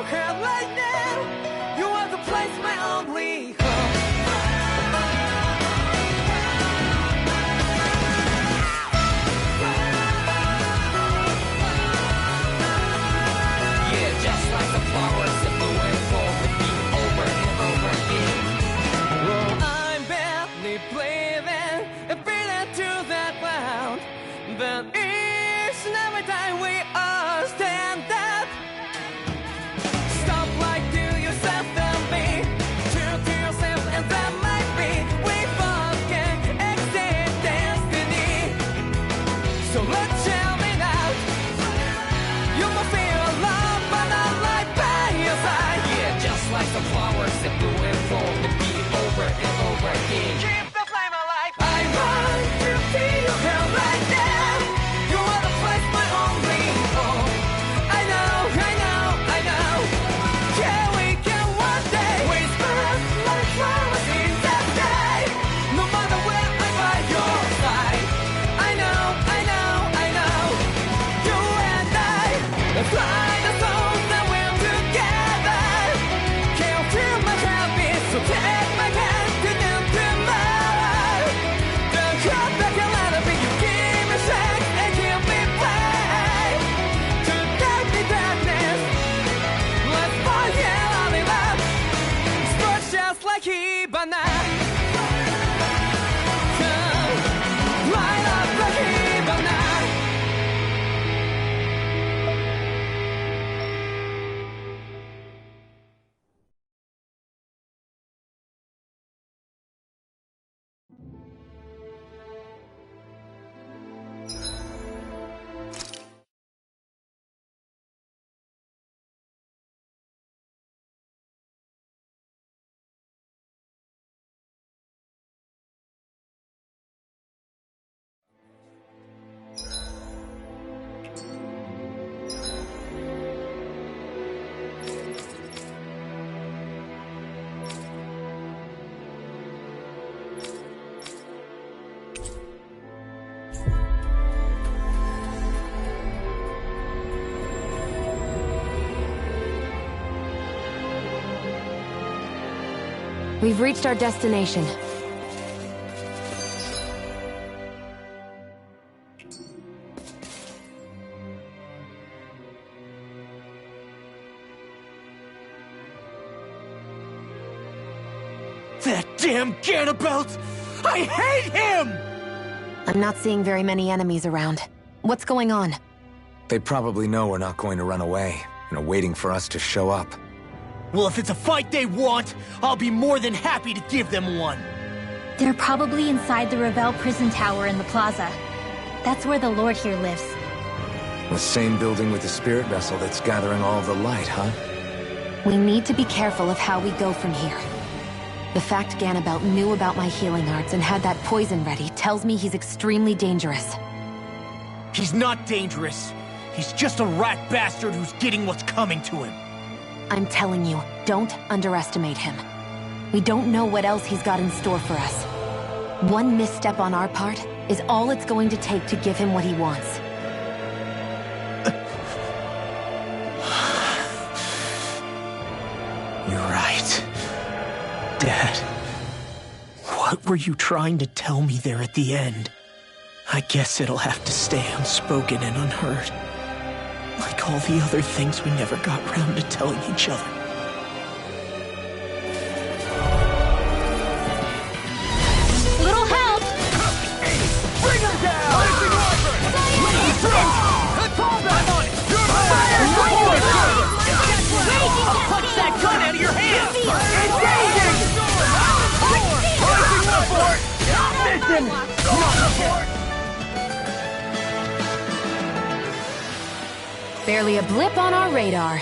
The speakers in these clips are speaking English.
head right now. You are the place, my only home. Yeah, just like the flowers that blew and fall with me over and over again. Well, I'm barely breathing and feeling to that ground. But each and every time we all stand up, stop like to yourself and me, true to yourself, and that might be we both can exceed destiny. So let's tell me now, you will feel love but not like by your side. Yeah, just like the flowers that bloom and fall with me over and over again. Keep the flame alive. I want to see you here right now. You are the place, my only home. I know, I know, I know. Yeah, we can one day whisper like flowers in the sky. No matter where I'm by your side. I know, I know, I know. You and I, let's fly the souls that we're together. Can't feel my heartbeat, so take my hand to them tomorrow. Don't cut back a lot of it, you give me strength and give me play. To take me darkness, let's forget all in love. Spread just like Hibana. Come, light up like Hibana. We've reached our destination. That damn Ganabelt! I hate him! I'm not seeing very many enemies around. What's going on? They probably know we're not going to run away, and are waiting for us to show up. Well, if it's a fight they want, I'll be more than happy to give them one. They're probably inside the Revel prison tower in the plaza. That's where the Lord here lives. The same building with the spirit vessel that's gathering all of the light, huh? We need to be careful of how we go from here. The fact Ganabelt knew about my healing arts and had that poison ready tells me he's extremely dangerous. He's not dangerous. He's just a rat bastard who's getting what's coming to him. I'm telling you, don't underestimate him. We don't know what else he's got in store for us. One misstep on our part is all it's going to take to give him what he wants. You're right. Dad, what were you trying to tell me there at the end? I guess it'll have to stay unspoken and unheard. Like all the other things we never got round to telling each other. Little help! Bring him down! Please, I'm on it! You're fired! I'll punch that gun out of your hand! Engaging! Listen! Come on, Barely a blip on our radar.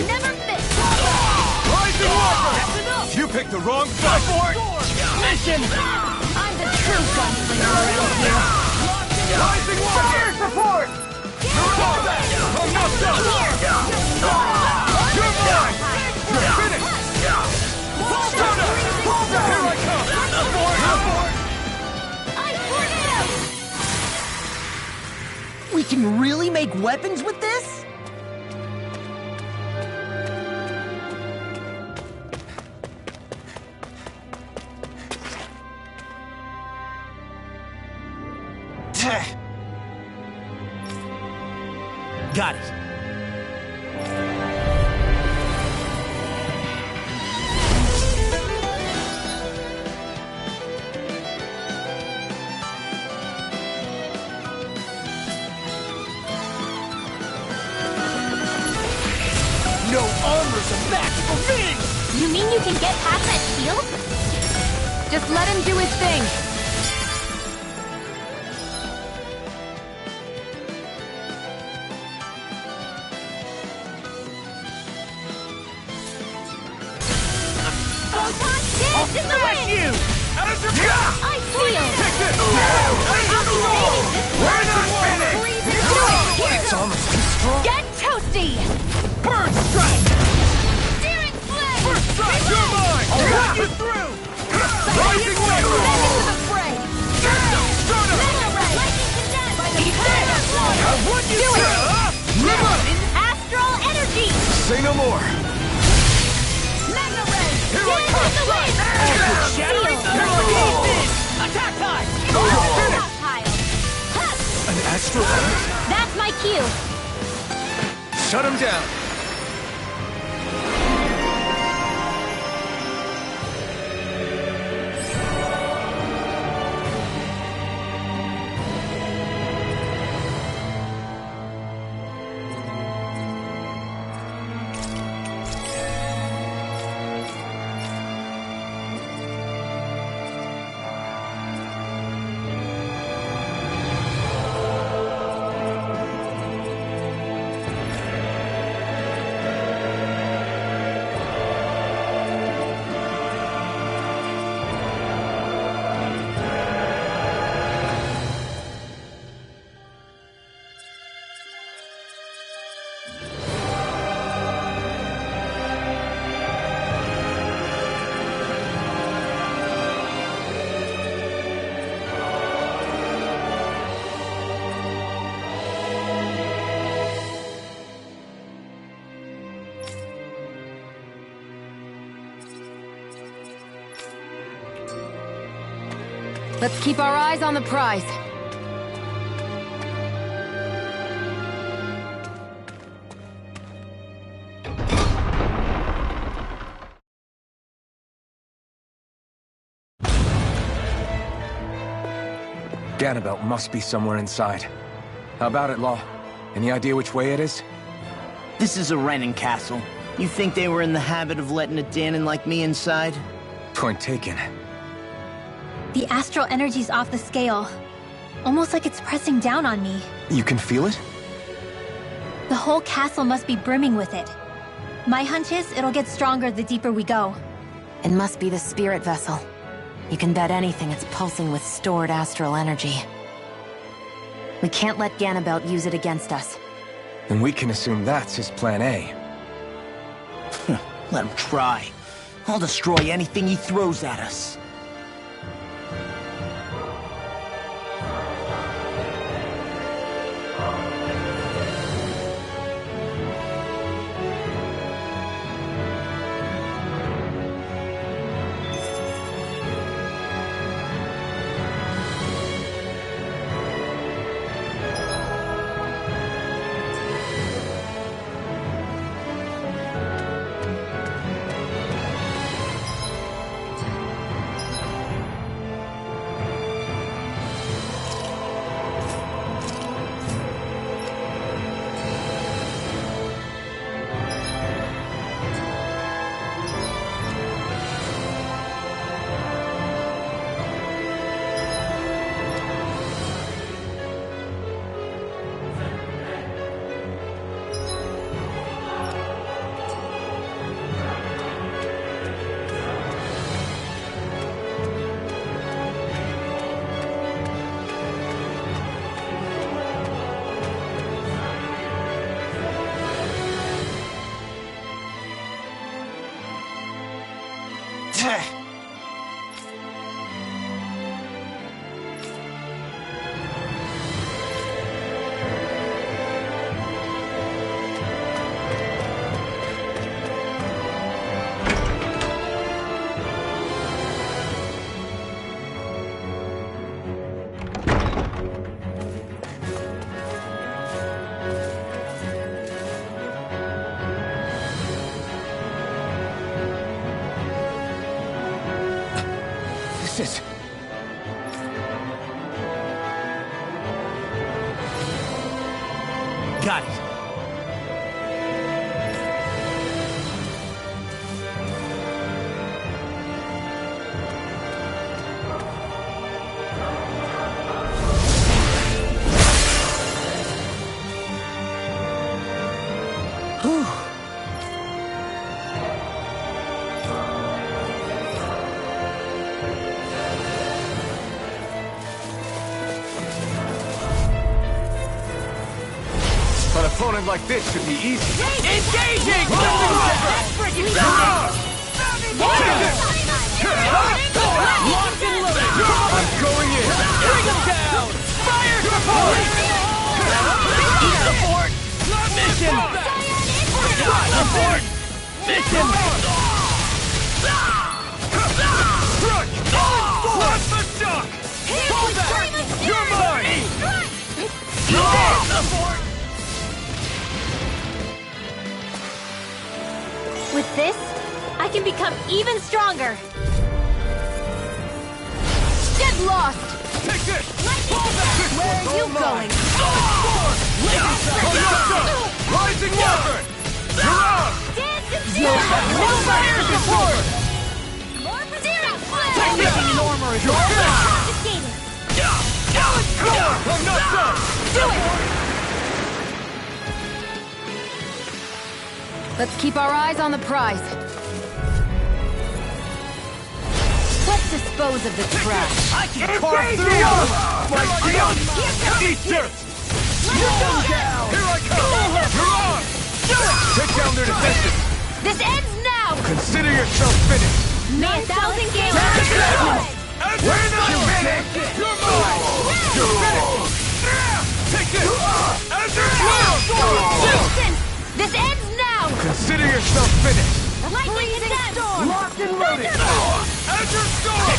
never fit! Rising Walker! That's enough! You picked the wrong fight! Mission! I'm the true gunslinger around here! Rising Walker! Fire support! Call that! I'm not done! You're mine! You're finished! Hold up! Here I come! We can really make weapons with this? Got it. No armor's a match for me! You mean you can get past that shield? Just let him do his thing. This is the way! You! I feel! We're not finished! It's almost too strong. Get toasty! Bird strike! Searing flame! First strike! You're mine! I'll walk you through! Rising Walker! Back into the fray! Soda! Mega ray! Lightning condensed! I want you Do to! it! Live up! Astral energy! Say no more. Mega ray! Here I come! Dance in the wind! Shattering Seal! thunderbolt! Attack time! Stockpile! An astral element? That's my cue! Shut him down. Let's keep our eyes on the prize. Ganabelt must be somewhere inside. How about it, Law? Any idea which way it is? This is a Renin castle. You think they were in the habit of letting a Danon like me inside? Point taken. The astral energy's off the scale. Almost like it's pressing down on me. You can feel it? The whole castle must be brimming with it. My hunch is it'll get stronger the deeper we go. It must be the spirit vessel. You can bet anything it's pulsing with stored astral energy. We can't let Ganabelt use it against us. Then we can assume that's his plan A. Let him try. I'll destroy anything he throws at us. This is... Got it. An opponent like this should be easy. Engaging! I'm going in. Bring him down! Fire support! Support! Mission! Support! Mission! What the duck? Hold back! You're mine! Support! With this, I can become even stronger. Get lost! Take this! Where are you going? Rising Wyvern! You're out! You have no fire support! Everything in armor is confiscated! I'm not done! Do it! Let's keep our eyes on the prize. Let's dispose of the trash. I can carve through my shield! Eat dirt! You're down! Here I come! You're on! Take down their defenses! This ends now! Consider yourself finished! May 1,000 games We're not finished! You're mine! You're finished! Take this! Listen! This ends now! Consider yourself finished! Lightning storm! Locked and loaded! Azure Storm!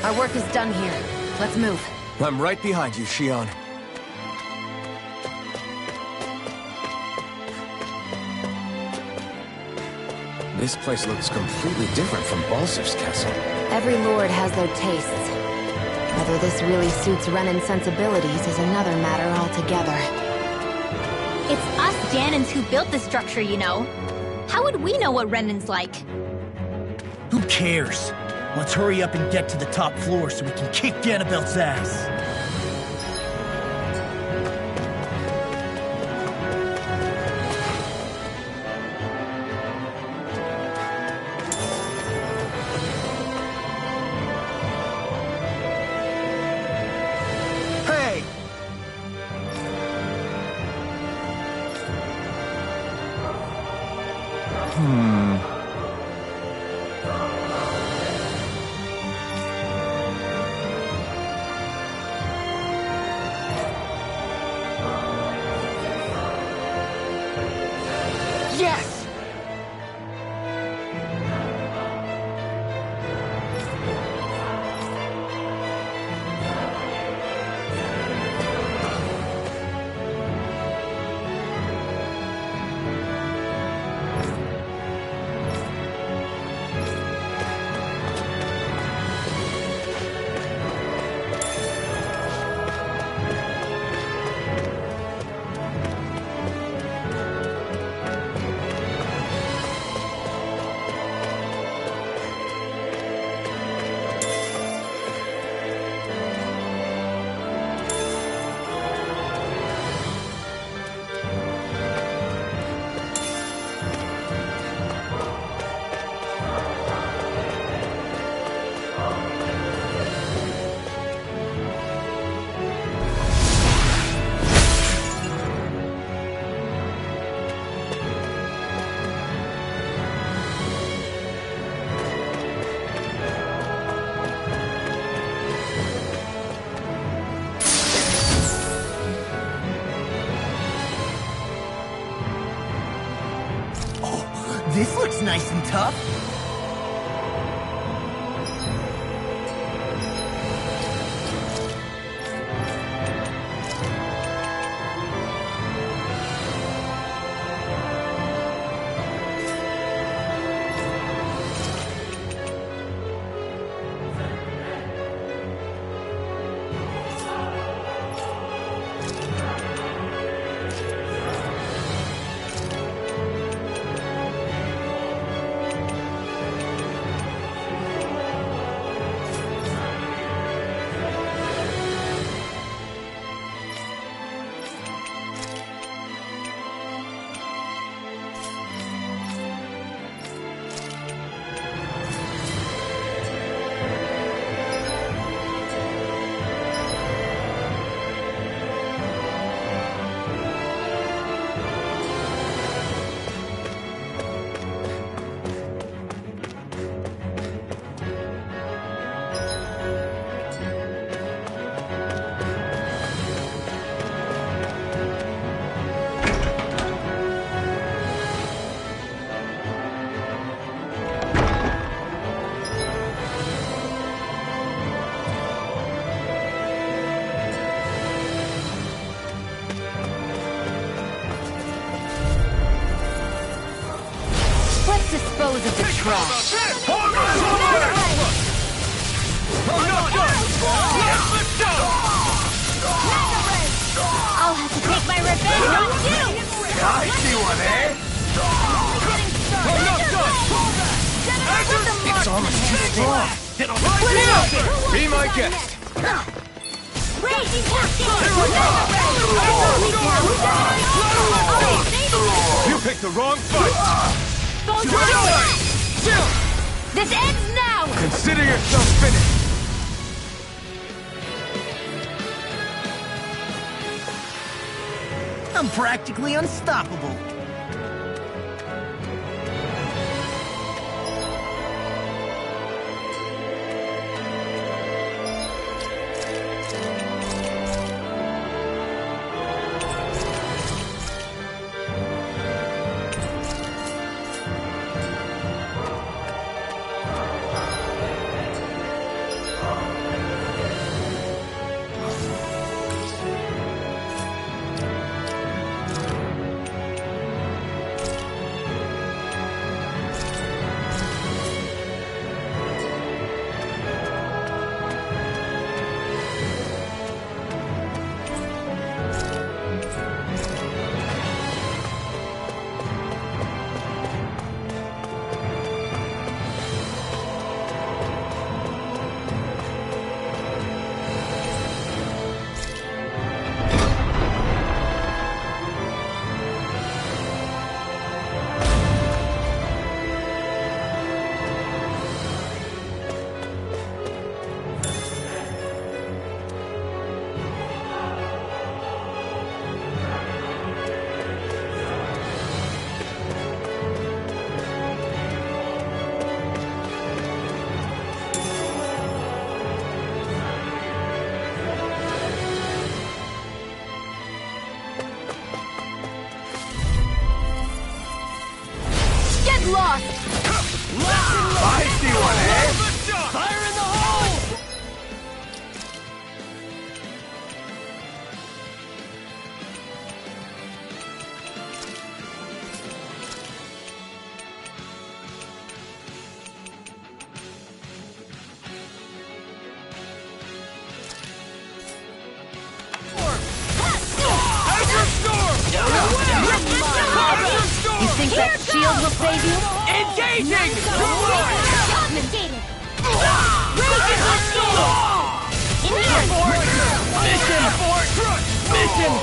Our work is done here. Let's move. I'm right behind you, Shion. This place looks completely different from Balzer's castle. Every lord has their tastes. Whether this really suits Renan's sensibilities is another matter altogether. It's us Janins who built the structure, you know. How would we know what Renan's like? Who cares? Let's hurry up and get to the top floor so we can kick Annabelle's ass. Hey! nice and tough. Dispose of the trash. I'll have to take my revenge on you! I see one, eh? Its armor's too strong. Be my guest. You picked the wrong fight. This ends now! Consider yourself finished. I'm practically unstoppable. Lost! I see one, eh? Fire in the hole! You think that shield will save you? Engaging! Confiscated! Mission!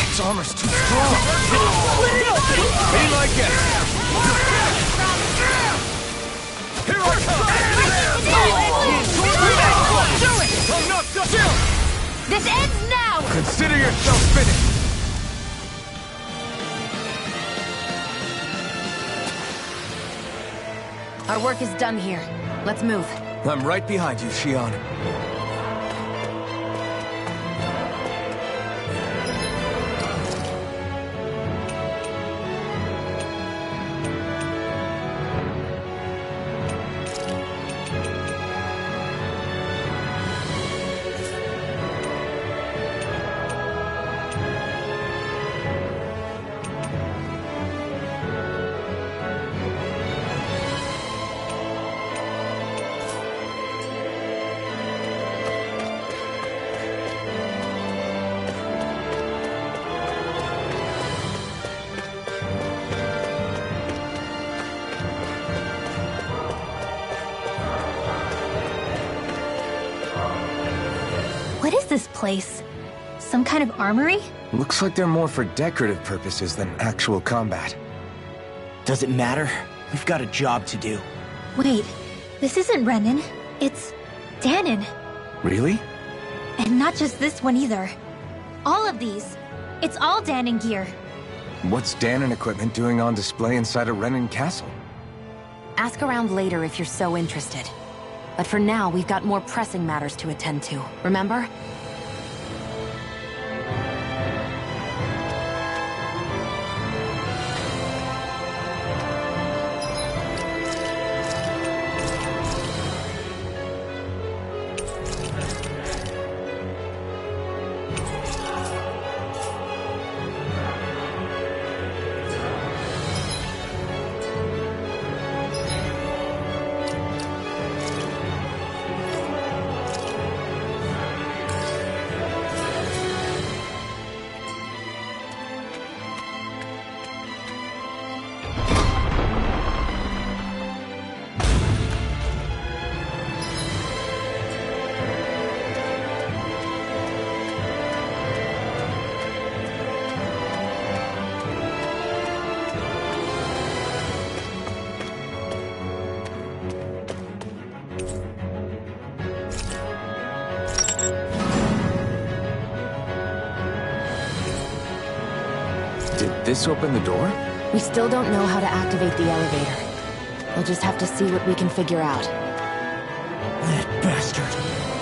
Its armor's too strong. Be my guest. Here I come! I'm not done! This ends now! Consider yourself finished. Our work is done here. Let's move. I'm right behind you, Shion. What is this place? Some kind of armory? Looks like they're more for decorative purposes than actual combat. Does it matter? We've got a job to do. Wait, this isn't Renan. It's Danon. Really? And not just this one either. All of these. It's all Danon gear. What's Danon equipment doing on display inside a Renan castle? Ask around later if you're so interested. But for now, we've got more pressing matters to attend to, remember? Did this open the door? We still don't know how to activate the elevator. We'll just have to see what we can figure out. That bastard,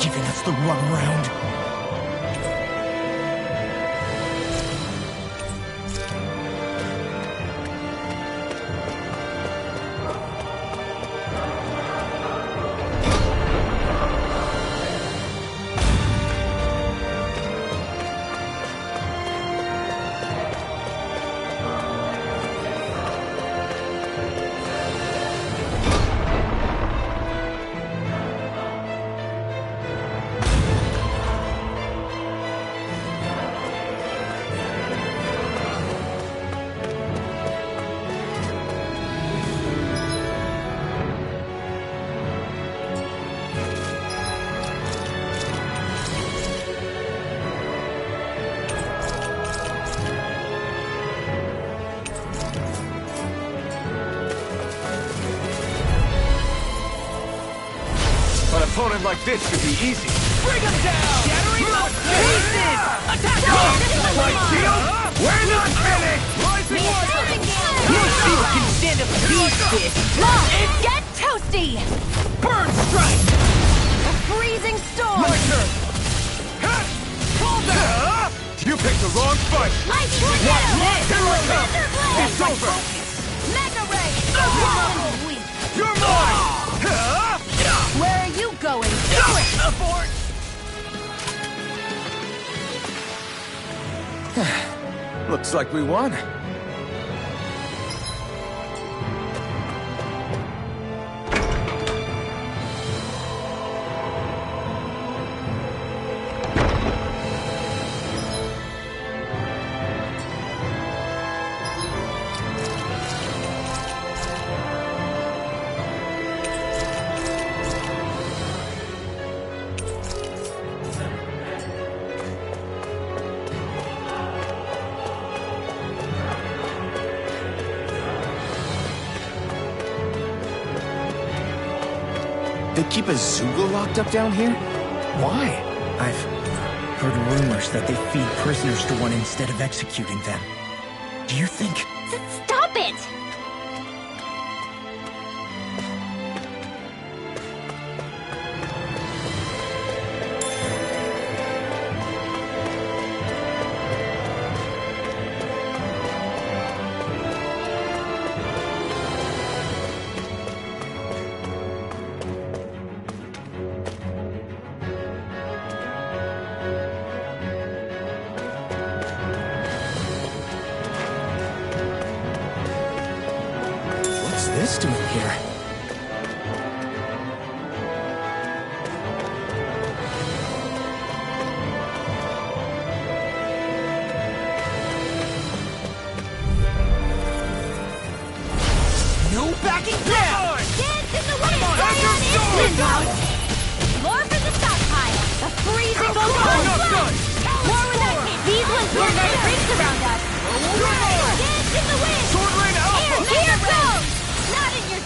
giving us the runaround. An opponent like this should be easy. Bring him down! Shattering those pieces! Attack! Like shield? We're not finished! Rising water! No shield can stand up to these fists! Get toasty! Burn strike! A freezing storm! My turn! Hold that! You picked the wrong fight! Ice tornado! Here we come! It's over! Mega ray! You're mine! Where are you going? Abort! Looks like we won. They keep a Zoogle locked up down here? Why? I've heard rumors that they feed prisoners to one instead of executing them. Do you think... Stop it! What's this doing here? No backing down! Dance in the wind! Come on, Ion Hunter, instant! More for the stockpile! A freezing Come on,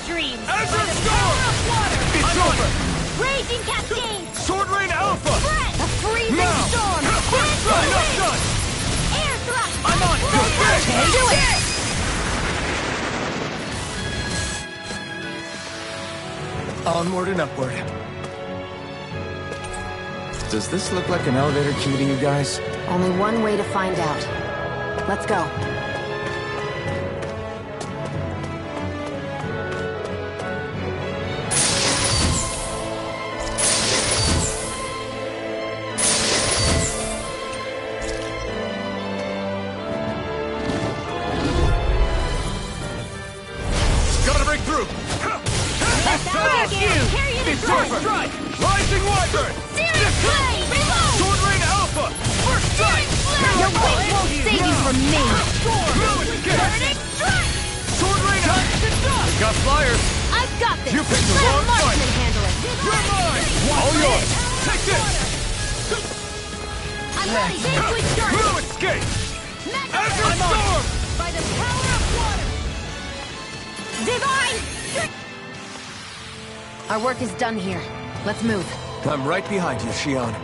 dreams! Azure Storm! It's over! Raging Cascade! Sword Rain Alpha! Breath! A freezing Now! storm! Enough done! Air thrust! I'm on it! Do it! Onward and upward. Does this look like an elevator key to you guys? Only one way to find out. Let's go. Gotta break through! Carry it in front! Strike! Rising Wyvern! Searing Flame! Reload! Sword Rain Alpha! First strike! Your weight won't save you from me! Fluid Escape! Burning Strike! Sword Rain Alpha! Got flyers! I've got this! You picked the Let wrong Marksman fight. handle it! You're mine! All yours! Take this! I'm ready! Sacred Strike! Fluid Escape! Azure I'm on it. Storm! By the power of water! Divine! Our work is done here. Let's move. I'm right behind you, Shion.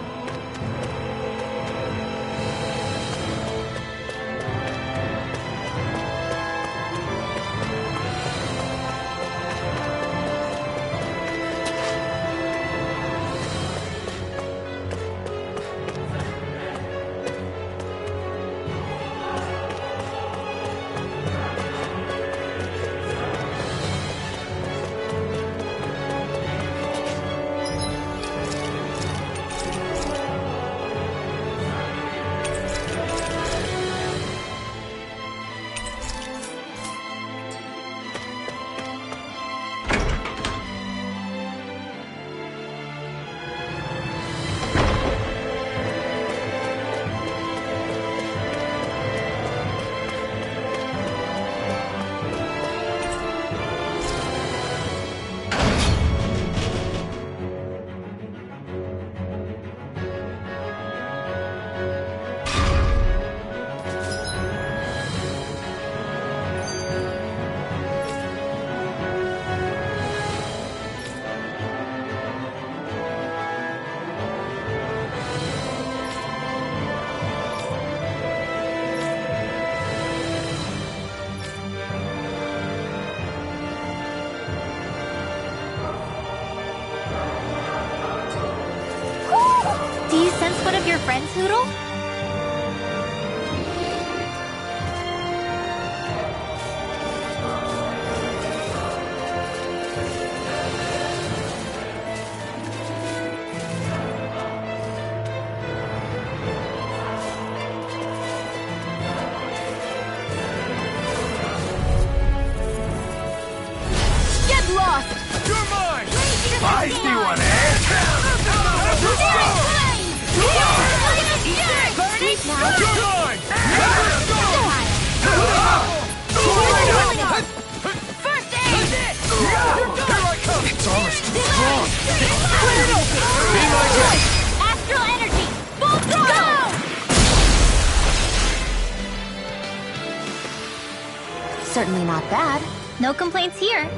Do you sense one of your friends, Hoodle? Get lost! You're mine! I see one, First aid! Here I come! Its armor's too strong! Be my guest! Astral energy! Full throttle! Certainly not bad. No complaints here.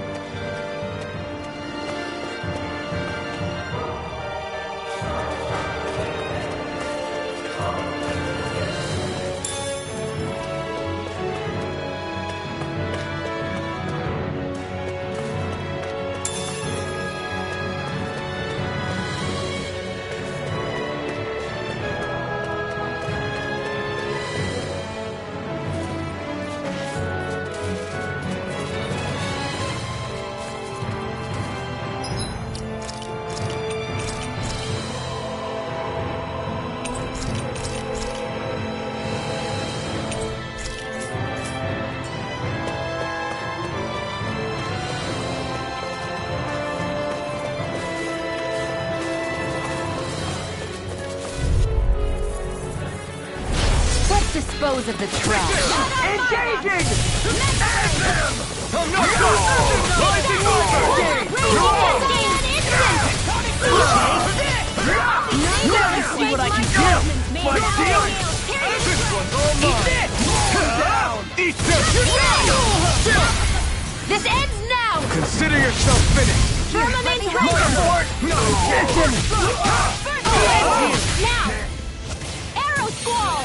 Let's dispose of the trash. Engaging! I'm not done! Rising Wyvern! Now you see what I can do! My shield! This one's all mine! Down! Eat this! This ends now! Consider yourself finished! Firmament ready! No! Now! Arrow Squall!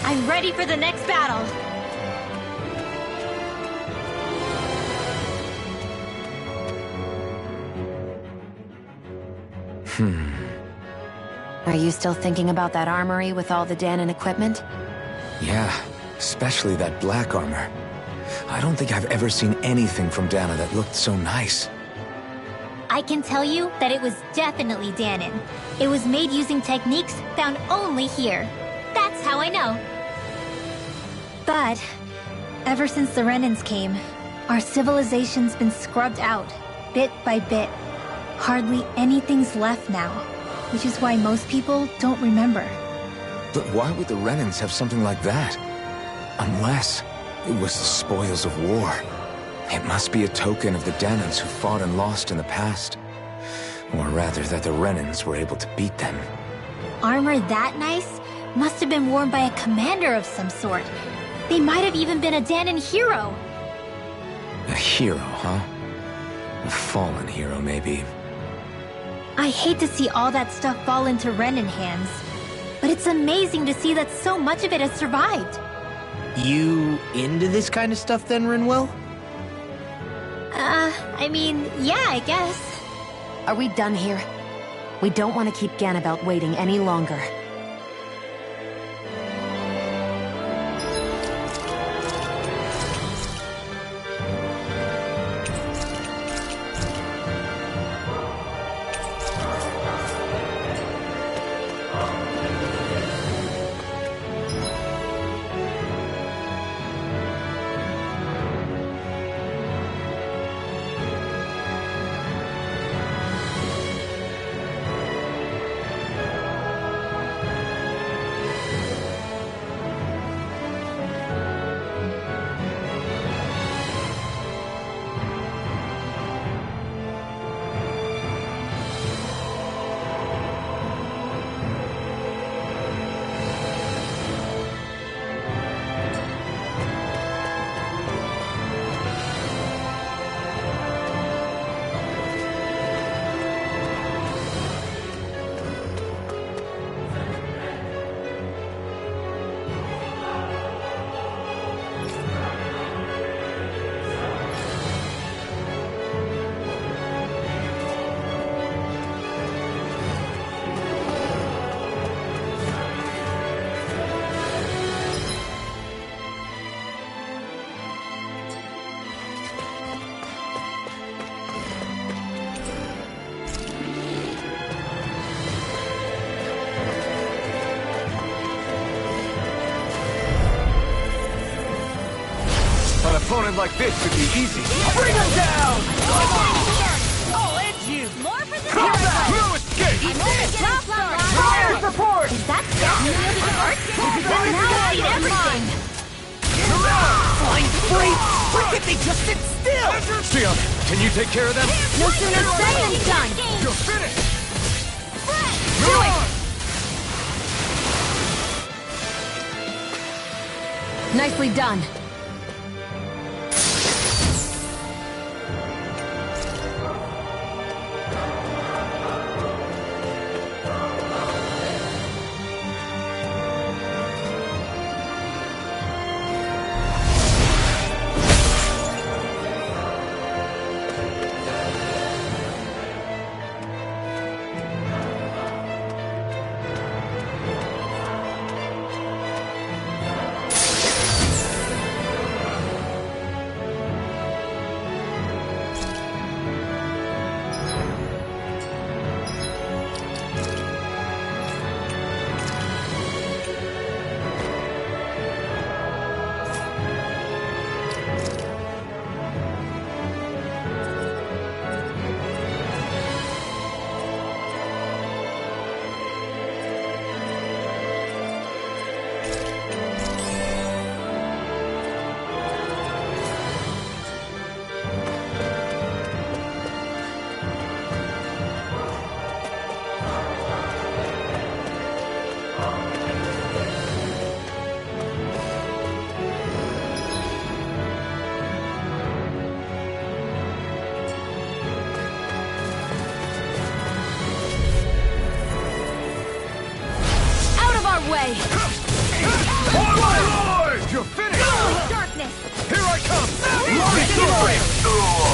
I'm ready for the next battle. Are you still thinking about that armory with all the Danon equipment? Yeah, especially that black armor. I don't think I've ever seen anything from Dana that looked so nice. I can tell you that it was definitely Danon. It was made using techniques found only here. That's how I know. But, ever since the Renans came, our civilization's been scrubbed out, bit by bit. Hardly anything's left now, which is why most people don't remember. But why would the Renans have something like that? Unless it was the spoils of war. It must be a token of the Danans who fought and lost in the past. Or rather, that the Renans were able to beat them. Armor that nice must have been worn by a commander of some sort. They might have even been a Danon hero. A hero, huh? A fallen hero, maybe. I hate to see all that stuff fall into Renan hands, but it's amazing to see that so much of it has survived. You into this kind of stuff then, Rinwell? I mean, yeah, I guess. Are we done here? We don't want to keep Ganabelt waiting any longer. An opponent like this should be easy. Bring him down! I'll end you! More for the Come back! No escape! Fire support! Is that the art? Now I need everything! Flying free! Why can't they just sit still? Sion, can you take care of them? No sooner said than done! You're finished! Do it! Nicely done. darkness! Here I come!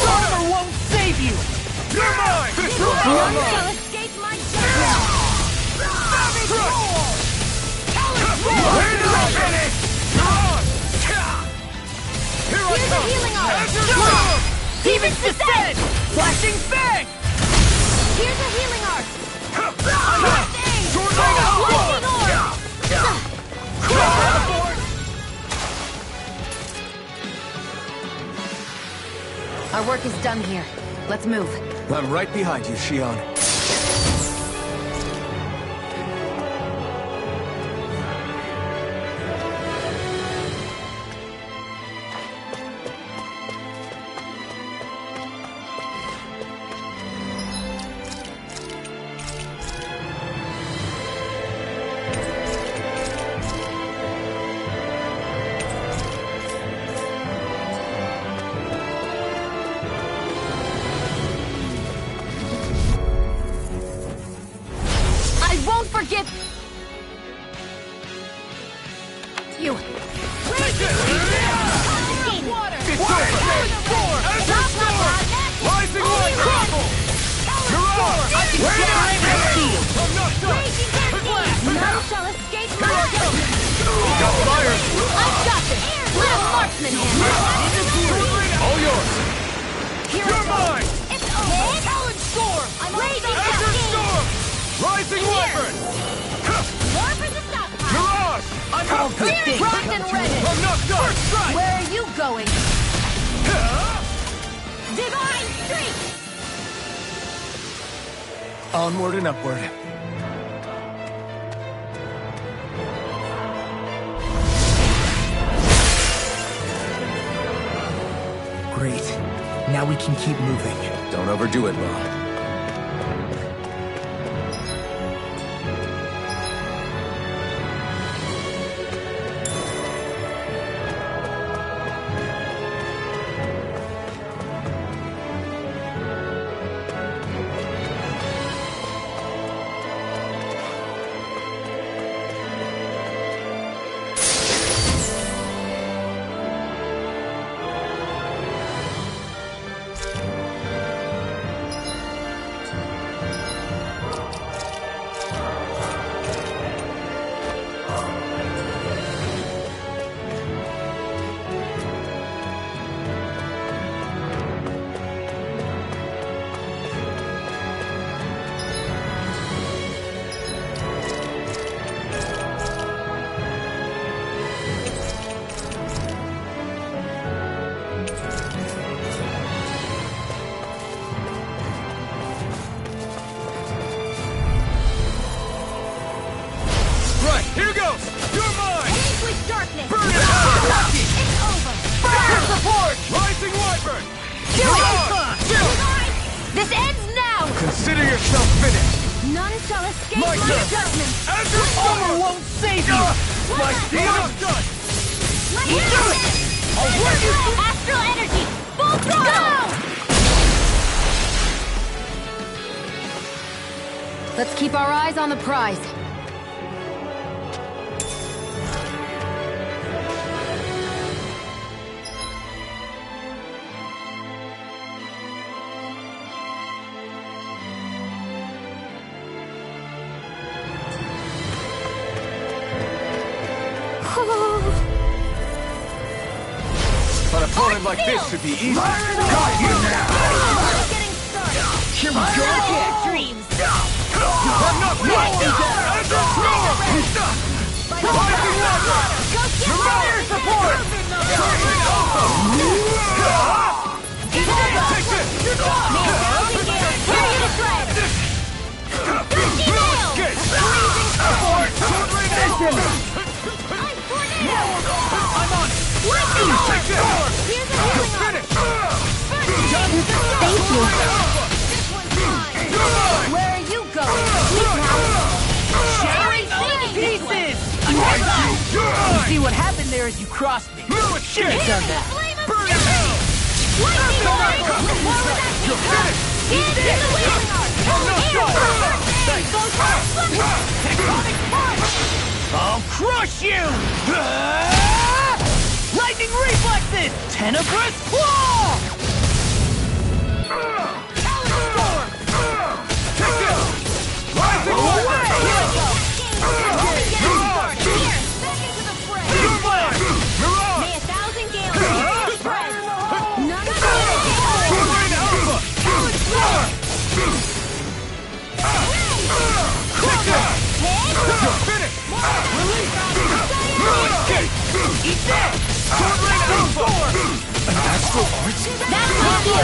Armor won't save you! You're mine! None shall escape my judgment! Savage roar! Here I Here's a come! healing arm! Demon's Descent! Flashing Fang! Here's a healing arm! Our work is done here. Let's move. I'm right behind you, Shion. Forget you. None shall escape my judgment! I've got this! Let a marksman handle it! All yours! Here You're I go! mine! It's over! Challenge storm! I'm raging Enter storm! Rising wyvern! War for the stockpile! Mirage! I'm all good things. Primed and ready. I'm not done! Where are you going? Divine streak! Onward and upward. Great. Now we can keep moving. Don't overdo it, Ra. Here goes! You're mine! Aim with darkness! Burn it! It's over! Fire support! Rising wyvern! Divine! This ends now! Consider yourself finished. None shall escape My my turn. judgment! Enter Armor storm! won't save you! My shield done! My I'll warn you! Astral energy! Full throttle! Let's keep our eyes on the prize. An opponent like this should be easy. Getting started! Here we go! Dreams! I'm not done! Enter storm! Rising wyvern! Fire support! Take this! I'm on! Take this! Thank you. You're mine! Where are you going? Sharing pieces! You're mine! See what happened there is you crossed me. No Should escape! have done that. Burn in hell! You're finished! I'll crush you! Lightning reflex Tenebrous Claw! Take this! Rising Warrior! Here we go! Here! Back into the fray! May 1,000 gales hit spread! None of Cysloden Alpha! Take this! You're finished! Release! Escape! Eat that! Cysloden Alpha! An astral arts? That's my cue!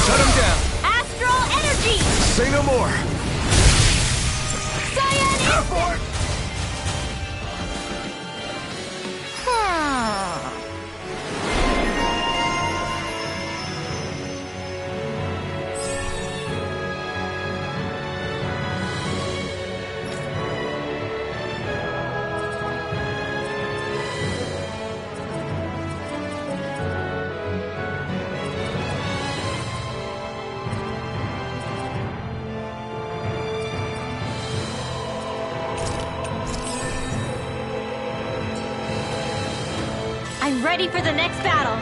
Shut him down! Astral energy! Say no more! Cyan instant! I'm ready for the next battle.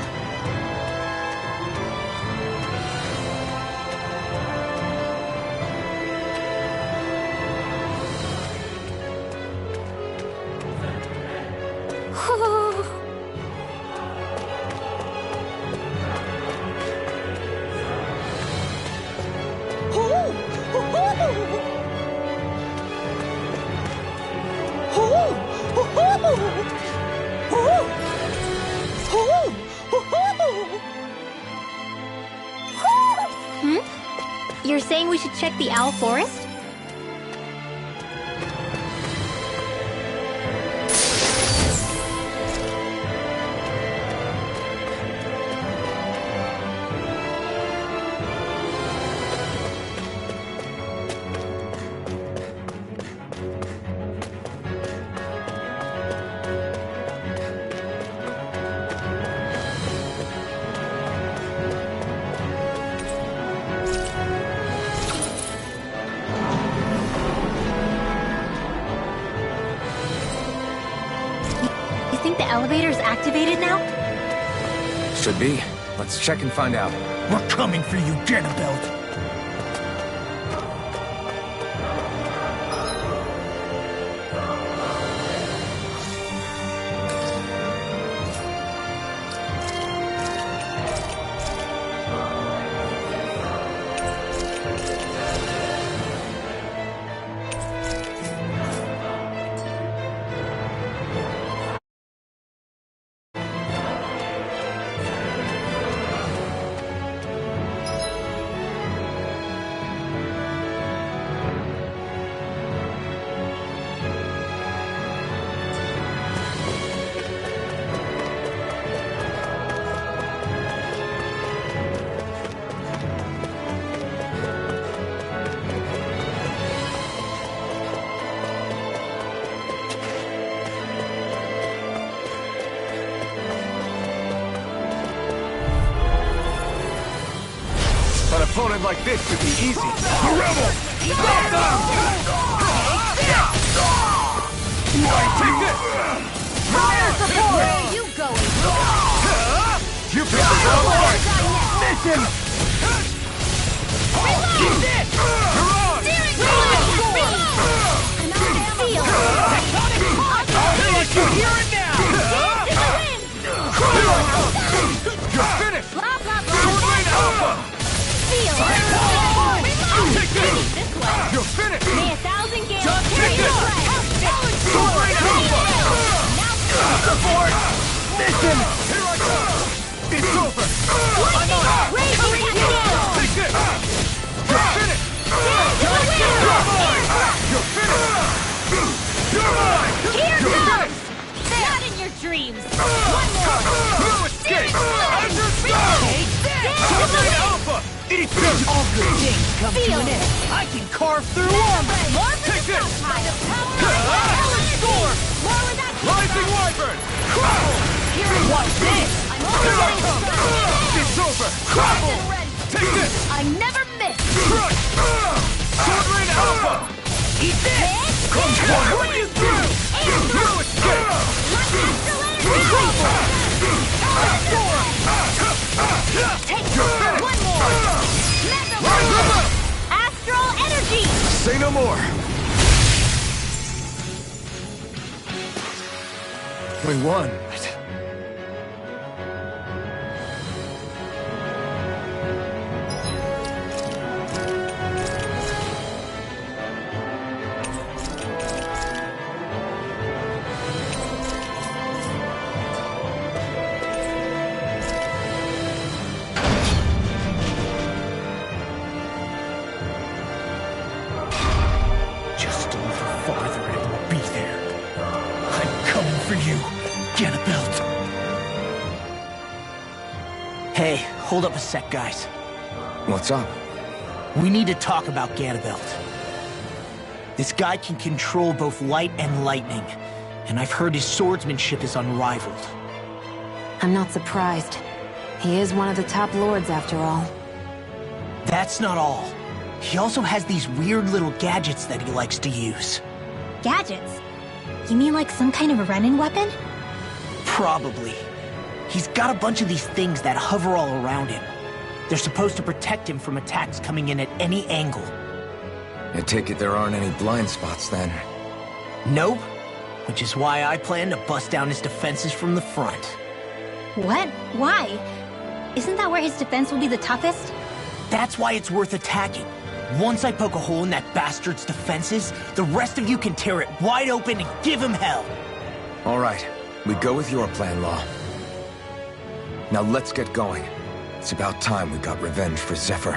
You're saying we should check the Owl Forest? You think the elevator's activated now? Should be. Let's check and find out. We're coming for you, Genabelt. An opponent like this should be easy. The rebel! Stop them! Take this! Fire support! Where are you going? You picked the wrong fight! Mission! Eat this! You're on! Steering wheel! Seal! I'll let you hear it now! You're finished! Blah, blah, blah! Cysloden Alpha! Seal! Take this! This way! You're finished! May 1,000 gales Just carry take this! Cysloden Alpha! Support! Mission! Here I come! It's over! Raging Captain! Take this! You're finished! You're finished! You're mine! Here You're goes! finished! Not in your dreams! One more! No escape! Understand! Cysloden Alpha! Eat this! All good things come to Feel an it. end. I can carve through armor! Take this! By the power of Ellen Storm! more with that Rising Wyvern! Crumble! Here I Watch this! I'm Here I already come! It's over! Crumble! Take this! I never miss! Crush! Cysloden Alpha! Eat this! Come on! Put you through! No escape! My astral energy! Say no more. We won. Just a little farther and we'll be there. I'm coming for you, Ganabelt. Hey, hold up a sec, guys. What's up? We need to talk about Ganabelt. This guy can control both light and lightning, and I've heard his swordsmanship is unrivaled. I'm not surprised. He is one of the top lords, after all. That's not all. He also has these weird little gadgets that he likes to use. Gadgets? You mean like some kind of a Renin weapon? Probably. He's got a bunch of these things that hover all around him. They're supposed to protect him from attacks coming in at any angle. I take it there aren't any blind spots then. Nope. Which is why I plan to bust down his defenses from the front. What? Why? Isn't that where his defense will be the toughest? That's why it's worth attacking. Once I poke a hole in that bastard's defenses, the rest of you can tear it wide open and give him hell. All right, we go with your plan, Law. Now let's get going. It's about time we got revenge for Zephyr.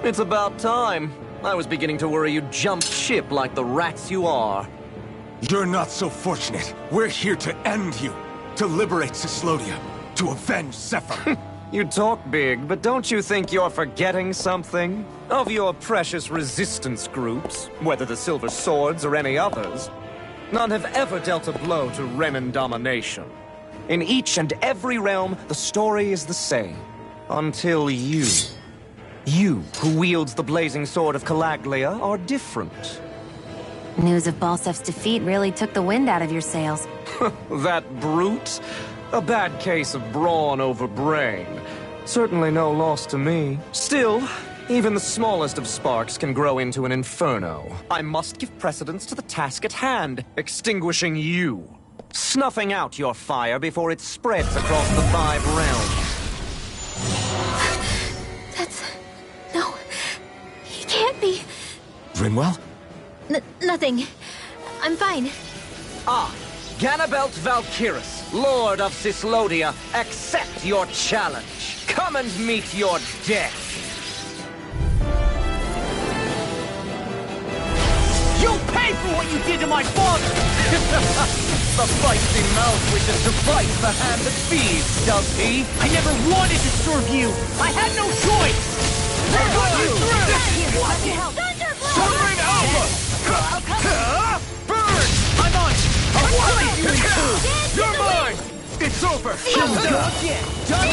It's about time. I was beginning to worry you'd jump ship like the rats you are. You're not so fortunate. We're here to end you. To liberate Cyslodia. To avenge Zephyr. You talk big, but don't you think you're forgetting something? Of your precious resistance groups, whether the Silver Swords or any others, none have ever dealt a blow to Renan domination. In each and every realm, the story is the same. Until you. You, who wields the blazing sword of Calaglia, are different. News of Balsef's defeat really took the wind out of your sails. That brute? A bad case of brawn over brain. Certainly no loss to me. Still, even the smallest of sparks can grow into an inferno. I must give precedence to the task at hand, extinguishing you. Snuffing out your fire before it spreads across the 5 realms. No, he can't be. Rinwell? Nothing. I'm fine. Ah, Ganabelt Valkyris, Lord of Cyslodia, accept your challenge. Come and meet your death. You'll pay for what you did to my father! The feisty mouth wishes to fight the hand that feeds, does he? I never wanted to serve you! I had no choice! I'll got you! Sovereign Alpha! Burn! I'm on! I'll slay you in two! You're mine! It's over! Go again! Done!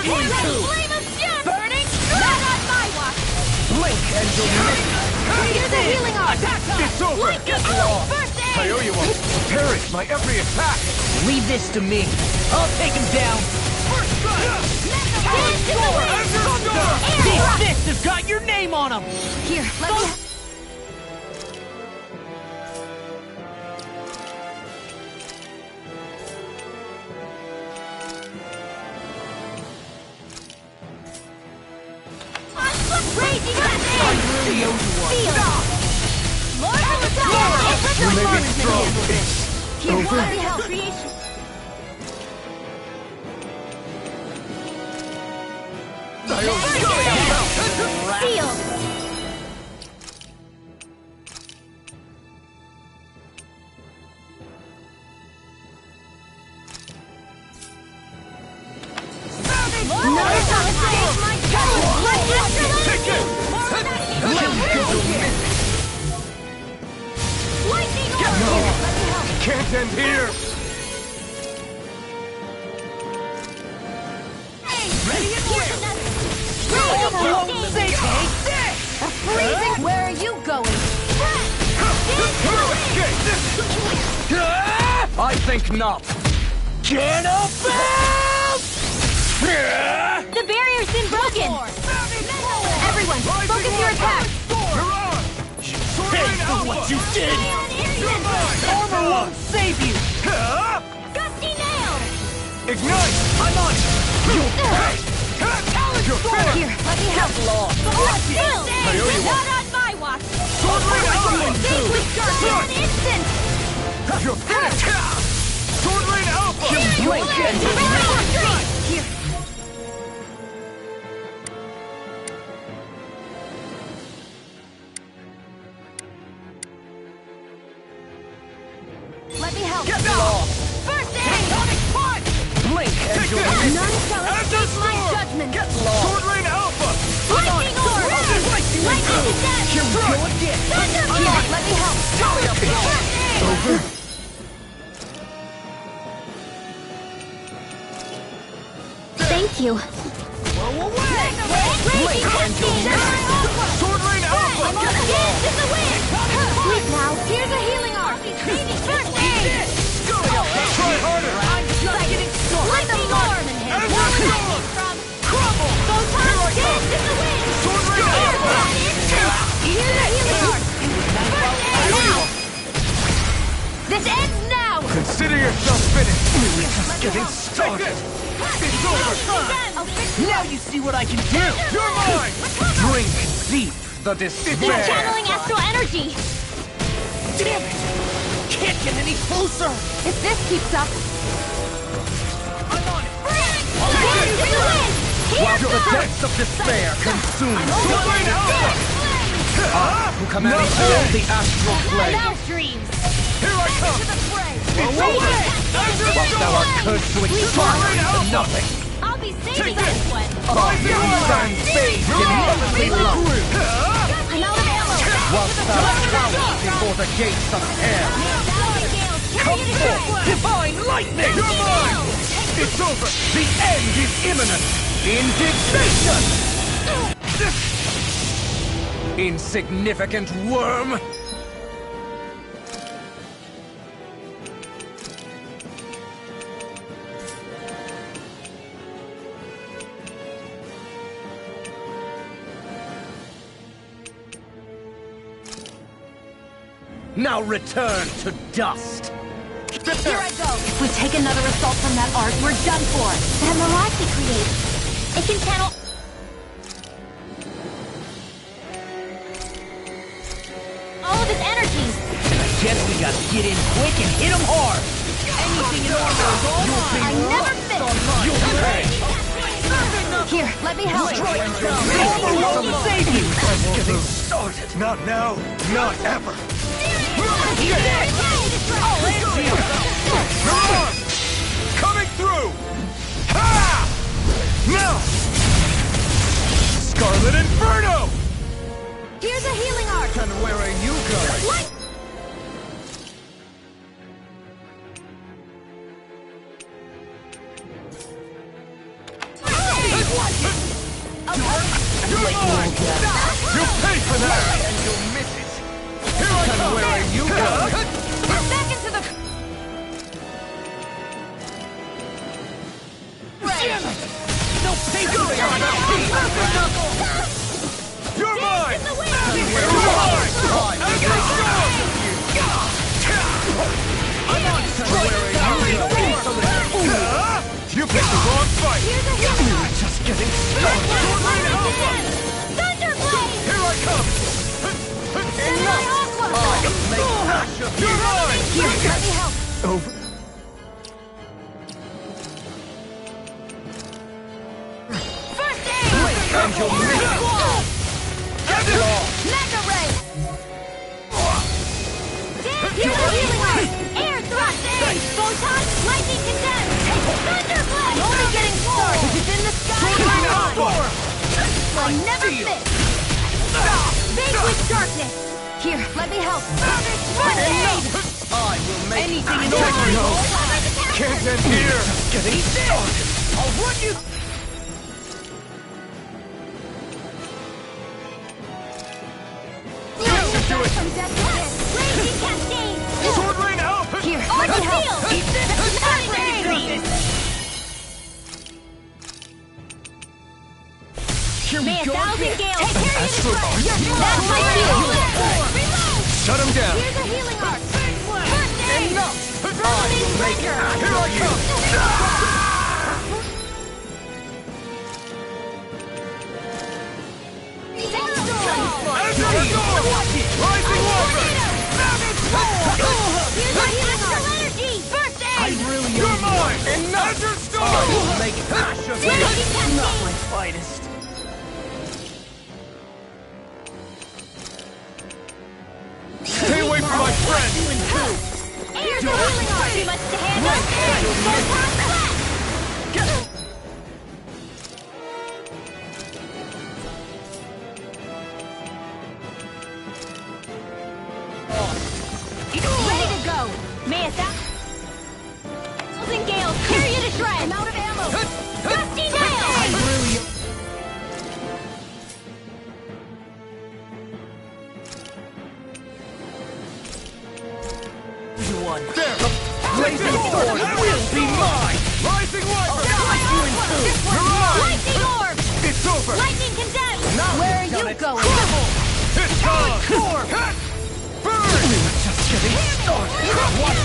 Here's a healing. Flame of Jim! Burning? Not on my watch! Blink and you'll miss. Here's a healing arm! It's over! Lightning bolt! First I aid! owe you one. Parry my every attack! Leave this to me. I'll take him down. Dance in the wind! This Air! fist has got your name on him! Here, let me... Raging Feel! Lord of the Tower! You may be strong. Here, Over. let me help creation. Feel! Can't end here! Where are you going? I think not. The barrier's been broken! Everyone, focus your attack! Pay for what you did! Armor won't save you! Gusty nail! Ignite! I'm on! You'll pay! You're finished! Here, let me help. I owe you one. Not on my watch! Sword Rain Alpha! This was done in an instant! You're finished! Sword Rain Alpha! Here. Let me help. Get lost! First aid! Blink and you'll miss. None shall escape my judgment! Sword Rain Alpha! Lightning orb! Lightning is dead! Go again! Here, let me help! Over? Thank you. Blink and you'll miss! Sword Rain Alpha! Dance in the wind! Sleep now! Here's a healing arm! First aid! Try harder! I'm just getting started! Lightning orb! This ends now! Consider yourself finished! We're just getting started! It's over! Now you see what I can do! You're mine! Drink deep the despair! He's channeling astral energy! Damn it! Can't get any closer! If this keeps up... I'm on it! While the depths of despair consume who command all the astral plane. Dreams! Here I come! Whilst thou art cursed to expire into nothing. I'll be saving this one! Stands bathed in heavenly love. I'm out of ammo! Whilst thou cowers before the gates of hell. Come forth, divine lightning! You're mine! It's over! The end is imminent! Indignation! Insignificant worm! Now return to dust! Here I go! If we take another assault from that arc, we're done for! That mirage he created! It can channel... all of his energies! I guess we gotta get in quick and hit him hard! Anything in order is all mine! I never fit! You'll pay! Here, let me help! Save you! Just getting started! Not now, not ever! Coming through! Ha! Now! Scarlet Inferno! Here's a healing arc! And where are you going? What? You're mine! You'll pay for that! And you'll miss it! Here I come! Where are you going? Back into the... No paper! You're mine! And where are I'm on You picked the wrong fight! Just getting started! Thunderblade! Here I come! Enough! You're mine! Here, let me help! Over. First aid! And you'll miss it! Get it all! Mega Ray! Here's a healing arc! Air thrust! Photon! Lightning condense! Thunderblade! Only getting started! It's in the sky! I never miss! Vanquish darkness! Here, let me help! First aid! I will make anything in order! order! Can't end here! Getting started! I'll run you! Do it! From death to death! Raging cascade! Sword rain out! Here, let me help! Here May we a go thousand again! gales carry you to strike! That's my cue! Shut him down! Here's a healing arc! First aid! Enough! Breaker! Here I come! Rising water! You're mine! Enough! I will make hash of you! Not my finest. Stay away from my friend! Here's a healing arc! Too much to handle! Photon blast! Ready to go! May a thousand gales carry you to shreds! I'm out of ammo! Dusty nails! One. There! Blazing sword will be mine! Rising water! You're mine! Lightning orb! It's over! Lightning condensed! Where are you going? It's time! Burn! Just getting started! Watch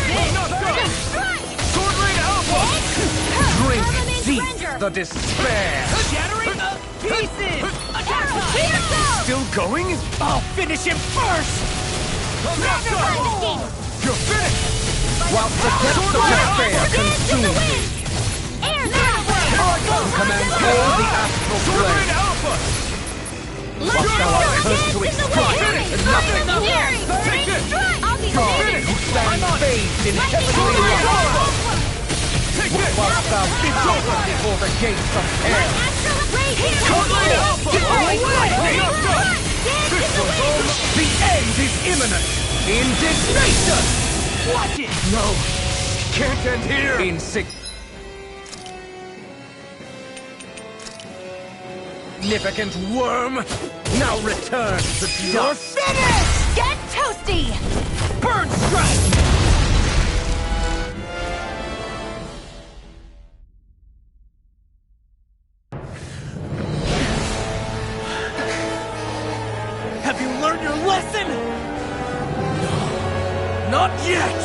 the despair! Shattering pieces! Still going? I'll finish him first! You're finished! Whilst the depths of despair consume me, command all the astral plane. What thou art cursed to extract into nothing. Take it! Who stand bathed in heavenly light. Whilst thou dissolvest before the gates of hell. The end is imminent! Indignation! Watch it! No! Can't end here! Insignificant worm! Now return to You're dust! finished! Get toasty! Burn strike! Have you learned your lesson? Not yet!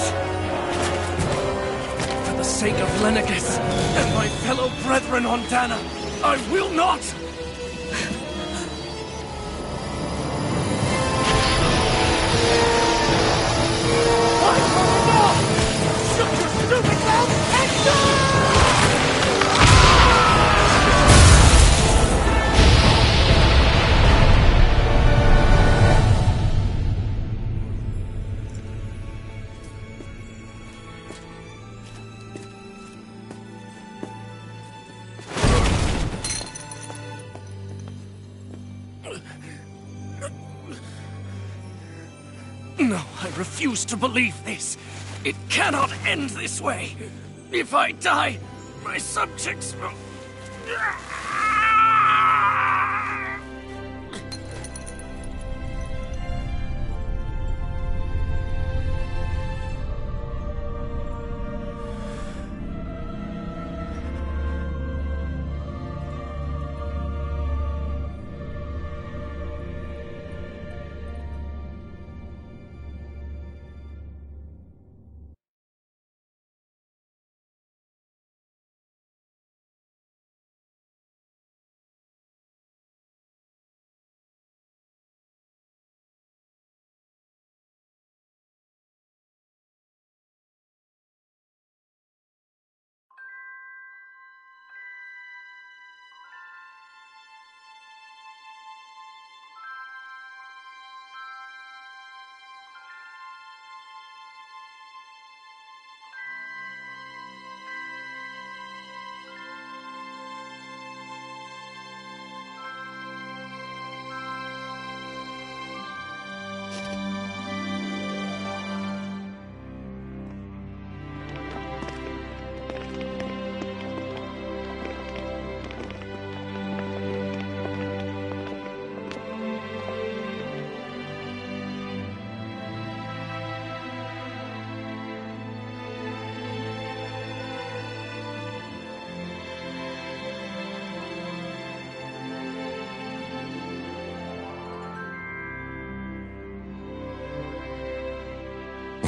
For the sake of Lenegis and my fellow brethren on Dana, I will not! Shut your stupid mouth and go! No, I refuse to believe this. It cannot end this way. If I die, my subjects will...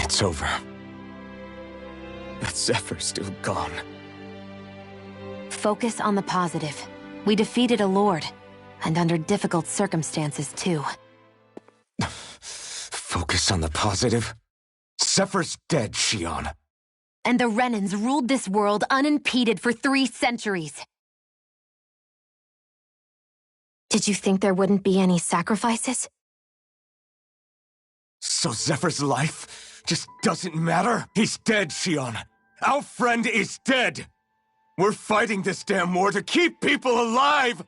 It's over. But Zephyr's still gone. Focus on the positive. We defeated a lord, and under difficult circumstances, too. Focus on the positive? Zephyr's dead, Shion. And the Renans ruled this world unimpeded for 3 centuries. Did you think there wouldn't be any sacrifices? So Zephyr's life just doesn't matter? He's dead, Shion. Our friend is dead. We're fighting this damn war to keep people alive!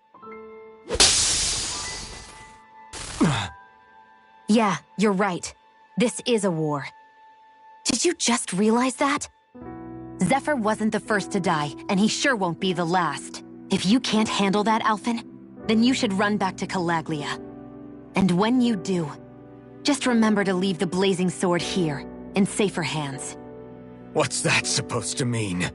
Yeah, you're right. This is a war. Did you just realize that? Zephyr wasn't the first to die, and he sure won't be the last. If you can't handle that, Alphen, then you should run back to Calaglia. And when you do, just remember to leave the blazing sword here, in safer hands. What's that supposed to mean?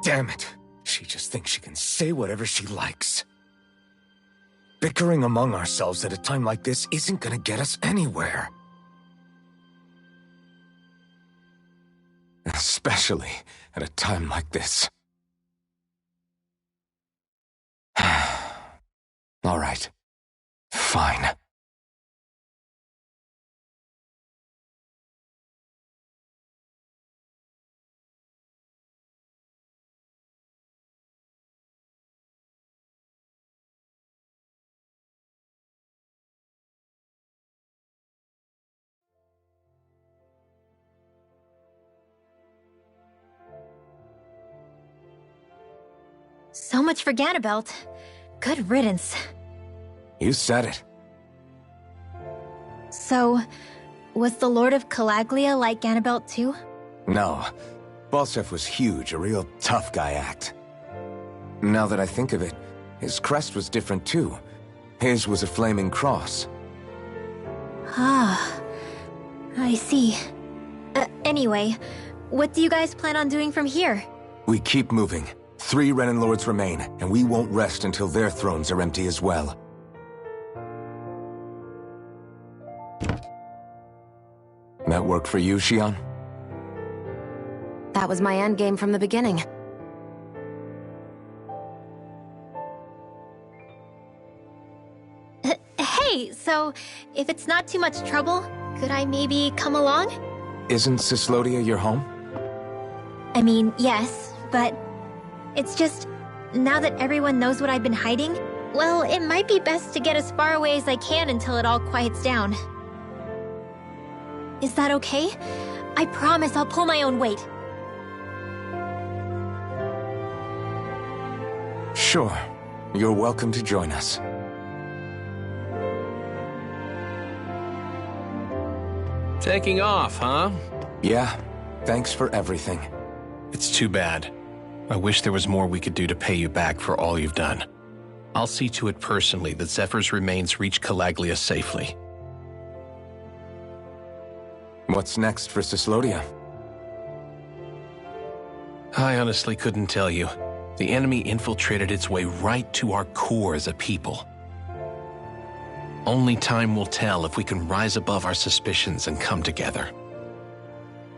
Damn it. She just thinks she can say whatever she likes. Bickering among ourselves at a time like this isn't gonna get us anywhere. Especially at a time like this. All right. Fine. So much for Ganabelt. Good riddance. You said it. So, was the Lord of Calaglia like Ganabelt too? No. Balsef was huge, a real tough guy act. Now that I think of it, his crest was different too. His was a flaming cross. Ah, I see. Anyway, what do you guys plan on doing from here? We keep moving. 3 Renin Lords remain, and we won't rest until their thrones are empty as well. That work for you, Xion? That was my endgame from the beginning. Hey, so if it's not too much trouble, could I maybe come along? Isn't Cyslodia your home? I mean, yes, but it's just, now that everyone knows what I've been hiding, well, it might be best to get as far away as I can until it all quiets down. Is that okay? I promise I'll pull my own weight. Sure. You're welcome to join us. Taking off, huh? Yeah. Thanks for everything. It's too bad. I wish there was more we could do to pay you back for all you've done. I'll see to it personally that Zephyr's remains reach Calaglia safely. What's next for Cyslodia? I honestly couldn't tell you. The enemy infiltrated its way right to our core as a people. Only time will tell if we can rise above our suspicions and come together.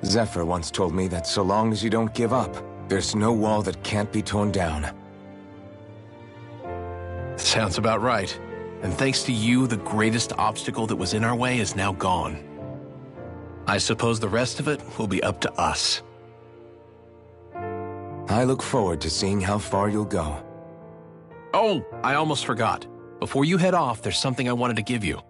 Zephyr once told me that so long as you don't give up, there's no wall that can't be torn down. Sounds about right. And thanks to you, the greatest obstacle that was in our way is now gone. I suppose the rest of it will be up to us. I look forward to seeing how far you'll go. Oh, I almost forgot. Before you head off, there's something I wanted to give you.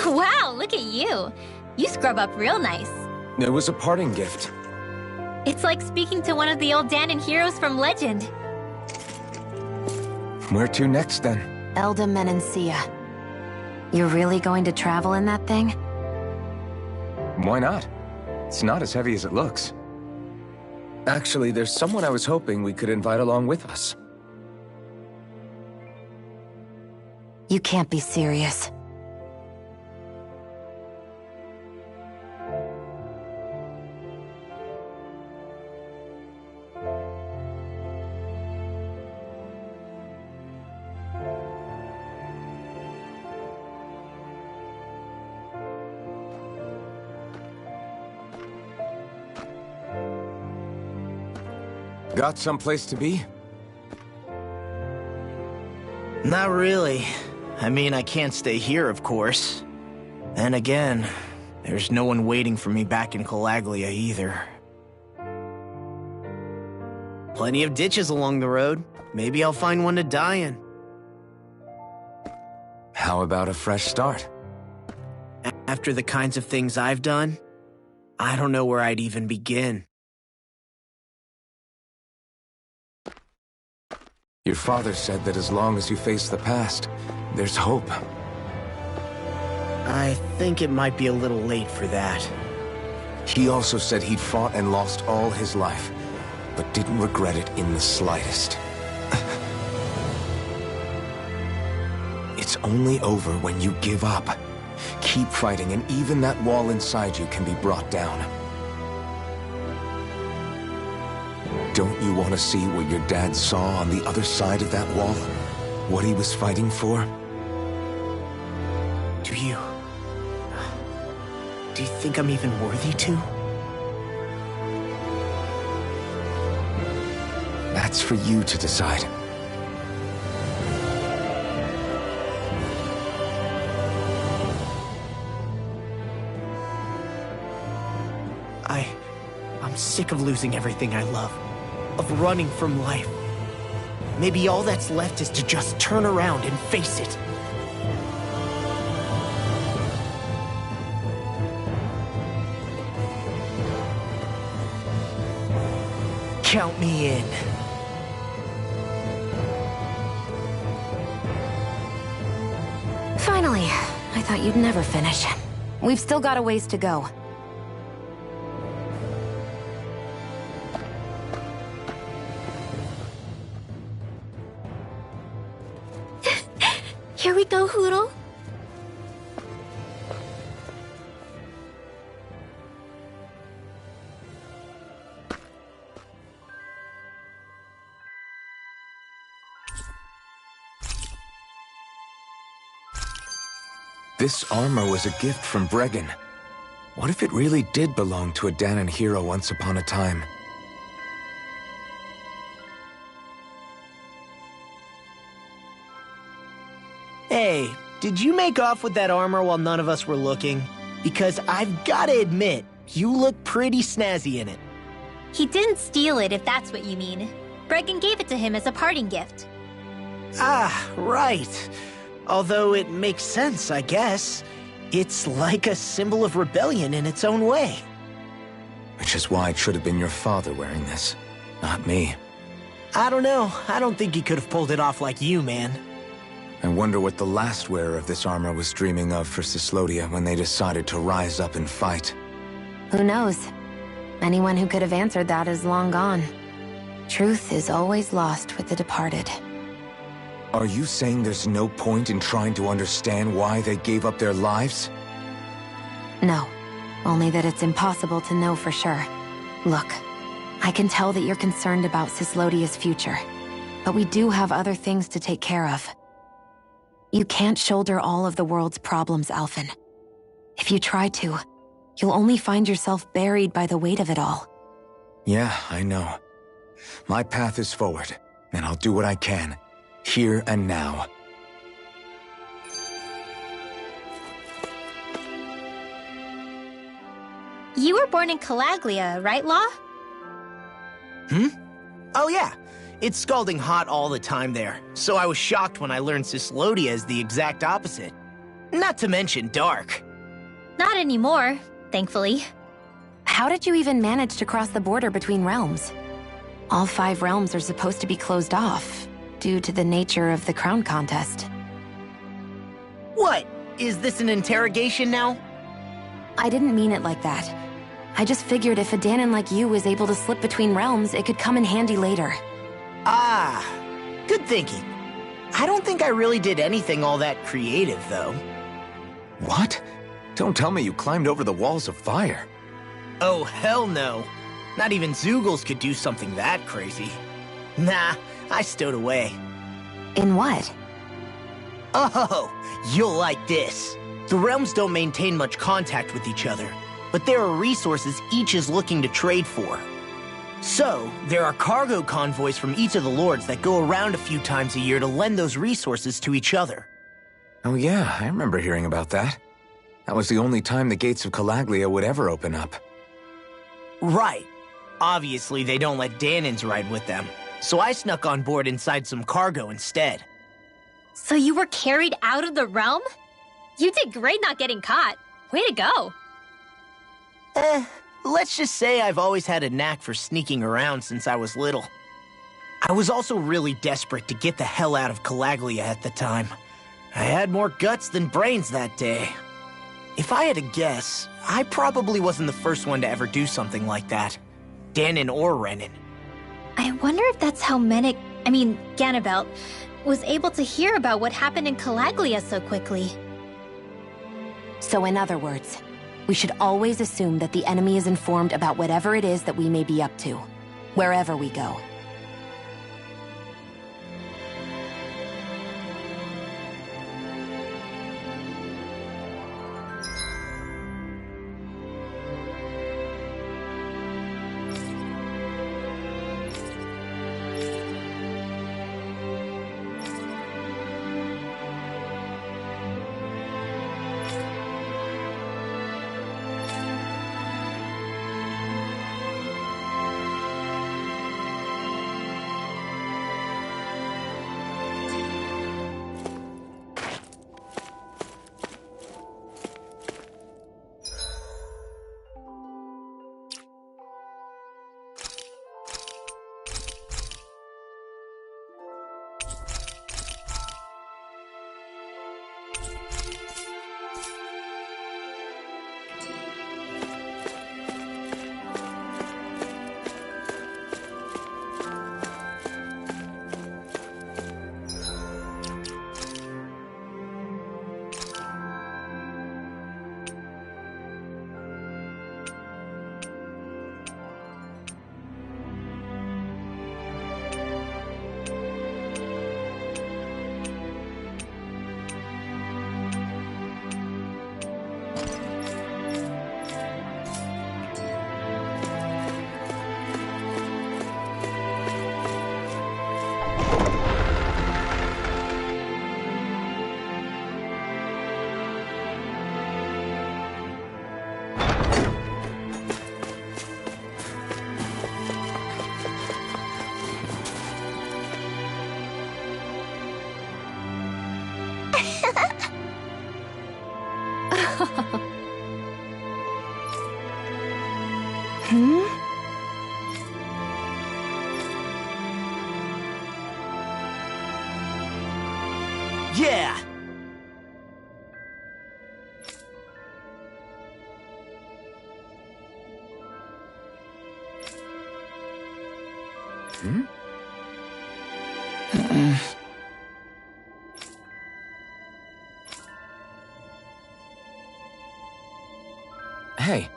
Wow, look at you. You scrub up real nice. It was a parting gift. It's like speaking to one of the old Danon heroes from legend. Where to next, then? Elda Menancia. You're really going to travel in that thing? Why not? It's not as heavy as it looks. Actually, there's someone I was hoping we could invite along with us. You can't be serious. Got someplace to be? Not really. I mean, I can't stay here, of course. Then again, there's no one waiting for me back in Calaglia either. Plenty of ditches along the road. Maybe I'll find one to die in. How about a fresh start? After the kinds of things I've done, I don't know where I'd even begin. Your father said that as long as you face the past, there's hope. I think it might be a little late for that. He also said he'd fought and lost all his life, but didn't regret it in the slightest. It's only over when you give up. Keep fighting, and even that wall inside you can be brought down. Don't you want to see what your dad saw on the other side of that wall? What he was fighting for? Do you think I'm even worthy to? That's for you to decide. I'm sick of losing everything I love, of running from life. Maybe all that's left is to just turn around and face it. Count me in. Finally, I thought you'd never finish. We've still got a ways to go. Here we go, Hoodle. This armor was a gift from Bregan. What if it really did belong to a Danon hero once upon a time? Hey, did you make off with that armor while none of us were looking? Because I've gotta admit, you look pretty snazzy in it. He didn't steal it, if that's what you mean. Bregan gave it to him as a parting gift. Ah, right. Although it makes sense, I guess. It's like a symbol of rebellion in its own way. Which is why it should have been your father wearing this, not me. I don't know. I don't think he could have pulled it off like you, man. I wonder what the last wearer of this armor was dreaming of for Cyslodia when they decided to rise up and fight. Who knows? Anyone who could have answered that is long gone. Truth is always lost with the departed. Are you saying there's no point in trying to understand why they gave up their lives? No, only that it's impossible to know for sure. Look, I can tell that you're concerned about Cyslodia's future, but we do have other things to take care of. You can't shoulder all of the world's problems, Alphen. If you try to, you'll only find yourself buried by the weight of it all. Yeah, I know. My path is forward, and I'll do what I can, here and now. You were born in Calaglia, right, Law? Oh yeah. It's scalding hot all the time there, so I was shocked when I learned Cyslodia is the exact opposite. Not to mention dark. Not anymore, thankfully. How did you even manage to cross the border between realms? All 5 realms are supposed to be closed off, due to the nature of the crown contest. What? Is this an interrogation now? I didn't mean it like that. I just figured if a Danon like you was able to slip between realms, it could come in handy later. Ah, good thinking. I don't think I really did anything all that creative, though. What? Don't tell me you climbed over the walls of fire. Oh, hell no. Not even Zoogles could do something that crazy. Nah, I stowed away. In what? Oh, you'll like this. The realms don't maintain much contact with each other, but there are resources each is looking to trade for. So, there are cargo convoys from each of the lords that go around a few times a year to lend those resources to each other. Oh yeah, I remember hearing about that. That was the only time the gates of Calaglia would ever open up. Right. Obviously, they don't let Danons ride with them, so I snuck on board inside some cargo instead. So you were carried out of the realm? You did great not getting caught. Way to go. Let's just say I've always had a knack for sneaking around since I was little. I was also really desperate to get the hell out of Calaglia at the time. I had more guts than brains that day. If I had to guess, I probably wasn't the first one to ever do something like that. Danon or Renan. I wonder if that's how Ganabelt, was able to hear about what happened in Calaglia so quickly. So in other words, we should always assume that the enemy is informed about whatever it is that we may be up to, wherever we go. Yeah! Hey.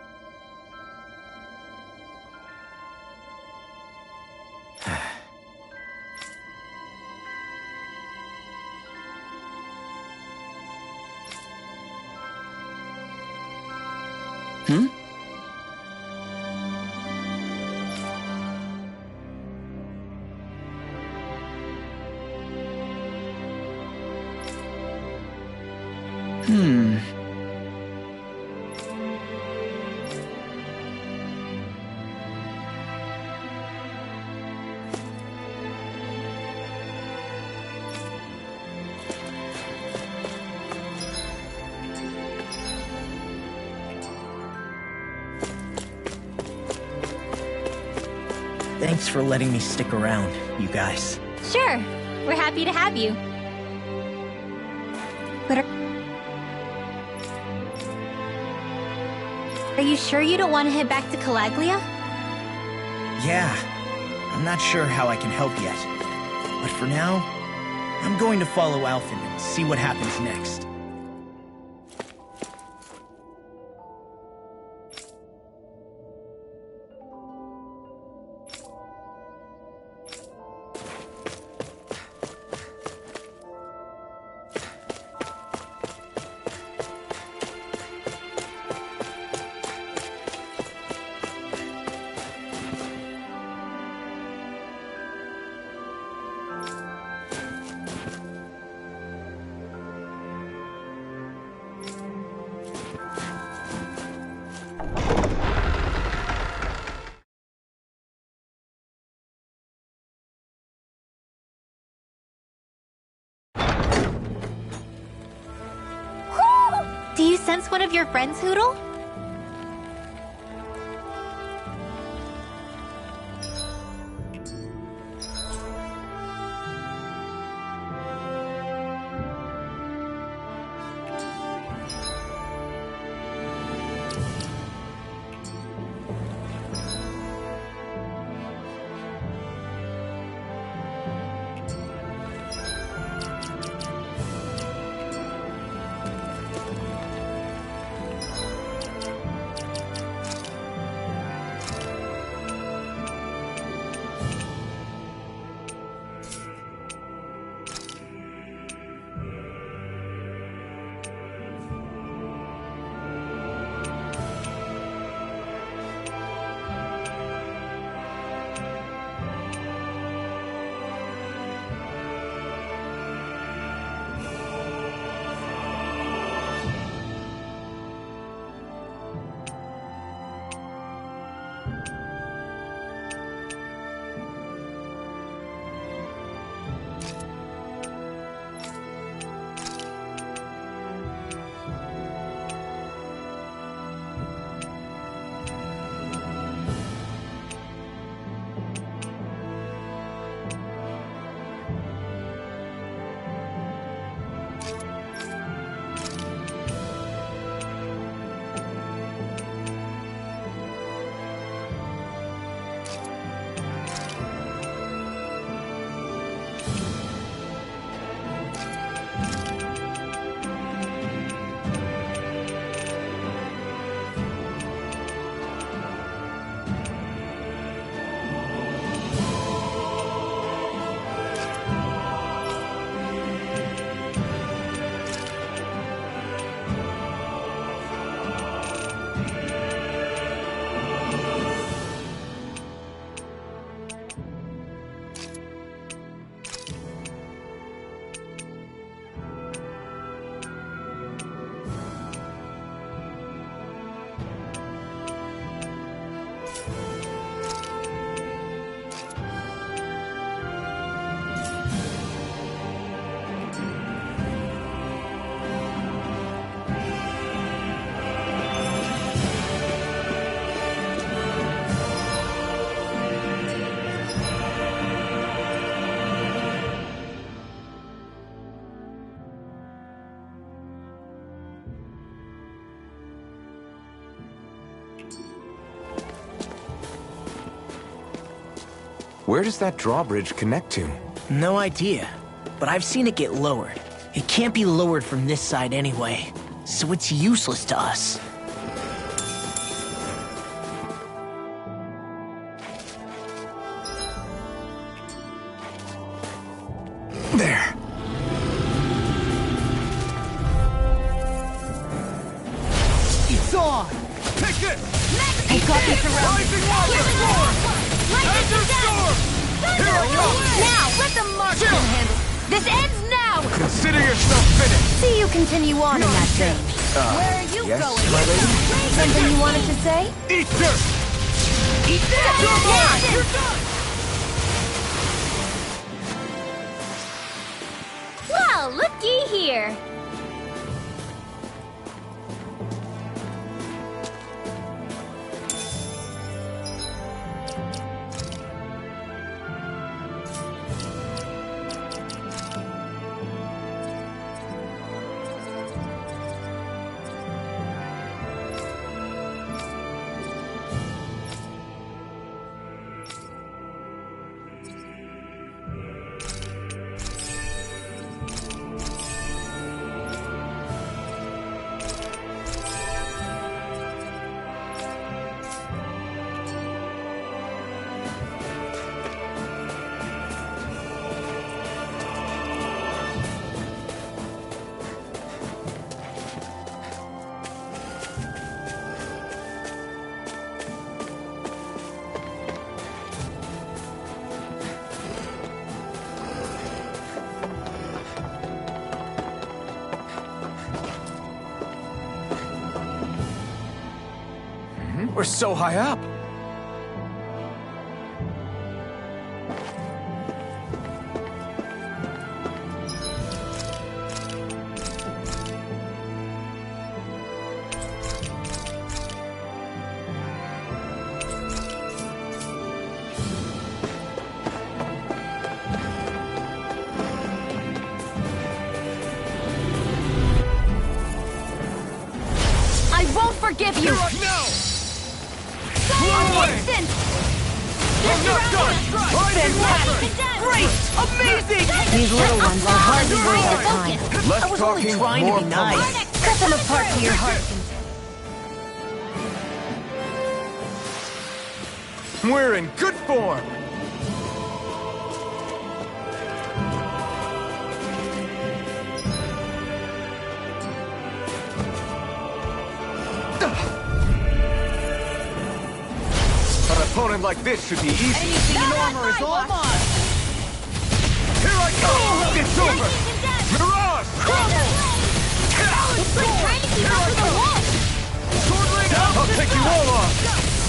Thanks for letting me stick around, you guys. Sure, we're happy to have you. But are you sure you don't want to head back to Calaglia? Yeah, I'm not sure how I can help yet. But for now, I'm going to follow Alphen and see what happens next. Do you sense one of your friends, Hootle? Where does that drawbridge connect to? No idea, but I've seen it get lowered. It can't be lowered from this side anyway, so it's useless to us. There. It's on! Take it! I've got you surrounded. Rising water! Enter storm! Here I come! Now, let the marksman handle. This ends now! Consider yourself finished! See you continue on in that vein. Where are you yes, going? my lady? Something you wanted to say? Eat dirt! Eat that! You're done! Well, looky here. We're so high up. I won't forgive you! No! Instant! I'm not done! Fantastic! Great! Amazing! These little ones are hardly worth your time. Less I was only talking, trying to more be nice. Cut them apart to your heart's content. We're in good form. An opponent like this should be easy. Anything in armor is all mine! Here I come! It's over! Mirage! It's like trying to keep up with the wall. I'll take you all on!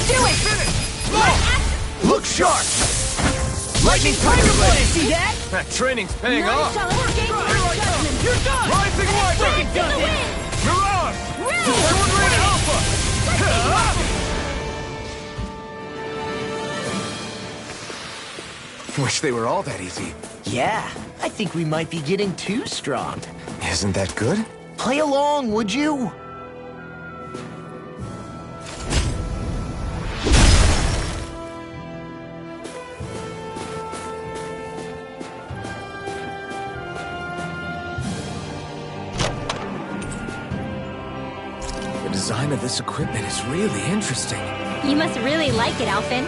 Do it! Look sharp! Lightning Tiger Blade! See that? That training's paying off! You're done! Rising Wiper! Mirage! Sword Rain Alpha! Wish they were all that easy. Yeah, I think we might be getting too strong. Isn't that good? Play along, would you? The design of this equipment is really interesting. You must really like it, Alphen.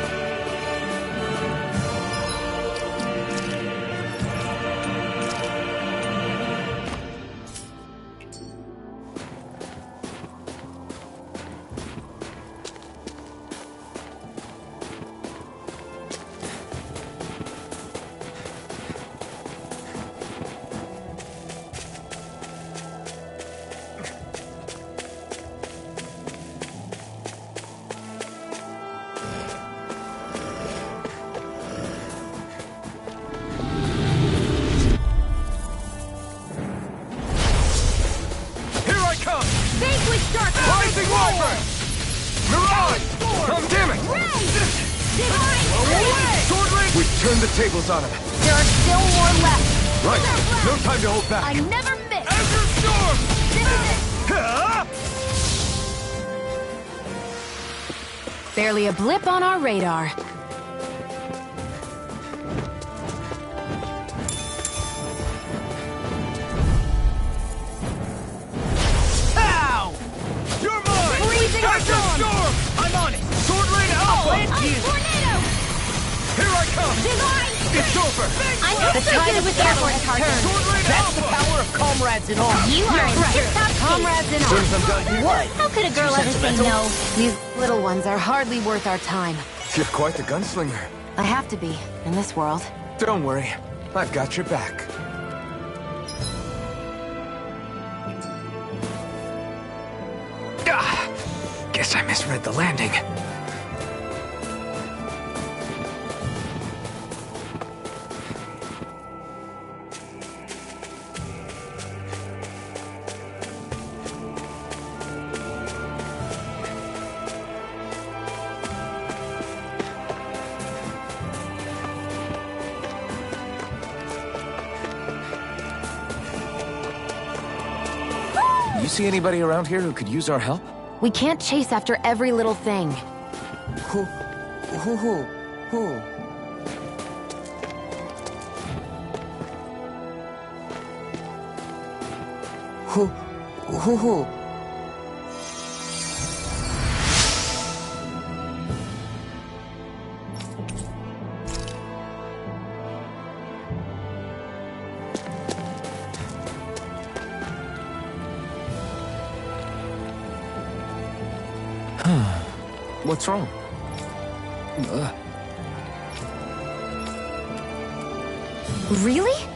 Rising Wiper! Mirage! Come damn it! Sword Rain! We've turned the tables on him. There are still more left. Right. No time to hold back. I never miss. Azure Storm! This is it. Barely a blip on our radar. It's over! I'm not so good with airborne targets. That's the power of comrades in arms. You are in tip-top shape. Comrades in As soon arms. as I'm done here. What? How could a girl ever say no? These little ones are hardly worth our time. You're quite the gunslinger. I have to be, in this world. Don't worry, I've got your back. Guess I misread the landing. You see anybody around here who could use our help? We can't chase after every little thing. Who? What's wrong? Really?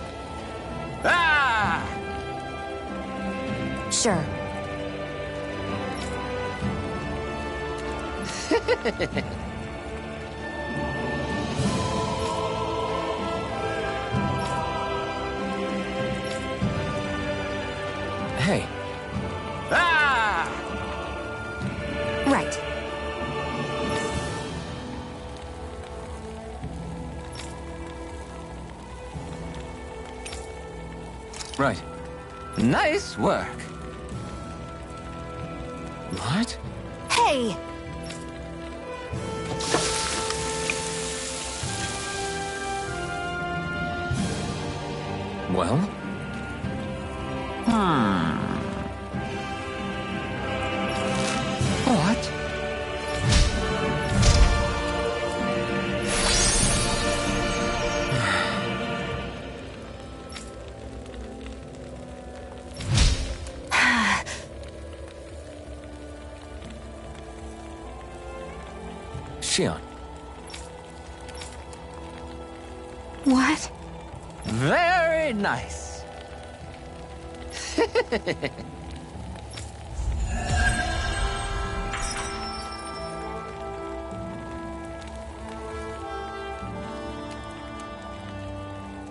Ah! Sure. Hey. Ah! Right. Right. Nice work. What? Hey! Well? What? Shion. What? Very nice.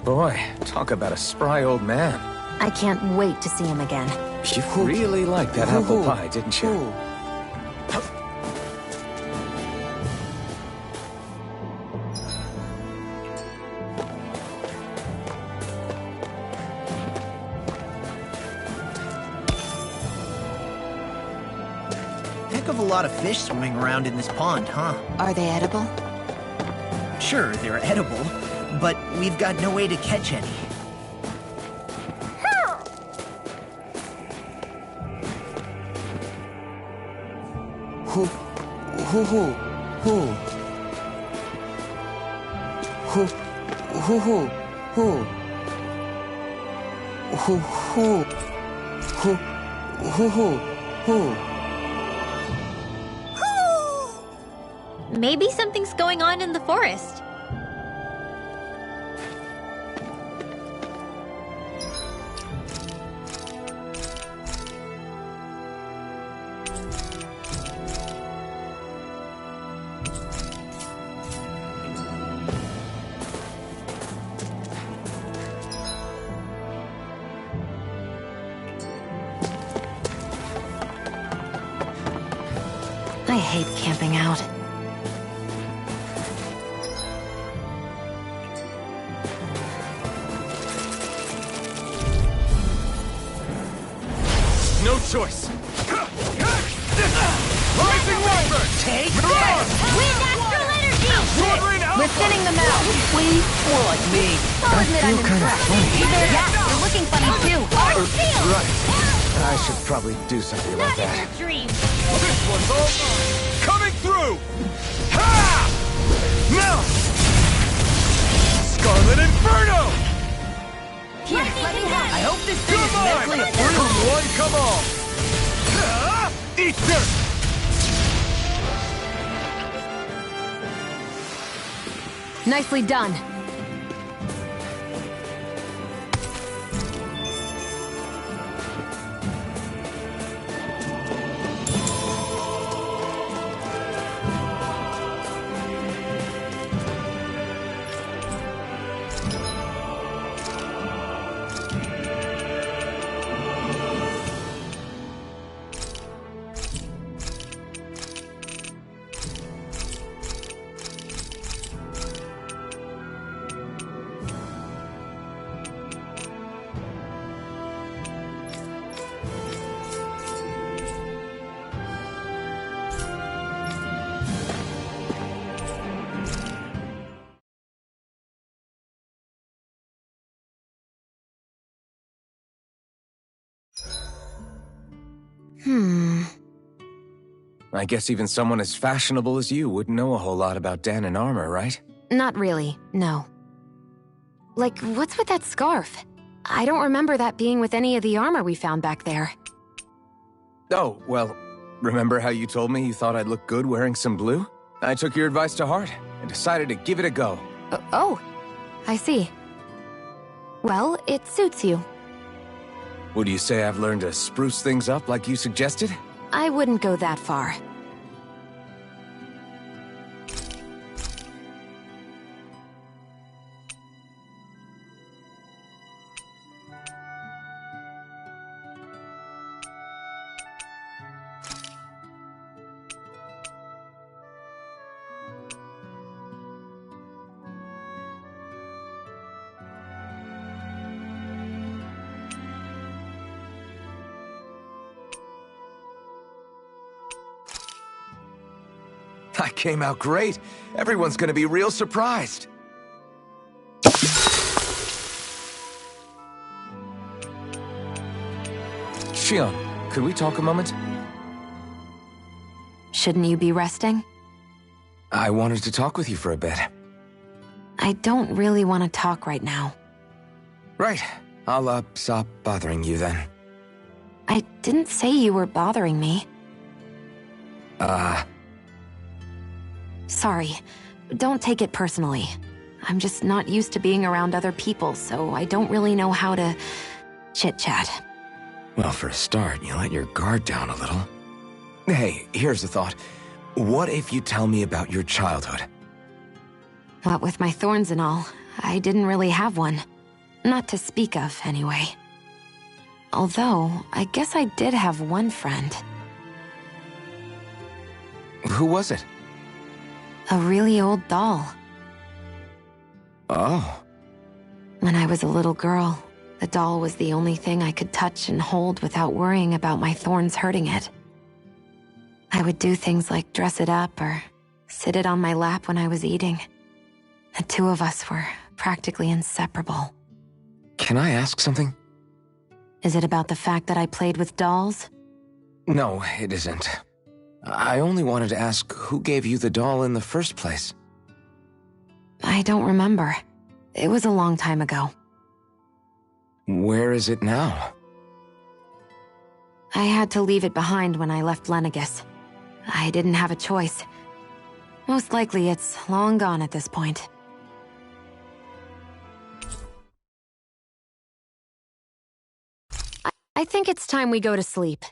Boy, talk about a spry old man. I can't wait to see him again. You really liked that apple pie, didn't you? Heck of a lot of fish swimming around in this pond, huh? Are they edible? Sure, they're edible, but we've got no way to catch any. Maybe something's going on in the forest. I hate camping out. No choice. Rising Viper! Take Mirage! Wind astral energy! Sovereign Alpha! We're thinning them out. Please, more like me. I'll admit I'm feel kinda impressed. funny. Yeah, you're looking funny too. Right. I should probably do something Not like in that. your dreams! This one's all mine. Coming through! Ha! Now! Scarlet Inferno! Here, let me help. I hope this thing is mentally approved. Room 1, come on! Eat dirt! Nicely done. I guess even someone as fashionable as you wouldn't know a whole lot about Danon armor, right? Not really, no. Like, what's with that scarf? I don't remember that being with any of the armor we found back there. Oh, well, remember how you told me you thought I'd look good wearing some blue? I took your advice to heart and decided to give it a go. Oh, I see. Well, it suits you. Would you say I've learned to spruce things up like you suggested? I wouldn't go that far. I came out great. Everyone's gonna be real surprised. Shion, could we talk a moment? Shouldn't you be resting? I wanted to talk with you for a bit. I don't really want to talk right now. Right. I'll, stop bothering you then. I didn't say you were bothering me. Sorry. Don't take it personally. I'm just not used to being around other people, so I don't really know how to chit-chat. Well, for a start, you let your guard down a little. Hey, here's a thought. What if you tell me about your childhood? What with my thorns and all, I didn't really have one. Not to speak of, anyway. Although, I guess I did have one friend. Who was it? A really old doll. Oh. When I was a little girl, the doll was the only thing I could touch and hold without worrying about my thorns hurting it. I would do things like dress it up or sit it on my lap when I was eating. The two of us were practically inseparable. Can I ask something? Is it about the fact that I played with dolls? No, it isn't. I only wanted to ask who gave you the doll in the first place. I don't remember. It was a long time ago. Where is it now? I had to leave it behind when I left Lenegus. I didn't have a choice. Most likely it's long gone at this point. I think it's time we go to sleep.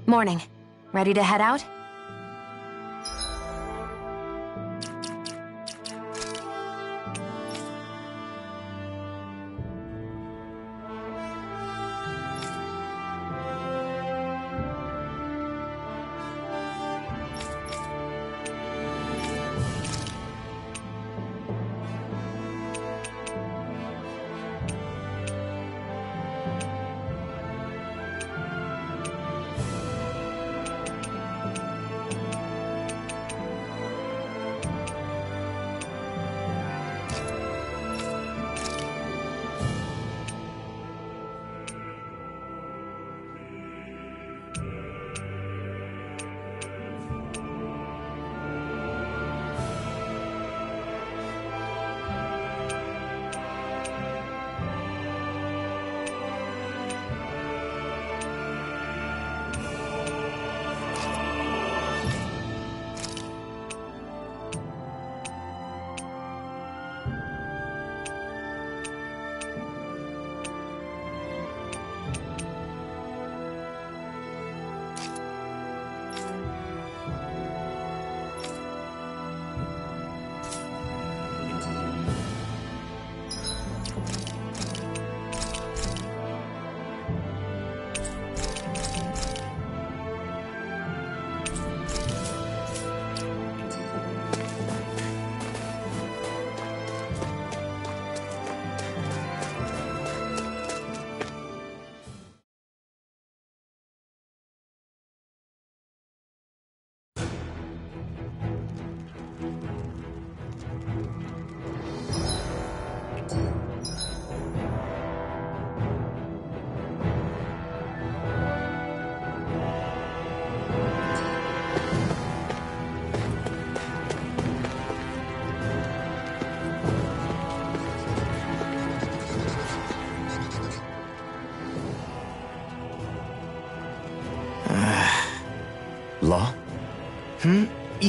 Morning. Ready to head out?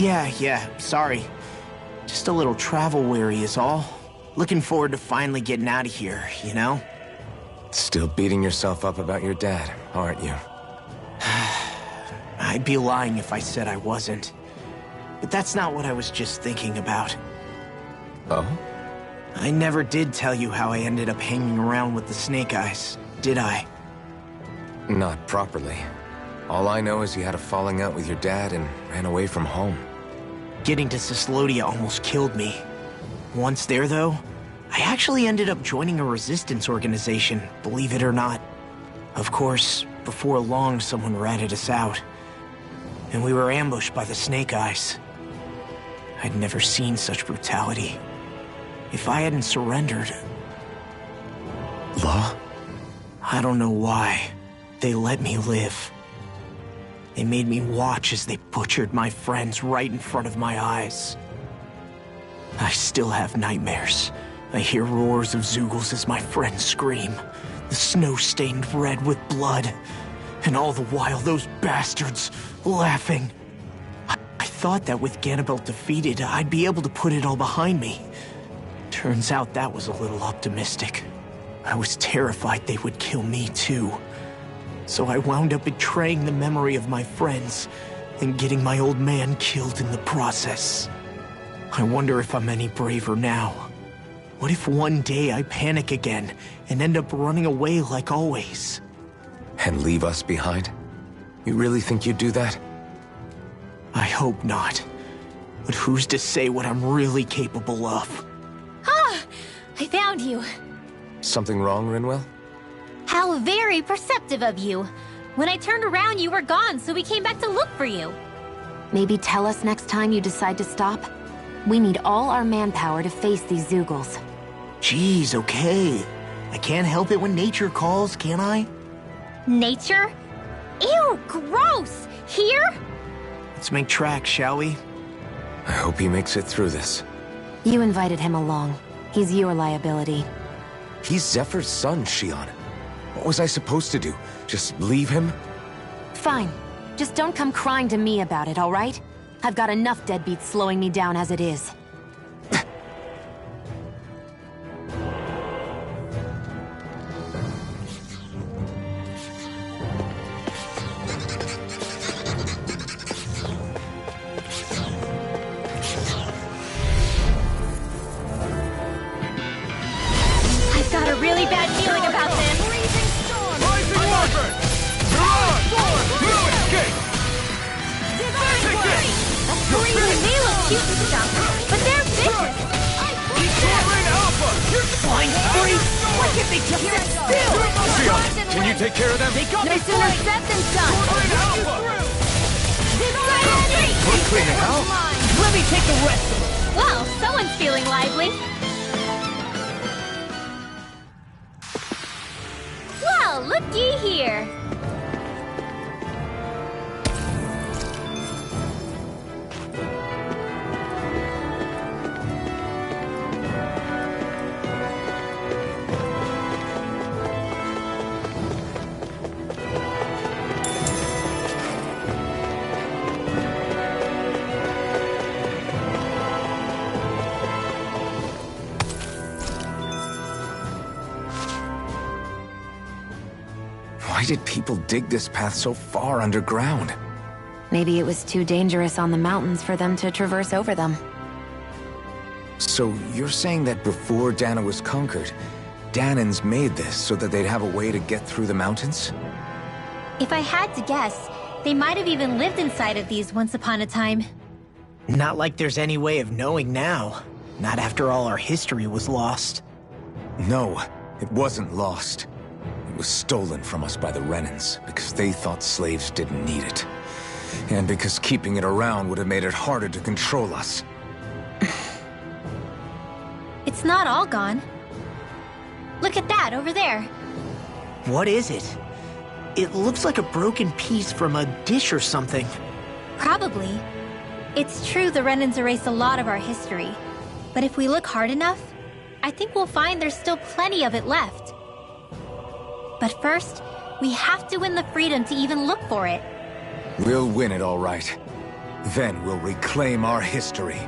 Yeah, sorry. Just a little travel weary is all. Looking forward to finally getting out of here, you know? Still beating yourself up about your dad, aren't you? I'd be lying if I said I wasn't. But that's not what I was just thinking about. Oh? I never did tell you how I ended up hanging around with the Snake Eyes, did I? Not properly. All I know is you had a falling out with your dad and ran away from home. Getting to Cysloden almost killed me. Once there, though, I actually ended up joining a resistance organization, believe it or not. Of course, before long, someone ratted us out. And we were ambushed by the Snake Eyes. I'd never seen such brutality. If I hadn't surrendered... Law? I don't know why. They let me live. They made me watch as they butchered my friends right in front of my eyes. I still have nightmares. I hear roars of Zeugles as my friends scream. The snow stained red with blood. And all the while, those bastards laughing. I thought that with Ganabelt defeated, I'd be able to put it all behind me. Turns out that was a little optimistic. I was terrified they would kill me too. So I wound up betraying the memory of my friends and getting my old man killed in the process. I wonder if I'm any braver now. What if one day I panic again and end up running away like always? And leave us behind? You really think you'd do that? I hope not. But who's to say what I'm really capable of? Ah! I found you. Something wrong, Rinwell? How very perceptive of you. When I turned around, you were gone, so we came back to look for you. Maybe tell us next time you decide to stop? We need all our manpower to face these Zeugles. Jeez, okay. I can't help it when nature calls, can I? Nature? Ew, gross! Here? Let's make tracks, shall we? I hope he makes it through this. You invited him along. He's your liability. He's Zephyr's son, Shion. What was I supposed to do? Just leave him? Fine. Just don't come crying to me about it, all right? I've got enough deadbeats slowing me down as it is. I've got a really bad feeling about this. Rising Warford! You're on! No escape! They look cute and stuff, but they're vicious. Soaring Alpha! Flying spree? Why can't they just sit still? Shion, can you take care of them? No sooner said than done! Soaring Alpha! Quickly now! Let me take the rest of them. Well, someone's feeling lively. Well, looky here. Why did people dig this path so far underground? Maybe it was too dangerous on the mountains for them to traverse over them. So you're saying that before Dana was conquered, Danans made this so that they'd have a way to get through the mountains? If I had to guess, they might have even lived inside of these once upon a time. Not like there's any way of knowing now. Not after all our history was lost. No, it wasn't lost. It was stolen from us by the Renans because they thought slaves didn't need it. And because keeping it around would have made it harder to control us. It's not all gone. Look at that over there. What is it? It looks like a broken piece from a dish or something. Probably. It's true the Renans erased a lot of our history. But if we look hard enough, I think we'll find there's still plenty of it left. But first, we have to win the freedom to even look for it. We'll win it all right. Then we'll reclaim our history.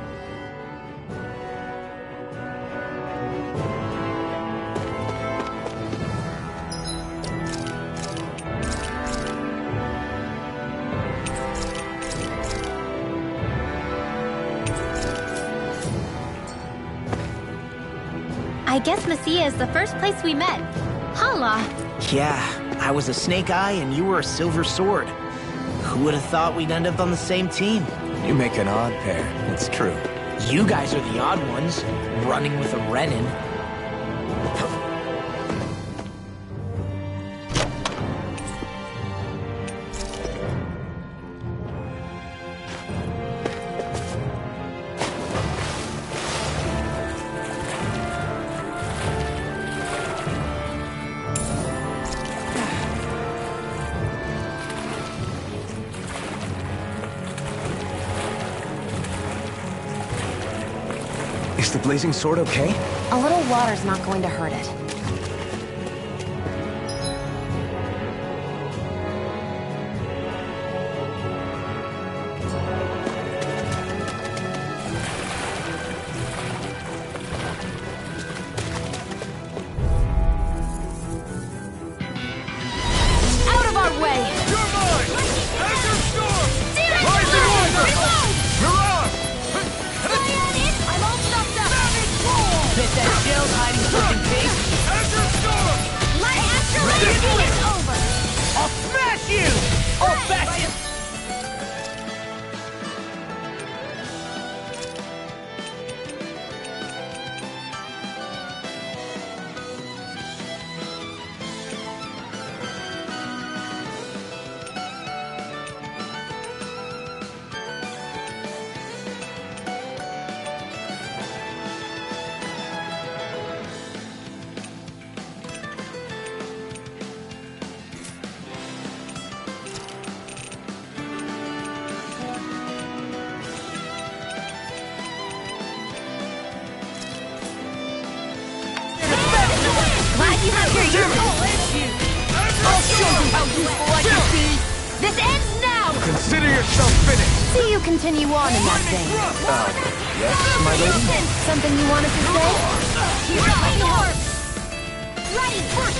I guess Messia is the first place we met. Hala. Yeah, I was a Snake Eye and you were a Silver Sword. Who would have thought we'd end up on the same team? You make an odd pair, it's true. You guys are the odd ones, running with a Renin. Is the blazing sword okay? A little water's not going to hurt it. Out of our way! You're mine! Azure Storm! Rising Order! Mirage! I'm all stuffed up! Bet that shell's hiding something big. Azure Storm! My astrology is over! I'll smash you! Old fashioned! Glad you have your use! I'll show you how useful I can be! This ends now! Consider yourself finished! See you continue on in that vein. Yes, my lady? Something you wanted to say? Ready, first!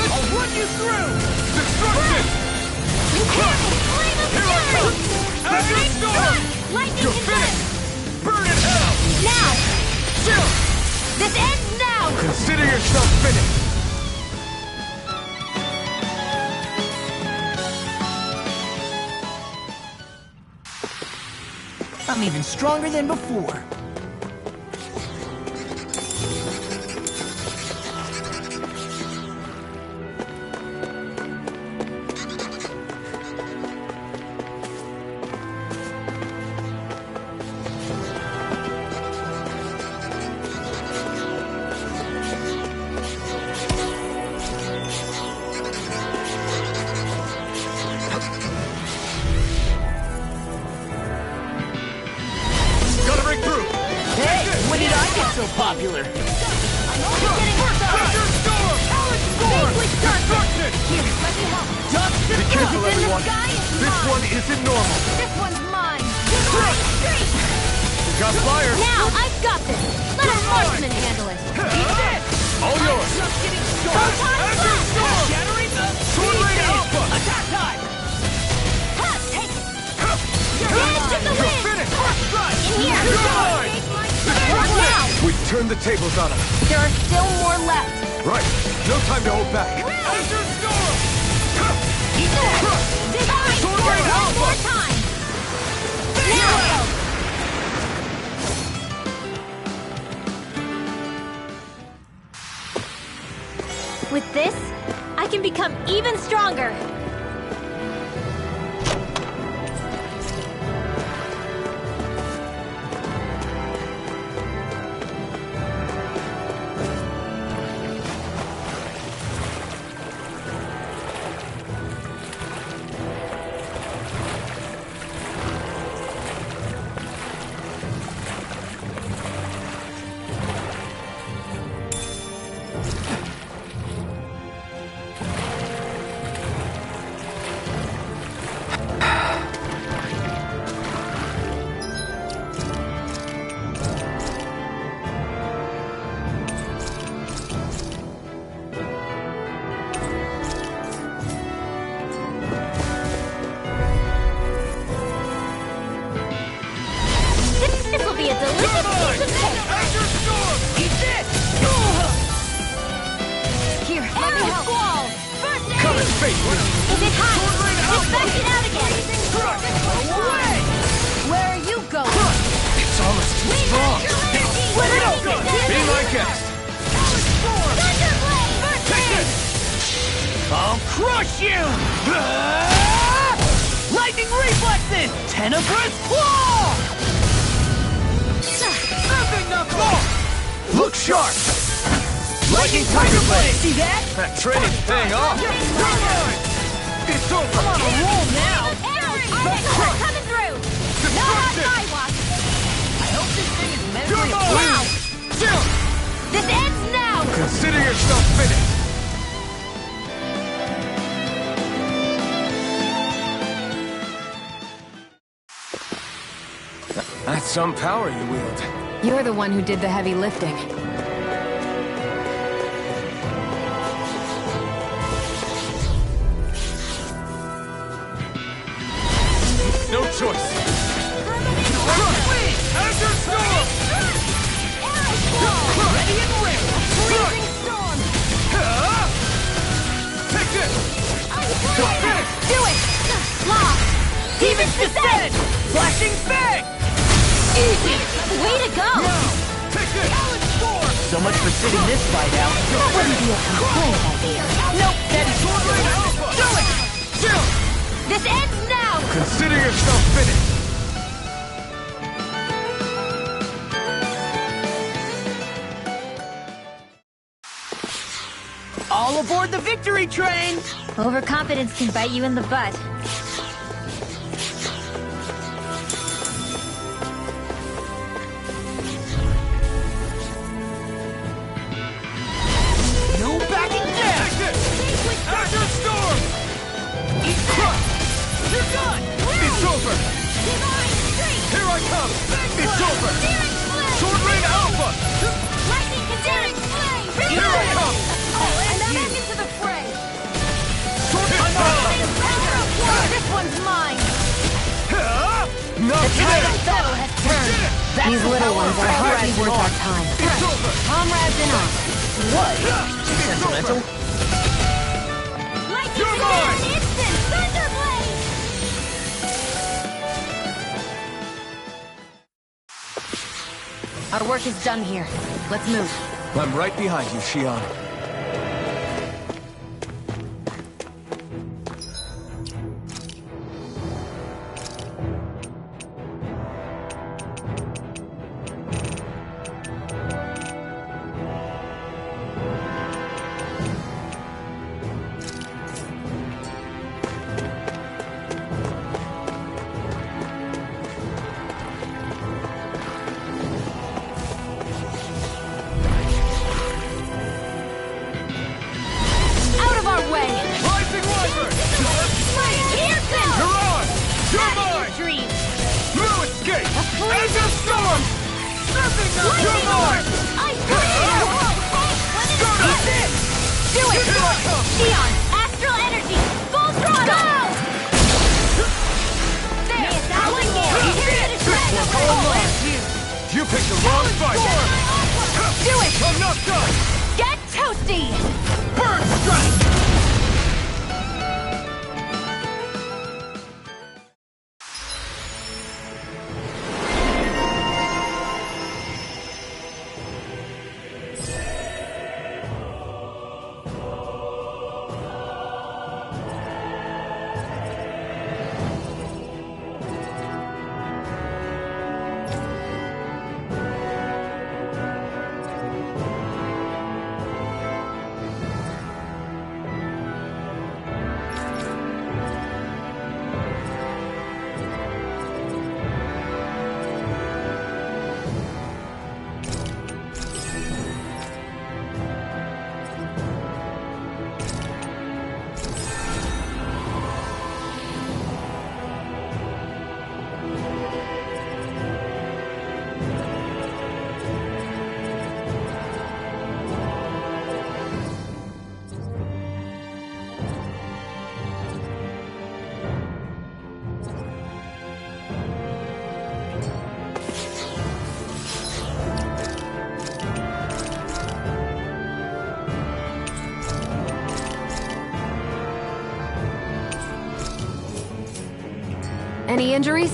I'll run you through! Destruction! You can't! Flame of fury! Azure Storm! Lightning You're confess! finished! Burn in hell! Now! Chill! This ends now! Consider yourself finished! I'm even stronger than before. Gotta break through! Hey, when did I get so popular? Azure Storm! Destruction! Be careful, everyone! This one isn't normal! This one's mine! Divine streak! You got fire! Now, I've got this! Let a marksman handle it! All yours! Azure Storm! Sword Rain Alpha! Attack time! Dance of the wind! Finished! In here! You're mine! Now! We've turned the tables on them. There are still more left! Right. No time to hold back. Azure Storm! Divine Sword sword Rain one Alpha! more time! Now! With this, I can become even stronger! I'll crush you! Lightning reflexes! Tenebrous claw! Look sharp! Lightning tiger blade! See that? That training's paying off! It's over! I'm on a roll now! Coming through! No hot sidewalk! I hope this thing is mentally Wow! Chill! This ends now! Consider yourself finished! That's some power you wield. You're the one who did the heavy lifting. No choice. Azure Storm! Ready and ready! Freezing storm! Take this! Do it! Law! Demon's Descent! Flashing Fang! Easy! Way to go! Take this! So much for sitting this fight out. That wouldn't be a complaint idea. Nope, that is Do it! Chill! This ends now! Consider yourself finished! All aboard the victory train! Overconfidence can bite you in the butt. No backing down! Azure Storm! Eat that! You're done! It's over! Divine Streak! Here I come! It's over! Searing Flame! Sword Rain Alpha! Lightning Searing Flame! Here I come! And then back into the fray! Sword Rain Alpha! This one's mine! Not The tide today! of battle has turned! These little ones are hardly worth our time. It's over! Comrades in arms. What? Sentimental? Lightning You're mine! Instant! Thunderblade! Our work is done here. Let's move. I'm right behind you, Shion. Out of our way! Rising Wyvern! Here goes! You're on! You're That is mine! your dream! No escape! Azure Storm! You're mine! I Do it! Here I come! Neon! Astral energy! Full throttle! There! Period is red! You picked the wrong fight! Do it! I'm not done! Get toasty! Bird strike! Any injuries?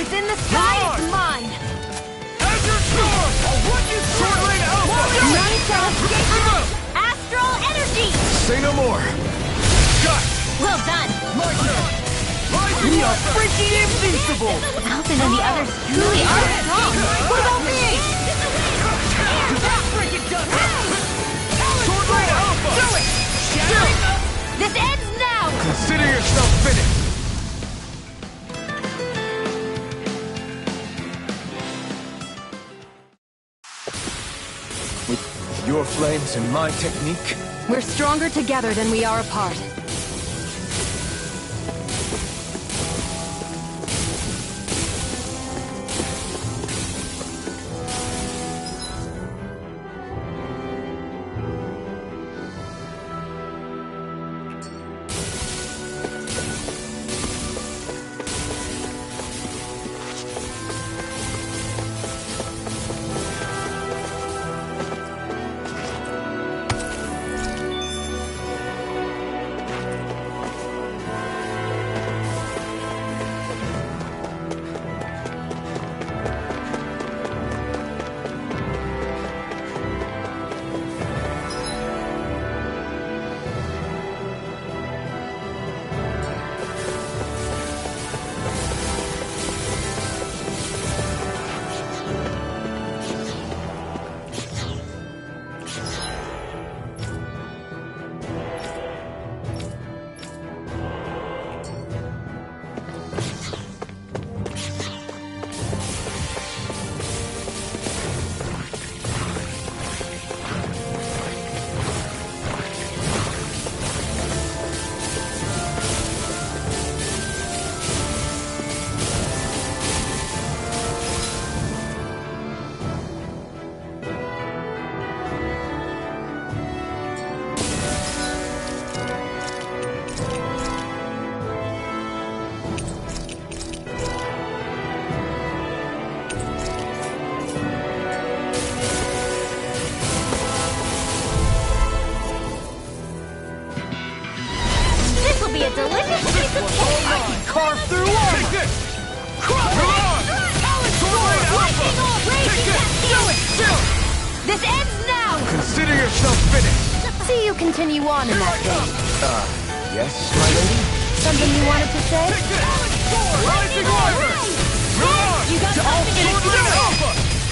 It's in the sky, it's mine! Azure Storm! I'll run you through! Sword Lane Alpha! Astral energy! Say no more. Got! Well done! My turn! We are freaking invincible! Alvin and the others truly are strong. What about me? Sword Lane Alpha! Do it! This ends now! Consider yourself finished. With your flames and my technique, We're stronger together than we are apart. A delicious piece of cake! I can carve through armor! Take this! Come on! Sword Lane Alpha! Take this! Do it! Still! This ends now! consider yourself finished. See you continue on in that vein. Yes, my lady? Something you wanted to say? Take this! Rising Wyvern! You got To all something Sword to Lane do! Alpha!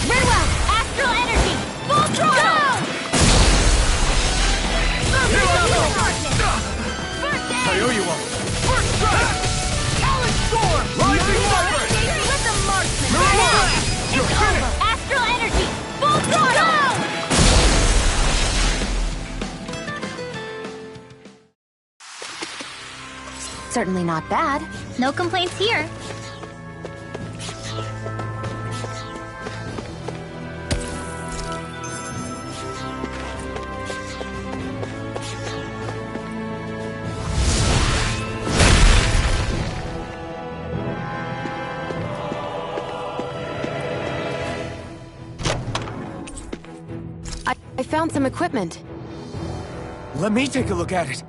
Redwell, astral energy! Full throttle! I owe you one. First strike! Talon Storm! Rising Wyvern! Let the marksman! You're finished! Astral energy! Full throttle! Certainly not bad. No complaints here. I found some equipment. Let me take a look at it.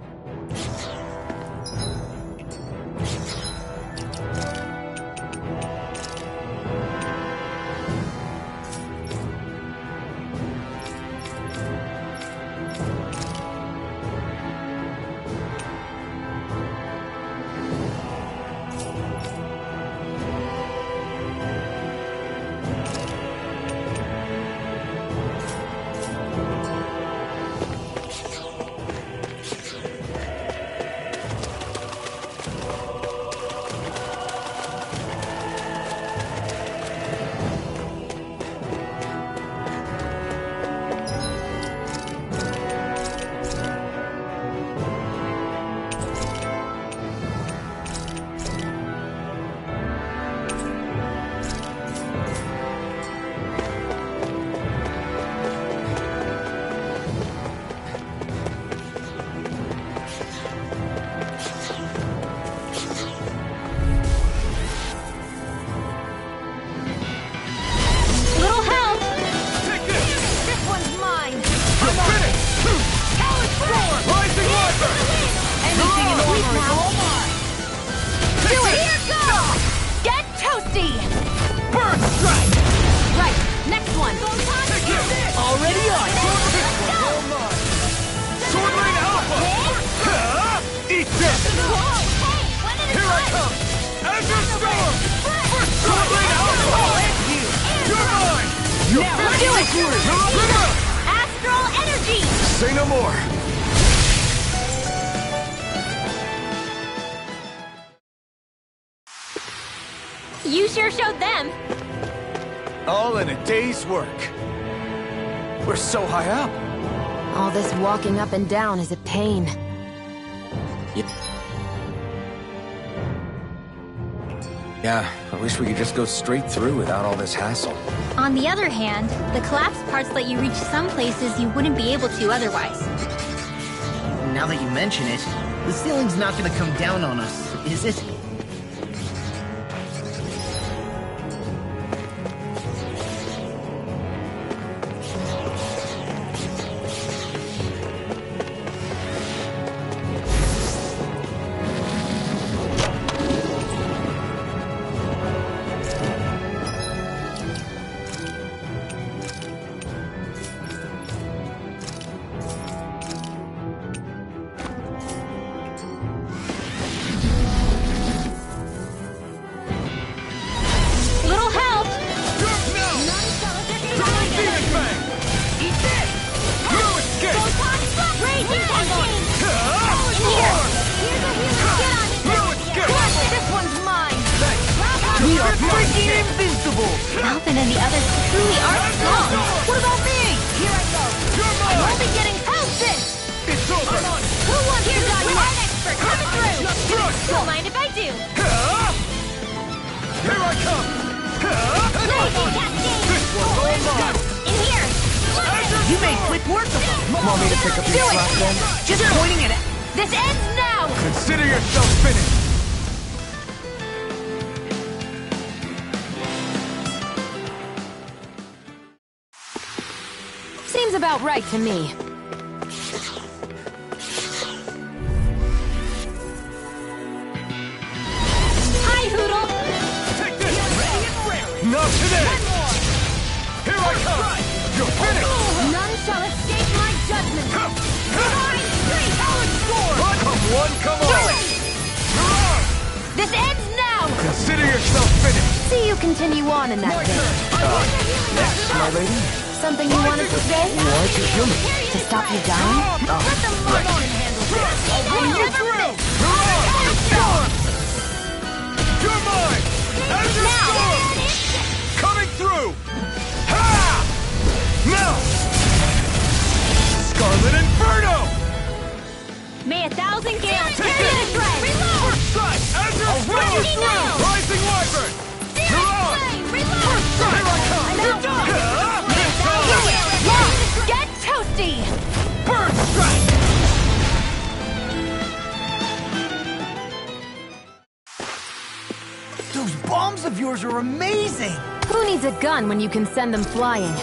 Now, let's do it! Astral energy! Say no more! You sure showed them. All in a day's work. We're so high up. All this walking up and down is a pain. Yeah, I wish we could just go straight through without all this hassle. On the other hand, the collapsed parts let you reach some places you wouldn't be able to otherwise. Now that you mention it, the ceiling's not gonna come down on us, is it? Little help! This one's mine! We are freaking invincible! Alvin and the others truly are strong. What about me? Here I go! I'm only getting pounded! It's over! Who wants to die? You are an expert! Coming through! Don't mind if I do. Here I come! Blazing cascade! This one's all mine! In here! You made quick work of them! Want me to pick up your slack then? Just pointing at it! This ends now! Consider yourself finished! Seems about right to me. Hi, Hoodle! Take this! Not today! Here I come! You're finished! None shall escape my judgment! Come one, come on! You're on! This ends now! Consider yourself finished! See you continue on in that vein. Yes, my lady? Something you wanted to say? Why'd you kill me? To stop you dying? Let them march on and handle this. You're through! You're on! Storm! You're mine! And your storm! Coming through! Ha! Now! Scarlet Inferno! May 1,000 gales Take carry it! the thread! First strike! As your Already storm! now! Rising Wyvern! You're on! First strike! Here I come! You're done! Get toasty! Bird strike! Those bombs of yours are amazing! Who needs a gun when you can send them flying?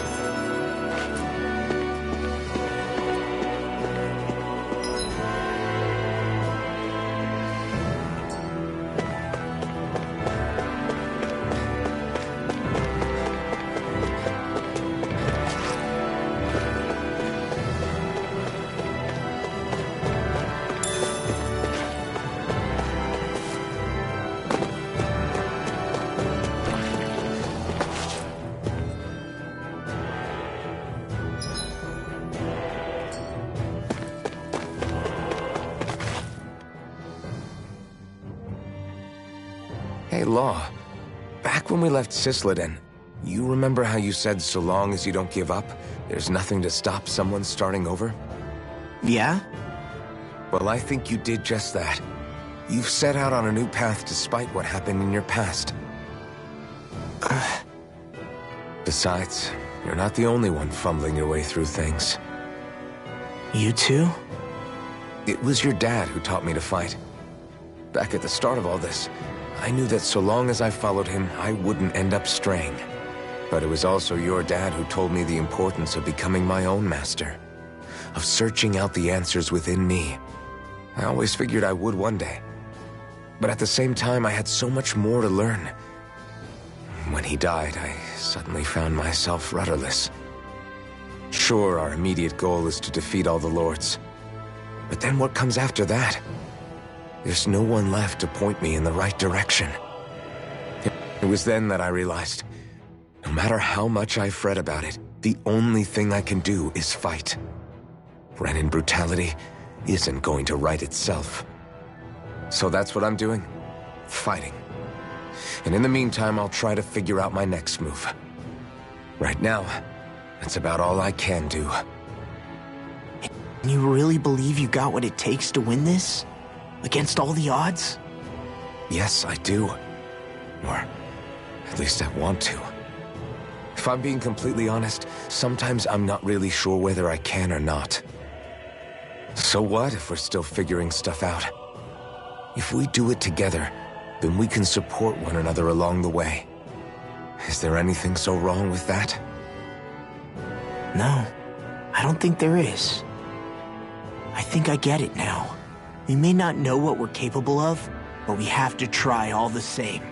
Hey, Law. Back when we left Cysloden, you remember how you said so long as you don't give up, there's nothing to stop someone starting over? Yeah? Well, I think you did just that. You've set out on a new path despite what happened in your past. Besides, you're not the only one fumbling your way through things. You too? It was your dad who taught me to fight. Back at the start of all this, I knew that so long as I followed him, I wouldn't end up straying. But it was also your dad who told me the importance of becoming my own master, of searching out the answers within me. I always figured I would one day. But at the same time, I had so much more to learn. When he died, I suddenly found myself rudderless. Sure, our immediate goal is to defeat all the lords. But then what comes after that? There's no one left to point me in the right direction. It was then that I realized No matter how much I fret about it, the only thing I can do is fight. Renin brutality isn't going to right itself. So that's what I'm doing. Fighting. And in the meantime, I'll try to figure out my next move. Right now, that's about all I can do. And you really believe you got what it takes to win this? Against all the odds? Yes, I do. Or at least I want to. If I'm being completely honest, sometimes I'm not really sure whether I can or not. So what if we're still figuring stuff out? If we do it together, then we can support one another along the way. Is there anything so wrong with that? No, I don't think there is. I think I get it now. We may not know what we're capable of, but we have to try all the same.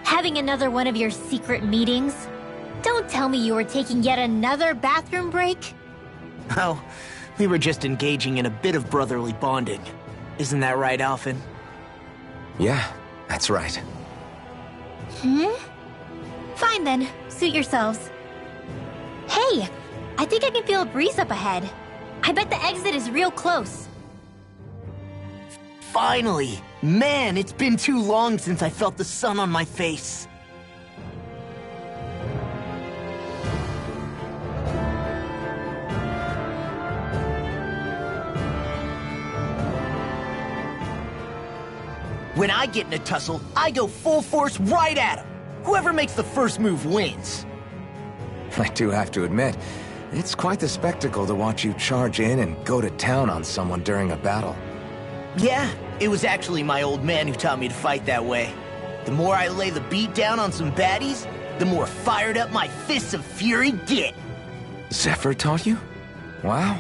Having another one of your secret meetings? Don't tell me you were taking yet another bathroom break? Oh, we were just engaging in a bit of brotherly bonding. Isn't that right, Alphen? Yeah, that's right. Fine then, suit yourselves. Hey, I think I can feel a breeze up ahead. I bet the exit is real close. Finally! Man, it's been too long since I felt the sun on my face. When I get in a tussle, I go full force right at him. Whoever makes the first move wins. I do have to admit, it's quite the spectacle to watch you charge in and go to town on someone during a battle. Yeah, it was actually my old man who taught me to fight that way. The more I lay the beat down on some baddies, the more fired up my fists of fury get. Zephyr taught you? Wow.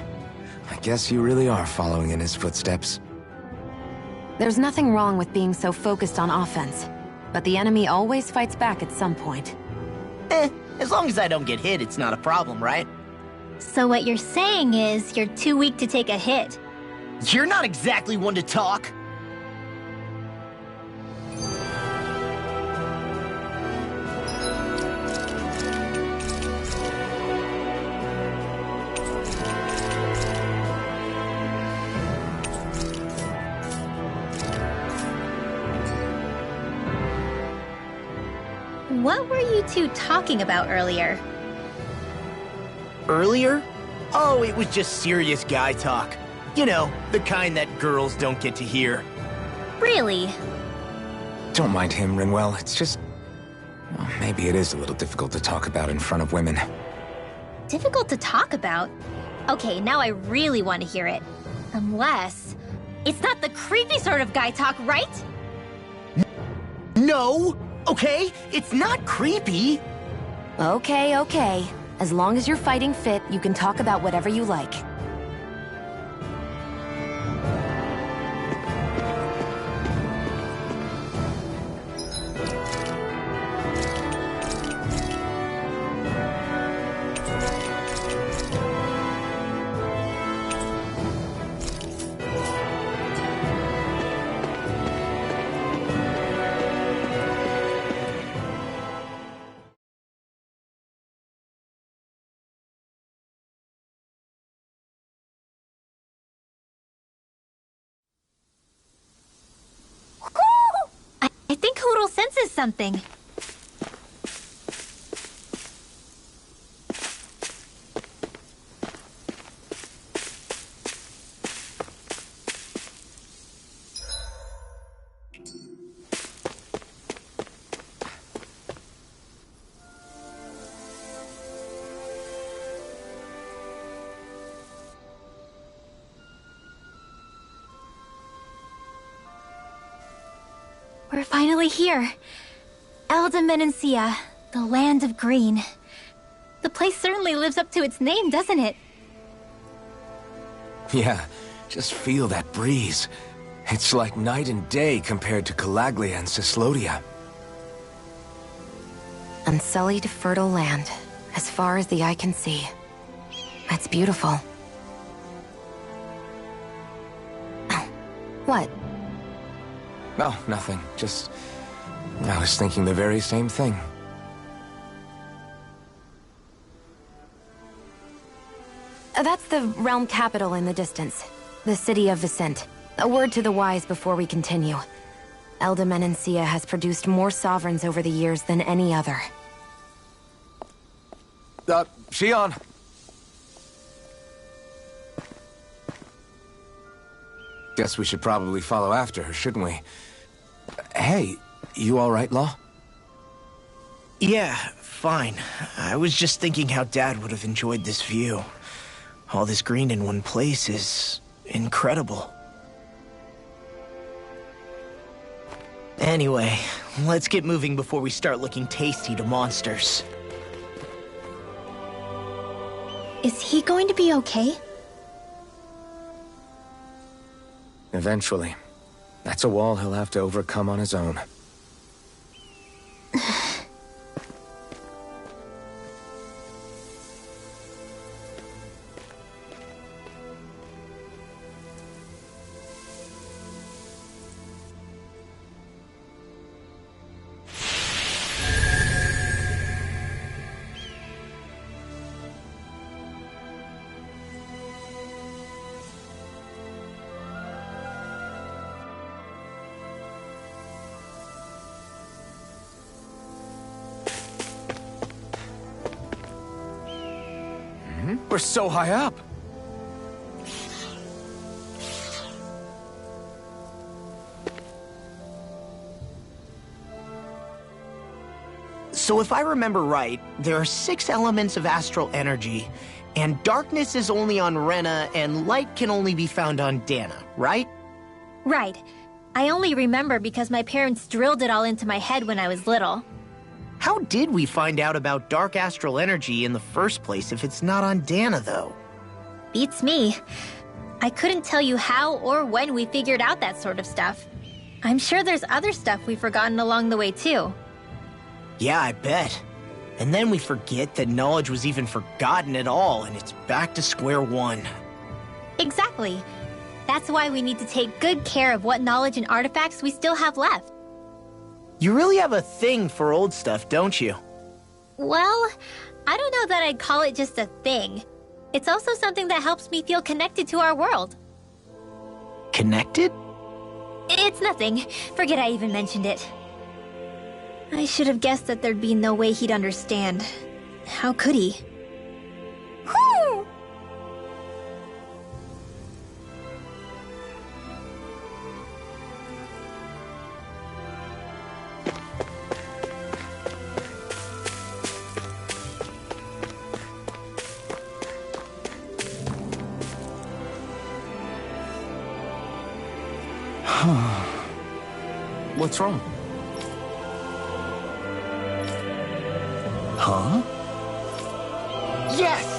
I guess you really are following in his footsteps. There's nothing wrong with being so focused on offense, but the enemy always fights back at some point. As long as I don't get hit, it's not a problem, right? So what you're saying is you're too weak to take a hit. You're not exactly one to talk. What were you two talking about earlier? Earlier? Oh, it was just serious guy talk. You know, the kind that girls don't get to hear. Really? Don't mind him, Rinwell. It's just... well, maybe it is a little difficult to talk about in front of women. Difficult to talk about? Okay, now I really want to hear it. Unless... it's not the creepy sort of guy talk, right? No! Okay? It's not creepy! Okay, okay. As long as you're fighting fit, you can talk about whatever you like. I think Hoodle senses something. We're finally here. Elda Menancia, the land of green. The place certainly lives up to its name, doesn't it? Yeah, just feel that breeze. It's like night and day compared to Calaglia and Cyslodia. Unsullied, fertile land, as far as the eye can see. That's beautiful. Oh, what? Oh, nothing. Just... I was thinking the very same thing. That's the realm capital in the distance. The city of Vicent. A word to the wise before we continue. Elda Menancia has produced more sovereigns over the years than any other. Shion! Guess we should probably follow after her, shouldn't we? Hey, you alright, Law? Yeah, fine. I was just thinking how Dad would have enjoyed this view. All this green in one place is incredible. Anyway, let's get moving before we start looking tasty to monsters. Is he going to be okay? Eventually. That's a wall he'll have to overcome on his own. We're so high up! So if I remember right, there are 6 elements of astral energy, and darkness is only on Rena, and light can only be found on Dana, right? Right. I only remember because my parents drilled it all into my head when I was little. How did we find out about dark astral energy in the first place if it's not on Dana, though? Beats me. I couldn't tell you how or when we figured out that sort of stuff. I'm sure there's other stuff we've forgotten along the way, too. Yeah, I bet. And then we forget that knowledge was even forgotten at all, and it's back to square one. Exactly. That's why we need to take good care of what knowledge and artifacts we still have left. You really have a thing for old stuff, don't you? Well, I don't know that I'd call it just a thing. It's also something that helps me feel connected to our world. Connected? It's nothing. Forget I even mentioned it. I should have guessed that there'd be no way he'd understand. How could he? Whew! What's wrong? Huh? Yes!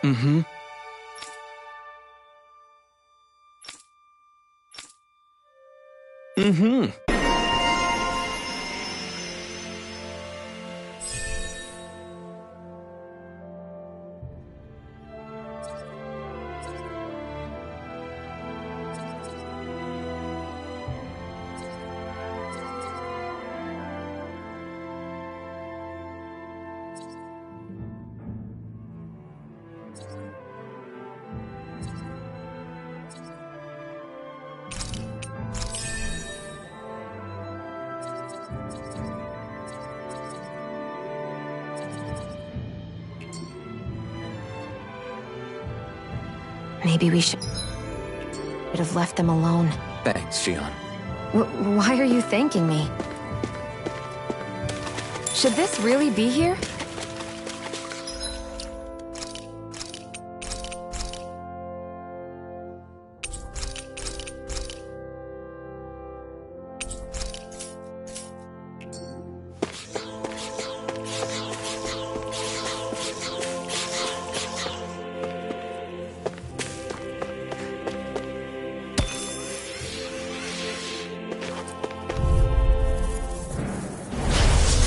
Mm-hmm. Mm-hmm. Maybe we should have left them alone. Thanks, Shion. Why are you thanking me? Should this really be here?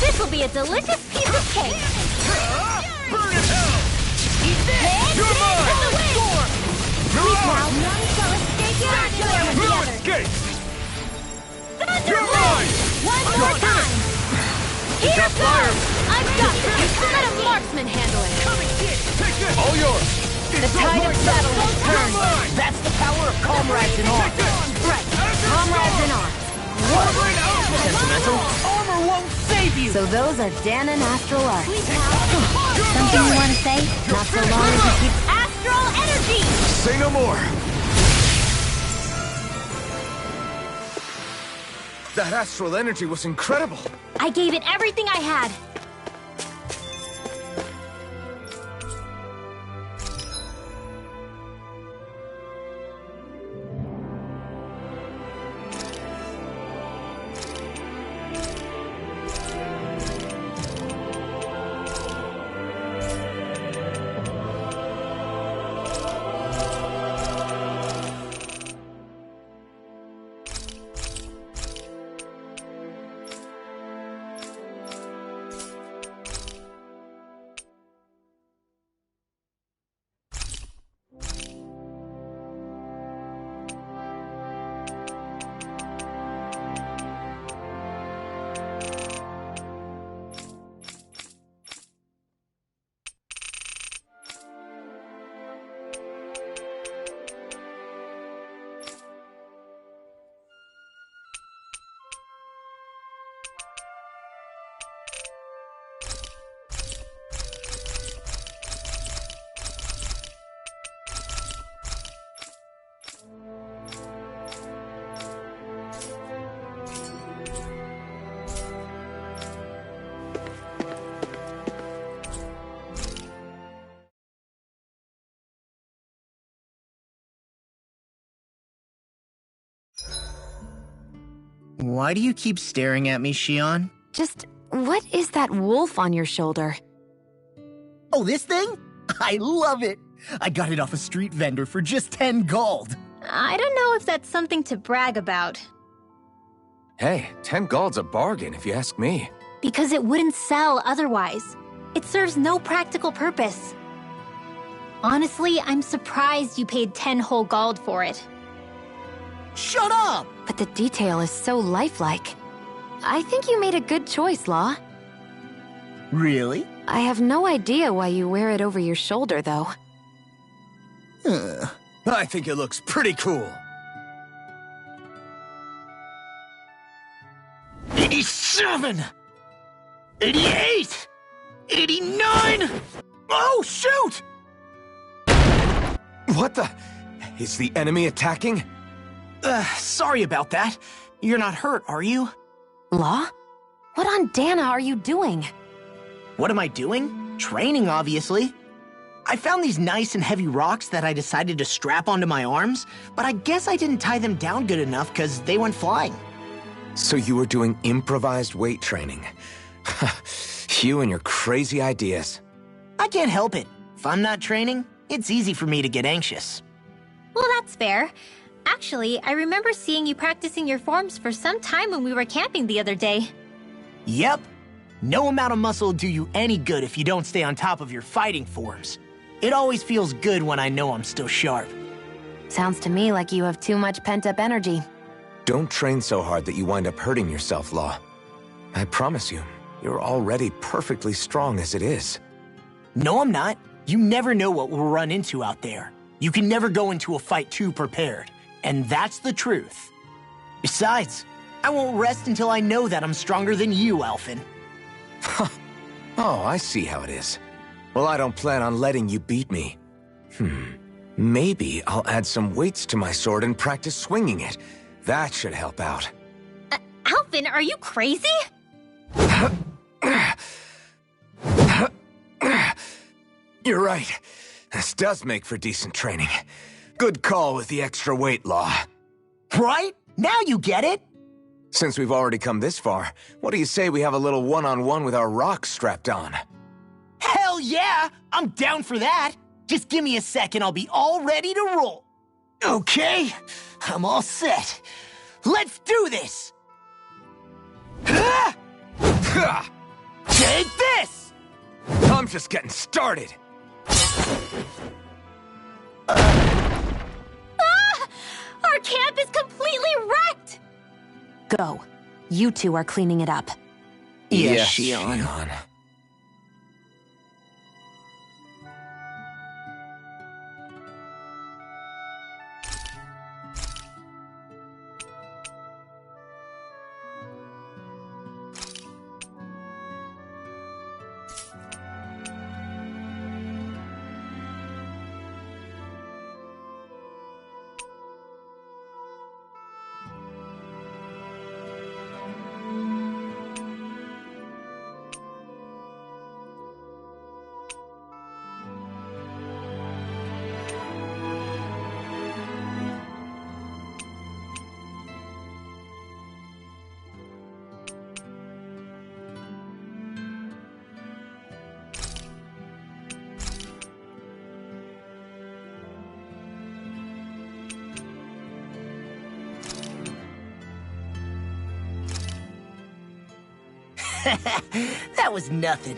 This will be a delicious piece of cake! Burn in hell! Eat this! You're mine! Sleep now! None shall escape your share with the No others! escape! Thunder You're mine! One more time! Here got goes! fire! I've got this! Let a marksman handle it! Come and get! Take this! All yours! The tide of battle has turned! That's the power of comrades in arms. Right! Comrades in arms! Sentimental? Armor won't save you! So those are Dan and Astral Arts. Sleep now! Something you want to say? Not so long as it keeps astral energy! Say no more! That astral energy was incredible! I gave it everything I had! Why do you keep staring at me, Shion? Just, what is that wolf on your shoulder? Oh, this thing? I love it! I got it off a street vendor for just 10 gold. I don't know if that's something to brag about. Hey, 10 gold's a bargain if you ask me. Because it wouldn't sell otherwise. It serves no practical purpose. Honestly, I'm surprised you paid 10 whole gold for it. Shut up! But the detail is so lifelike. I think you made a good choice, Law. Really? I have no idea why you wear it over your shoulder, though. I think it looks pretty cool. 87! 88! 89! Oh, shoot! What the? Is the enemy attacking? Sorry about that. You're not hurt, are you? Law? What on Dana are you doing? What am I doing? Training, obviously. I found these nice and heavy rocks that I decided to strap onto my arms, but I guess I didn't tie them down good enough because they went flying. So you were doing improvised weight training. You and your crazy ideas. I can't help it. If I'm not training, it's easy for me to get anxious. Well, that's fair. Actually, I remember seeing you practicing your forms for some time when we were camping the other day. Yep. No amount of muscle will do you any good if you don't stay on top of your fighting forms. It always feels good when I know I'm still sharp. Sounds to me like you have too much pent-up energy. Don't train so hard that you wind up hurting yourself, Law. I promise you, you're already perfectly strong as it is. No, I'm not. You never know what we'll run into out there. You can never go into a fight too prepared. And that's the truth. Besides, I won't rest until I know that I'm stronger than you, Alphen. Oh, I see how it is. Well, I don't plan on letting you beat me. Maybe I'll add some weights to my sword and practice swinging it. That should help out. Alphen, are you crazy? You're right. This does make for decent training. Good call with the extra weight law. Right? Now you get it? Since we've already come this far, what do you say we have a little one-on-one with our rocks strapped on? Hell yeah! I'm down for that! Just give me a second, I'll be all ready to roll. Okay, I'm all set. Let's do this! Take this! I'm just getting started. Our camp is completely wrecked! Go. You two are cleaning it up. Yes, Shion. That was nothing.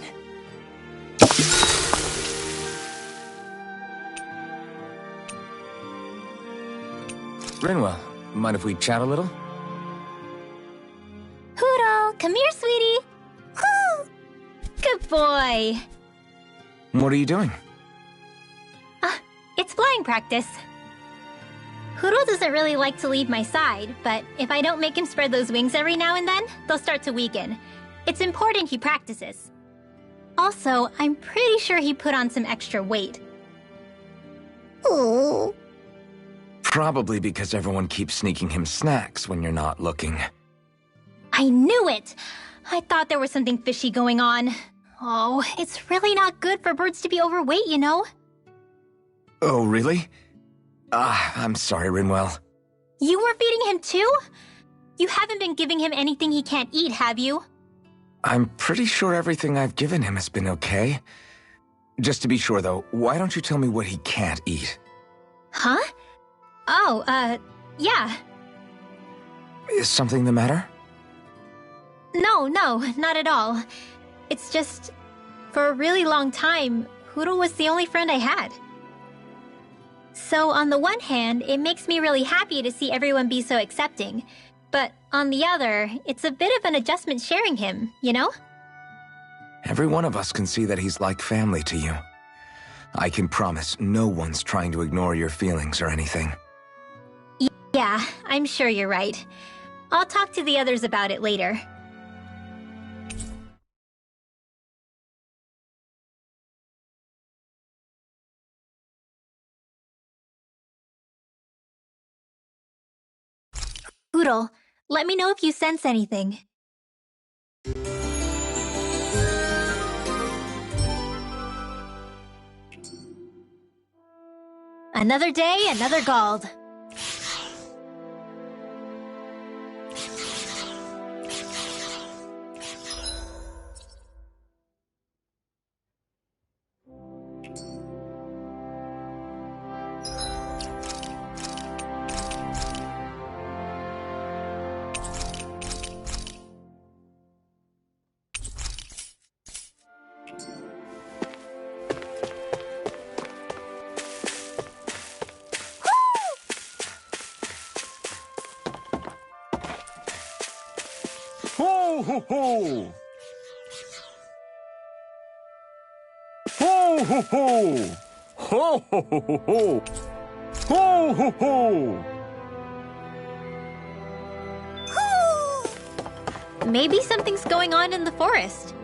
Rinwell, mind if we chat a little? Huro, come here, sweetie. Woo! Good boy. What are you doing? It's flying practice. Huro doesn't really like to leave my side, but if I don't make him spread those wings every now and then, they'll start to weaken. It's important he practices. Also, I'm pretty sure he put on some extra weight. Oh. Probably because everyone keeps sneaking him snacks when you're not looking. I knew it! I thought there was something fishy going on. Oh, it's really not good for birds to be overweight, you know? Oh, really? I'm sorry, Rinwell. You were feeding him too? You haven't been giving him anything he can't eat, have you? I'm pretty sure everything I've given him has been okay. Just to be sure, though, why don't you tell me what he can't eat? Huh? Oh, yeah. Is something the matter? No, not at all. It's just, for a really long time, Huro was the only friend I had. So on the one hand, it makes me really happy to see everyone be so accepting. But on the other, it's a bit of an adjustment sharing him, you know? Every one of us can see that he's like family to you. I can promise no one's trying to ignore your feelings or anything. Yeah, I'm sure you're right. I'll talk to the others about it later. Poodle, let me know if you sense anything. Another day, another Gald. Ho, ho, ho! Ho, ho ho! Ho ho ho ho ho! Ho ho ho! Maybe something's going on in the forest.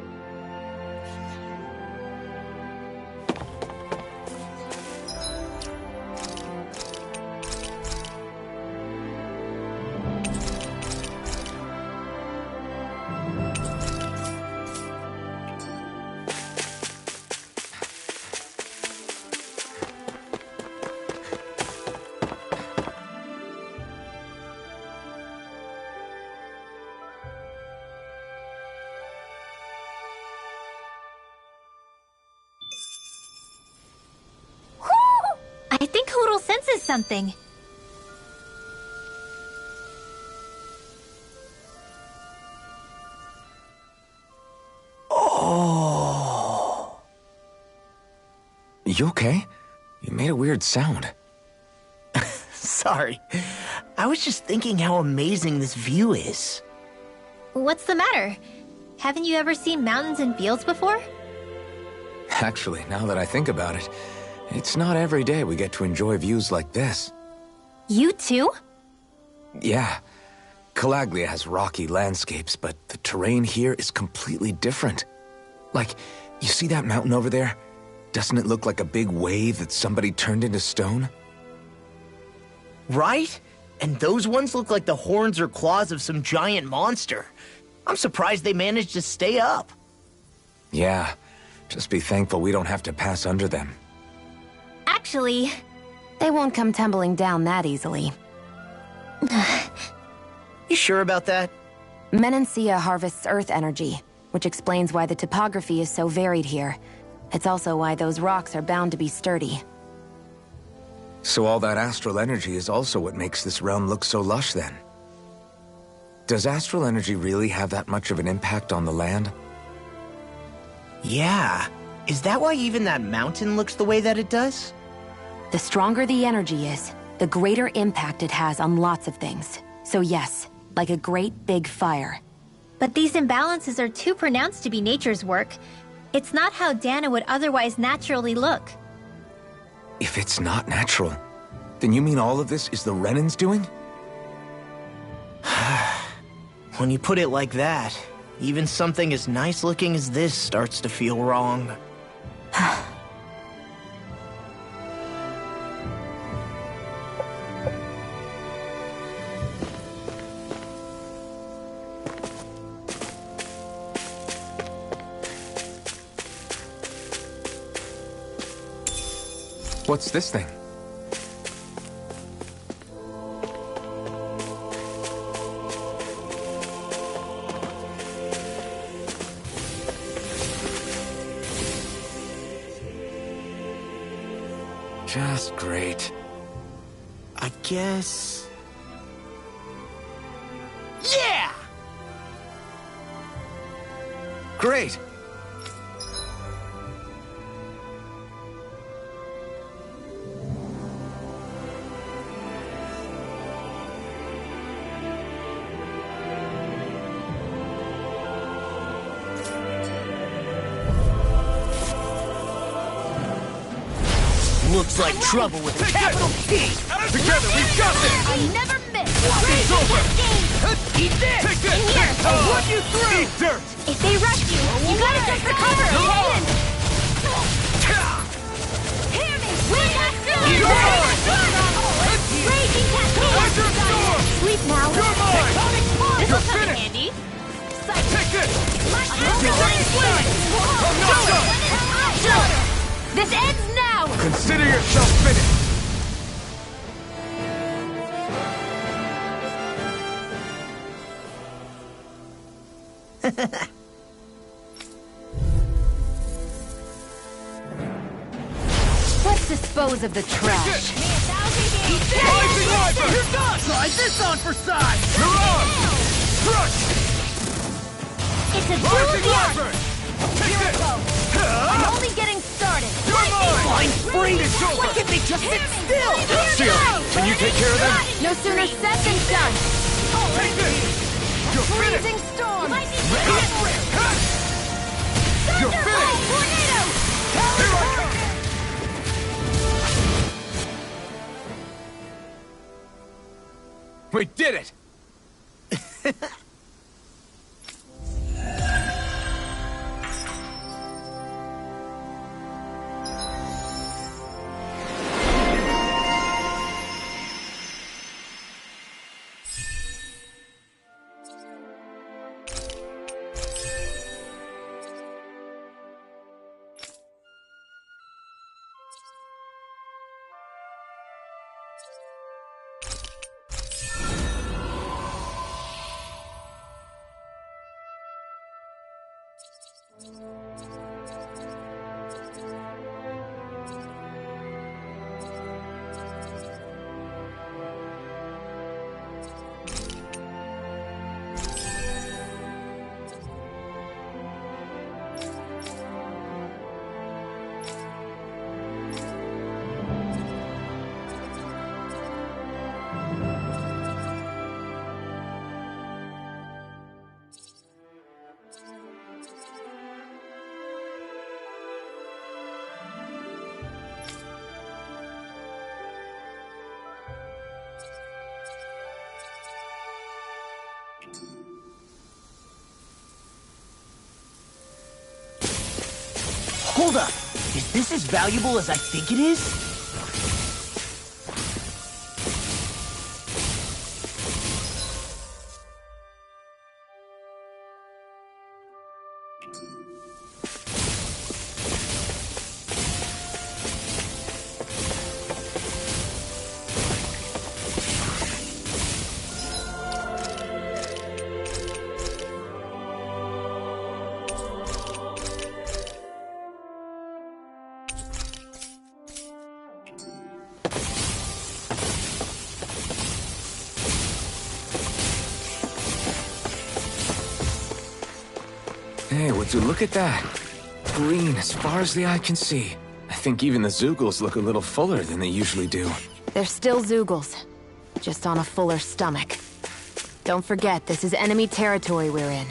I think Hoodle senses something. Oh. You okay? You made a weird sound. Sorry. I was just thinking how amazing this view is. What's the matter? Haven't you ever seen mountains and fields before? Actually, now that I think about it, it's not every day we get to enjoy views like this. You too? Yeah. Calaglia has rocky landscapes, but the terrain here is completely different. Like, you see that mountain over there? Doesn't it look like a big wave that somebody turned into stone? Right? And those ones look like the horns or claws of some giant monster. I'm surprised they managed to stay up. Yeah. Just be thankful we don't have to pass under them. Actually, They won't come tumbling down that easily. You sure about that? Menancia harvests earth energy, which explains why the topography is so varied here. It's also why those rocks are bound to be sturdy. So all that astral energy is also what makes this realm look so lush then. Does astral energy really have that much of an impact on the land? Yeah. Is that why even that mountain looks the way that it does? The stronger the energy is, the greater impact it has on lots of things. So yes, like a great big fire. but these imbalances are too pronounced to be nature's work. It's not how Dana would otherwise naturally look. If it's not natural, then you mean all of this is the Renan's doing? When you put it like that, even something as nice looking as this starts to feel wrong. What's this thing? Just great. I guess... Yeah! Great! Looks like trouble with a capital T! Together, we've got this! I never miss! It's over! Eat this! Take this! In here! I'll run you through! Eat dirt! If they rush you, you gotta just recover! Come on! Hear me! We got You're mine! Raging cascade! Under storm! Sleep now! You're mine! This'll You're come in finished! handy! Take this! You're I'm not done! This ends now! Consider yourself finished! Let's dispose of the trash. Rising Wyvern! You're done! Slide this on for size! You're on! Crush! It's a Rising duel Wyvern! Take this! I'm only getting started. You're mine! Fine free! It's over! Why can't they just sit still? Seal, can you take care of them? No sooner said than done. Take this! You're finished! Freezing storm. You're finished! We did it! Hold up! Is this as valuable as I think it is? Hey, would you look at that? Green as far as the eye can see. I think even the Zeugles look a little fuller than they usually do. They're still Zeugles, just on a fuller stomach. Don't forget, this is enemy territory we're in.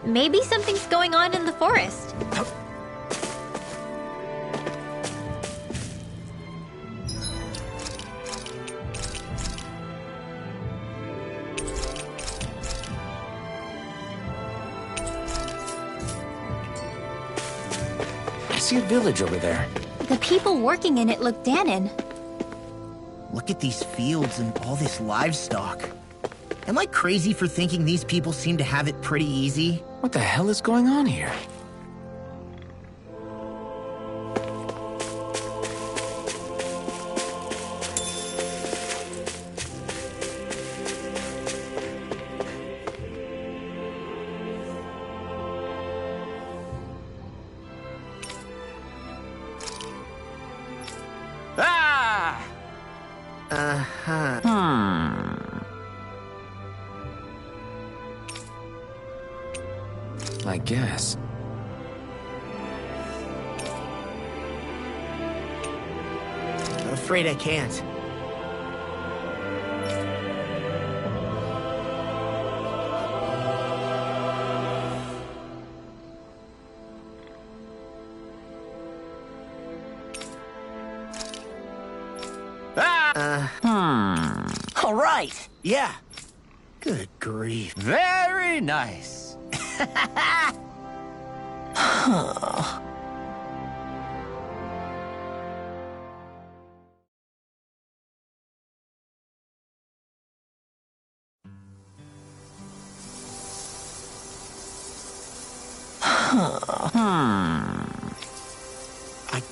Maybe something's going on in the forest. I see a village over there. The people working in it look Danon. Look at these fields and all this livestock. Am I crazy for thinking these people seem to have it pretty easy? What the hell is going on here? Ah! I guess. Afraid I can't. All right. Yeah. Good grief. Very nice.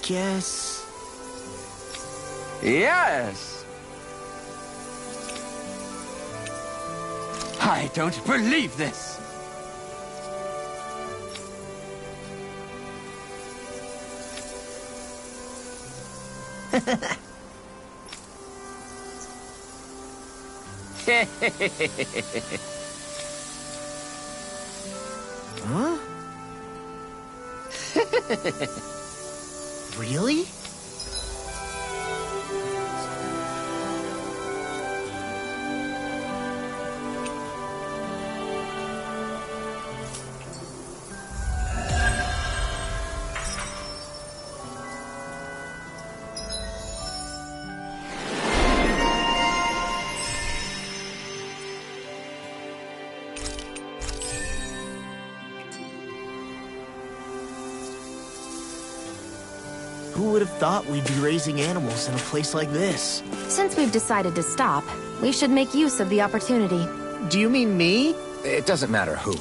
guess... Yes! I don't believe this! Huh? Really? Who would have thought we'd be raising animals in a place like this? Since we've decided to stop, we should make use of the opportunity. Do you mean me? It doesn't matter who.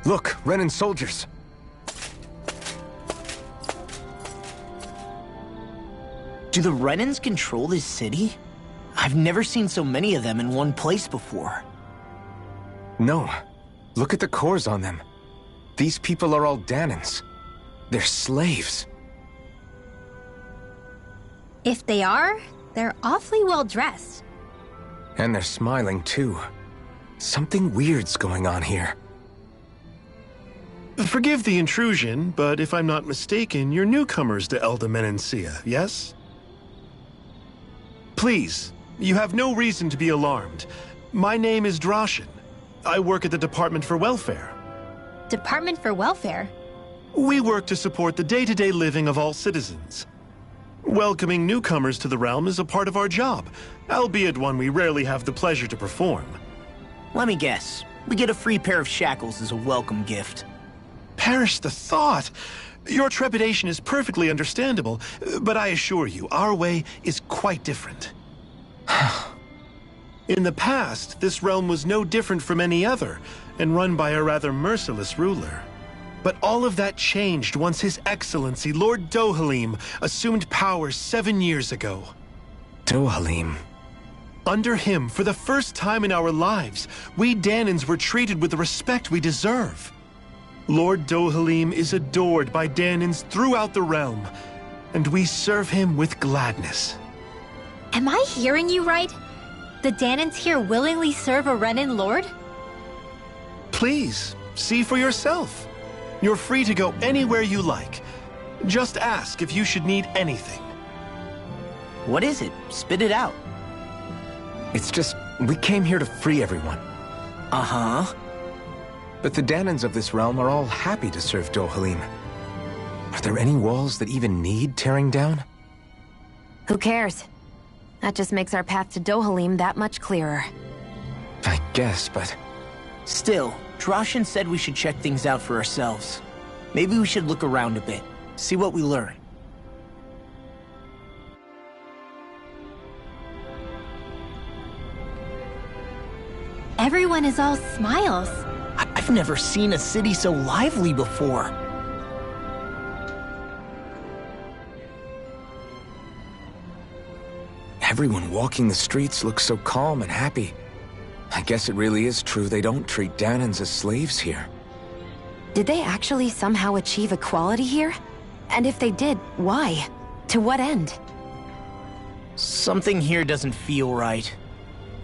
Look, Renan soldiers. Do the Renans control this city? I've never seen so many of them in one place before. No. Look at the cores on them. These people are all Danans. They're slaves. If they are, they're awfully well dressed. And they're smiling, too. Something weird's going on here. Forgive the intrusion, but if I'm not mistaken, you're newcomers to Elda Menencia, yes? Please, you have no reason to be alarmed. My name is Droshin. I work at the Department for Welfare. Department for Welfare? We work to support the day-to-day living of all citizens. Welcoming newcomers to the realm is a part of our job, albeit one we rarely have the pleasure to perform. Let me guess. We get a free pair of shackles as a welcome gift. Perish the thought! Your trepidation is perfectly understandable, but I assure you, our way is quite different. In the past, this realm was no different from any other, and run by a rather merciless ruler. But all of that changed once His Excellency, Lord Dohalim, assumed power 7 years ago. Dohalim. Under him, for the first time in our lives, we Danans were treated with the respect we deserve. Lord Dohalim is adored by Danans throughout the realm, and we serve him with gladness. Am I hearing you right? The Danans here willingly serve a Renin lord? Please, see for yourself. You're free to go anywhere you like. Just ask if you should need anything. What is it? Spit it out. It's just, we came here to free everyone. Uh-huh. But the Danans of this realm are all happy to serve Dohalim. Are there any walls that even need tearing down? Who cares? That just makes our path to Dohalim that much clearer. I guess, but... Still, Droshin said we should check things out for ourselves. Maybe we should look around a bit, see what we learn. Everyone is all smiles. I've never seen a city so lively before. Everyone walking the streets looks so calm and happy. I guess it really is true they don't treat Danans as slaves here. Did they actually somehow achieve equality here? And if they did, why? To what end? Something here doesn't feel right,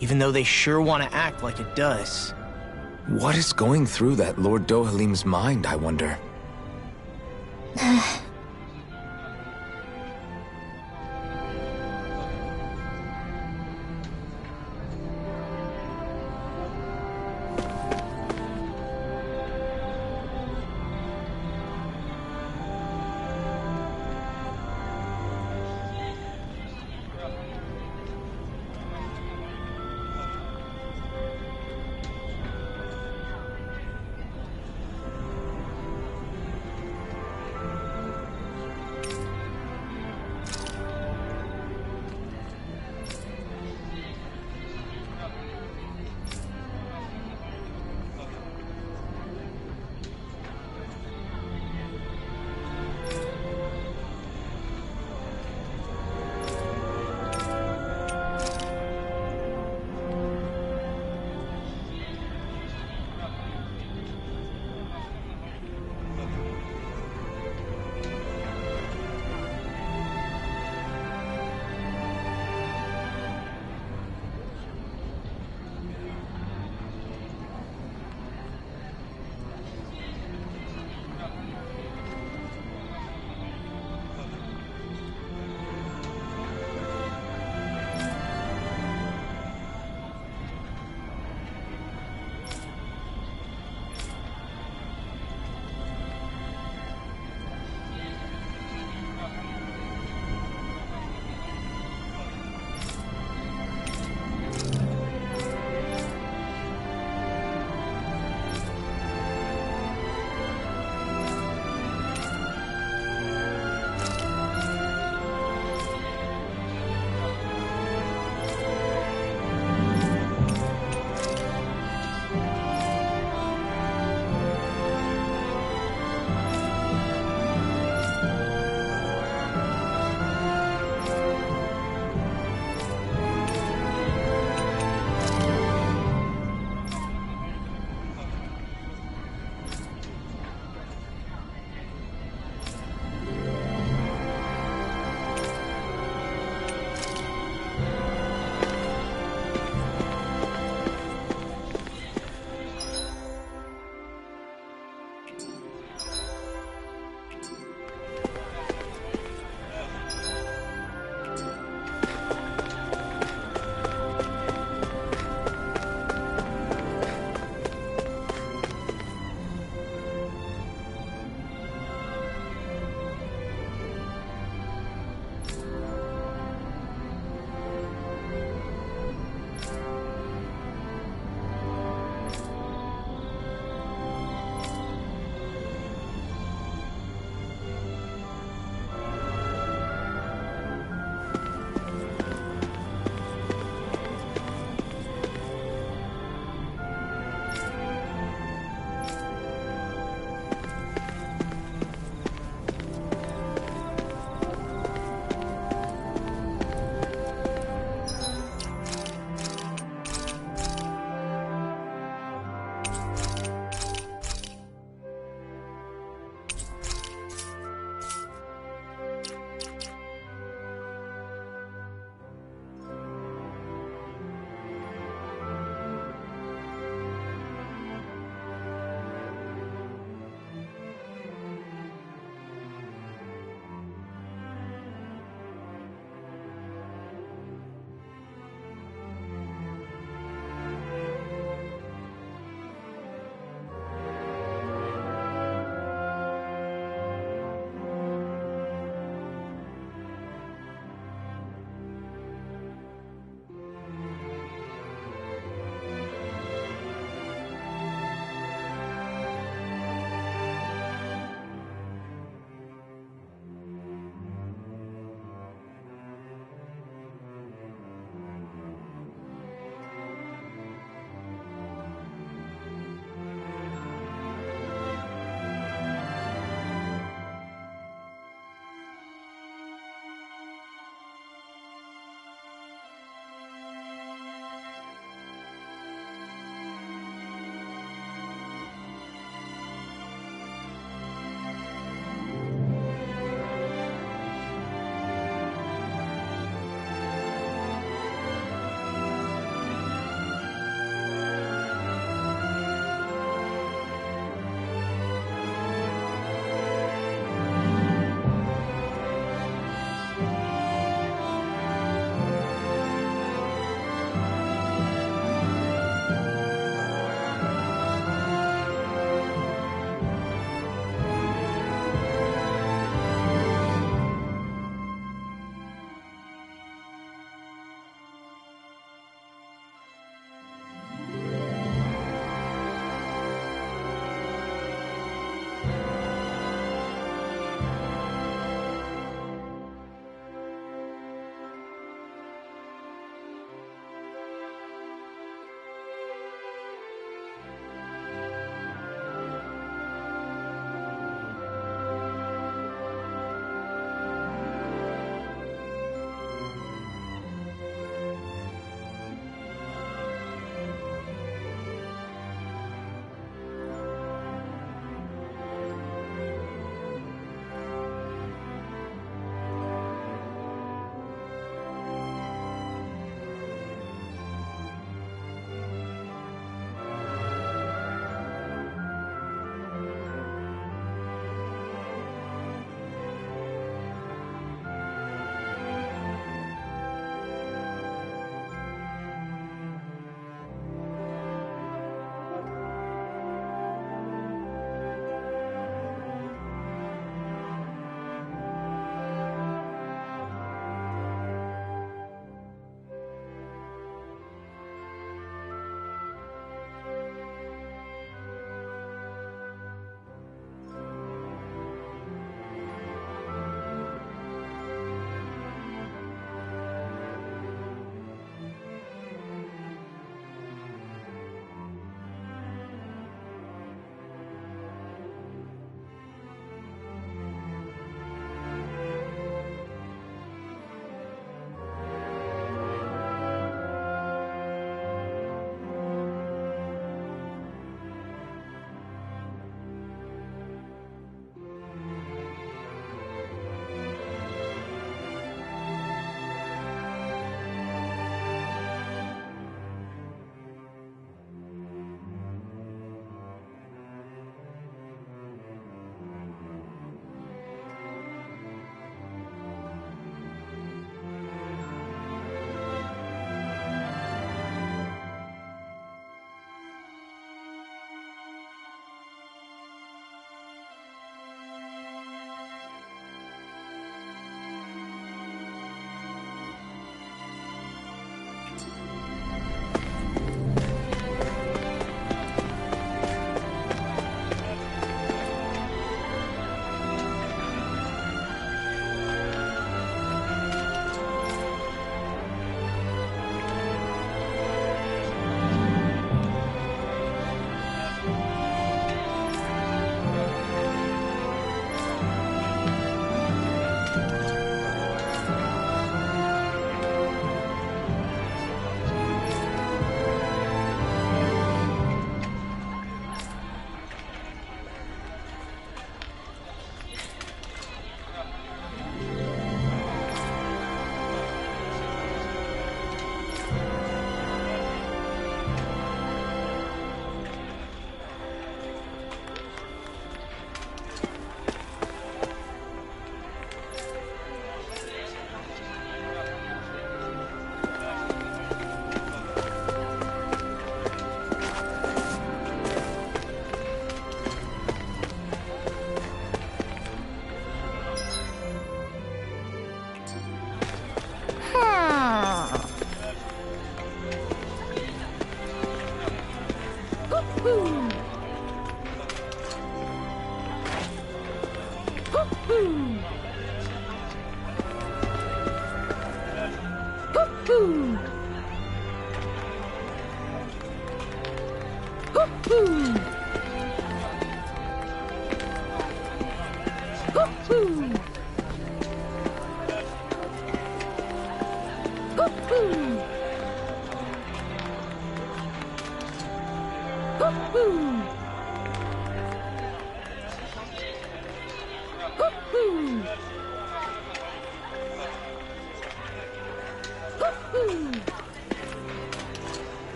even though they sure want to act like it does. What is going through that Lord Dohalim's mind, I wonder?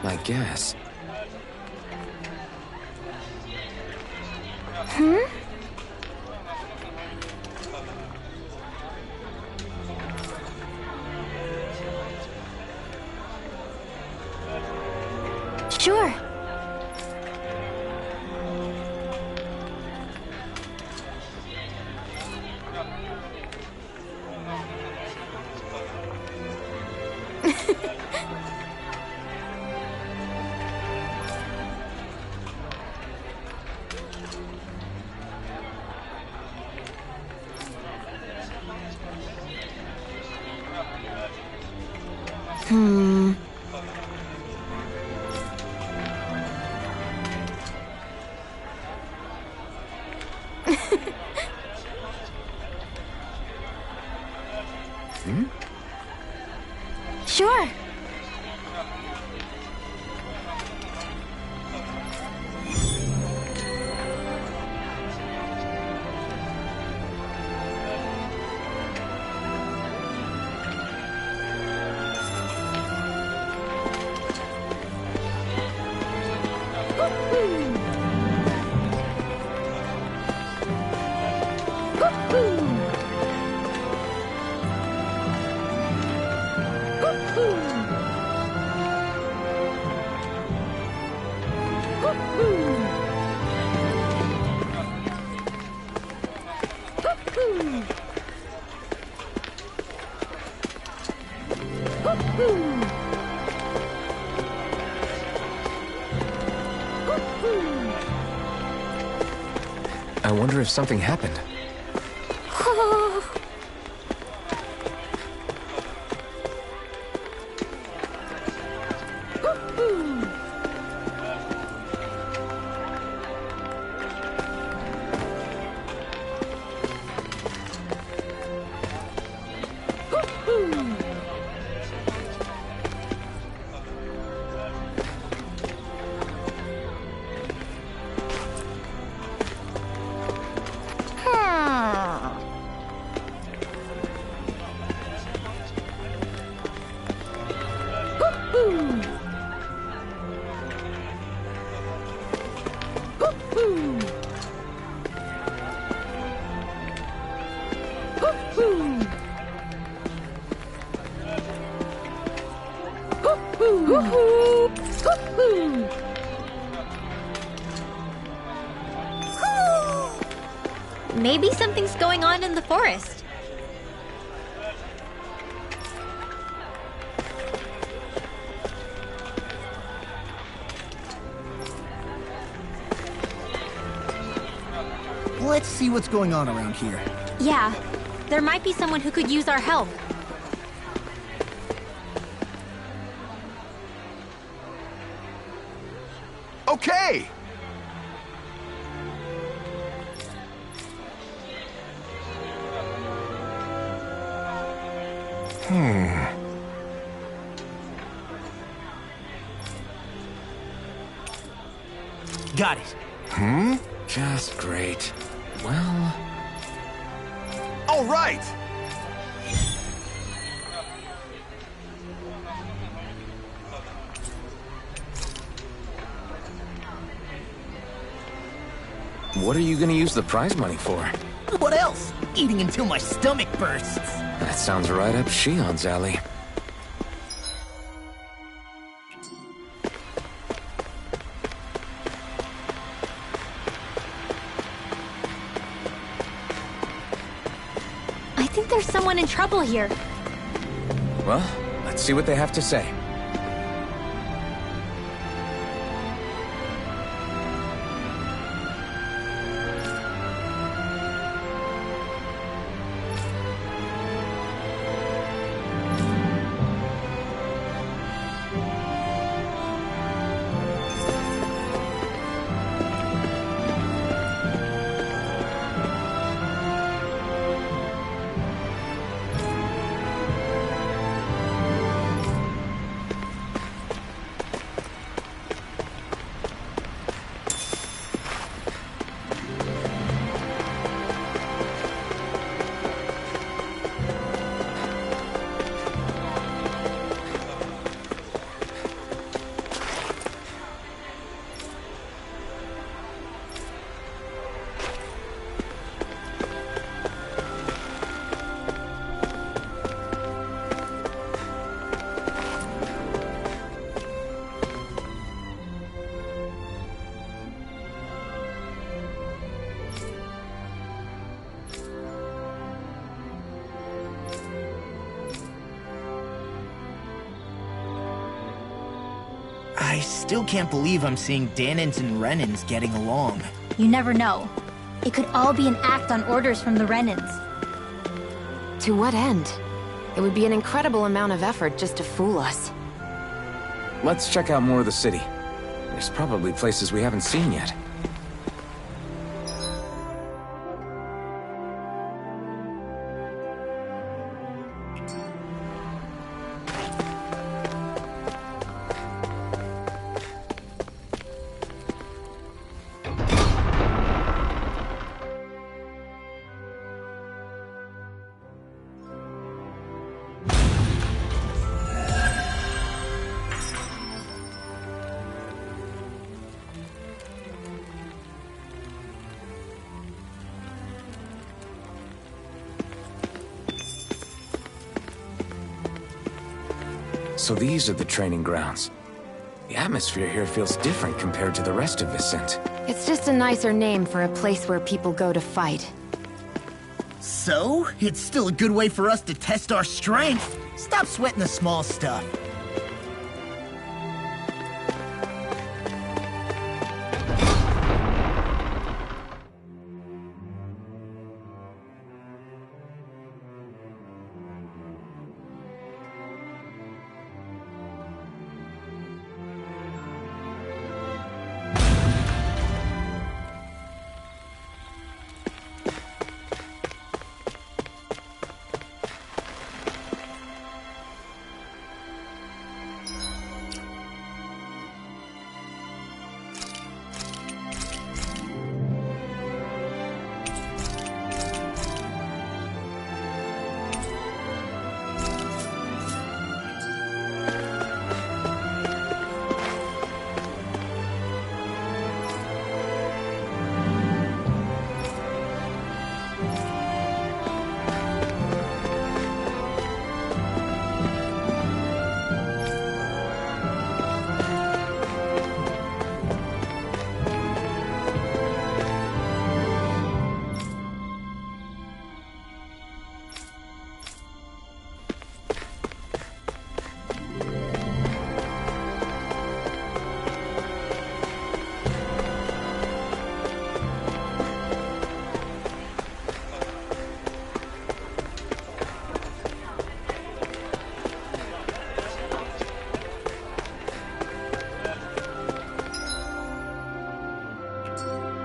I guess. Sure. Sure. I wonder if something happened. Maybe something's going on in the forest. Let's see what's going on around here. Yeah, there might be someone who could use our help. Okay! Got it. Just great. Well... All right! What are you gonna use the prize money for? What else? Eating until my stomach bursts. That sounds right up Shion's alley. I think there's someone in trouble here. Well, let's Let's see what they have to say. I still can't believe I'm seeing Danins and Renins getting along. You never know. It could all be an act on orders from the Renins. To what end? It would be an incredible amount of effort just to fool us. Let's check out more of the city. There's probably places we haven't seen yet. So these are the training grounds. The atmosphere here feels different compared to the rest of Vicent. It's just a nicer name for a place where people go to fight. So, it's still a good way for us to test our strength. Stop sweating the small stuff.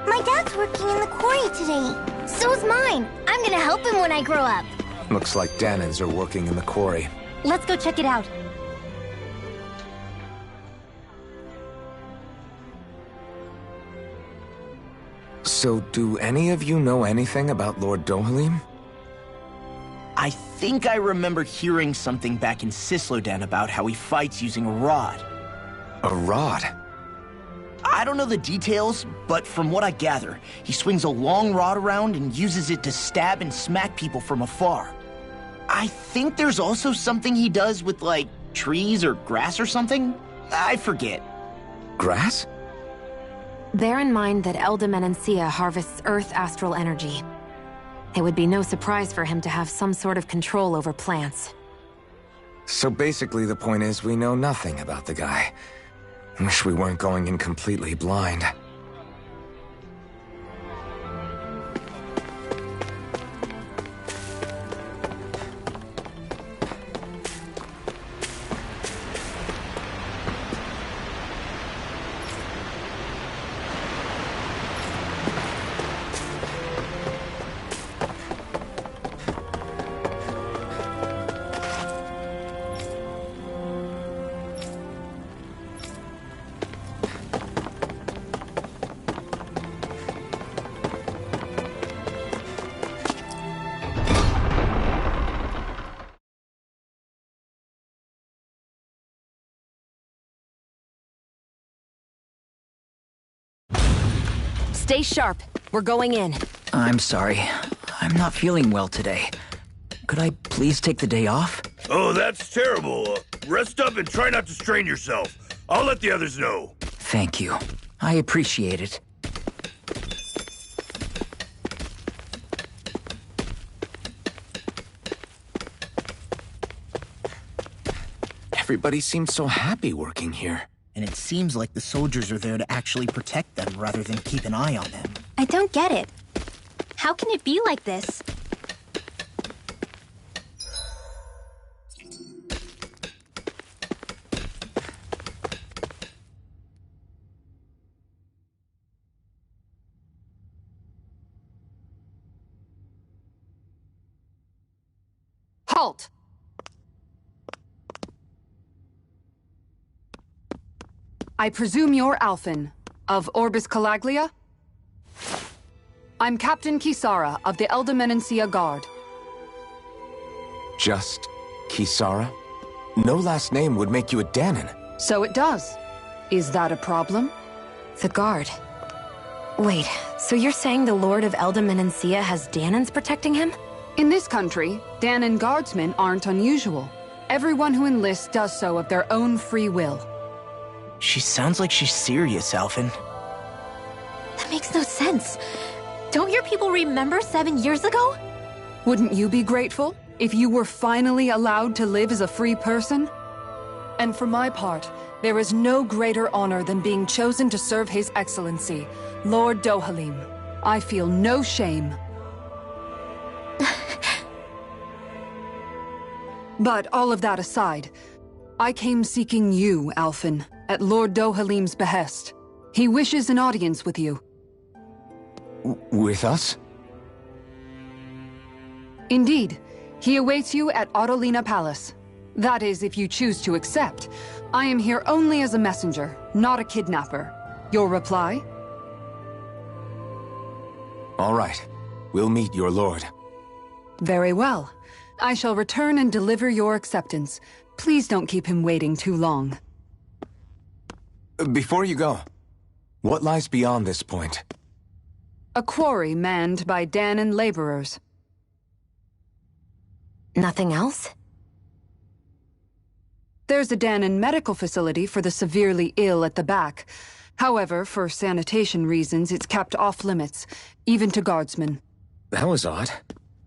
My dad's working in the quarry today. So's mine. I'm gonna help him when I grow up. Looks like Danins are working in the quarry. Let's go check it out. So, do any of you know anything about Lord Dohalim? I think I remember hearing something back in Cysloden about how he fights using a rod. A rod? I don't know the details, but from what I gather, he swings a long rod around and uses it to stab and smack people from afar. I think there's also something he does with, like, trees or grass or something? I forget. Grass? Bear in mind that Elda harvests Earth astral energy. It would be no surprise for him to have some sort of control over plants. So basically the point is we know nothing about the guy. Wish we weren't going in completely blind. Stay sharp. We're going in. I'm sorry. I'm not feeling well today. Could I please take the day off? Oh, that's terrible. Rest up and try not to strain yourself. I'll let the others know. Thank you. I appreciate it. Everybody seems so happy working here. And it seems like the soldiers are there to actually protect them rather than keep an eye on them. I don't get it. How can it be like this? Halt! I presume you're Alphen, of Orbis Calaglia? I'm Captain Kisara of the Eldermenencia Guard. Just Kisara? No last name would make you a Danon. So it does. Is that a problem? The guard. Wait, so you're saying the Lord of Eldermenencia has Danons protecting him? In this country, Danon guardsmen aren't unusual. Everyone who enlists does so of their own free will. She sounds like she's serious, Alphen. That makes no sense. Don't your people remember 7 years ago? Wouldn't you be grateful if you were finally allowed to live as a free person? And for my part, there is no greater honor than being chosen to serve His Excellency, Lord Dohalim. I feel no shame. But all of that aside, I came seeking you, Alphen, at Lord Dohalim's behest. He wishes an audience with you. With us? Indeed. He awaits you at Autolina Palace. That is, if you choose to accept. I am here only as a messenger, not a kidnapper. Your reply? All right. We'll meet your lord. Very well. I shall return and deliver your acceptance. Please don't keep him waiting too long. Before you go, what lies beyond this point? A quarry manned by Danon laborers. Nothing else? There's a Danon medical facility for the severely ill at the back. However, for sanitation reasons, it's kept off limits, even to guardsmen. That was odd.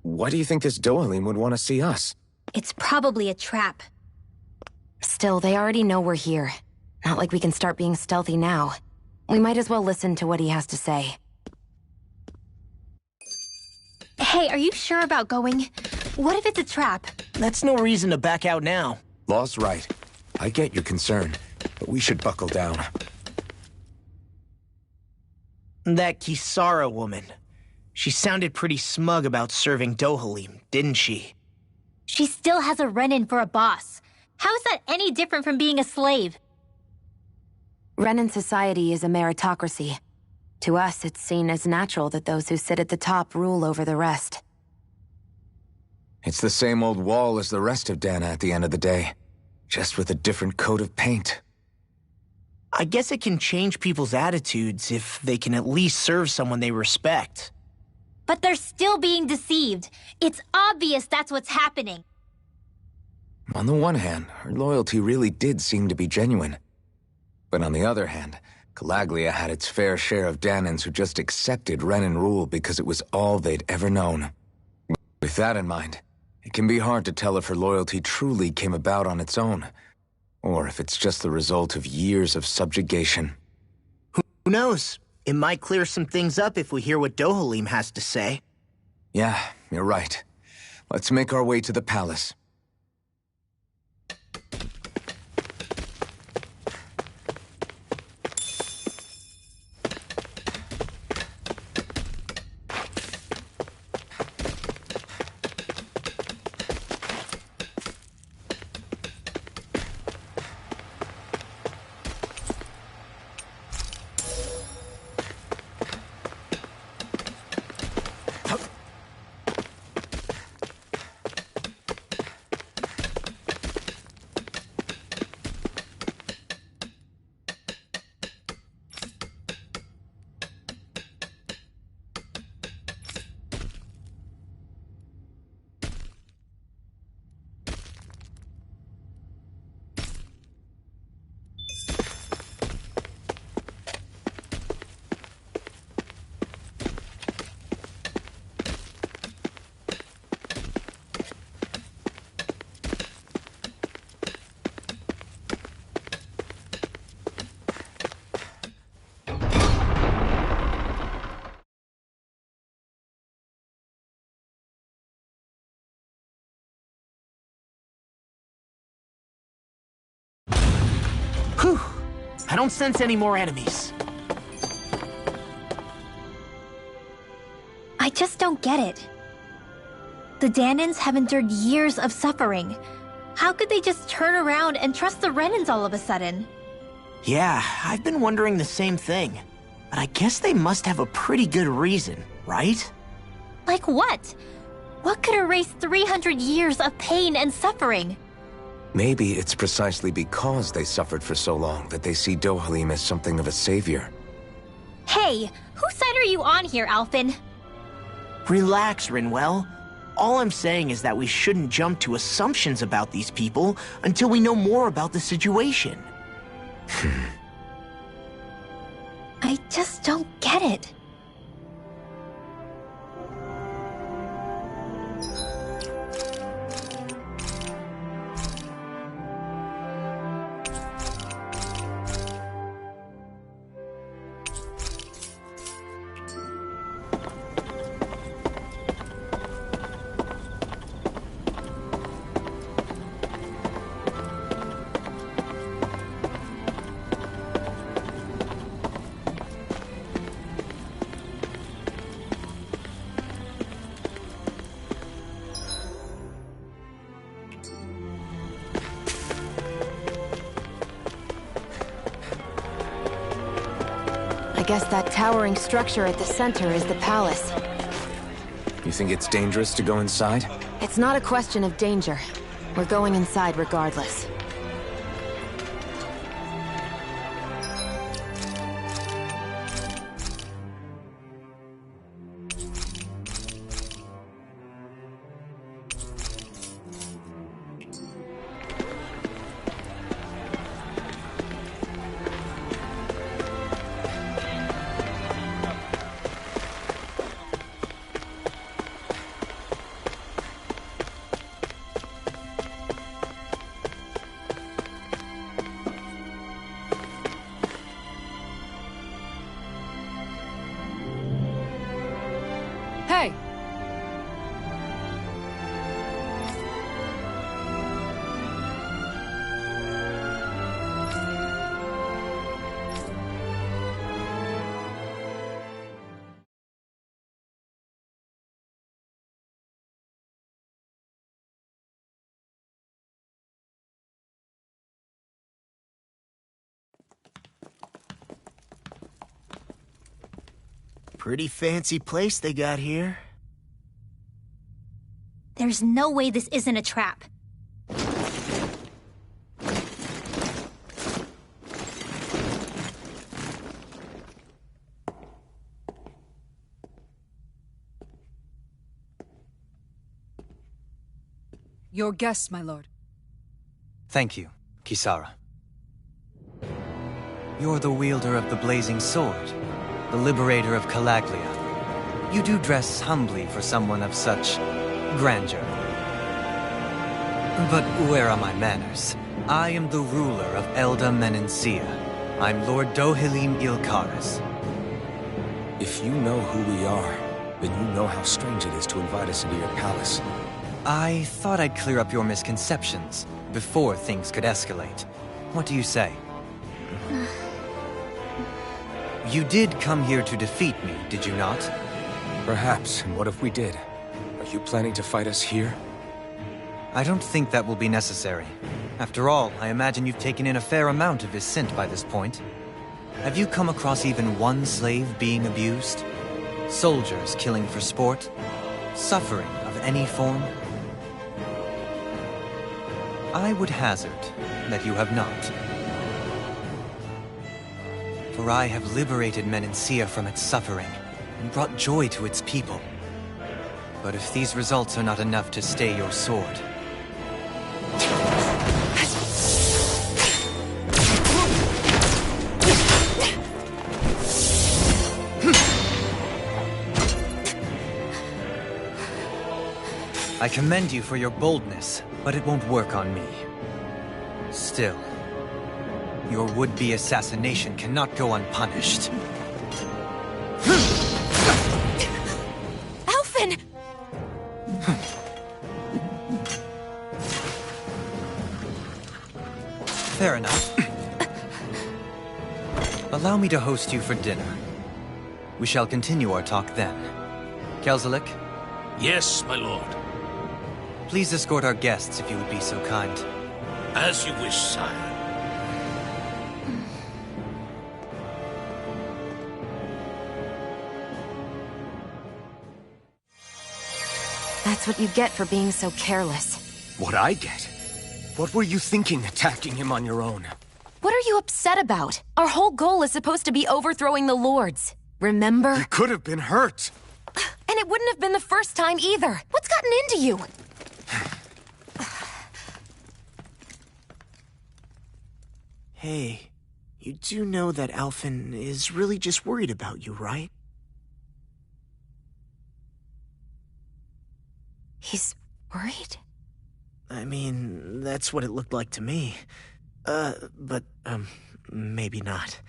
Why do you think this Dohalim would want to see us? It's probably a trap. Still, they already know we're here. Not like we can start being stealthy now. We might as well listen to what he has to say. Hey, are you sure about going? What if it's a trap? That's no reason to back out now. Law's right. I get your concern, but we should buckle down. That Kisara woman. She sounded pretty smug about serving Dohalim, didn't she? She still has a run-in for a boss. How is that any different from being a slave? Renan society is a meritocracy. To us, it's seen as natural that those who sit at the top rule over the rest. It's the same old wall as the rest of Dana at the end of the day, just with a different coat of paint. I guess it can change people's attitudes if they can at least serve someone they respect. But they're still being deceived. It's obvious that's what's happening. On the one hand, her loyalty really did seem to be genuine. But on the other hand, Calaglia had its fair share of Danons who just accepted Renan rule because it was all they'd ever known. With that in mind, It can be hard to tell if her loyalty truly came about on its own, or if it's just the result of years of subjugation. Who knows? It might clear some things up if we hear what Dohalim has to say. Yeah, you're right. Let's make our way to the palace. Whew! I don't sense any more enemies. I just don't get it. The Danans have endured years of suffering. How could they just turn around and trust the Renans all of a sudden? Yeah, I've been wondering the same thing. But I guess they must have a pretty good reason, right? Like what? What could erase 300 years of pain and suffering? Maybe it's precisely because they suffered for so long that they see Dohalim as something of a savior. Hey, whose side are you on here, Alphen? Relax, Rinwell. All I'm saying is that we shouldn't jump to assumptions about these people until we know more about the situation. I just don't get it. I guess that towering structure at the center is the palace. You think it's dangerous to go inside? It's not a question of danger. We're going inside regardless. Hey! Pretty fancy place they got here. There's no way this isn't a trap. Your guests, my lord. Thank you, Kisara. You're the wielder of the blazing sword, the liberator of Calaglia. You do dress humbly for someone of such grandeur. But where are my manners? I am the ruler of Elda Menencia. I'm Lord Dohalim Ilkaris. If you know who we are, then you know how strange it is to invite us into your palace. I thought I'd clear up your misconceptions before things could escalate. What do you say? You did come here to defeat me, did you not? Perhaps, and what if we did? Are you planning to fight us here? I don't think that will be necessary. After all, I imagine you've taken in a fair amount of his scent by this point. Have you come across even one slave being abused? Soldiers killing for sport? Suffering of any form? I would hazard that you have not. For I have liberated Menencia from its suffering and brought joy to its people. But if these results are not enough to stay your sword... I commend you for your boldness, but it won't work on me. Still, your would-be assassination cannot go unpunished. Alphen! Fair enough. Allow me to host you for dinner. We shall continue our talk then. Kelzelik? Yes, my lord. Please escort our guests if you would be so kind. As you wish, sire. That's what you get for being so careless. What I get? What were you thinking attacking him on your own? What are you upset about? Our whole goal is supposed to be overthrowing the lords. Remember? He could have been hurt. And it wouldn't have been the first time either. What's gotten into you? Hey, you do know that Alphen is really just worried about you, right? He's worried? I mean, that's what it looked like to me. But maybe not.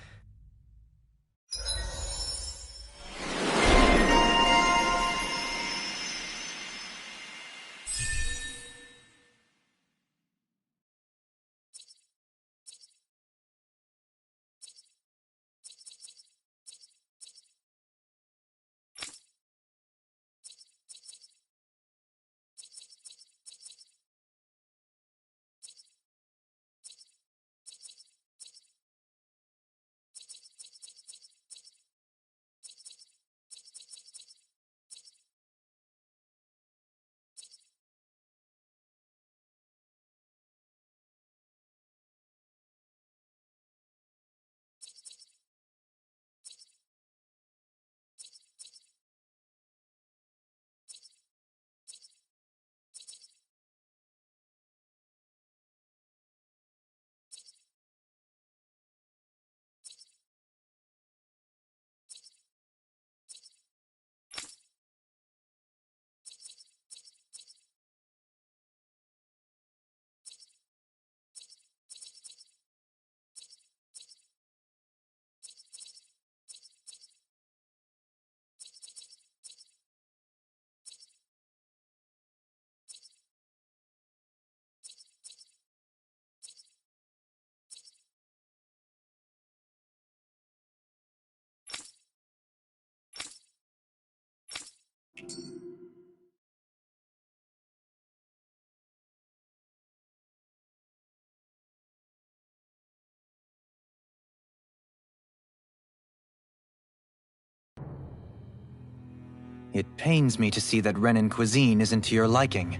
It pains me to see that Renan cuisine isn't to your liking.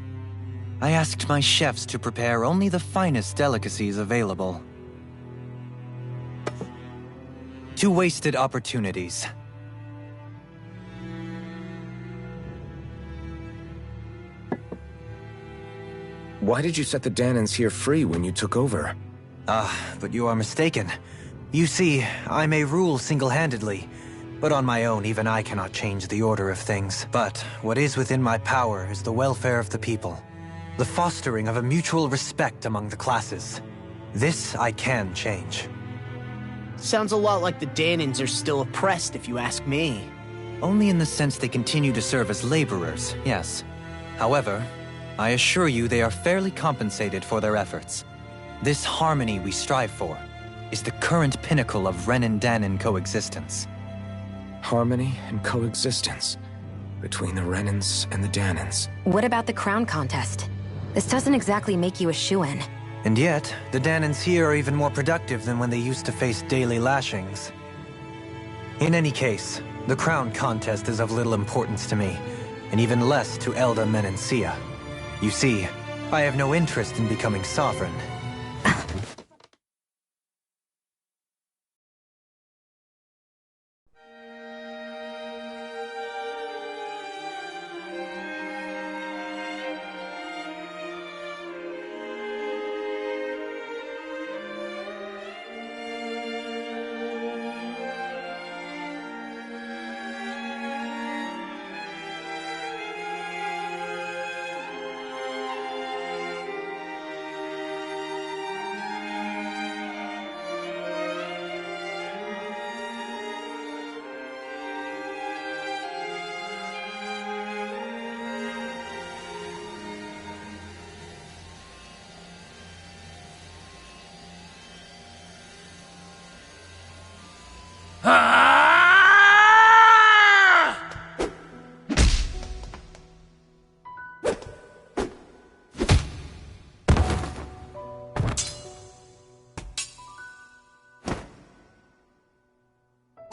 I asked my chefs to prepare only the finest delicacies available. 2 wasted opportunities. Why did you set the Danans here free when you took over? But you are mistaken. You see, I may rule single-handedly, but on my own even I cannot change the order of things. But what is within my power is the welfare of the people. The fostering of a mutual respect among the classes. This I can change. Sounds a lot like the Danans are still oppressed, if you ask me. Only in the sense they continue to serve as laborers, yes. However, I assure you they are fairly compensated for their efforts. This harmony we strive for is the current pinnacle of Renin-Danan coexistence. Harmony and coexistence between the Renins and the Danans. What about the crown contest? This doesn't exactly make you a shoo-in. And yet, the Danans here are even more productive than when they used to face daily lashings. In any case, the crown contest is of little importance to me, and even less to Elda Menencia. You see, I have no interest in becoming sovereign.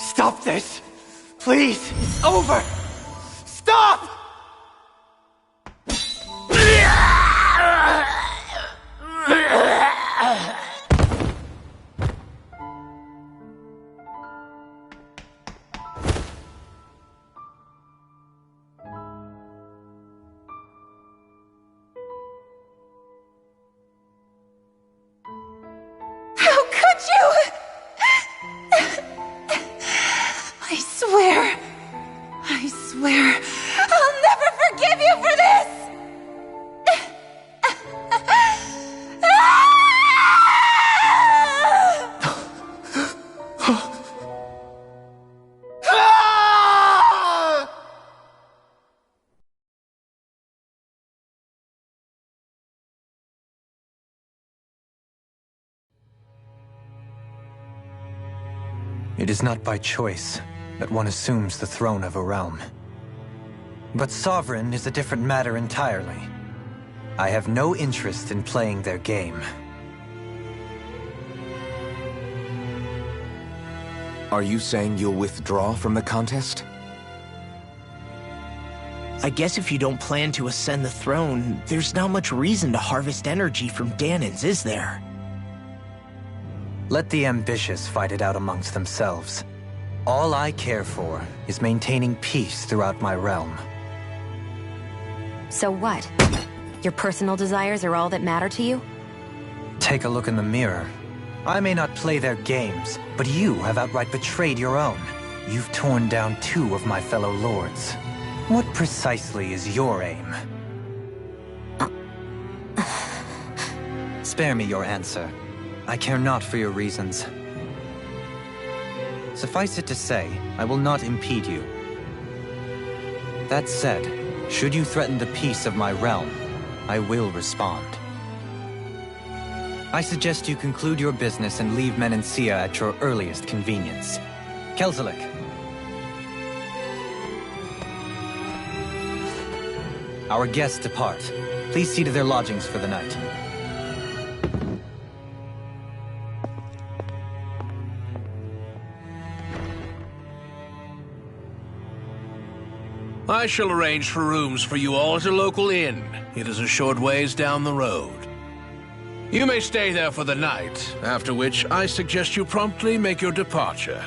Stop this! Please! It's over! Stop! How could you? I swear, I'll never forgive you for this! It is not by choice that one assumes the throne of a realm. But sovereign is a different matter entirely. I have no interest in playing their game. Are you saying you'll withdraw from the contest? I guess if you don't plan to ascend the throne, there's not much reason to harvest energy from Danans, is there? Let the ambitious fight it out amongst themselves. All I care for is maintaining peace throughout my realm. So what? Your personal desires are all that matter to you? Take a look in the mirror. I may not play their games, but you have outright betrayed your own. You've torn down 2 of my fellow lords. What precisely is your aim? Spare me your answer. I care not for your reasons. Suffice it to say, I will not impede you. That said, should you threaten the peace of my realm, I will respond. I suggest you conclude your business and leave Menencia at your earliest convenience. Kelzelik. Our guests depart. Please see to their lodgings for the night. I shall arrange for rooms for you all at a local inn. It is a short ways down the road. You may stay there for the night, after which I suggest you promptly make your departure.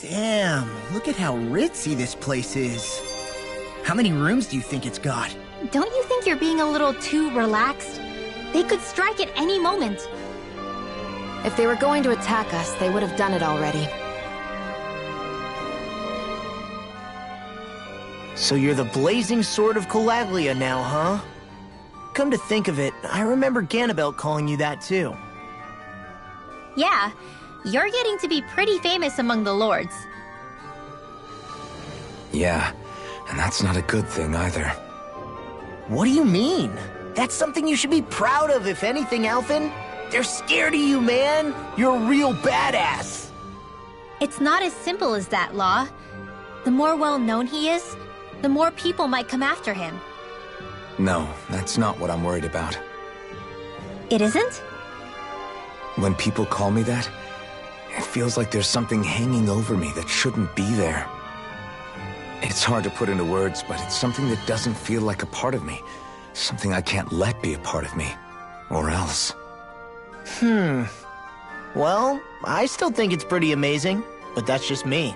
Damn, look at how ritzy this place is. How many rooms do you think it's got? Don't you think you're being a little too relaxed? They could strike at any moment. If they were going to attack us, they would have done it already. So you're the blazing sword of Calaglia now, huh? Come to think of it, I remember Ganabelt calling you that too. Yeah, you're getting to be pretty famous among the lords. Yeah, and that's not a good thing either. What do you mean? That's something you should be proud of, if anything, Alphen. They're scared of you, man. You're a real badass. It's not as simple as that, Law. The more well-known he is, the more people might come after him. No, that's not what I'm worried about. It isn't? When people call me that, it feels like there's something hanging over me that shouldn't be there. It's hard to put into words, but it's something that doesn't feel like a part of me. Something I can't let be a part of me. Or else. Well, I still think it's pretty amazing, but that's just me.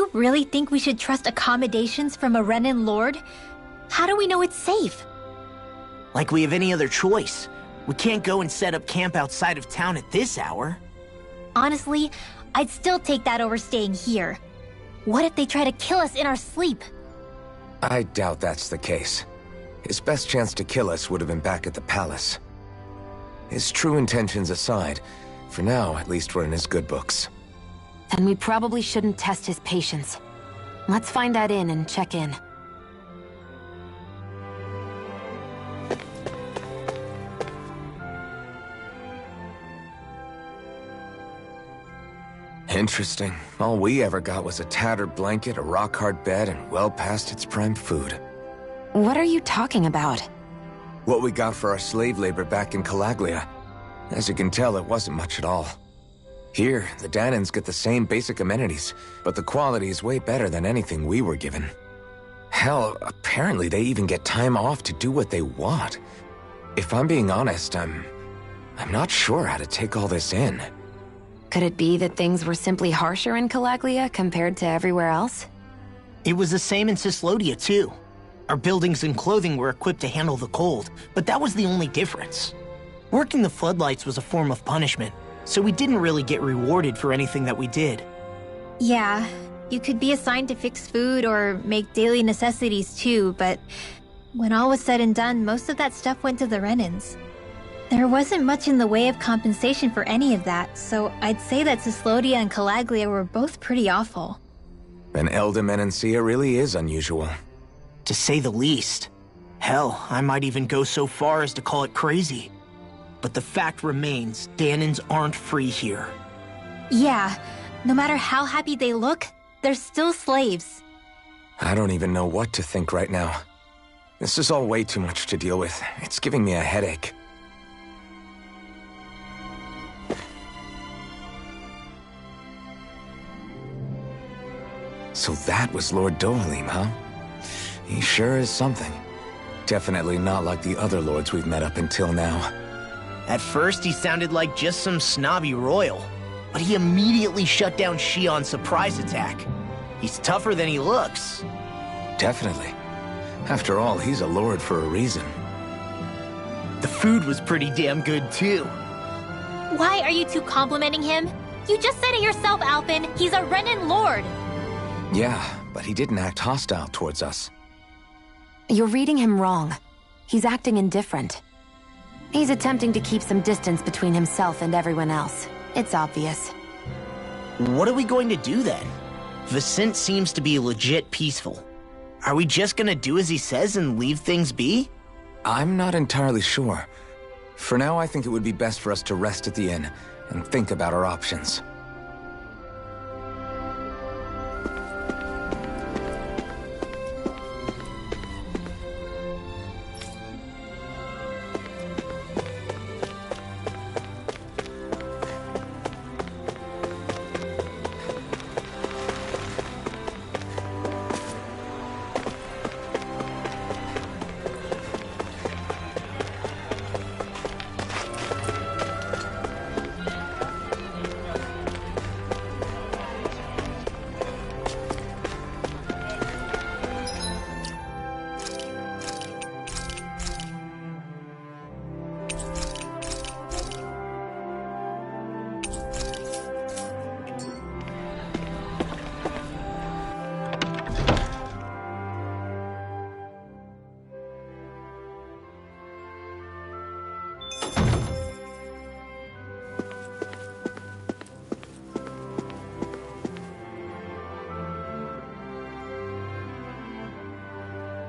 you really think we should trust accommodations from a Renin Lord? How do we know it's safe? Like we have any other choice. We can't go and set up camp outside of town at this hour. Honestly, I'd still take that over staying here. What if they try to kill us in our sleep? I doubt that's the case. His best chance to kill us would have been back at the palace. His true intentions aside, for now, at least we're in his good books. Then we probably shouldn't test his patience. Let's find that inn and check in. Interesting. All we ever got was a tattered blanket, a rock-hard bed, and well past its prime food. What are you talking about? What we got for our slave labor back in Calaglia. As you can tell, it wasn't much at all. Here, the Danans get the same basic amenities, but the quality is way better than anything we were given. Hell, apparently they even get time off to do what they want. If I'm being honest, I'm not sure how to take all this in. Could it be that things were simply harsher in Calaglia compared to everywhere else? It was the same in Cyslodia, too. Our buildings and clothing were equipped to handle the cold, but that was the only difference. Working the floodlights was a form of punishment, so we didn't really get rewarded for anything that we did. Yeah, you could be assigned to fix food or make daily necessities too, but when all was said and done, most of that stuff went to the Renins. There wasn't much in the way of compensation for any of that, so I'd say that Cyslodia and Calaglia were both pretty awful. An Elder really is unusual. To say the least. Hell, I might even go so far as to call it crazy. But the fact remains, Danans aren't free here. Yeah, no matter how happy they look, they're still slaves. I don't even know what to think right now. This is all way too much to deal with. It's giving me a headache. So that was Lord Dohalim, huh? He sure is something. Definitely not like the other lords we've met up until now. At first, he sounded like just some snobby royal, but he immediately shut down Shion's surprise attack. He's tougher than he looks. Definitely. After all, he's a lord for a reason. The food was pretty damn good, too. Why are you two complimenting him? You just said it yourself, Alphen. He's a Renin Lord. Yeah, but he didn't act hostile towards us. You're reading him wrong. He's acting indifferent. He's attempting to keep some distance between himself and everyone else. It's obvious. What are we going to do then? Vicent seems to be legit peaceful. Are we just gonna do as he says and leave things be? I'm not entirely sure. For now, I think it would be best for us to rest at the inn and think about our options.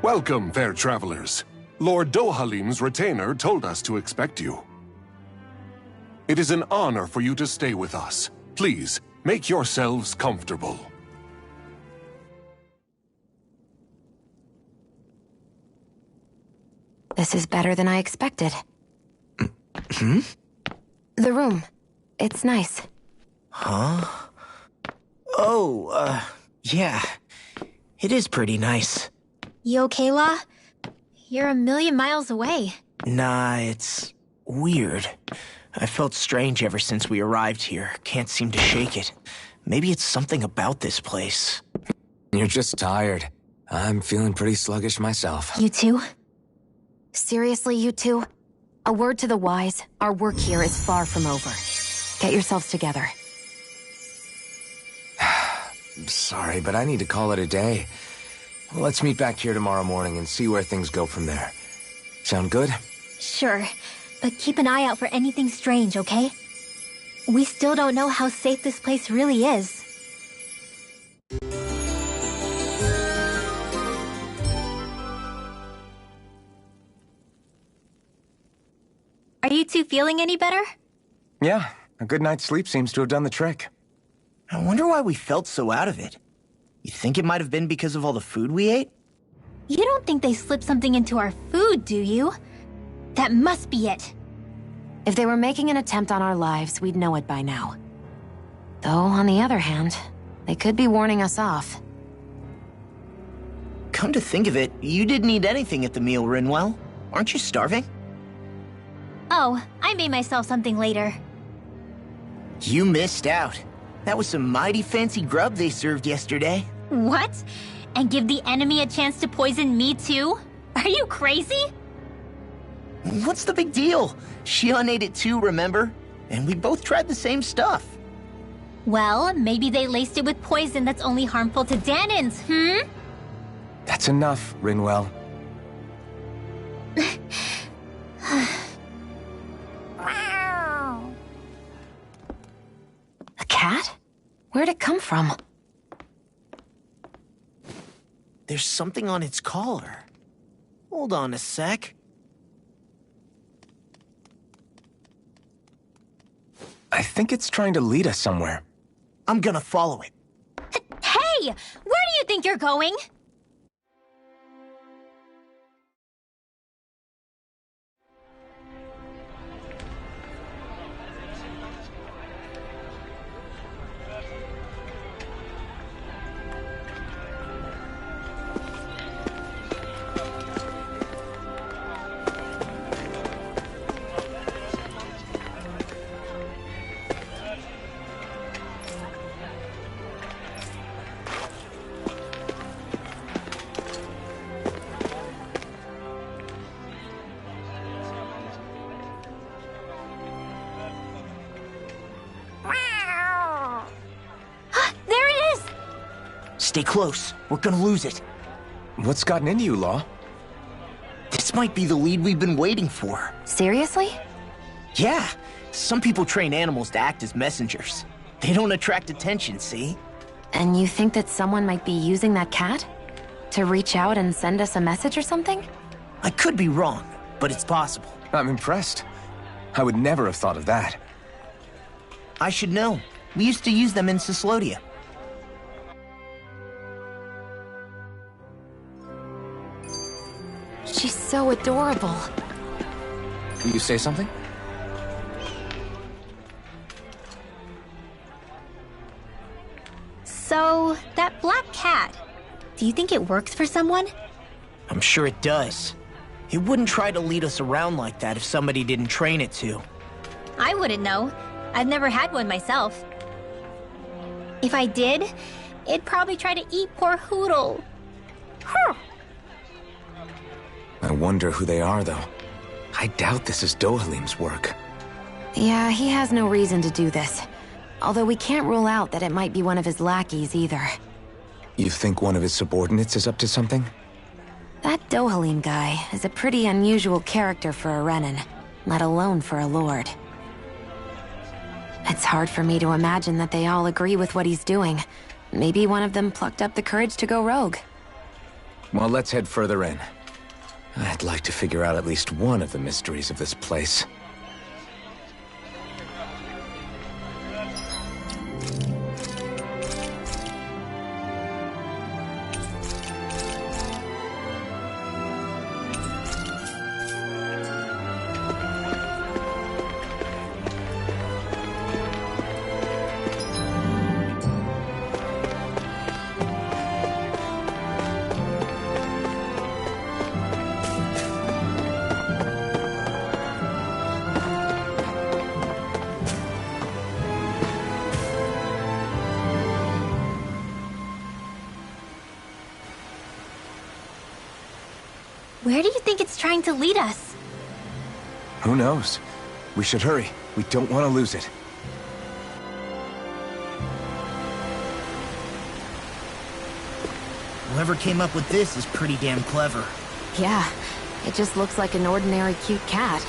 Welcome, fair travelers. Lord Dohalim's retainer told us to expect you. It is an honor for you to stay with us. Please, make yourselves comfortable. This is better than I expected. Hmm? The room. It's nice. Huh? Oh, yeah. It is pretty nice. You okay, La? You're a million miles away. Nah, it's weird. I felt strange ever since we arrived here. Can't seem to shake it. Maybe it's something about this place. You're just tired. I'm feeling pretty sluggish myself. You too? Seriously, you two? A word to the wise, our work here is far from over. Get yourselves together. Sorry, but I need to call it a day. Let's meet back here tomorrow morning and see where things go from there. Sound good? Sure, but keep an eye out for anything strange, okay? We still don't know how safe this place really is. Are you two feeling any better? Yeah, a good night's sleep seems to have done the trick. I wonder why we felt so out of it. You think it might have been because of all the food we ate? You don't think they slipped something into our food, do you? That must be it. If they were making an attempt on our lives, we'd know it by now. Though, on the other hand, they could be warning us off. Come to think of it, you didn't eat anything at the meal, Rinwell. Aren't you starving? Oh, I made myself something later. You missed out. That was some mighty fancy grub they served yesterday. What? And give the enemy a chance to poison me too? Are you crazy? What's the big deal? Shion ate it too, remember? And we both tried the same stuff. Well, maybe they laced it with poison that's only harmful to Danins, That's enough, Rinwell. A cat? Where'd it come from? There's something on its collar. Hold on a sec. I think it's trying to lead us somewhere. I'm gonna follow it. Hey! Where do you think you're going? Stay close. We're gonna lose it. What's gotten into you, Law? This might be the lead we've been waiting for. Seriously? Yeah. Some people train animals to act as messengers. They don't attract attention, see? And you think that someone might be using that cat? To reach out and send us a message or something? I could be wrong, but it's possible. I'm impressed. I would never have thought of that. I should know. We used to use them in Cyslodia. She's so adorable. You say something? So, that black cat, do you think it works for someone? I'm sure it does. It wouldn't try to lead us around like that if somebody didn't train it to. I wouldn't know. I've never had one myself. If I did, it'd probably try to eat poor Hoodle. Huh. I wonder who they are, though. I doubt this is Dohalim's work. Yeah, he has no reason to do this. Although we can't rule out that it might be one of his lackeys either. You think one of his subordinates is up to something? That Dohalim guy is a pretty unusual character for a Renin, let alone for a lord. It's hard for me to imagine that they all agree with what he's doing. Maybe one of them plucked up the courage to go rogue. Well, let's head further in. I'd like to figure out at least one of the mysteries of this place. Where do you think it's trying to lead us? Who knows? We should hurry. We don't want to lose it. Whoever came up with this is pretty damn clever. Yeah, it just looks like an ordinary cute cat.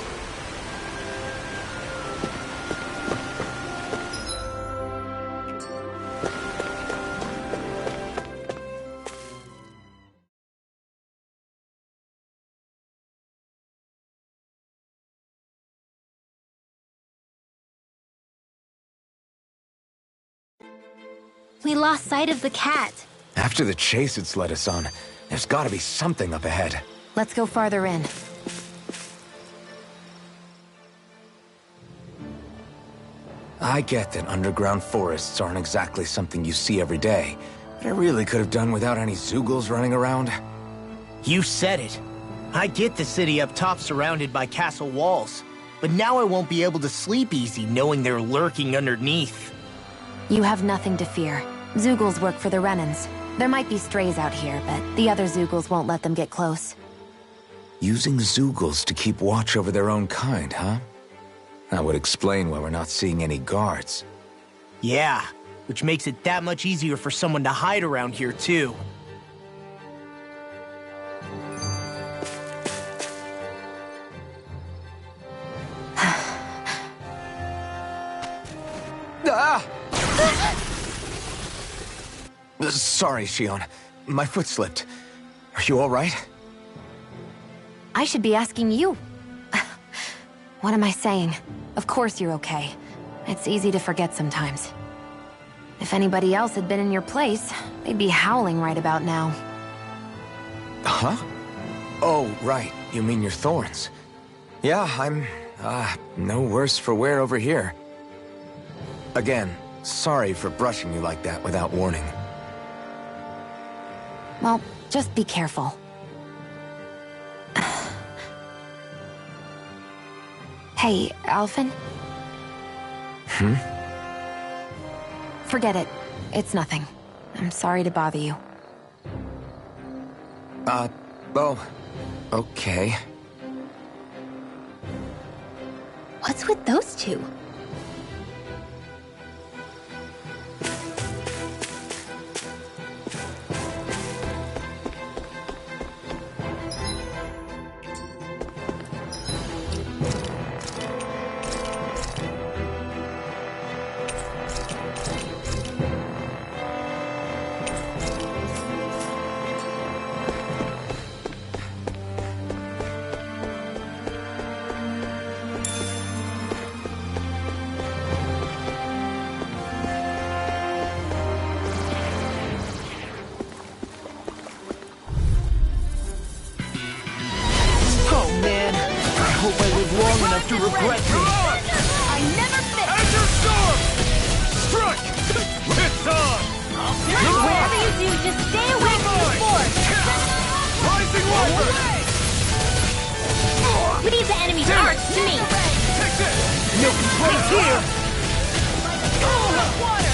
We lost sight of the cat. After the chase it's led us on, there's gotta be something up ahead. Let's go farther in. I get that underground forests aren't exactly something you see every day, but I really could have done without any Zeugles running around. You said it. I get the city up top surrounded by castle walls, but now I won't be able to sleep easy knowing they're lurking underneath. You have nothing to fear. Zeugles work for the Renans. There might be strays out here, but the other Zeugles won't let them get close. Using Zeugles to keep watch over their own kind, huh? That would explain why we're not seeing any guards. Yeah, which makes it that much easier for someone to hide around here, too. Ah! Sorry, Shion. My foot slipped. Are you all right? I should be asking you. What am I saying? Of course you're okay. It's easy to forget sometimes. If anybody else had been in your place, they'd be howling right about now. Huh? Oh, right. You mean your thorns. Yeah, I'm, no worse for wear over here. Again, sorry for brushing you like that without warning. Well, just be careful. Hey, Alphen? Forget it. It's nothing. I'm sorry to bother you. Oh, okay. What's with those two? To regret me. I never fit. Azure Storm! Strike! It's on! Whatever you do, just stay away from the force. Rising Water! Leave the enemy's arch to me. Take this! No complaints here! Water.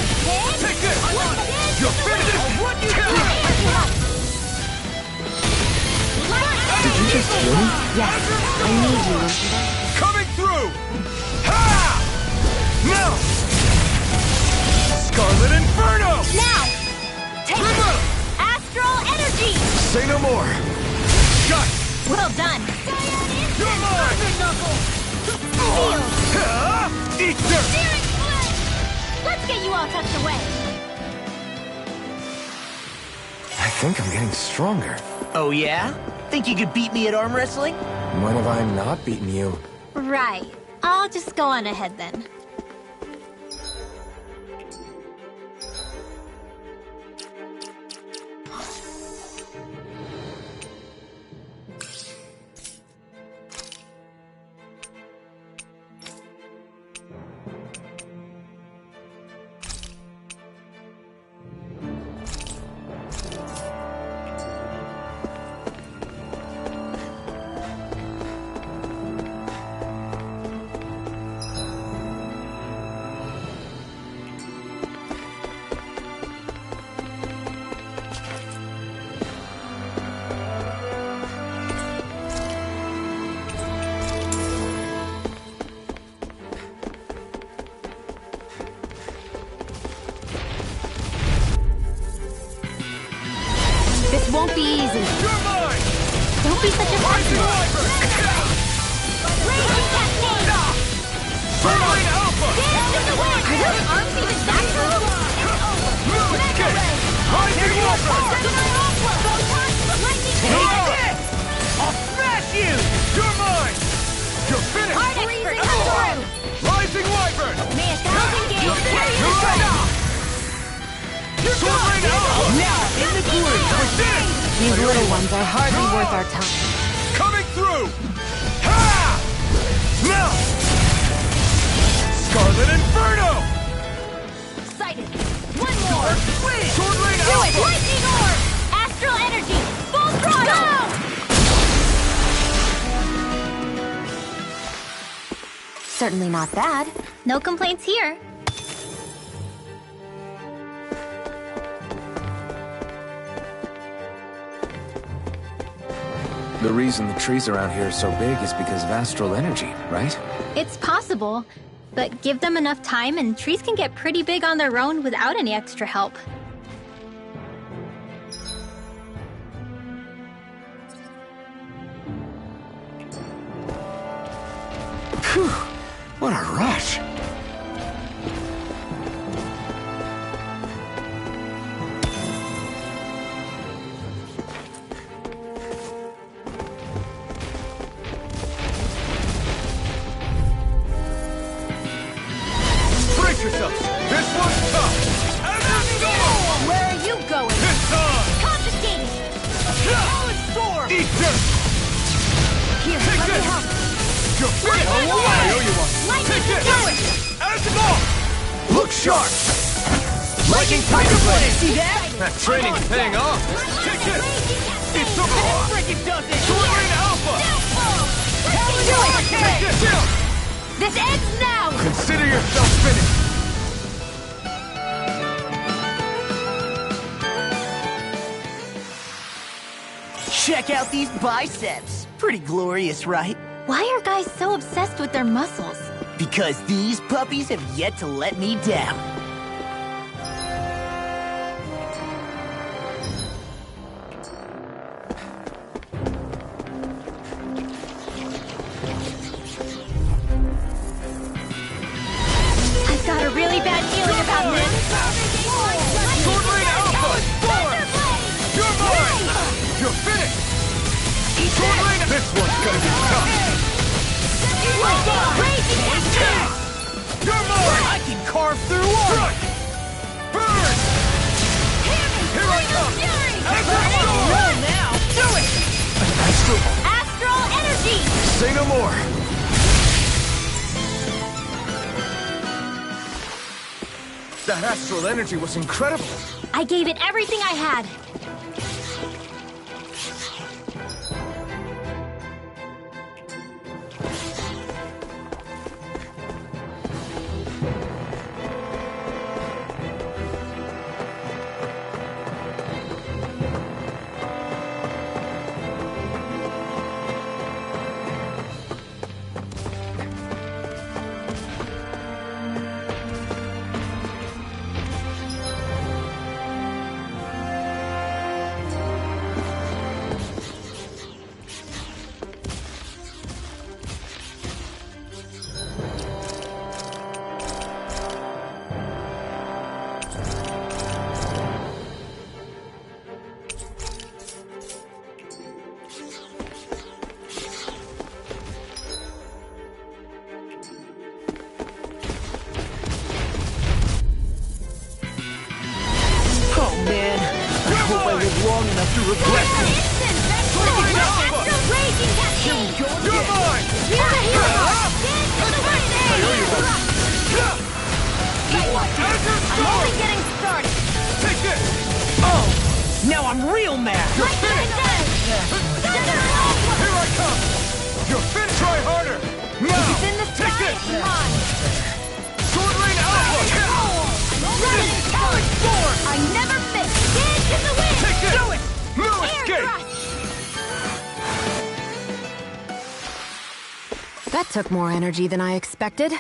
Take this! You're finished! Did you just heal me? Yes, I need you. Coming through! Ha! Now! Scarlet Inferno! Now! Take it! Astral energy! Say no more! Shut! Well done! You're mine! Shield! Eat dirt! Searing flame! Let's get you all tucked away! I think I'm getting stronger. Oh yeah? Think you could beat me at arm wrestling? When have I not beaten you? Right. I'll just go on ahead then. Don't be such a festival! Raging Cascade! Sword Alpha! Dance in the wind! Are those arms even natural? Mega Ray! Rising Walker! Lightning Take this! I'll smash you! You're mine! You're finished! Freezing through! Rising Wyvern! May 1,000 games carry You're the right! day! Sword Alpha! Now in the groove! We did it! These little ones are hardly worth our time. Coming through! Ha! Now! Scarlet Inferno! Excited! One more! Sword Rain Do it! Alpha! Lightning Orb! Astral Energy! Full throttle! Certainly not bad. No complaints here. The reason the trees around here are so big is because of astral energy, right? It's possible, but give them enough time and trees can get pretty big on their own without any extra help. Phew! What a rush! Brace yourselves! This one's tough! Where are you going? It's on! Confiscated! Solid Storm! Eat dirt! Here, Take let me this! help. You're free! I owe you one! Lightning Take this! Cascade! Azimol! Look sharp! Lightning Tiger Blade! See that? That training's paying off! Take this! It's a freaking does it! Sword Rain Alpha! Do it! Take this! Chill! This ends now! Consider yourself finished! Check out these biceps. Pretty glorious, right? Why are guys so obsessed with their muscles? Because these puppies have yet to let me down. I've got a really bad feeling about this. Sword Rain Alpha! You're mine! You're finished! Sword Rain! This one's gonna be tough! Raging Cascade! You're mine! I can carve through all. Burn! Here I come! Roll now. Do it. Astral Energy! Say no more! That astral energy was incredible! I gave it everything I had. long enough to regret this. Raging Cascade! You're mine! You're the hero! Dance to the I'm only getting started! Take this! Oh! Now I'm real mad! You're finished! Here I come! You're finished! Try harder! Now! It's in the Take sky, this! it's mine! Sword Rain Alpha! Running Talent Sword! I never miss! Dance in the wind! Take this! Do it! No Air escape! thrust! That took more energy than I expected.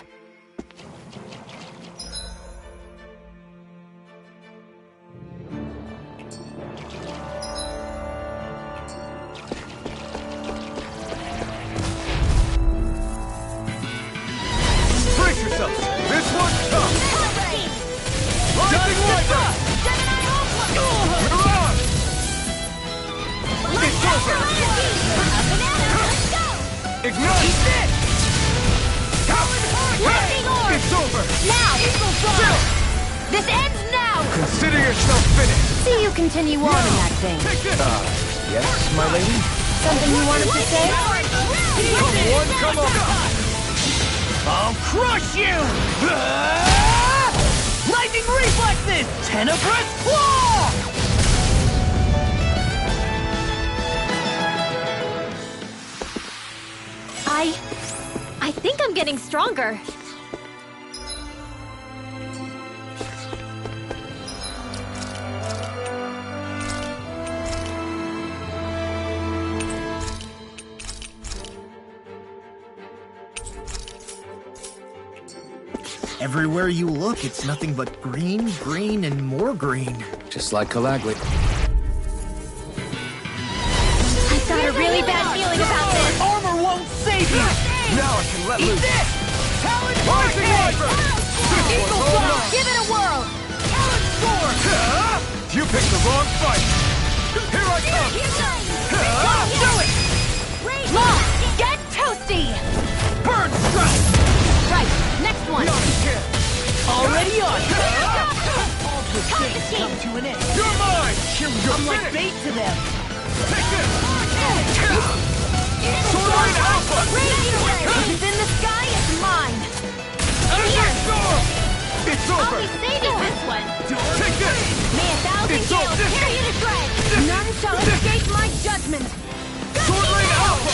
Ignite! Eat this! Lightning orb! It's over! Now! Eagle Fly! This ends now! Consider yourself finished! See you continue on in that vein. Yes, my lady? Something you wanted to say? Come on, come on! I'll crush you! Lightning reflexes! Tenebrous claw! I think I'm getting stronger. Everywhere you look, it's nothing but green, green, and more green. Just like Calagli. I've got a really bad feeling about this. Armor won't save you! Now I can let Eat loose! this! Talon Rising Wyvern! Eagle Fly! Give it a whirl! Talon Sword! You picked the wrong fight! Here I come! Do it! Law, get toasty! Burn Strike! Right, next one. Already on! All good things come to an end. You're mine! I'm like bait to them. Take this! Sword Rain Alpha! Within the sky is mine. Storm! It's I'll over! be saving this one. Take this! May a thousand It's gales over. tear you to shreds. None shall escape my judgment. Sword Rain Alpha!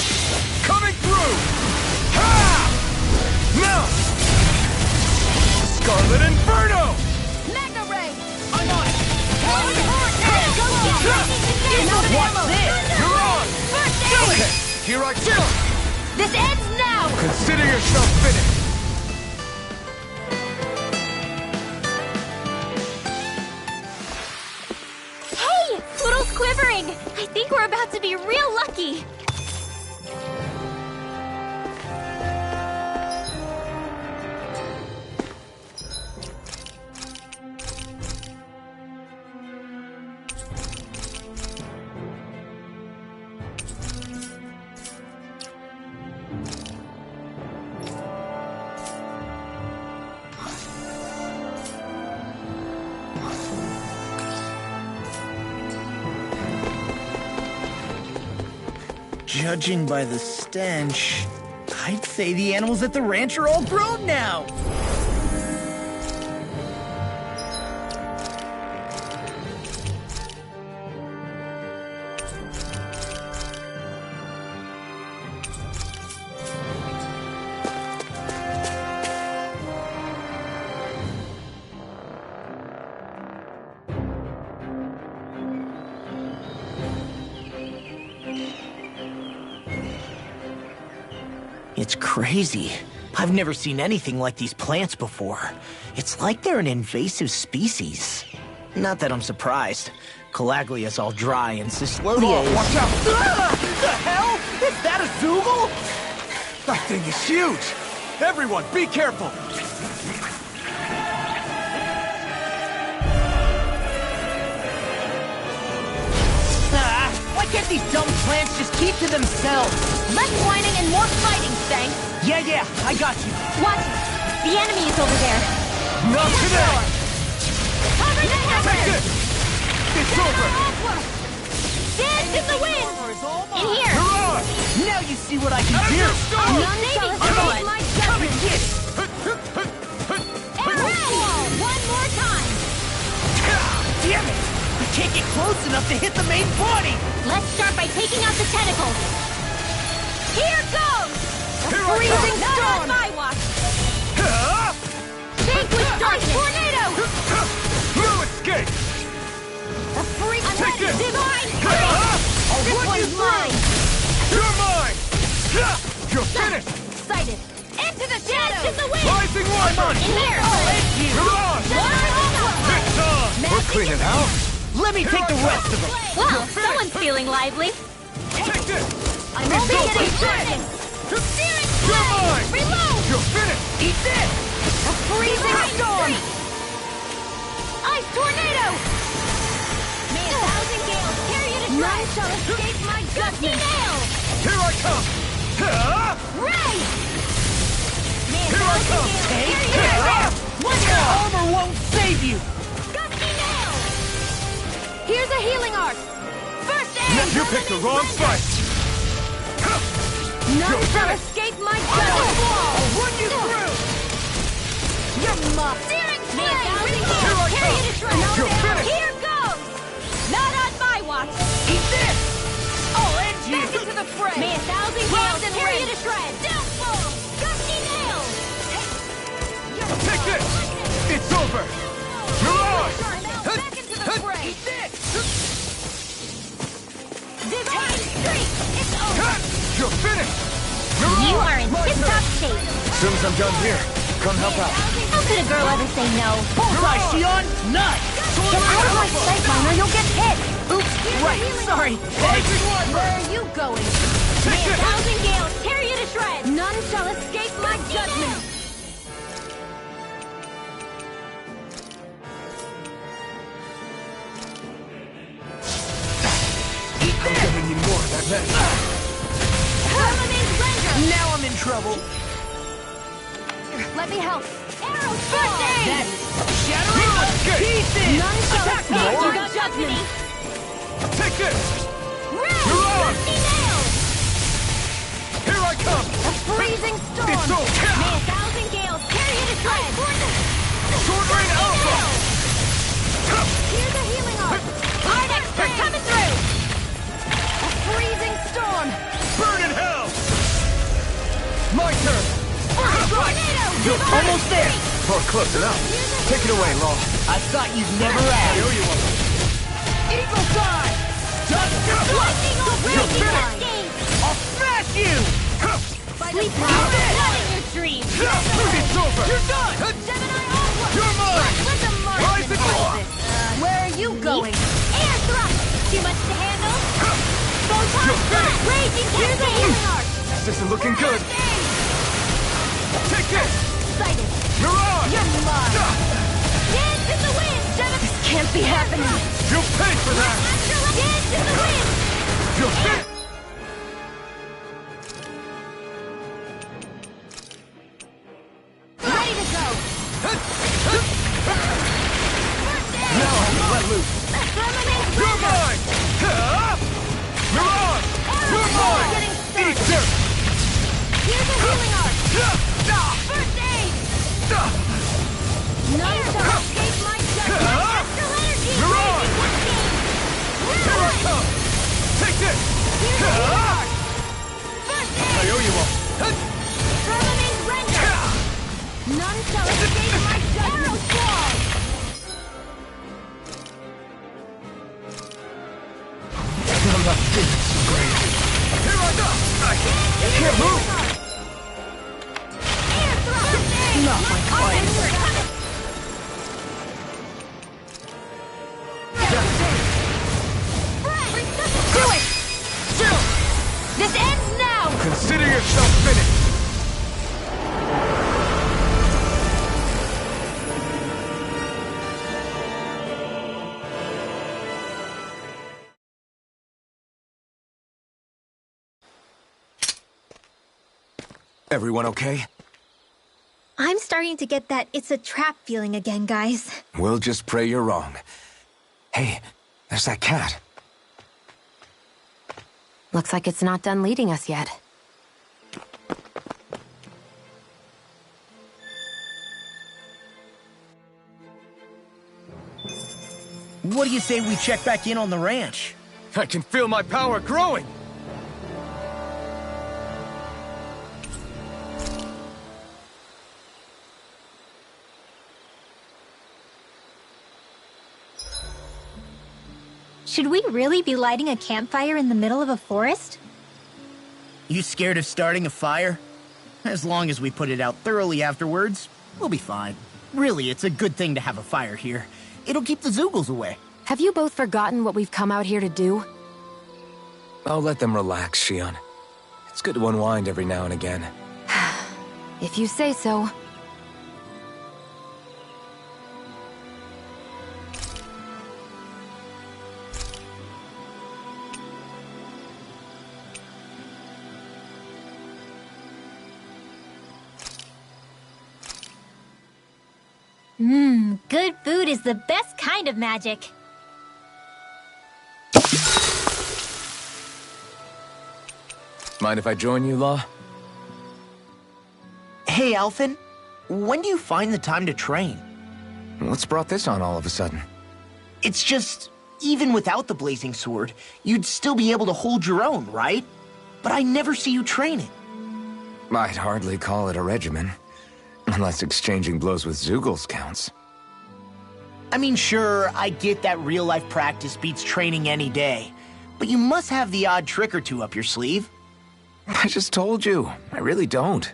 Coming through! Ha! Now! Scarlet Inferno! Mega Ray! I'm on it! Watch this! You're on! Okay, here I come! This ends now! Consider yourself finished! Hey! Poodle's quivering! I think we're about to be real lucky! Judging by the stench, I'd say the animals at the ranch are all grown now. It's crazy. I've never seen anything like these plants before. It's like they're an invasive species. Not that I'm surprised. Calaglia's all dry and Cyslodia is... Watch out! The hell? Is that a Zoogle? That thing is huge! Everyone, be careful! Why can't these dumb plants just keep to themselves? Less whining and more fighting, Stank. Yeah, I got you. Watch it! The enemy is over there! Not today! Cover the Take hammer! this! It's over! Dance in the wind! In here! You're on! Now you see what I can do. None shall escape my judgment. Arrow wall! One more time! Damn it! I can't get close enough to hit the main body! Let's start by taking out the tentacles! Here goes! Freezing Not storm. on my watch! Vanquish darkness! Tornado! No escape! The freak Take this! divine! This one's mine. You're mine! You're finished! Excited. Into the shadows! In the wind! Rising Wyvern! In here! You're on! It's on! We're cleaning house! Let me take the rest of them! Well, someone's feeling lively. Take this! I'm It's only over! getting started! Spirit You're blade! mine! Reload! You're finished! Eat this! A freezing storm! Ice tornado! May a thousand gales tear you to None shreds! shall escape my Gusty judgment. nail! Here I come! Ray! Here I come! Your armor won't save you! Gusty nail! Here's a healing arc! First aid! You picked the wrong fight! None shall escape my justice! I'll run you through! You're muffed! Searing flame! Here I come! You're finished! Here goes! Not on my watch! Eat this! I'll end you! Back into the fray! May 1,000 gales tear you to shreds! Downfall! Gusty nail! Take this! It's over! You're on! Back into the fray! Eat this! Divine streak! It's over! You're finished! You are in tip-top shape. As soon as I'm done here, come help out. How could a girl ever say no? Bullseye, Shion! Nice! Get out of my sight line or you'll get hit! Oops! Right! Sorry! Where are you going? May 1,000 gales tear you to shreds! None shall escape my judgment! I'm gonna need more of that medicine. Now I'm in trouble. Let me help. Arrows! First aid! Shattering the pieces! None shall Attack escape me! your judgment! Take this! Ray! You're on! Gusty nail! Here I come! A freezing storm! It's over! May 1,000 gales tear you to shreds! Sword Rain Alpha! Here's a healing arc! Art expert coming through! A freezing storm! Burn in hell! My turn! Tornado! You're almost there! Oh, close enough. Take it away, Law. I thought you'd never ask. Eagle Dive! Lightning on You're raging finished! line! I'll smash you! Sleep now! Not in your dreams! It's over! You're done! Gemini onward! You're mine! Let the Mars Rise and control roar! this! Where are you going? Air thrust! Too much to handle? Photon You're blast! finished! Raging here's a healing arc! This isn't looking good. Take this! Excited! You're on! You're mine! Dance in the wind! This can't be happening! You'll pay for that! Dance in the wind! You're finished! Ready to go! Now I can let loose! Firmament You're mine! You're on! You're mine! Eat dirt! Here's a healing arc! First aid! None shall escape my judgment! Astral energy! You're on! Here I come! Take this! Here's a healing arc! First I aid! owe you all! Firmament render! None shall escape my judgment! Arrow squall! I'm not feeling so great. Here I go! I can't move! Air thrust! Not my client! Do it! Still! This ends now! Consider yourself finished. Everyone okay? I'm starting to get that it's a trap feeling again, guys. We'll just pray you're wrong. Hey, there's that cat. Looks like it's not done leading us yet. What do you say we check back in on the ranch? I can feel my power growing. Should we really be lighting a campfire in the middle of a forest? You scared of starting a fire? As long as we put it out thoroughly afterwards, we'll be fine. Really, it's a good thing to have a fire here. It'll keep the Zoogles away. Have you both forgotten what we've come out here to do? I'll let them relax, Shion. It's good to unwind every now and again. If you say so. Good food is the best kind of magic. Mind if I join you, Law? Hey, Alphen. When do you find the time to train? What's brought this on all of a sudden? It's just, even without the blazing sword, you'd still be able to hold your own, right? But I never see you training. I'd hardly call it a regimen. Unless exchanging blows with Zeugles counts. I mean, sure, I get that real-life practice beats training any day. But you must have the odd trick or two up your sleeve. I just told you. I really don't.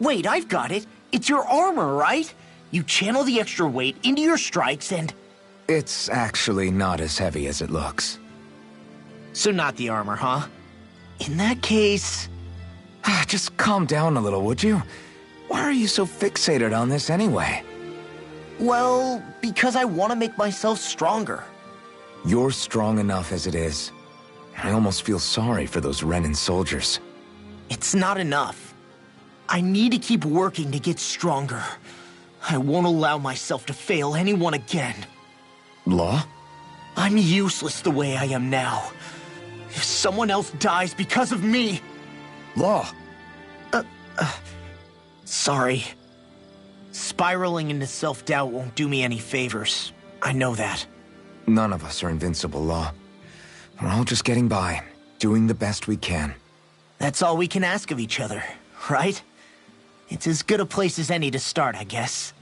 Wait, I've got it. It's your armor, right? You channel the extra weight into your strikes and... It's actually not as heavy as it looks. So not the armor, huh? In that case... Just calm down a little, would you? Why are you so fixated on this anyway? Well, because I want to make myself stronger. You're strong enough as it is. I almost feel sorry for those Renan soldiers. It's not enough. I need to keep working to get stronger. I won't allow myself to fail anyone again. Law? I'm useless the way I am now. If someone else dies because of me... Law! Sorry. Spiraling into self-doubt won't do me any favors. I know that. None of us are invincible, Law. We're all just getting by, doing the best we can. That's all we can ask of each other, right? It's as good a place as any to start, I guess.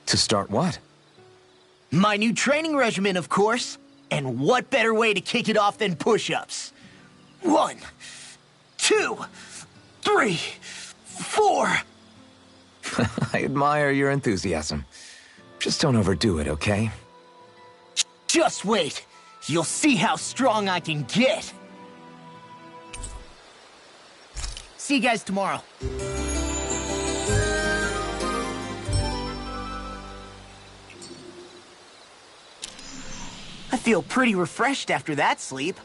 To start what? My new training regimen, of course. And what better way to kick it off than push-ups? 1, 2, 3, 4... I admire your enthusiasm. Just don't overdo it, okay? Just wait. You'll see how strong I can get. See you guys tomorrow. I feel pretty refreshed after that sleep.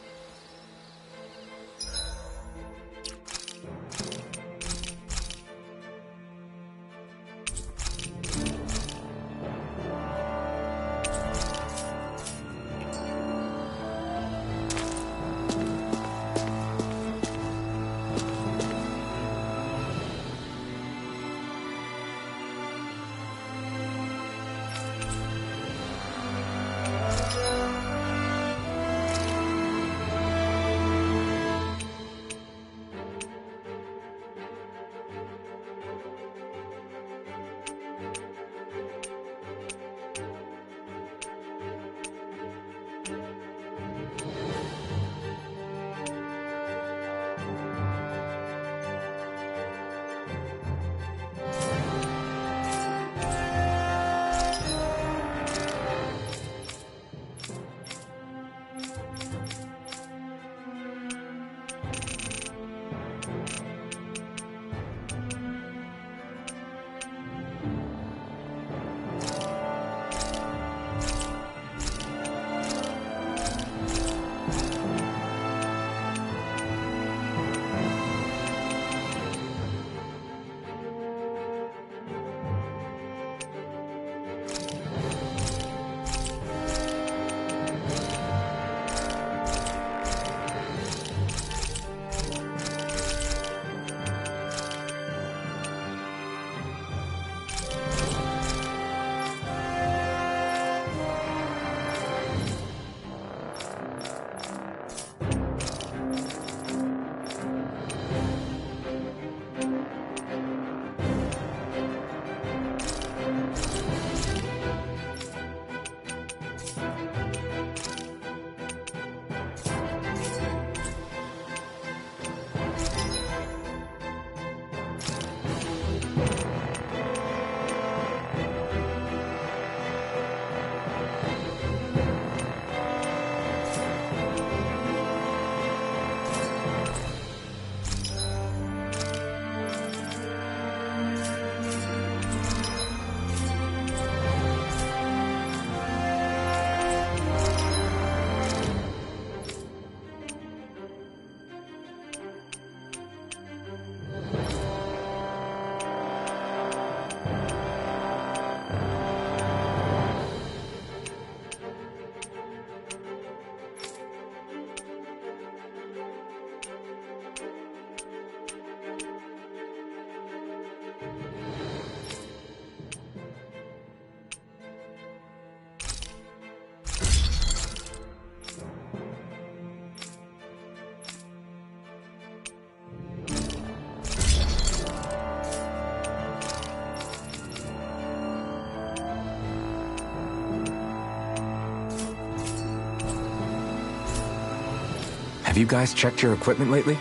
Have you guys checked your equipment lately?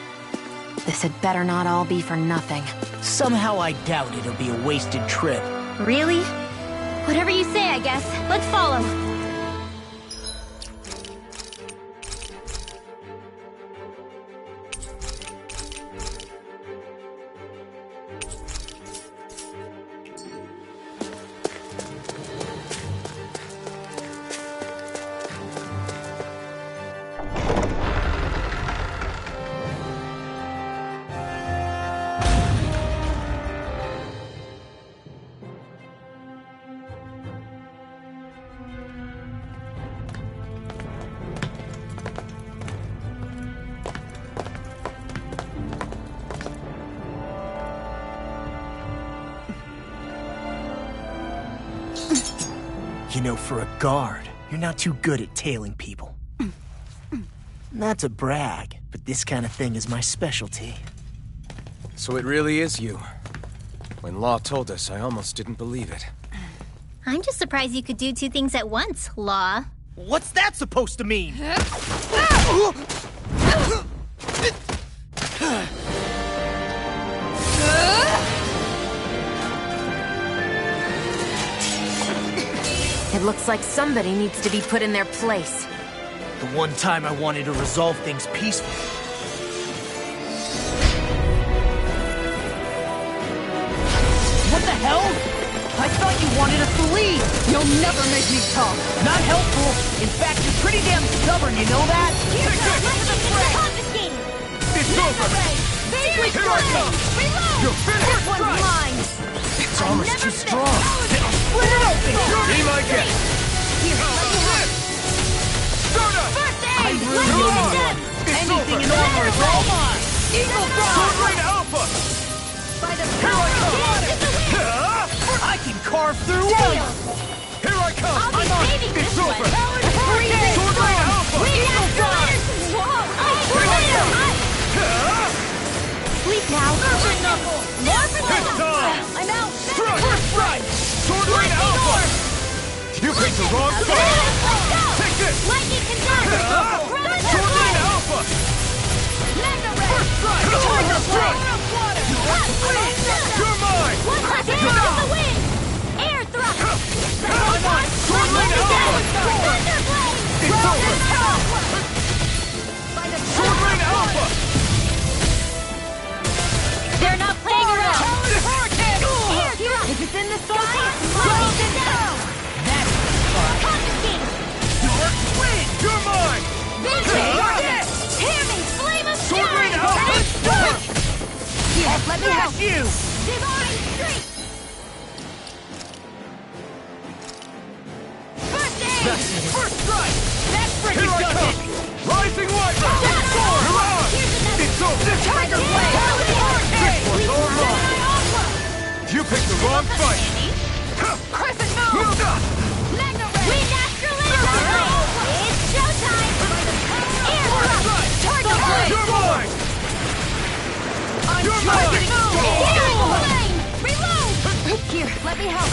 This had better not all be for nothing. Somehow I doubt it'll be a wasted trip. Really? Whatever you say, I guess. Let's follow. You know, for a guard, you're not too good at tailing people. Not to brag, but this kind of thing is my specialty. So it really is you. When Law told us, I almost didn't believe it. I'm just surprised you could do two things at once, Law. What's that supposed to mean? It looks like somebody needs to be put in their place. The one time I wanted to resolve things peacefully. What the hell? I thought you wanted us to leave! You'll never make me talk! Not helpful! In fact, you're pretty damn stubborn, you know that? Confiscated! It's over! Here I come! You're finished! One's mine! It's almost too strong. Split it open! Be my guest! Here, let me help! First aid! I really Let's need get one. them! Anything in armor is all mine! Eagle Sword Fly! Rain Alpha! By the Here I come! I can carve through Deal! Here I come! I'll be saving this It's one! over! Freeze! Sword Rain Alpha! Eagle Fly! Whoa! Tornado! Sleep now! It's time! I'm out! First strike! Sword Rain Alpha! You picked the wrong Let's side! go! Take this! Lightning converter! Sword Rain Alpha! Mega Ray! First strike! Tiger Strike! You're mine! One last hit in the wind! Air thrust! Sword Rain Alpha! Thunderblade! It's over! Sword Rain Alpha! They're not playing around! Hurricane! Air thrust! If it's in the sky, slow it down! That's fine. Confiscated! You're mine! Vintage! Tearing flame of Sword Rain fury! Alpha! Here, let me help! you! Divine Streak! First aid! First strike! That's Here I come! Rising Wyvern! Shadow! You're on! Here's another It's over! Tiger Blade! This one's all mine! You picked the wrong fight! Crescent Moon! Mega Ray! Wind Astral Laser! It's showtime! Air thrust! Target Blade! You're mine! You're mine! Flame! Reload! Here, let me help!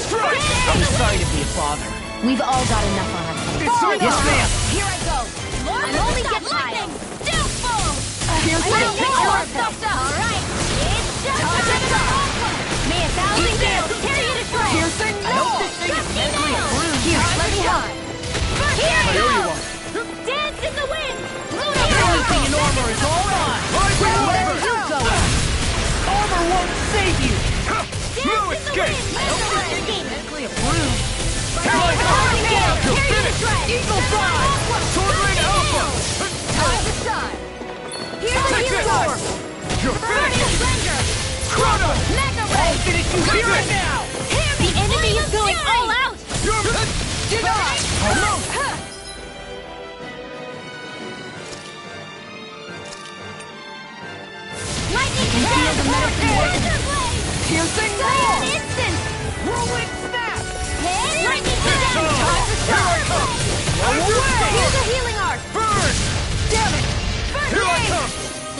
Strike! I'm sorry to be a bother. We've all got enough on our plate. It's over! Yes, ma'am. Here I go! I'm only getting lightning! Still full! Here's I don't the think you're orb. stuffed up! Alright! It's showtime! May 1,000 gales carry you to shore! Piercing I hope this thing is mentally approved. Here, let me help. Here I you owe you go! one. Dance in the wind! Anything in armor is all mine! Rising Where are Wyvern! you going? Armor won't save you! No escape! I hope this thing is mentally approved. You're finished! Eagle Fly! Sword Rain Alpha! Time to shine! Here's the Take hero! this! You're Burning finished! Splendor! Chrono! Mega Ray! Finish you here and now! The enemy is going all out! You're Lightning can feel the medicine working. Thunderblade! Piercing Giant instant! Whirlwind Snap! Hit! Lightning dash! Here I come! Here's a healing arc! Burn! Damn it! First Here I aid! come!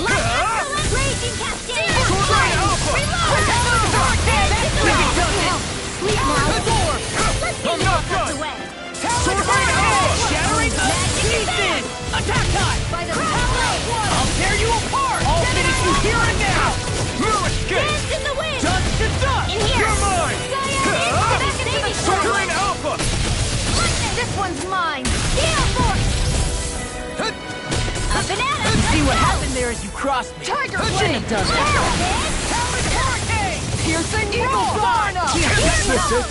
Light excellent raging cascade! Sword Rain Alpha! Sleep now! Let's get I'm your not fucked done! away! Sword Rain Alpha! Shattering Magic Ethan! Attack time! By the power of one! I'll tear you apart! I'll finish you here and now! No escape! Dance in the wind! Dust to dust! In here! You're mine! Back into the Turbine Alpha! This one's mine! Gale Force! A banana! See what happened there as you crossed me. Tiger Shouldn't have done that. Hurricane! Piercing Eagle Fly! That's it.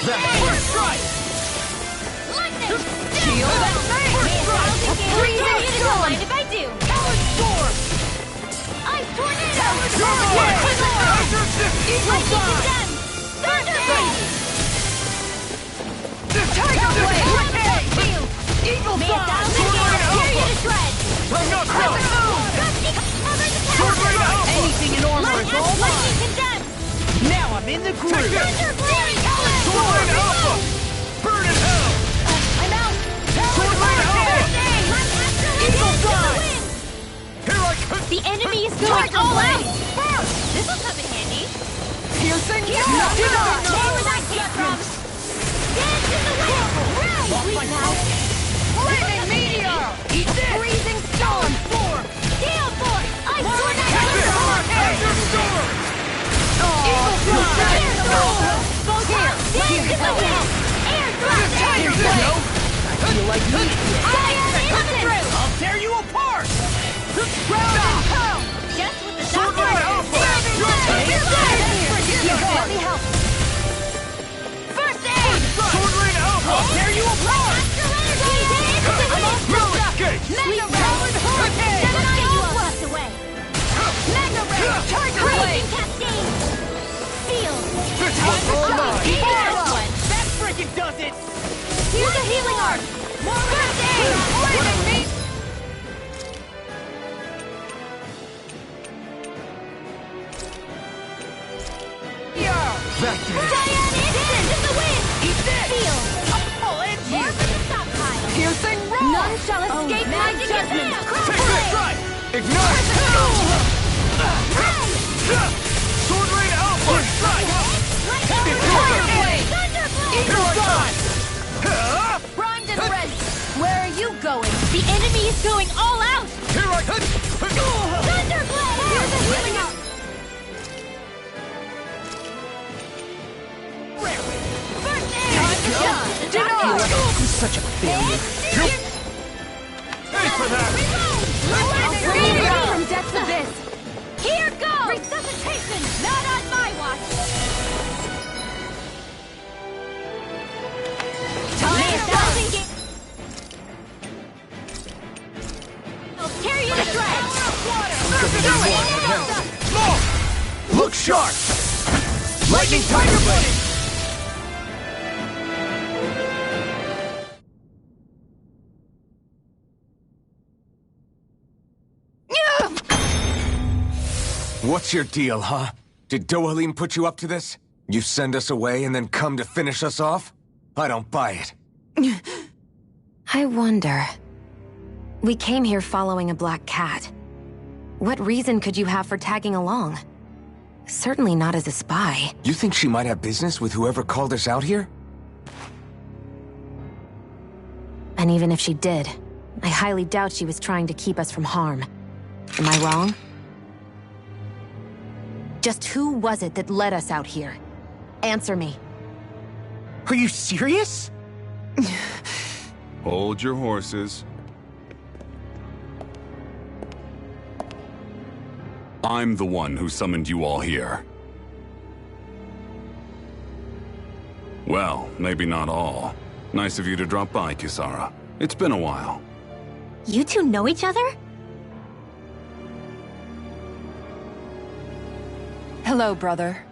First strike! Lightning! Shield! First strike! Freezing storm! Mind if I do? Talon Storm! Ice Tornado! Eagle Fly! Thunder Blade! Tiger Blade! Hurricane! Shield! Eagle May Fly! 1,000 Sword gales Rain tear you Alpha! to shreds! I'm not coming! Sword Rain Alpha! Anything in armor is all mine! Lightning condemned! Now I'm in the groove! Thunder Blade! Sword Rain Alpha! Burn in hell! I'm out! Sword Rain Alpha! Eagle Fly! Here I come! The enemy is going all out! This'll come in handy. Piercing! Where was that came from? Dance in the wind! Sweet now! Flaming Meteor! Eat this! Freezing storm! Gale Force! Ice Tornado! Thunderstorm! Eagle Fly! Air Storm! Both here! Dance in the wind! Air Thrust! Tiger Blade! I feel like meat! Coming through! I'll tear you apart! Ground and pound! Just with the Sword Rain Alpha! Let me help. First aid! Sword Rain Alpha! I'll tear you apart! Astral Escape! Mega Talon Hurricane! Gemini Alpha! Away. Mega Ray! Tiger Raging Blade! Cascade! Field! This one's all mine! One. That frickin' does it! Here's a healing arc! More first aid! Flaming meat! Diane Instant in the wind! Eat this! Field! I'll end you! More from the stockpile! Piercing roar! None shall escape my magic judgment! Take this strike! Ignite! Sword Rain Alpha! Strike! Thunder Blade! Eagle Fly! Primed and ready! Where are you going? The enemy is going all out! Here I come! Thunder Blade! Here's a healing out! First aid! Denied! Who's such a failure? Thanks for that! I'll free you from death's abyss! Here goes! Resuscitation! Not on my watch! Time to I'll tear you to shreds! Look sharp! Lightning Tiger Blade! What's your deal, huh? Did Dohalim put you up to this? You send us away and then come to finish us off? I don't buy it. I wonder. We came here following a black cat. What reason could you have for tagging along? Certainly not as a spy. You think she might have business with whoever called us out here? And even if she did, I highly doubt she was trying to keep us from harm. Am I wrong? Just who was it that led us out here? Answer me. Are you serious? Hold your horses. I'm the one who summoned you all here. Well, maybe not all. Nice of you to drop by, Kisara. It's been a while. You two know each other? Hello, brother.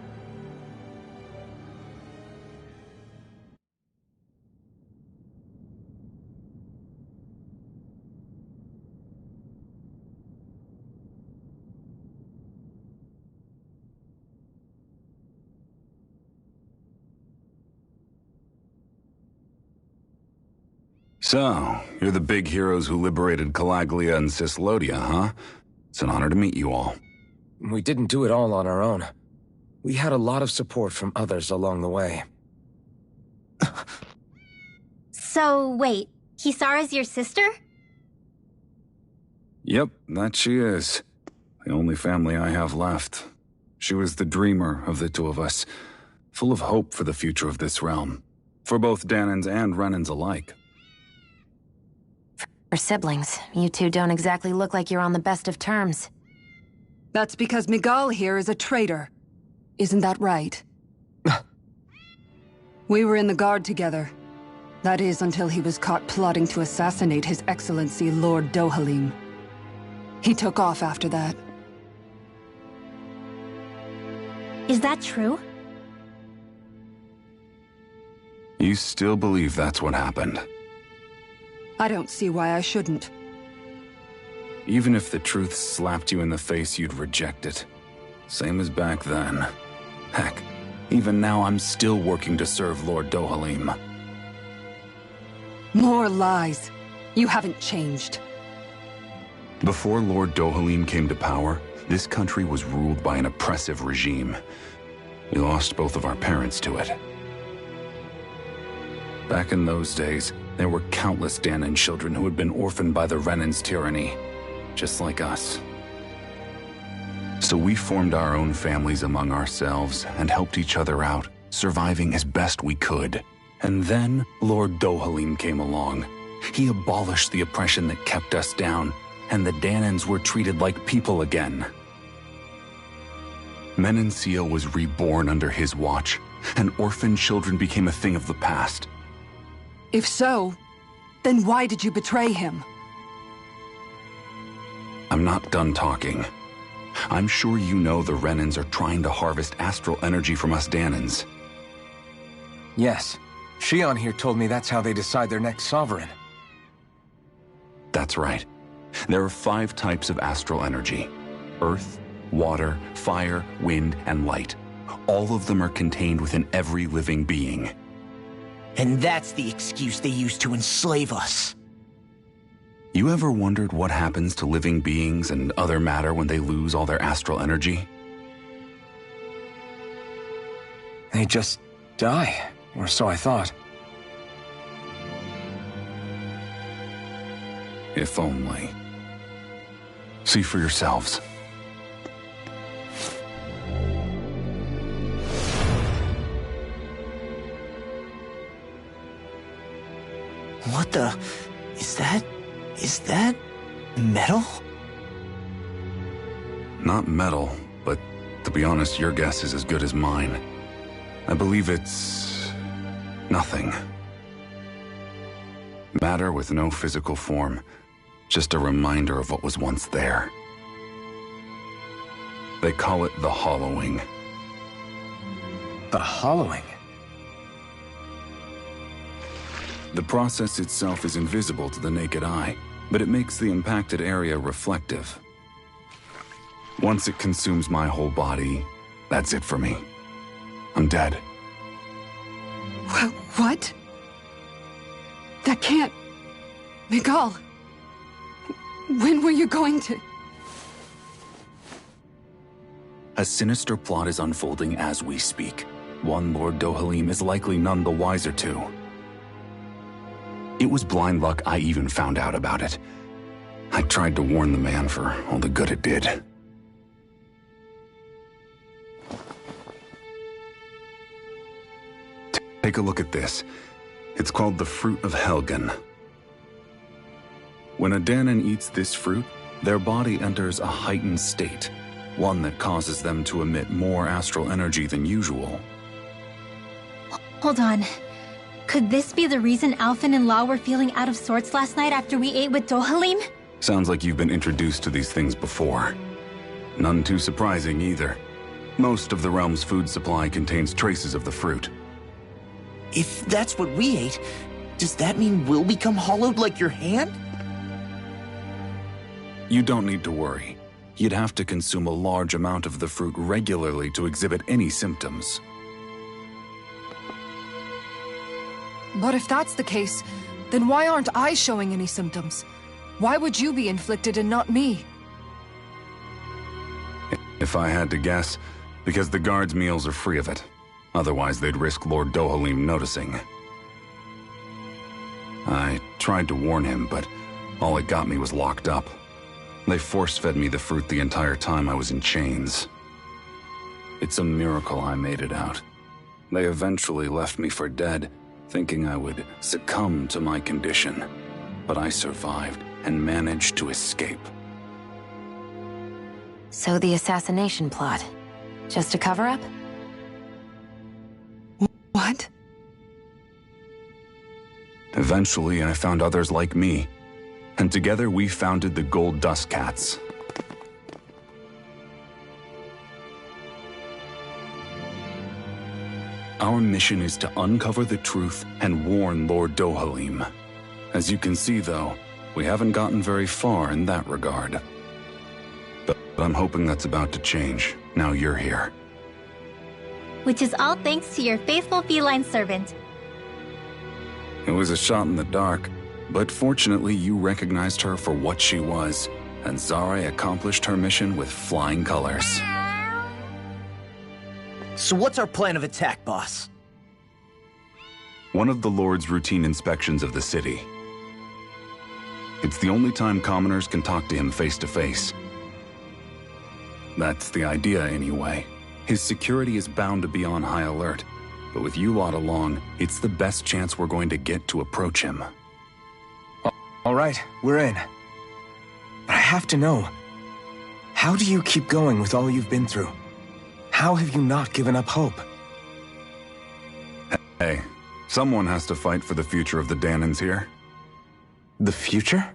So, you're the big heroes who liberated Calaglia and Cyslodia, huh? It's an honor to meet you all. We didn't do it all on our own. We had a lot of support from others along the way. So, wait, Kisara's your sister? Yep, that she is. The only family I have left. She was the dreamer of the two of us, full of hope for the future of this realm, for both Danans and Renans alike. For siblings, you two don't exactly look like you're on the best of terms. That's because Miguel here is a traitor. Isn't that right? We were in the Guard together. That is, until he was caught plotting to assassinate His Excellency Lord Dohalim. He took off after that. Is that true? You still believe that's what happened? I don't see why I shouldn't. Even if the truth slapped you in the face, you'd reject it. Same as back then. Heck, even now I'm still working to serve Lord Dohalim. More lies. You haven't changed. Before Lord Dohalim came to power, this country was ruled by an oppressive regime. We lost both of our parents to it. Back in those days, there were countless Danan children who had been orphaned by the Renan's tyranny, just like us. So we formed our own families among ourselves and helped each other out, surviving as best we could. And then Lord Dohalim came along. He abolished the oppression that kept us down, and the Danans were treated like people again. Menencia was reborn under his watch, and orphaned children became a thing of the past. If so, then why did you betray him? I'm not done talking. I'm sure you know the Renans are trying to harvest astral energy from us Danans. Yes. Shion here told me that's how they decide their next sovereign. That's right. There are 5 types of astral energy: earth, water, fire, wind, and light. All of them are contained within every living being. And that's the excuse they use to enslave us. You ever wondered what happens to living beings and other matter when they lose all their astral energy? They just die, or so I thought. If only. See for yourselves. What the... Is that... metal? Not metal, but to be honest, your guess is as good as mine. I believe it's... nothing. Matter with no physical form. Just a reminder of what was once there. They call it the hollowing. The hollowing? The process itself is invisible to the naked eye, but it makes the impacted area reflective. Once it consumes my whole body, that's it for me. I'm dead. What? That can't... Miguel... When were you going to... A sinister plot is unfolding as we speak. One Lord Dohalim is likely none the wiser to. It was blind luck I even found out about it. I tried to warn the man for all the good it did. Take a look at this. It's called the Fruit of Helgen. When a Danan eats this fruit, their body enters a heightened state, one that causes them to emit more astral energy than usual. Hold on. Could this be the reason Alphen and Lao were feeling out of sorts last night after we ate with Dohalim? Sounds like you've been introduced to these things before. None too surprising either. Most of the realm's food supply contains traces of the fruit. If that's what we ate, does that mean we'll become hollowed like your hand? You don't need to worry. You'd have to consume a large amount of the fruit regularly to exhibit any symptoms. But if that's the case, then why aren't I showing any symptoms? Why would you be inflicted and not me? If I had to guess, because the guards' meals are free of it. Otherwise, they'd risk Lord Dohalim noticing. I tried to warn him, but all it got me was locked up. They force-fed me the fruit the entire time I was in chains. It's a miracle I made it out. They eventually left me for dead, thinking I would succumb to my condition. But I survived and managed to escape. So the assassination plot, just a cover-up? What? Eventually, I found others like me, and together we founded the Gold Dust Cats. Our mission is to uncover the truth and warn Lord Dohalim. As you can see, though, we haven't gotten very far in that regard. But I'm hoping that's about to change, now you're here. Which is all thanks to your faithful feline servant. It was a shot in the dark, but fortunately you recognized her for what she was, and Zare accomplished her mission with flying colors. So what's our plan of attack, boss? One of the Lord's routine inspections of the city. It's the only time commoners can talk to him face to face. That's the idea, anyway. His security is bound to be on high alert, but with you lot along, it's the best chance we're going to get to approach him. All right, we're in. But I have to know, how do you keep going with all you've been through? How have you not given up hope? Hey, someone has to fight for the future of the Danans here. The future?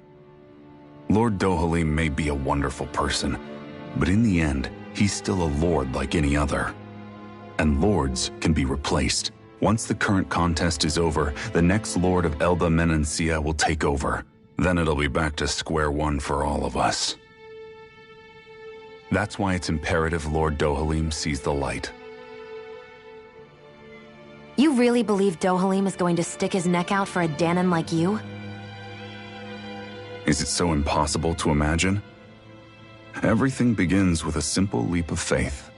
Lord Dohalim may be a wonderful person, but in the end, he's still a lord like any other. And lords can be replaced. Once the current contest is over, the next lord of Elba Menancia will take over. Then it'll be back to square one for all of us. That's why it's imperative Lord Dohalim sees the light. You really believe Dohalim is going to stick his neck out for a Danan like you? Is it so impossible to imagine? Everything begins with a simple leap of faith.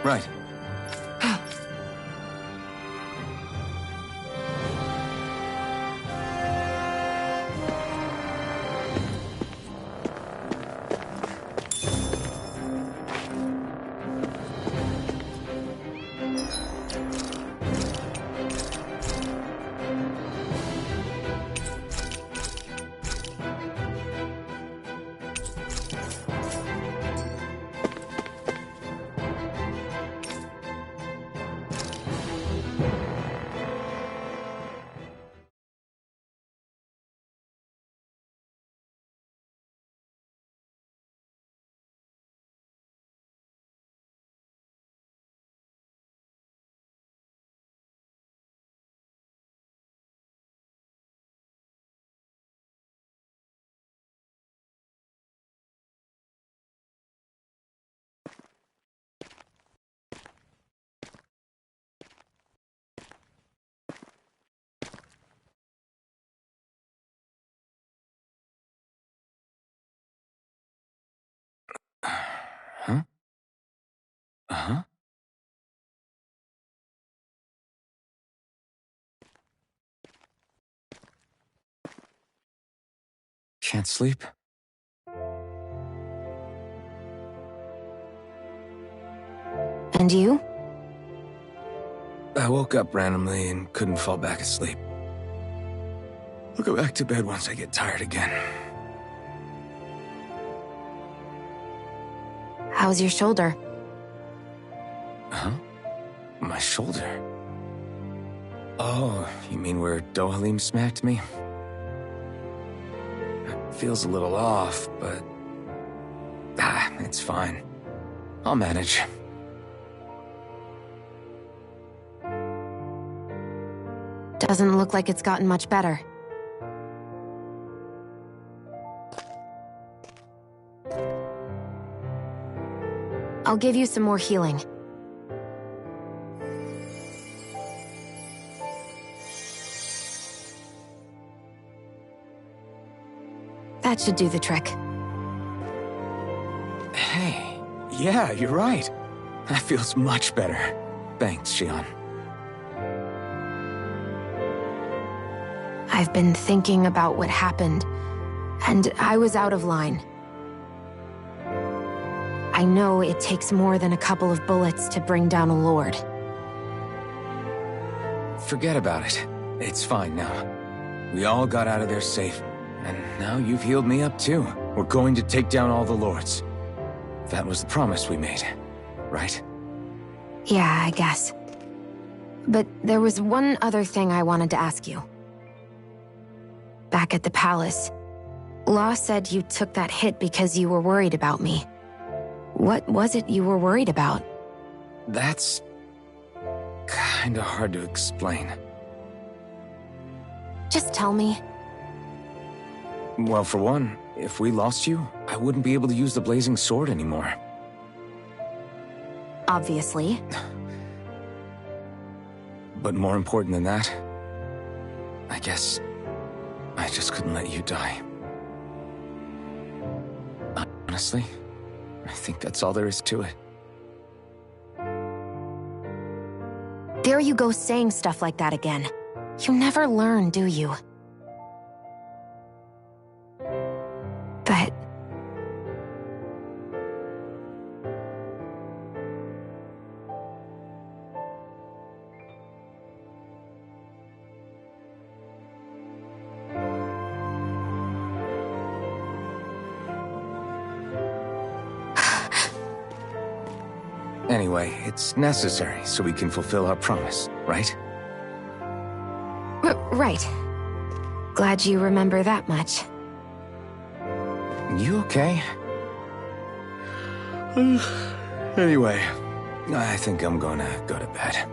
Right. Huh? Uh-huh. Can't sleep? And you? I woke up randomly and couldn't fall back asleep. I'll go back to bed once I get tired again. How's your shoulder? Huh? My shoulder? Oh, you mean where Dohalim smacked me? It feels a little off, but... it's fine. I'll manage. Doesn't look like it's gotten much better. I'll give you some more healing. That should do the trick. Hey, yeah, you're right. That feels much better. Thanks, Xion. I've been thinking about what happened, and I was out of line. I know it takes more than a couple of bullets to bring down a lord. Forget about it. It's fine now. We all got out of there safe, and now you've healed me up too. We're going to take down all the lords. That was the promise we made, right? Yeah, I guess. But there was one other thing I wanted to ask you. Back at the palace, Law said you took that hit because you were worried about me. What was it you were worried about? That's... kinda hard to explain. Just tell me. Well, for one, if we lost you, I wouldn't be able to use the blazing sword anymore. Obviously. But more important than that, I guess I just couldn't let you die. Honestly, I think that's all there is to it. There you go saying stuff like that again. You never learn, do you? But... Anyway, it's necessary so we can fulfill our promise, right? Right. Glad you remember that much. You okay? Anyway, I think I'm gonna go to bed.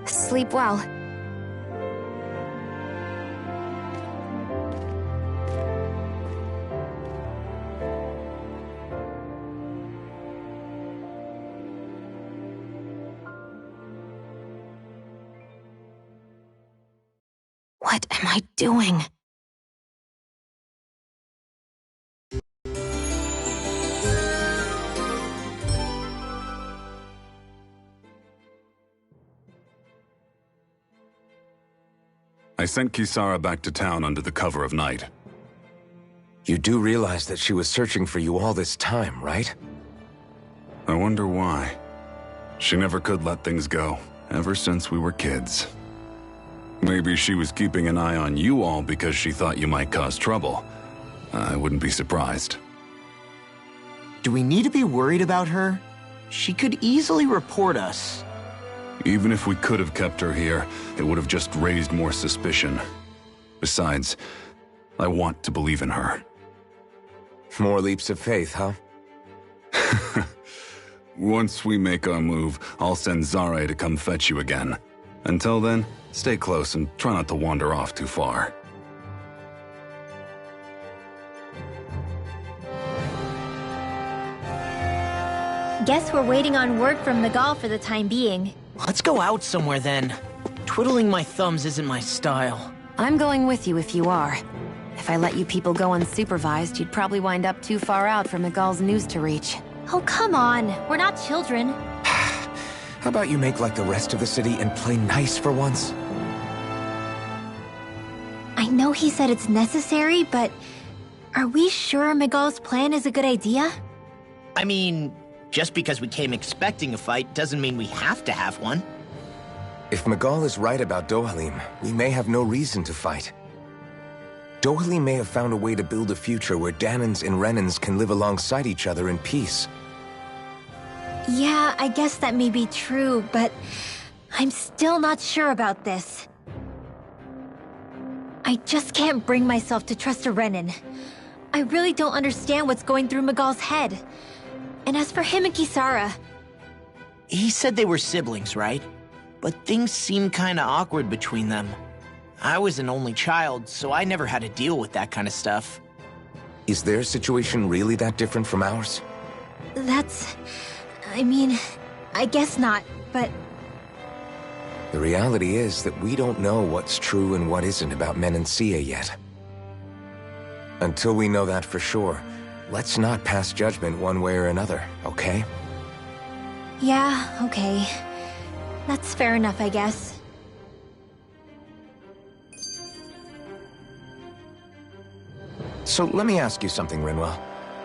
Sleep well. What am I doing? I sent Kisara back to town under the cover of night. You do realize that she was searching for you all this time, right? I wonder why. She never could let things go, ever since we were kids. Maybe she was keeping an eye on you all because she thought you might cause trouble. I wouldn't be surprised. Do we need to be worried about her? She could easily report us. Even if we could have kept her here, it would have just raised more suspicion. Besides, I want to believe in her. More leaps of faith, huh? Once we make our move, I'll send Zare to come fetch you again. Until then, stay close and try not to wander off too far. Guess we're waiting on word from Nagal for the time being. Let's go out somewhere then. Twiddling my thumbs isn't my style. I'm going with you if you are. If I let you people go unsupervised, you'd probably wind up too far out for Nagal's news to reach. Oh, come on. We're not children. How about you make like the rest of the city and play nice for once? I know he said it's necessary, but are we sure Miguel's plan is a good idea? I mean, just because we came expecting a fight doesn't mean we have to have one. If Miguel is right about Dohalim, we may have no reason to fight. Dohalim may have found a way to build a future where Danans and Renans can live alongside each other in peace. Yeah, I guess that may be true, but I'm still not sure about this. I just can't bring myself to trust a Renan. I really don't understand what's going through Miguel's head. And as for him and Kisara... He said they were siblings, right? But things seem kinda awkward between them. I was an only child, so I never had to deal with that kind of stuff. Is their situation really that different from ours? That's... I mean, I guess not, but... The reality is that we don't know what's true and what isn't about Menancia yet. Until we know that for sure, let's not pass judgment one way or another, okay? Yeah, okay. That's fair enough, I guess. So let me ask you something, Rinwell.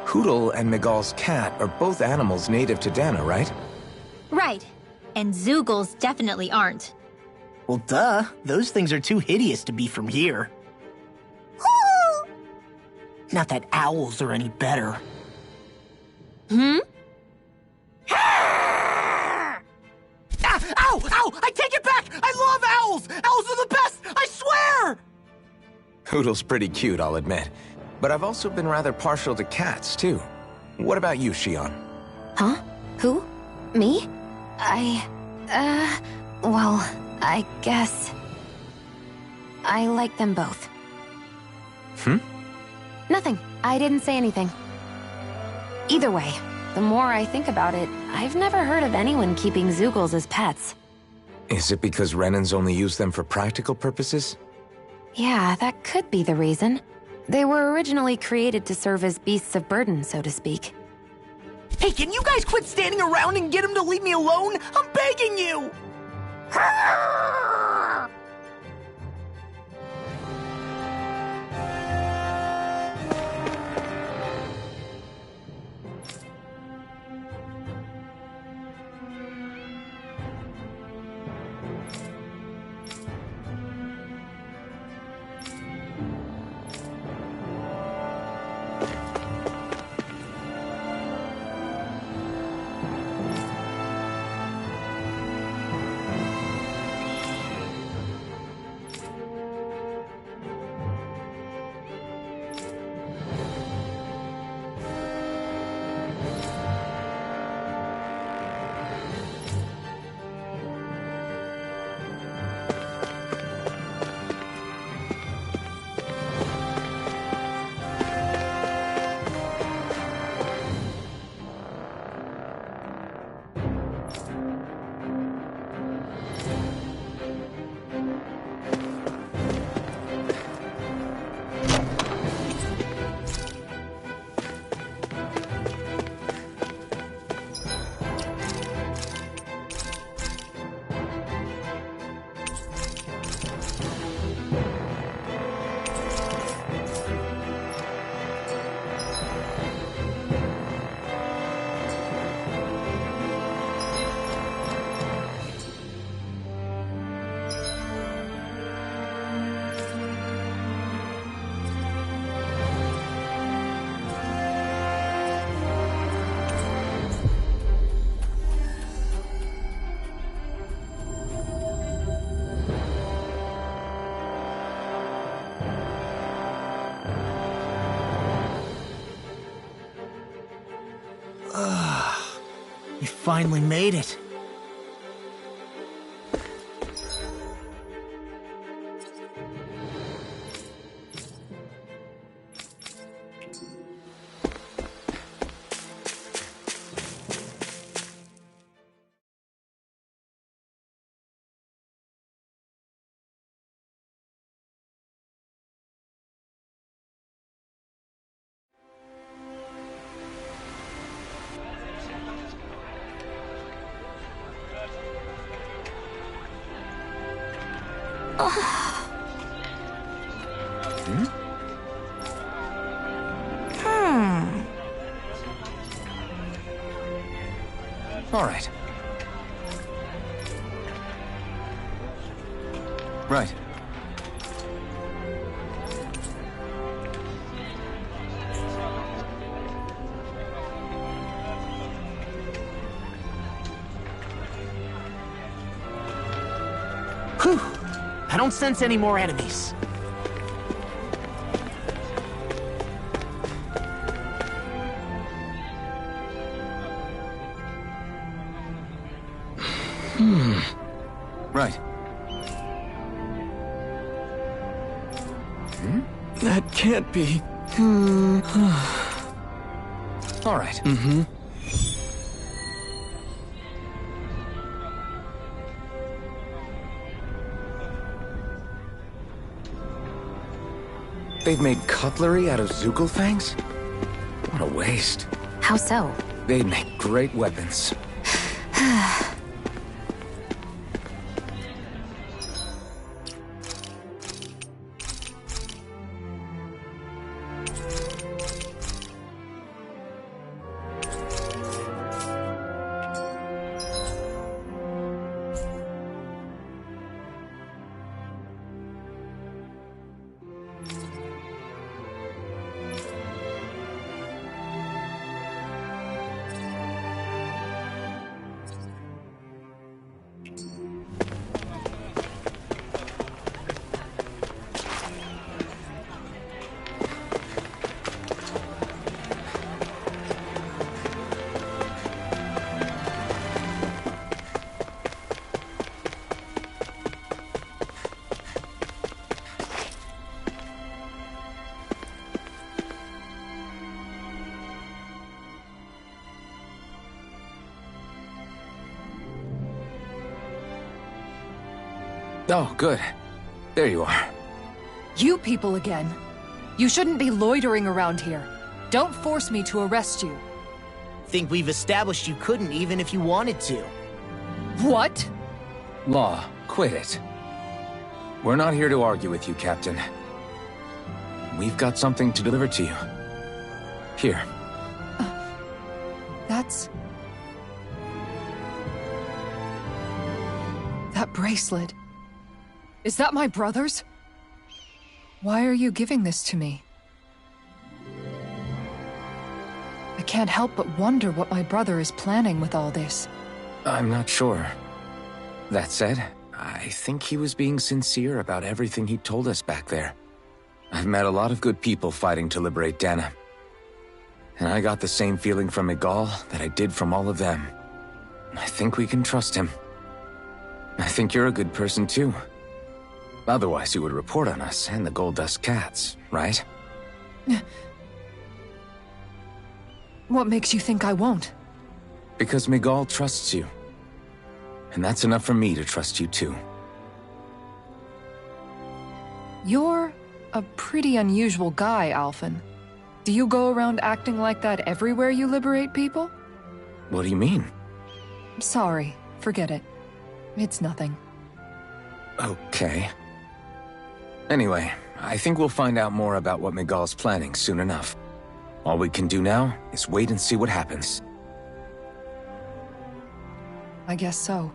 Hootle and Miguel's cat are both animals native to Dana, right? Right. And Zoogles definitely aren't. Well, duh. Those things are too hideous to be from here. Not that owls are any better. Hmm? Ah! Ow! Ow! I take it back! I love owls! Owls are the best! I swear! Hootle's pretty cute, I'll admit. But I've also been rather partial to cats, too. What about you, Shion? Huh? Who? Me? Well, I guess... I like them both. Nothing. I didn't say anything. Either way, the more I think about it, I've never heard of anyone keeping Zoogles as pets. Is it because Renans only use them for practical purposes? Yeah, that could be the reason. They were originally created to serve as beasts of burden, so to speak. Hey, can you guys quit standing around and get him to leave me alone? I'm begging you! We finally made it. All right. Right. Whew! I don't sense any more enemies. Right. That can't be. All right. Mm-hmm. They've made cutlery out of Zugelfangs? What a waste. How so? They'd make great weapons. Oh, good. There you are. You people again. You shouldn't be loitering around here. Don't force me to arrest you. Think we've established you couldn't even if you wanted to. What? Law, quit it. We're not here to argue with you, Captain. We've got something to deliver to you. Here. That's... That bracelet. Is that my brother's? Why are you giving this to me? I can't help but wonder what my brother is planning with all this. I'm not sure. That said, I think he was being sincere about everything he told us back there. I've met a lot of good people fighting to liberate Dana. And I got the same feeling from Miguel that I did from all of them. I think we can trust him. I think you're a good person too. Otherwise you would report on us and the Gold Dust Cats, right? What makes you think I won't? Because Miguel trusts you. And that's enough for me to trust you too. You're a pretty unusual guy, Alphen. Do you go around acting like that everywhere you liberate people? What do you mean? Sorry, forget it. It's nothing. Okay. Anyway, I think we'll find out more about what Miguel's planning soon enough. All we can do now is wait and see what happens. I guess so.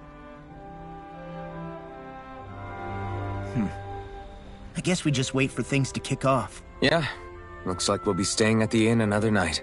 I guess we just wait for things to kick off. Yeah, looks like we'll be staying at the inn another night.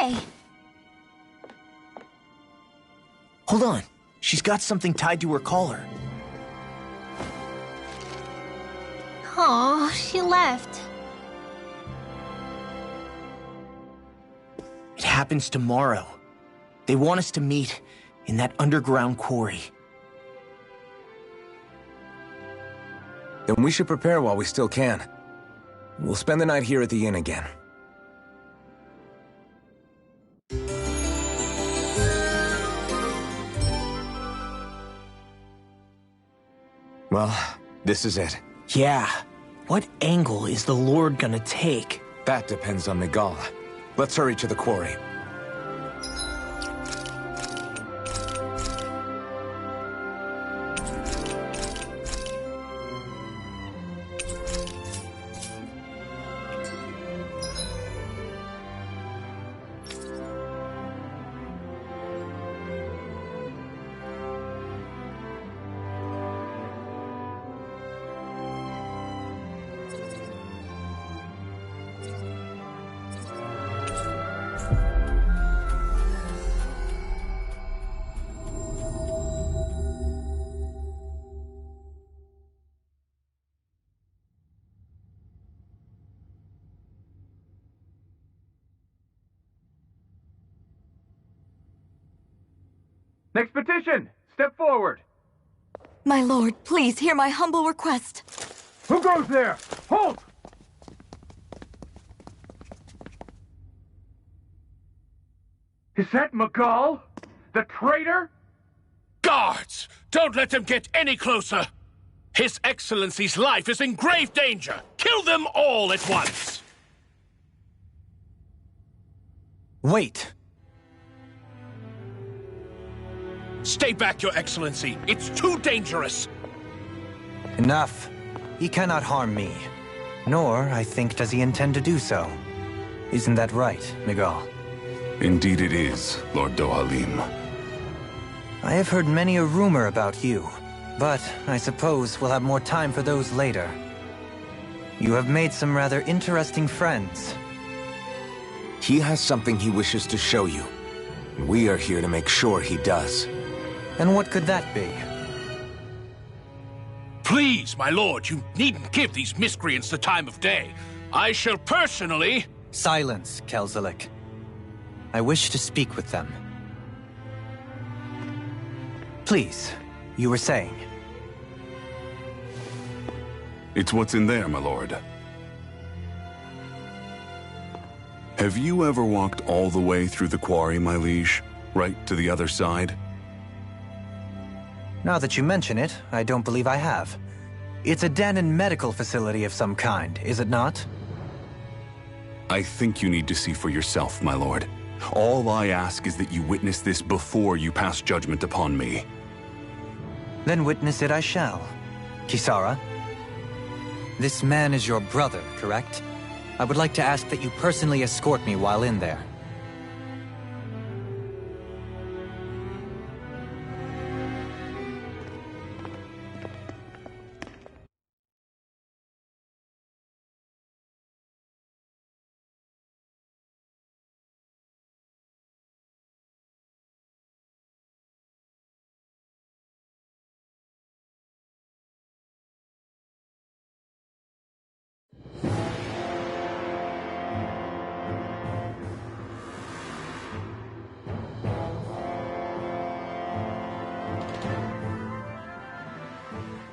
Hey! Hold on. She's got something tied to her collar. Oh, she left. It happens tomorrow. They want us to meet in that underground quarry. Then we should prepare while we still can. We'll spend the night here at the inn again. Well, this is it. Yeah. What angle is the Lord gonna take? That depends on Miguel. Let's hurry to the quarry. Next petition! Step forward! My lord, please hear my humble request. Who goes there? Halt! Is that Miguel? The traitor? Guards! Don't let them get any closer! His Excellency's life is in grave danger! Kill them all at once! Wait! Stay back, Your Excellency! It's too dangerous! Enough. He cannot harm me. Nor, I think, does he intend to do so. Isn't that right, Miguel? Indeed it is, Lord Dohalim. I have heard many a rumor about you, but I suppose we'll have more time for those later. You have made some rather interesting friends. He has something he wishes to show you. We are here to make sure he does. And what could that be? Please, my lord, you needn't give these miscreants the time of day. I shall personally... Silence, Kelzelik. I wish to speak with them. Please, you were saying. It's what's in there, my lord. Have you ever walked all the way through the quarry, my liege? Right to the other side? Now that you mention it, I don't believe I have. It's a Danon medical facility of some kind, is it not? I think you need to see for yourself, my lord. All I ask is that you witness this before you pass judgment upon me. Then witness it I shall. Kisara, this man is your brother, correct? I would like to ask that you personally escort me while in there.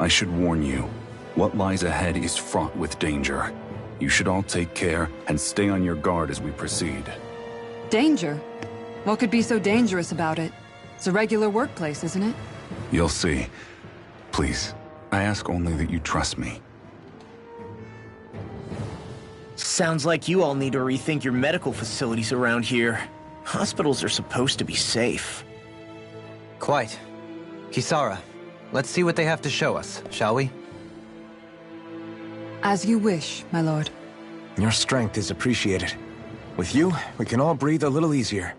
I should warn you, what lies ahead is fraught with danger. You should all take care and stay on your guard as we proceed. Danger? What could be so dangerous about it? It's a regular workplace, isn't it? You'll see. Please, I ask only that you trust me. Sounds like you all need to rethink your medical facilities around here. Hospitals are supposed to be safe. Quite. Kisara, let's see what they have to show us, shall we? As you wish, my lord. Your strength is appreciated. With you, we can all breathe a little easier.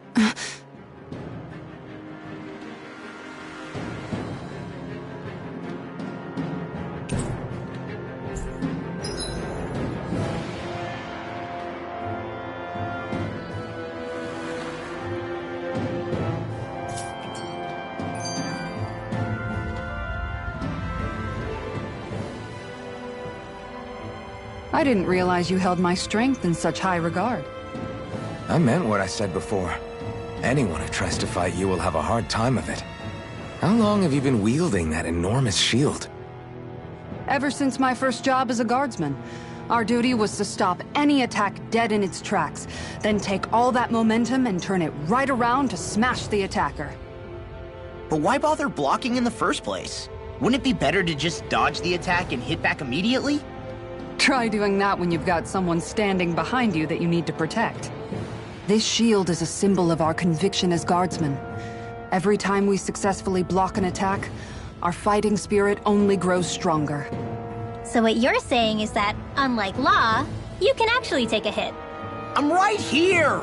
I didn't realize you held my strength in such high regard. I meant what I said before. Anyone who tries to fight you will have a hard time of it. How long have you been wielding that enormous shield? Ever since my first job as a guardsman. Our duty was to stop any attack dead in its tracks, then take all that momentum and turn it right around to smash the attacker. But why bother blocking in the first place? Wouldn't it be better to just dodge the attack and hit back immediately? Try doing that when you've got someone standing behind you that you need to protect. This shield is a symbol of our conviction as guardsmen. Every time we successfully block an attack, our fighting spirit only grows stronger. So what you're saying is that, unlike Law, you can actually take a hit. I'm right here!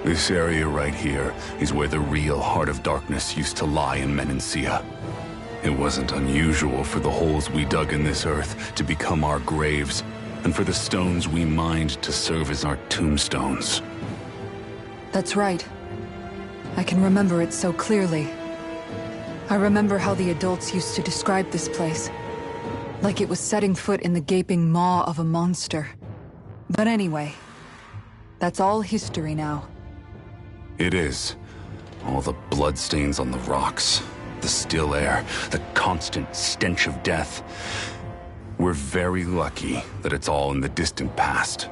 This area right here is where the real Heart of Darkness used to lie in Menancia. It wasn't unusual for the holes we dug in this earth to become our graves, and for the stones we mined to serve as our tombstones. That's right. I can remember it so clearly. I remember how the adults used to describe this place. Like it was setting foot in the gaping maw of a monster. But anyway, that's all history now. It is. All the bloodstains on the rocks, the still air, the constant stench of death. We're very lucky that it's all in the distant past.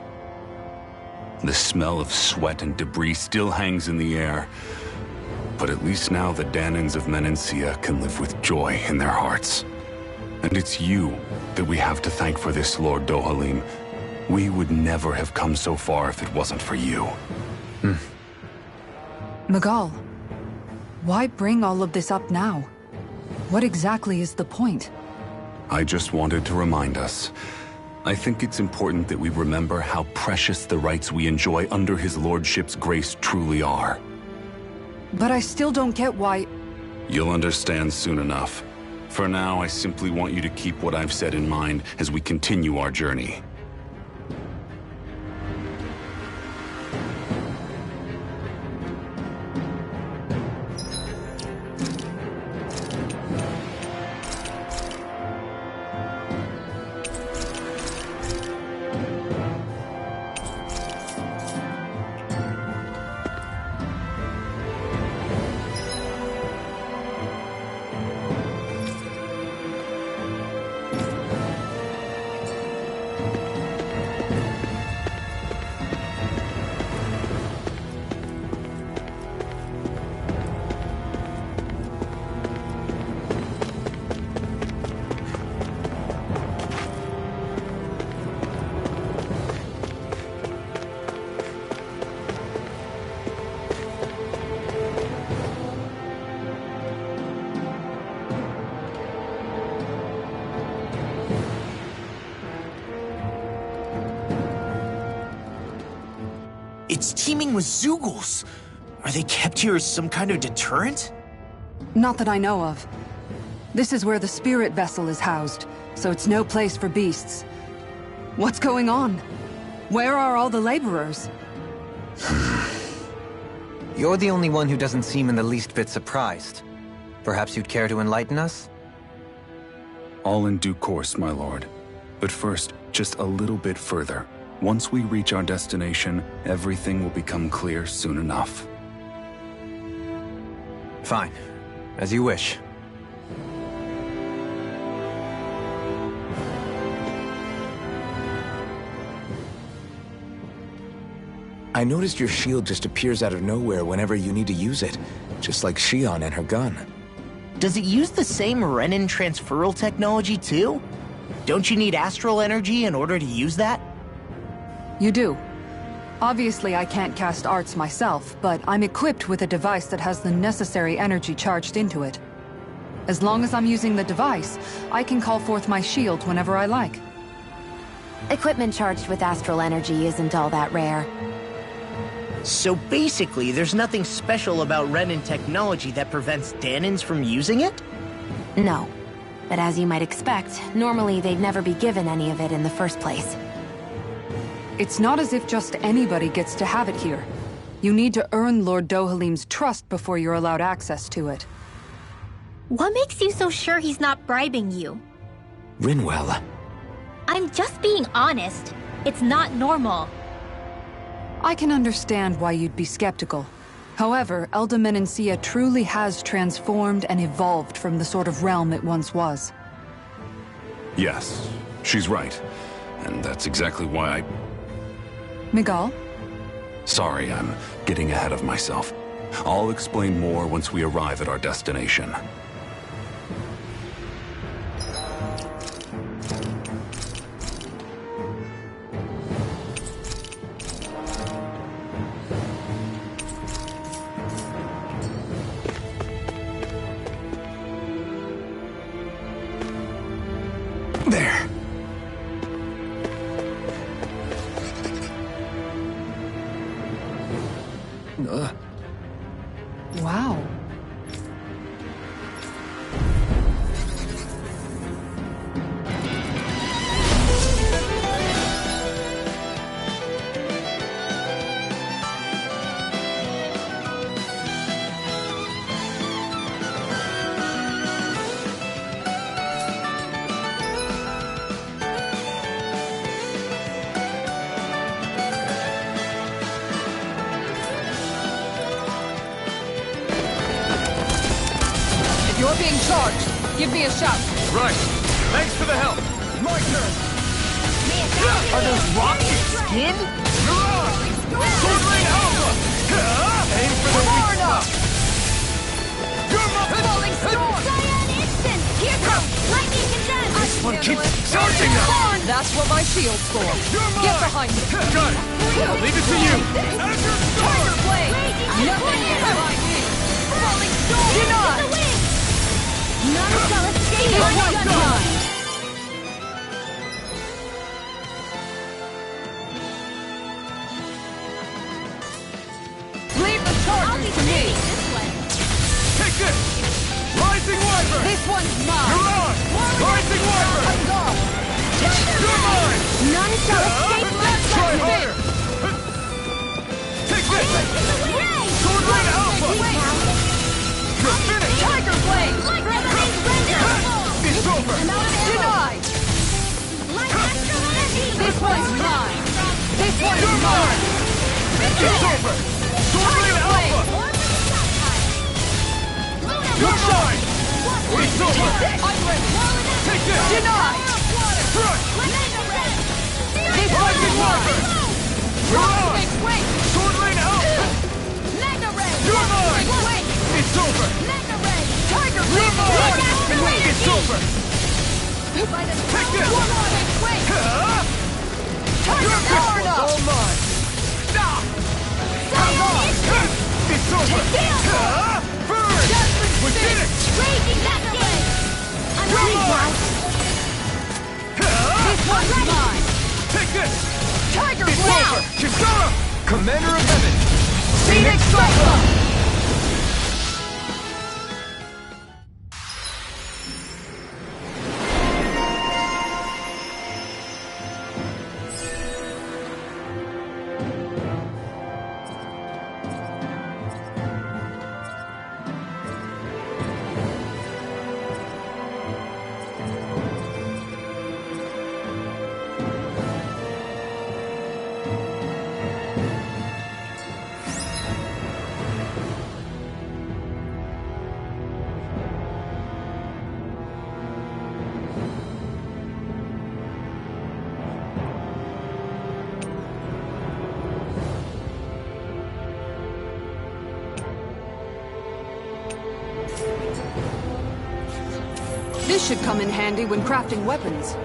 The smell of sweat and debris still hangs in the air, but at least now the Danans of Menancia can live with joy in their hearts. And it's you that we have to thank for this, Lord Dohalim. We would never have come so far if it wasn't for you. Miguel, why bring all of this up now? What exactly is the point? I just wanted to remind us. I think it's important that we remember how precious the rights we enjoy under his lordship's grace truly are. But I still don't get why... You'll understand soon enough. For now, I simply want you to keep what I've said in mind as we continue our journey. It's teeming with Zeugles. Are they kept here as some kind of deterrent? Not that I know of. This is where the spirit vessel is housed, so it's no place for beasts. What's going on? Where are all the laborers? You're the only one who doesn't seem in the least bit surprised. Perhaps you'd care to enlighten us? All in due course, my lord. But first, just a little bit further. Once we reach our destination, everything will become clear soon enough. Fine. As you wish. I noticed your shield just appears out of nowhere whenever you need to use it, just like Shion and her gun. Does it use the same Renin transferal technology too? Don't you need astral energy in order to use that? You do. Obviously, I can't cast arts myself, but I'm equipped with a device that has the necessary energy charged into it. As long as I'm using the device, I can call forth my shield whenever I like. Equipment charged with astral energy isn't all that rare. So basically, there's nothing special about Renin technology that prevents Danans from using it? No. But as you might expect, normally they'd never be given any of it in the first place. It's not as if just anybody gets to have it here. You need to earn Lord Dohalim's trust before you're allowed access to it. What makes you so sure he's not bribing you? Rinwell. I'm just being honest. It's not normal. I can understand why you'd be skeptical. However, Elda Menancia truly has transformed and evolved from the sort of realm it once was. Yes, she's right. And that's exactly why I... Miguel? Sorry, I'm getting ahead of myself. I'll explain more once we arrive at our destination. There. Wow. You're being charged. Give me a shout. Right. Thanks for the help. My turn. Are those rocks your skin? Sword Lane Alpha! Aim for the weak spot. Falling storm! Cyan instant! Here comes lightning condensed! This one keeps charging us! That's what my shield's for. Get behind me. Got it. I'll leave it to you. Tiger blade! Nothing can behind me. Falling storm! Denied! None shall escape This my one's judgment! mine. Leave the chargers to me. Take this! Rising Wyvern! This one's mine. You're on! Rising Wyvern! I'm gone. You're mine! None shall escape my Try judgment! harder! Take this! Sword Lane Alpha! You're finished! Tiger blade! It's over! Denied! This one's mine! This one's You're mine! It's over! Sword Lane Alpha! You're mine! It's over! I'm ready! Take this! Denied! Front! This one's mine! You're on! Wait! Sword Lane Alpha! You're mine! It's over! Tiger You're blade! mine! It's over! Take this! Tiger blade! All mine! It's over! Burn! We did it! You're mine! This one's mine! Take this! Tiger It's blade! over! Kisara! Commander of Heaven! Phoenix Cyclone! This should come in handy when crafting weapons.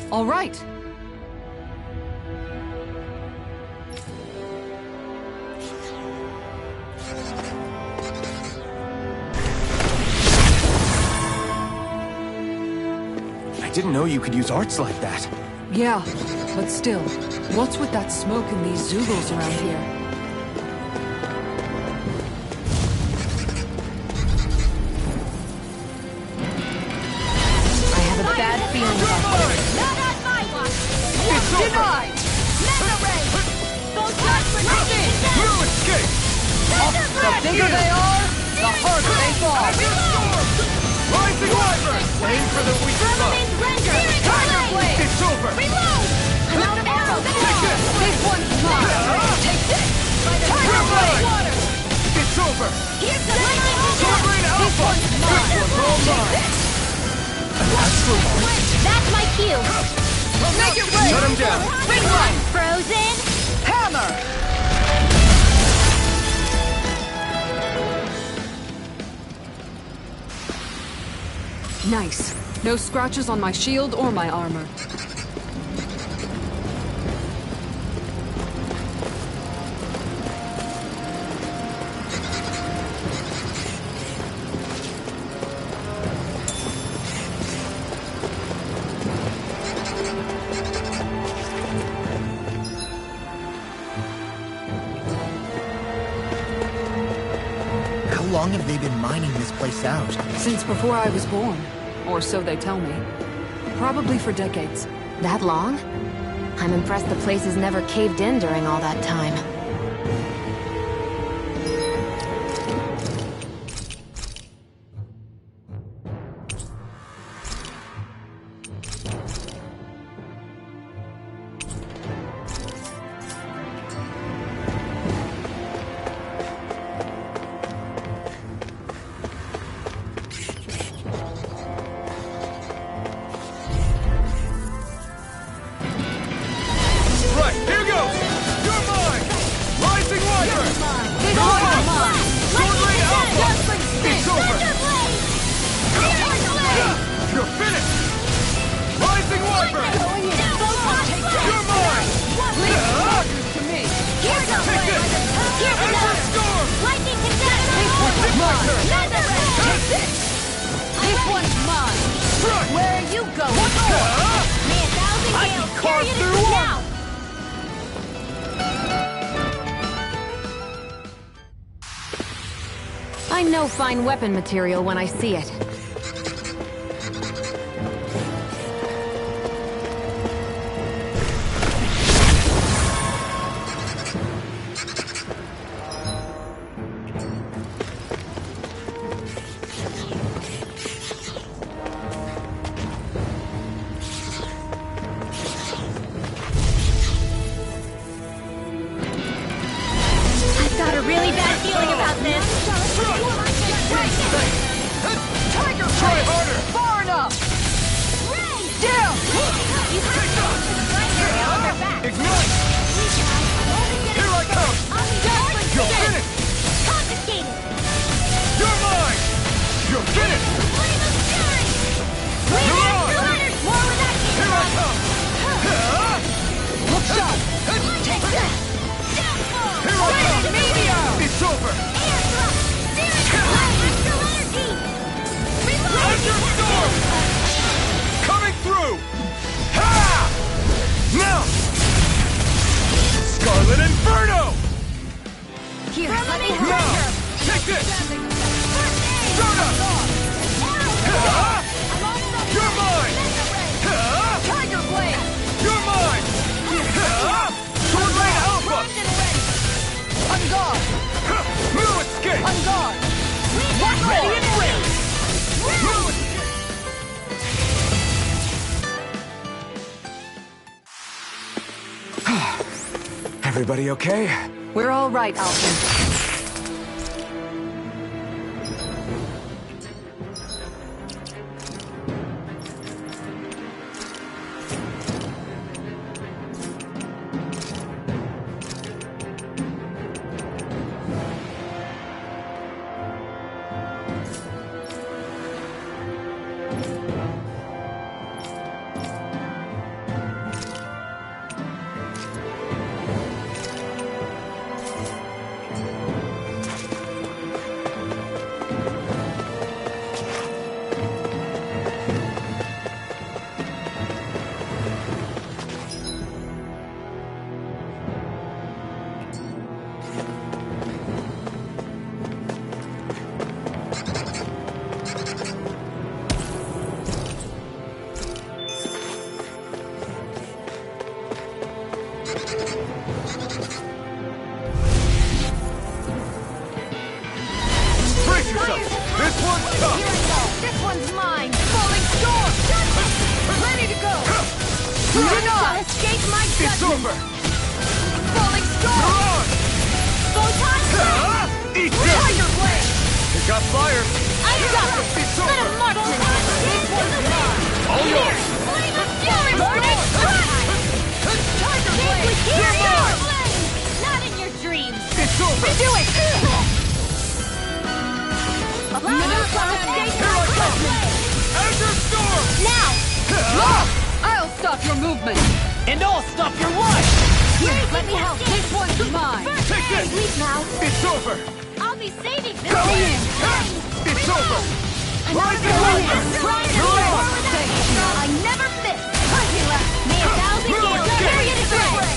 All right. I didn't know you could use arts like that. Yeah, but still, what's with that smoke and these Zoogles around here? I have a bad feeling about this. Not on my watch! It's over! Denied! Mega Ray! Both shots for No escape! The bigger they are, the harder they fall. Rising Wyvern! Aim for the weak spot! Tiger blade! It's over! I'm out of arrows! Take this! This one's mine! Take this! Tiger blade! It's over! Here's the lightning Sword Lane This Alpha! one's mine! This one's all mine! That's my cue! Make it rain! Shut him down! Big one! Frozen! Hammer! Nice. No scratches on my shield or my armor. How long have they been mining this place out? Since before I was born. Or so they tell me. Probably for decades. That long? I'm impressed the place has never caved in during all that time. I know fine weapon material when I see it. I've got a really bad feeling about this. Try harder! Far enough! Down! You have to go to the right area on their back. Ignite! Here I come! You're finished! Confiscated! You're mine! You're finished! Flame of fury! You're on! More where that came Here I from! come! Look shot! Take that! Downfall! Here I come! Meteor! It's over! Air thrust! Astral energy! Thunderstorm! Coming through! Ha! Now! Scarlet Inferno! Here, let me Now! help her! Take this! Soda! Ha! You're mine! Ha! Tiger Blade! You're mine! Ha! Sword Lane Alpha! On guard! No escape! On guard! Ready and ready! No escape! Everybody okay? We're all right, Alphen. Brace yourself! This one's tough! Here I go! This one's mine! Falling storm! Ready to go! Do not escape my judgment! It's over! Falling You're storm! on! Photon blade! Eat this! Tiger blade! It got fire! I've got this! It's Let over! him march to this one's mine! All yours! Flame of fury! Burning strike! Tiger blade! Here you go! Not in your dreams! It's over! Do it! Allow me to escape my blade! movement! And I'll stop your life! Here, let me help! This one's mine! Take this! Leave now! It's over! I'll be saving this Go one! in! It's over! Rising I never miss! May a thousand gales carry it away!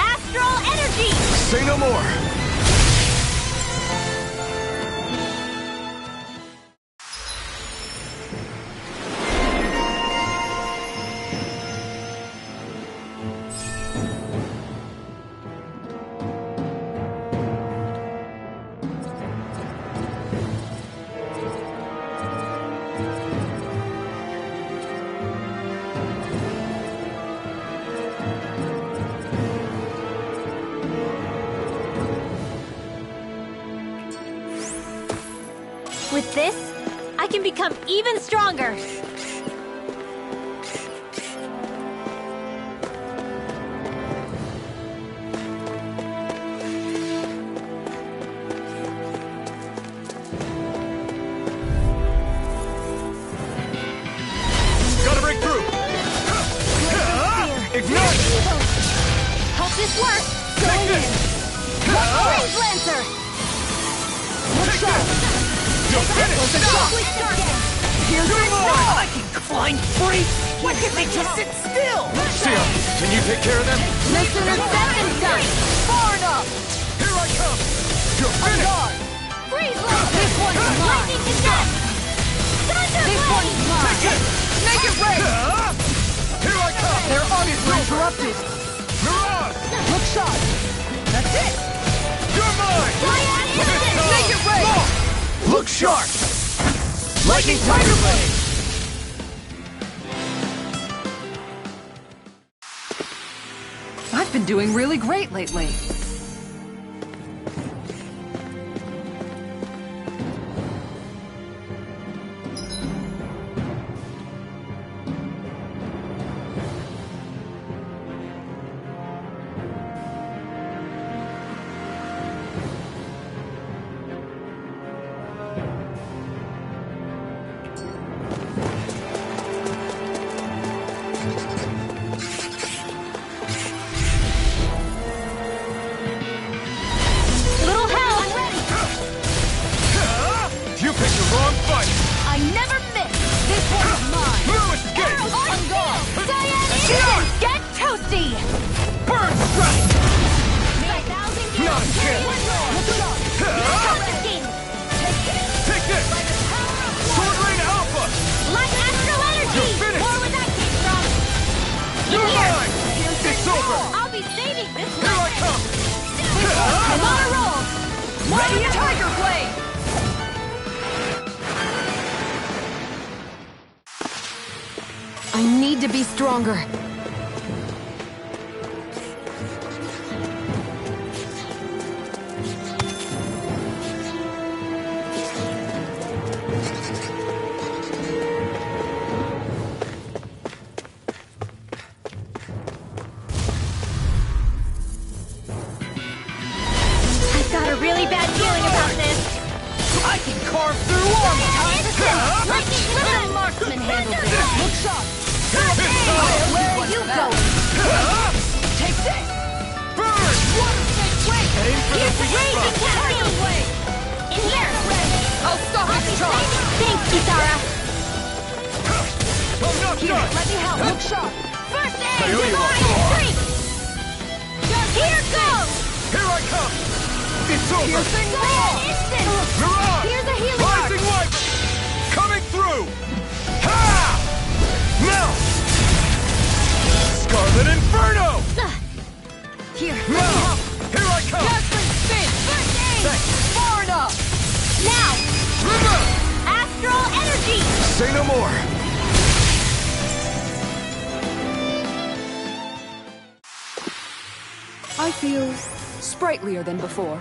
Astral energy! Say no more! With this, I can become even stronger! Gotta break through! Ignite! Hope this works! Take this! Freeze Lancer! Take this! You're finished! Here's You're your mine! I can climb free! Why can't they just sit still? Sia, can you take care of them? No sooner said than done! Far enough! Here I come! You're finished! Freeze Lancer! This one's mine! Lightning to death! Thunder This Blade! one's mine! Take it! Make it rain! Here I come! Their arms were interrupted! Mirage! Look sharp! That's it! You're mine! Make it rain! Look sharp! Lightning Tiger Blade! I've been doing really great lately. Little help! You picked the wrong fight! I never miss! This one's mine! No escape! On gone! Cyan Instant! Get toasty! Burn strike! May a thousand Not gales a carry chance! it away! Take this! Sword Rain Alpha! Like astral energy! You're finished! More where that came from! You're Here! mine! It's over! I'll be saving this Here I come! I'm on a roll! Ready, Tiger Blade! I need to be stronger. I've got a really bad feeling about this! I can carve through armor! Little marksman handled it! Look sharp! Where are you going? Take this! Burn! Aim for the Here's the weak raging spot! captain! In here! I'll stop this charge! Thanks, Kisara! I'm not Here, done! let me help! Look sharp! First I aid! owe you Divine one. streak! Here goes! Here I come! It's over! Piercing Cyan roar! Instant! Mirage! Here's a healing arc! Rising Light! Coming through! Ha! Now! Scarlet Inferno! Here, let me Now! help! Here I come! Dazzling spin! First aid! Thanks! Far enough! Now! River! Astral energy! Say no more! I feel sprightlier than before.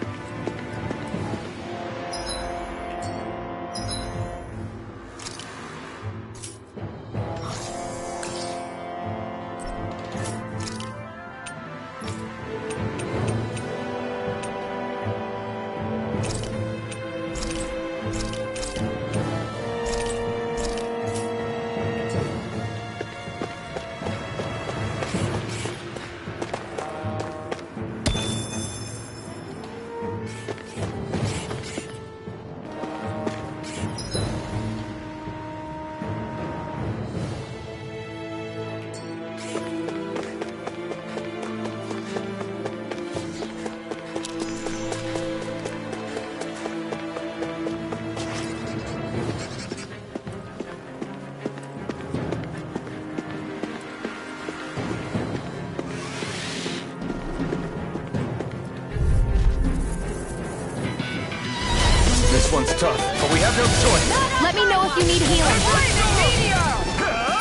This one's tough, but we have no choice. Let me know if you need healing.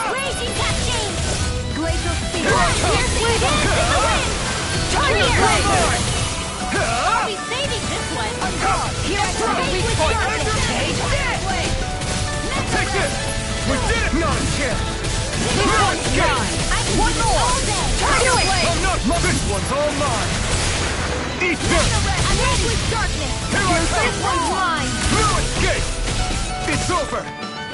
Raging cascade! Glacial speed. Piercing dance in the wind! Tiger blade. I'll be saving this one! Here's the weak point. Take this! We did it! Not a chance! This one's mine! I can One do this more! all day! Do it! I'm not. This one's all mine! Eat this! I'm ready with darkness! Here I come! This one's mine! No escape! It's over!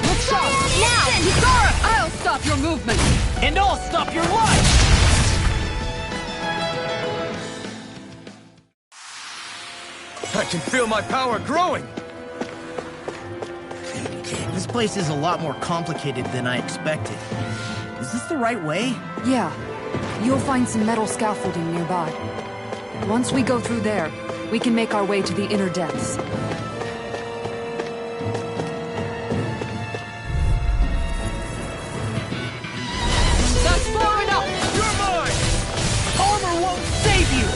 Look sharp! Now! Kisara! I'll stop your movement! And I'll stop your life! I can feel my power growing! This place is a lot more complicated than I expected. Is this the right way? Yeah. You'll find some metal scaffolding nearby. Once we go through there, we can make our way to the inner depths. That's far enough! You're mine! Armor won't save you!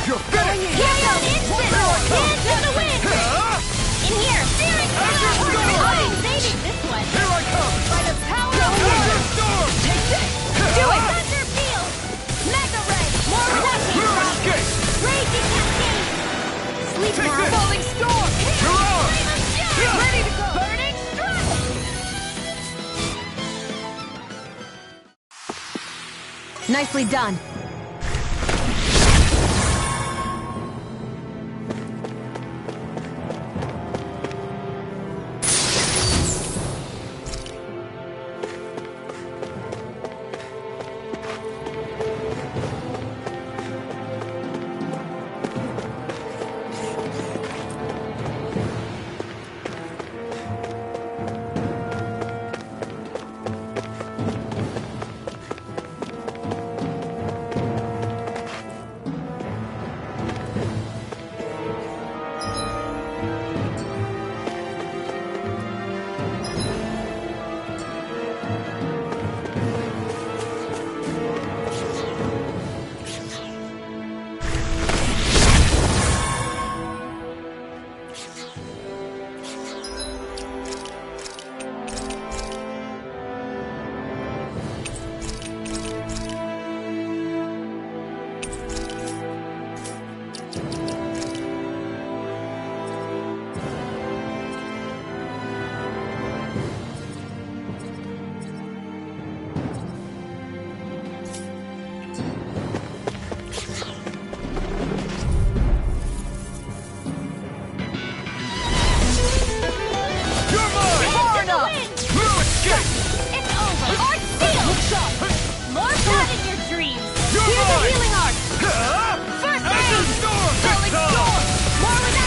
You're finished! Carry on instant! Dance in the wind! In here! Searing storm! I'll be saving this one! Here I come! By the power of Thunder wind! storm! Take this! Do it! Thunder field! Mega ray! More reduction! No escape! Raging cascade! Sleep Take now! this! Falling storm! You're on! Flame of death! Ready to go! Burning strike! Nicely done.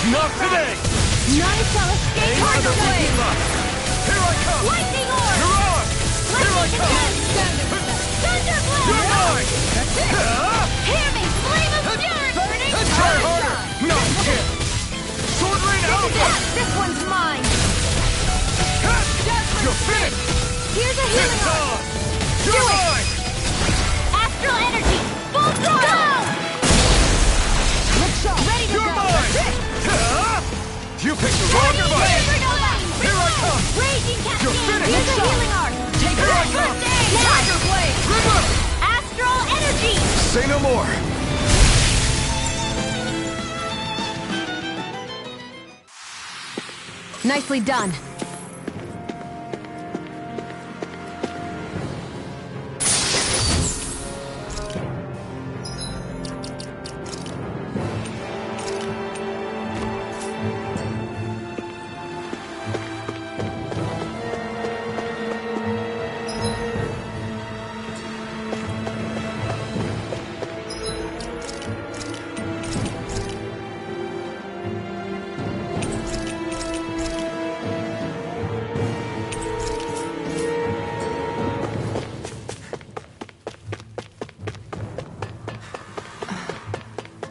Not today! None shall escape Tiger Blade! Here I come! Lightning Orb! You're on! Here I come! Thunder Blade! You're mine! Hear me! Flame of fury! Burning Try harder! No chance! Sword Rain Alpha! This one's mine! You're finished! Here's a healing It's orb! on! Do You're it! mine! Astral energy! Full throttle! Look sharp! Ready to You're go! mine! You picked the wrong device! Here I come! Raging cascade! You're finished! Here's a healing arc! Take her! Here I come! Tiger Blade! River! Astral energy! Say no more! Nicely done.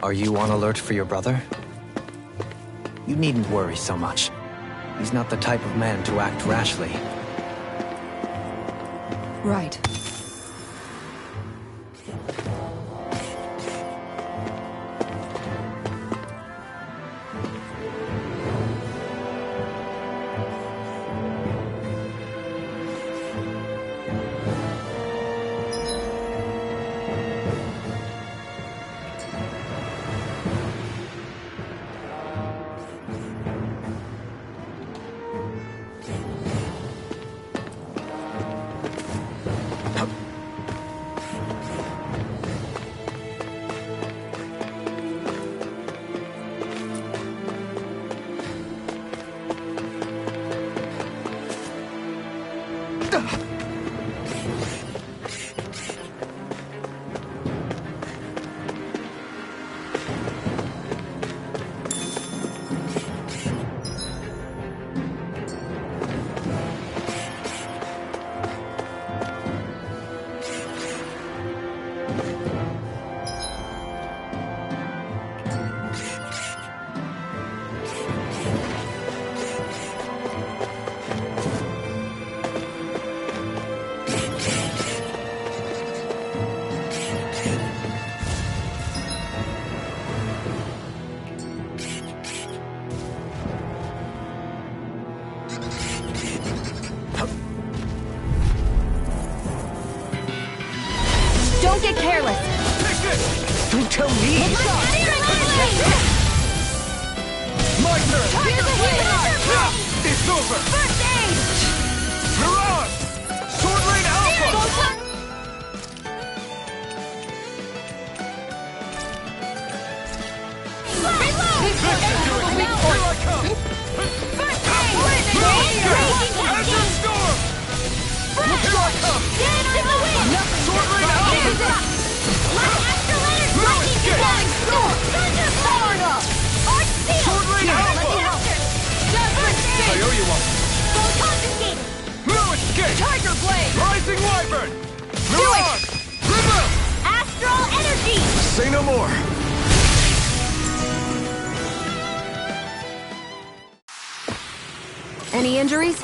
Are you on alert for your brother? You needn't worry so much. He's not the type of man to act rashly. Right. Don't get careless! Don't tell me! My turn! Here's a healing art! It's over! First aid! You're on! Sword Rain Alpha! This should do it! Here I come! First aid! Azure Storm! Here I come! Dance in the wind! Sword Rain Alpha! Light astral energy! No escape! Thunder Florida! Arch Seal! Sword Rain Alpha! I owe you one! Full confiscated! No escape! Tiger Blade! Rising Wyvern! Mirage! River! Astral energy! Say no more! Any injuries?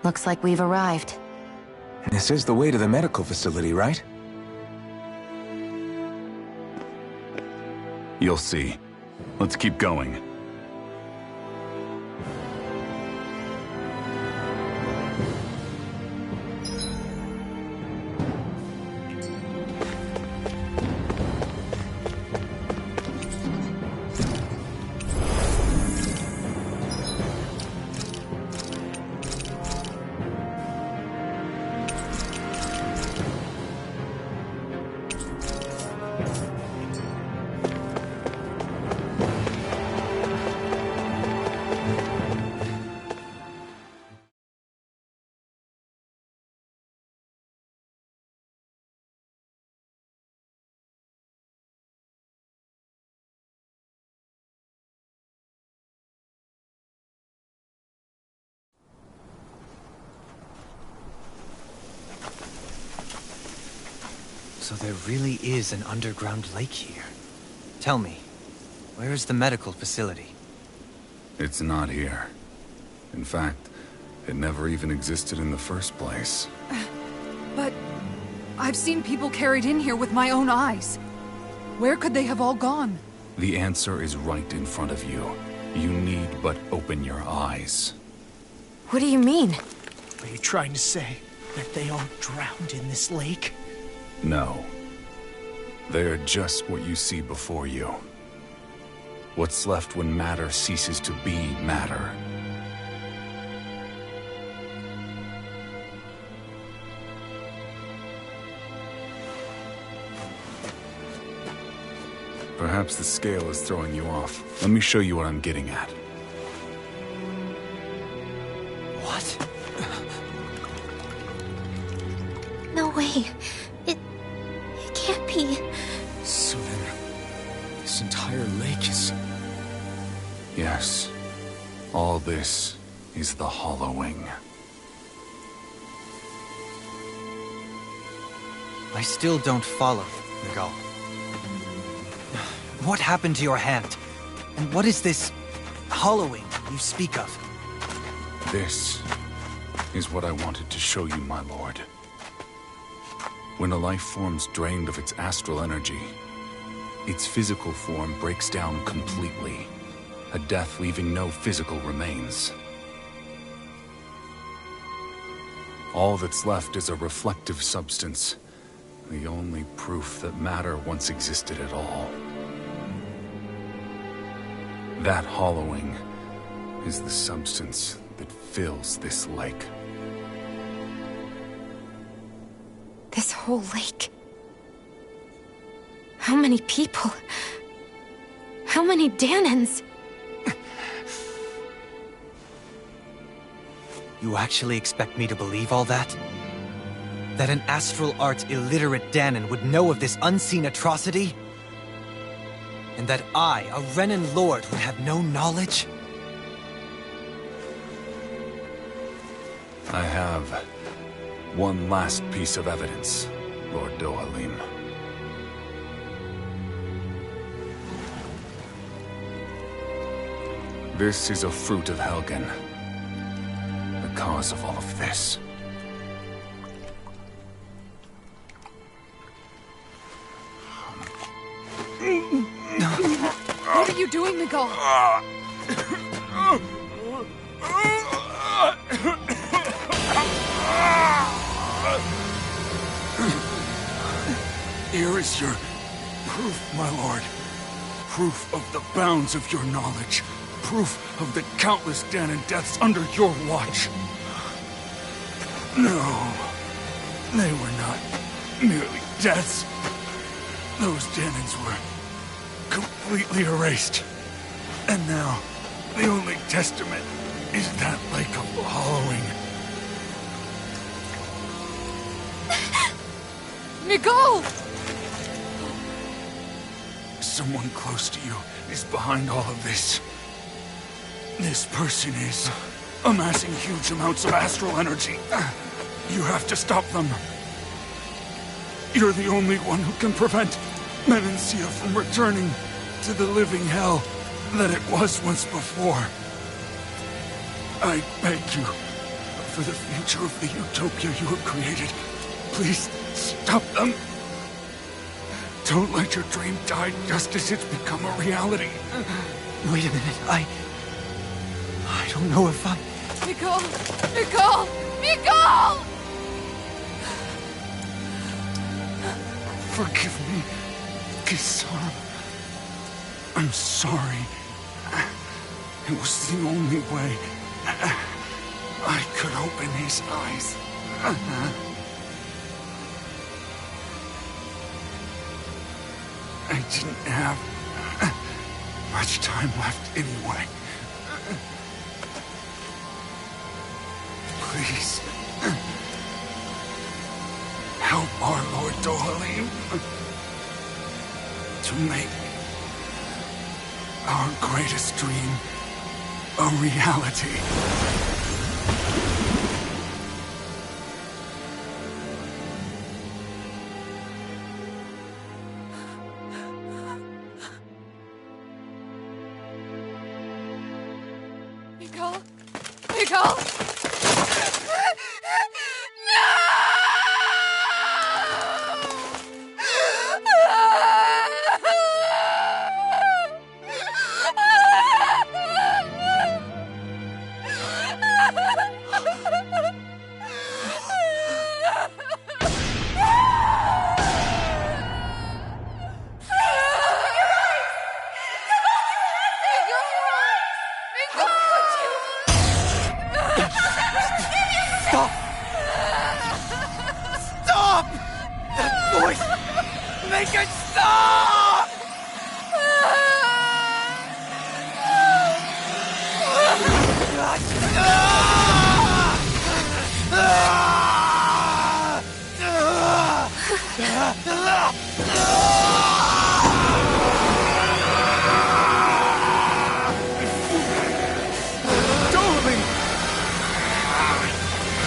Looks like we've arrived. This is the way to the medical facility, right? You'll see. Let's keep going. So there really is an underground lake here. Tell me, where is the medical facility? It's not here. In fact, it never even existed in the first place. But I've seen people carried in here with my own eyes. Where could they have all gone? The answer is right in front of you. You need but open your eyes. What do you mean? Are you trying to say that they all drowned in this lake? No. They are just what you see before you. What's left when matter ceases to be matter. Perhaps the scale is throwing you off. Let me show you what I'm getting at. What? No way. It can't be. So then, this entire lake is... Yes. All this is the hollowing. I still don't follow, Miguel. What happened to your hand? And what is this hollowing you speak of? This is what I wanted to show you, my lord. When a life form's drained of its astral energy, its physical form breaks down completely. A death leaving no physical remains. All that's left is a reflective substance, the only proof that matter once existed at all. That hollowing is the substance that fills this lake. This whole lake. How many people? How many Danans? You actually expect me to believe all that? That an astral arts illiterate Danan would know of this unseen atrocity? And that I, a Renan lord, would have no knowledge? I have one last piece of evidence, Lord Dohalim. This is a fruit of Helgen. The cause of all of this. What are you doing, Miguel? Here is your proof, my lord. Proof of the bounds of your knowledge. Proof of the countless Danan deaths under your watch. No, they were not merely deaths. Those Danans were completely erased. And now, the only testament is that lake of hollowing. Miguel! Someone close to you is behind all of this. This person is amassing huge amounts of astral energy. You have to stop them. You're the only one who can prevent Menancia from returning to the living hell that it was once before. I beg you, for the future of the utopia you have created, please stop them. Don't let your dream die just as it's become a reality. Wait a minute, I don't know if I... Miguel! Miguel! Miguel! Forgive me, Kisar. I'm sorry. It was the only way I could open his eyes. I didn't have much time left anyway. Please, help our Lord Dohalim to make our greatest dream a reality. Miguel! Miguel! Stop! Stop! That voice! Make it stop!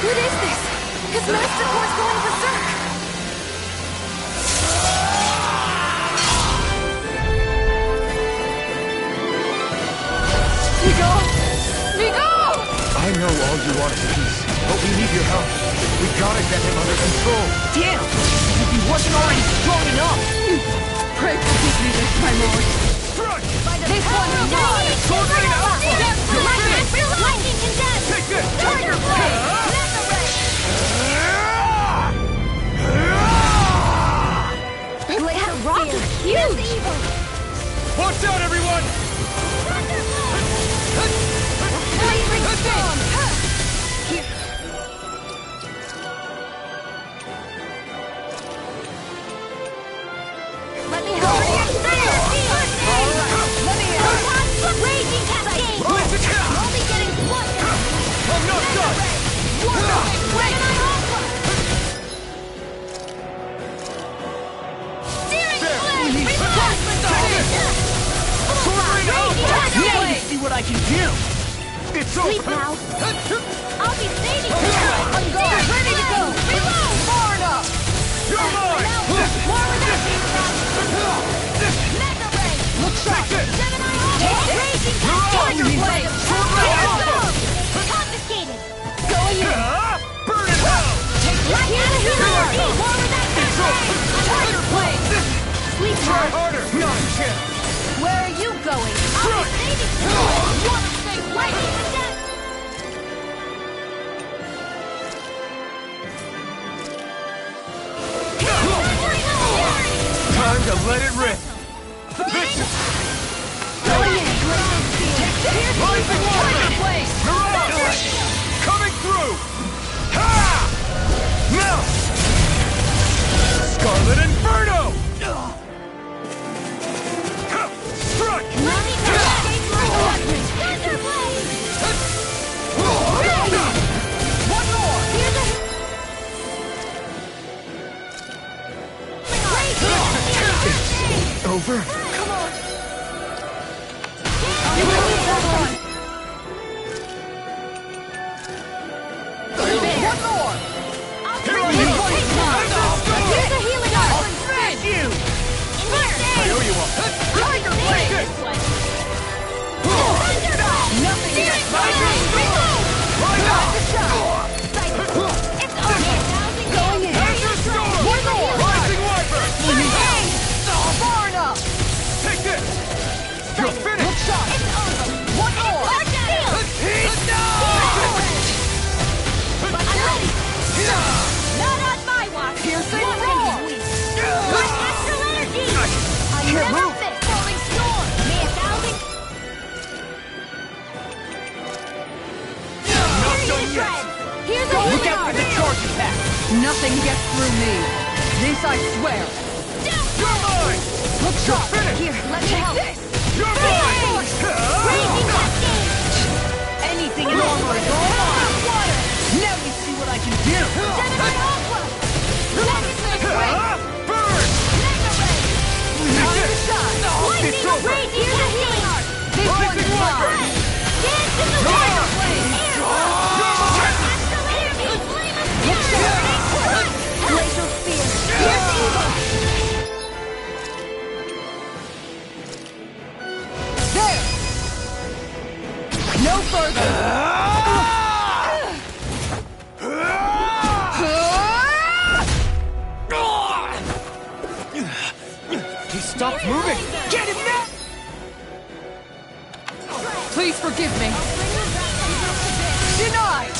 What is this? His master core's going berserk! Vigo! Vigo! I know all you want is peace, but we need your help. We gotta get him under control. Damn! If he wasn't already strong enough! Pray forgive me this, my lord. This one is mine! Sword Rain Alpha! Lightning condemned! Take this! Tiger Blade! That rock is huge! Evil! Watch out, everyone! Blazing storm! Let me help you! Let me help! Raging Cascade! Only getting one! I'm not done! Now you see what I can do! It's Sleep over! now! I'll be saving you! I'm going! Ready to go! Reload! Far enough! You're mine! More where that came from! Mega Ray! Look sharp! Gemini Alpha! Raging Cascade! Tiger Blade! Confiscated! Going in! Burn in hell! Lightning Energy! More where that came from! Tiger Blade! Sleep Try now! harder! Not a chance! Where are you going? I'll be saving you! One thing! Lightning condemned! Time to let it rip! Vicious! Rising water! Mirage! Coming through! Ha! Now! Scarlet Inferno! Strike! One more! Over? Come on! You will need that one! One more! Here I This go! one is mine! Here's a healing I'll arm! finish you! I owe you one! Tiger Blade! Nothing gets by me! Got the shot! It's over! Going in! Azure Storm! One more! Rising Wiper! Far enough! Take this! You're Look finished! sharp! One more! Not on my watch! Piercing One roar! can be weak. My astral energy! I can't never move. miss falling storm! May a thousand... Not done yet! Shreds! Here's a Look healing out for arm! the charge attack! Nothing gets through me. This I swear. You're mine! Look sharp. finished. Here, let me help. You're mine! Raging Cascade! Anything in armor is all mine! Water! Now you see what I can do! Gemini Aqua! Lightning Ray! Burn! Mega Ray! Time to shine. Lightning It's over. Raging Cascade! This one Rising is Wiper! mine. Dance in the Tiger wind! Blade! Astral energy! Flame of fury! Glacial Spear. Here's evil! There. No further. He stopped moving! Get him now! Please forgive me. Denied.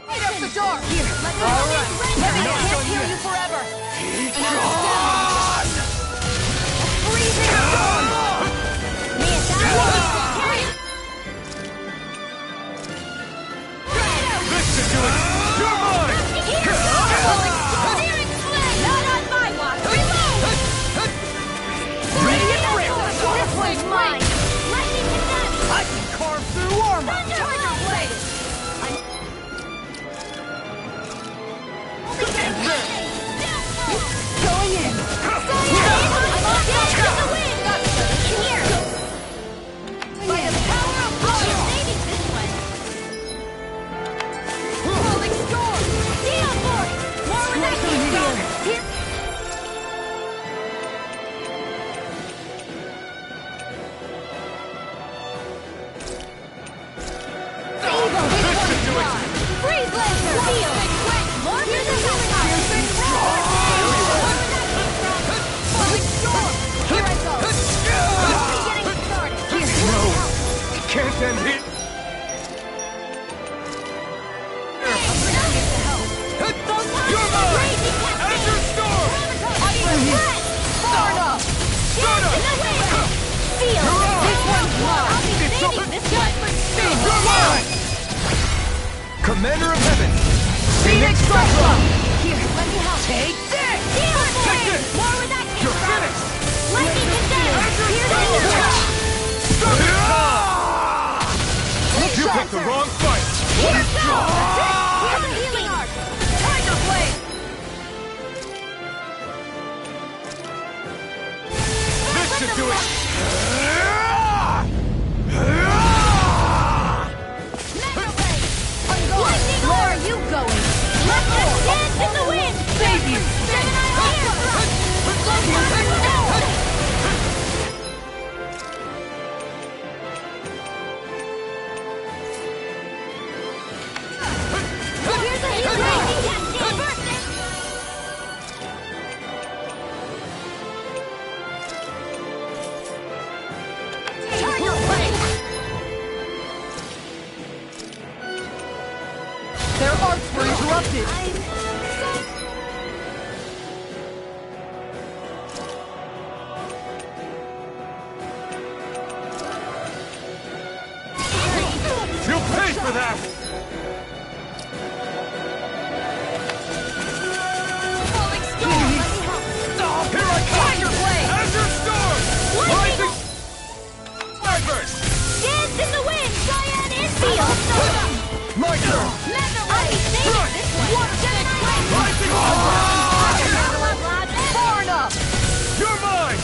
Light up the dark. Here. All right. Let me can't heal you forever. And I will stand. Commander of Heaven! Phoenix Cyclone! Here, let me help. Take this! Take this! More where that came from! finished! Lightning condensed! Here's the You picked the wrong fight! Here's the healing arc! Tiger Blade! This should do it! Lightning Where are you going? Let us dance in the wind! Save you! Gemini Here's a healing! Tiger Blade! Their arts were interrupted. You'll pay for that! Falling storm! Here I come! Tiger Blade! Azure Storm! Lightning! Starburst! Dance in the wind! Cyan Infield! My turn! I'll be saving this one! Gemini Rising Far enough! You're mine!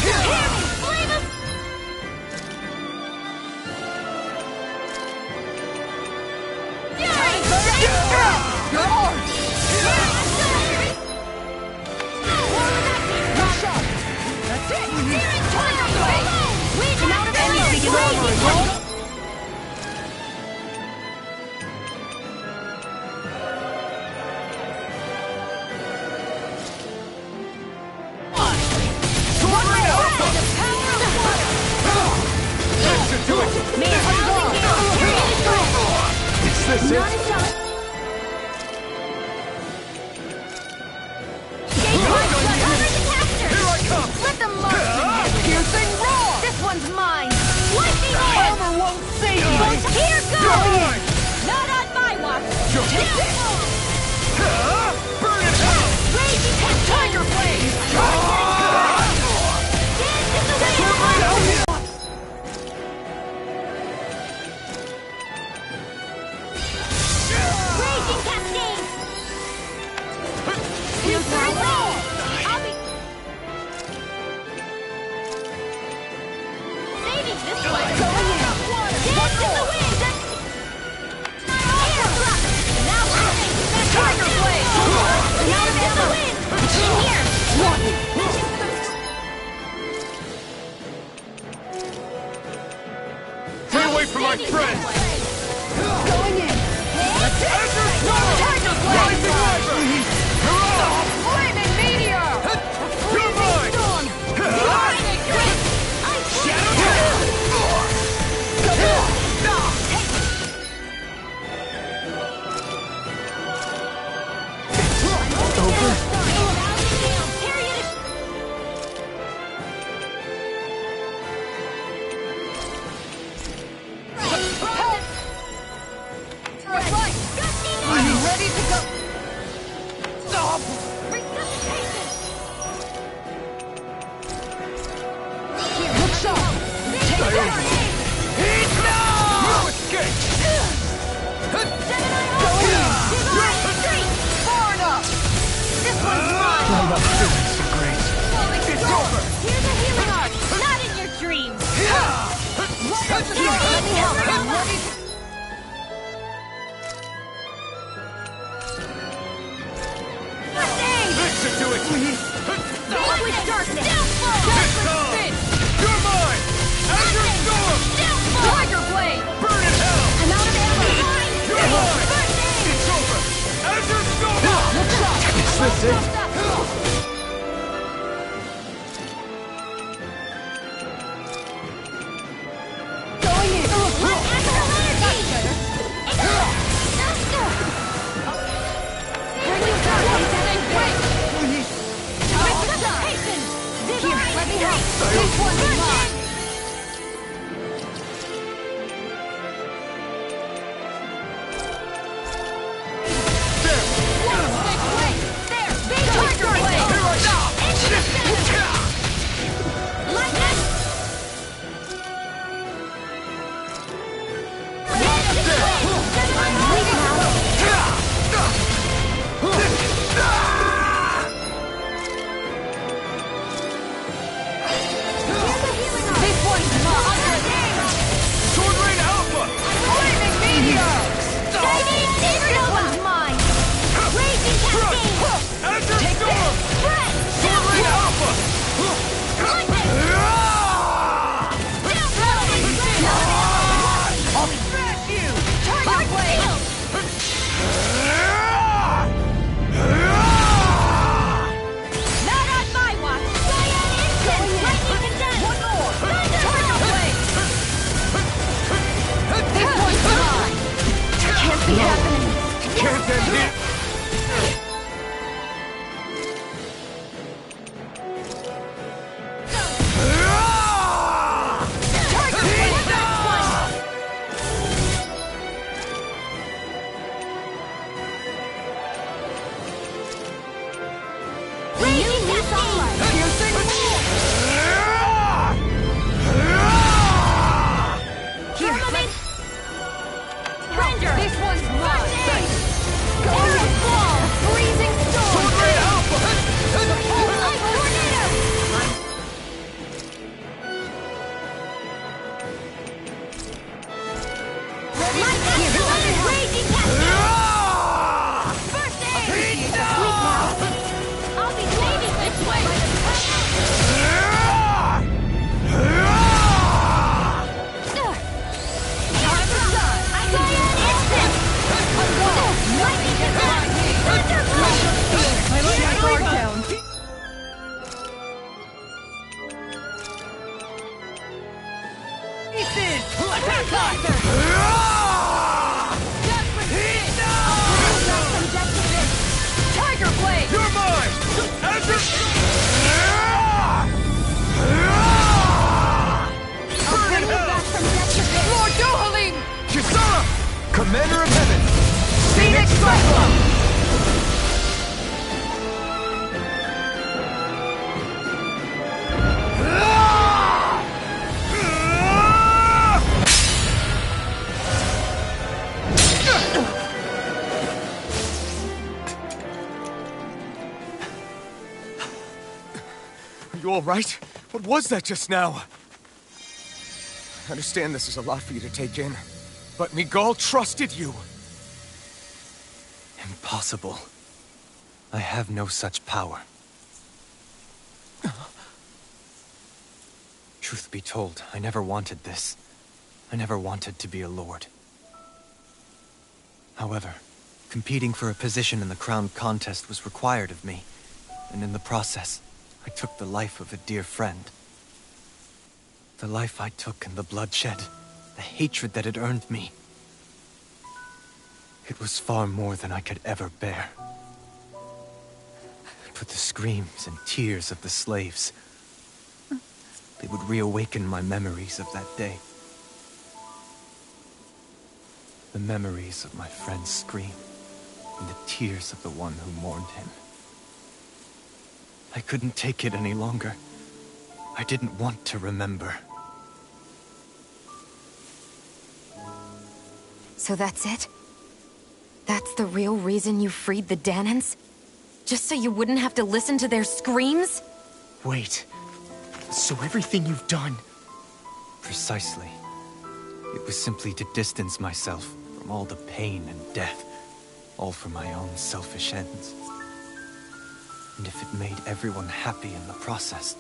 Hear me! Flame of... Fury! Your arms! That's it! Searing tornado! We come out of anything is over, Is this it? Here I come! Let them march! Piercing roar! This one's mine! Lightning Armor won't save you! Here goes! You're mine! Not on my watch! Take this! Burn it out! Raging Tiger Blade! Dance in the wind! Right out here! Raging Cascade! Here's my roll! I'll be... Saving this one! Dance in the wind! Air thrust! Now running! Tiger Blade! Dance in the wind! In here! Stay away from my friends! Going in! Azure Storm! Tiger Blade! Rising Riser! Hurrah! Flaming meteor! You're mine! I'm ready to go! Stop! Look sharp! Take that! No escape! Far enough! This one's mine! It's over! Here's a healing arc! Not in your dreams! Let me help! I'm ready to... This should do it! Vanquish darkness! It's on! You're mine! Azure Storm! Tiger Blade! Burn in hell! I'm out of ammo! You're mine! It's over! Azure Storm! Is this it? Going in! Here, let me help! This one's mine! You all right? What was that just now? I understand this is a lot for you to take in, but Miguel trusted you. Impossible. I have no such power. Truth be told, I never wanted this. I never wanted to be a lord. However, competing for a position in the crown contest was required of me, and in the process, I took the life of a dear friend. The life I took and the bloodshed, the hatred that it earned me. It was far more than I could ever bear. But the screams and tears of the slaves, they would reawaken my memories of that day. The memories of my friend's scream, and the tears of the one who mourned him. I couldn't take it any longer. I didn't want to remember. So that's it? That's the real reason you freed the Danans? Just so you wouldn't have to listen to their screams? Wait. So everything you've done... Precisely. It was simply to distance myself from all the pain and death, all for my own selfish ends. And if it made everyone happy in the process,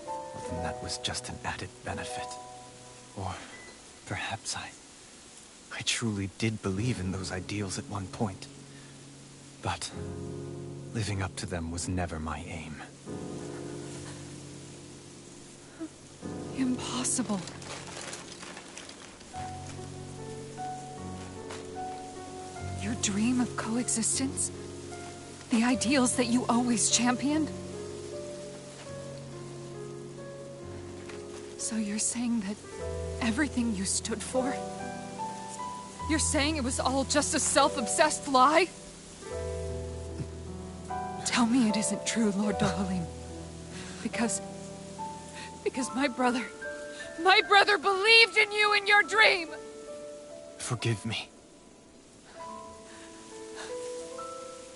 well, then that was just an added benefit. Or perhaps I truly did believe in those ideals at one point. But living up to them was never my aim. Impossible. Your dream of coexistence? The ideals that you always championed? So you're saying that everything you stood for? You're saying it was all just a self-obsessed lie? Tell me it isn't true, Lord Dohalim. Because my brother believed in you in your dream! Forgive me.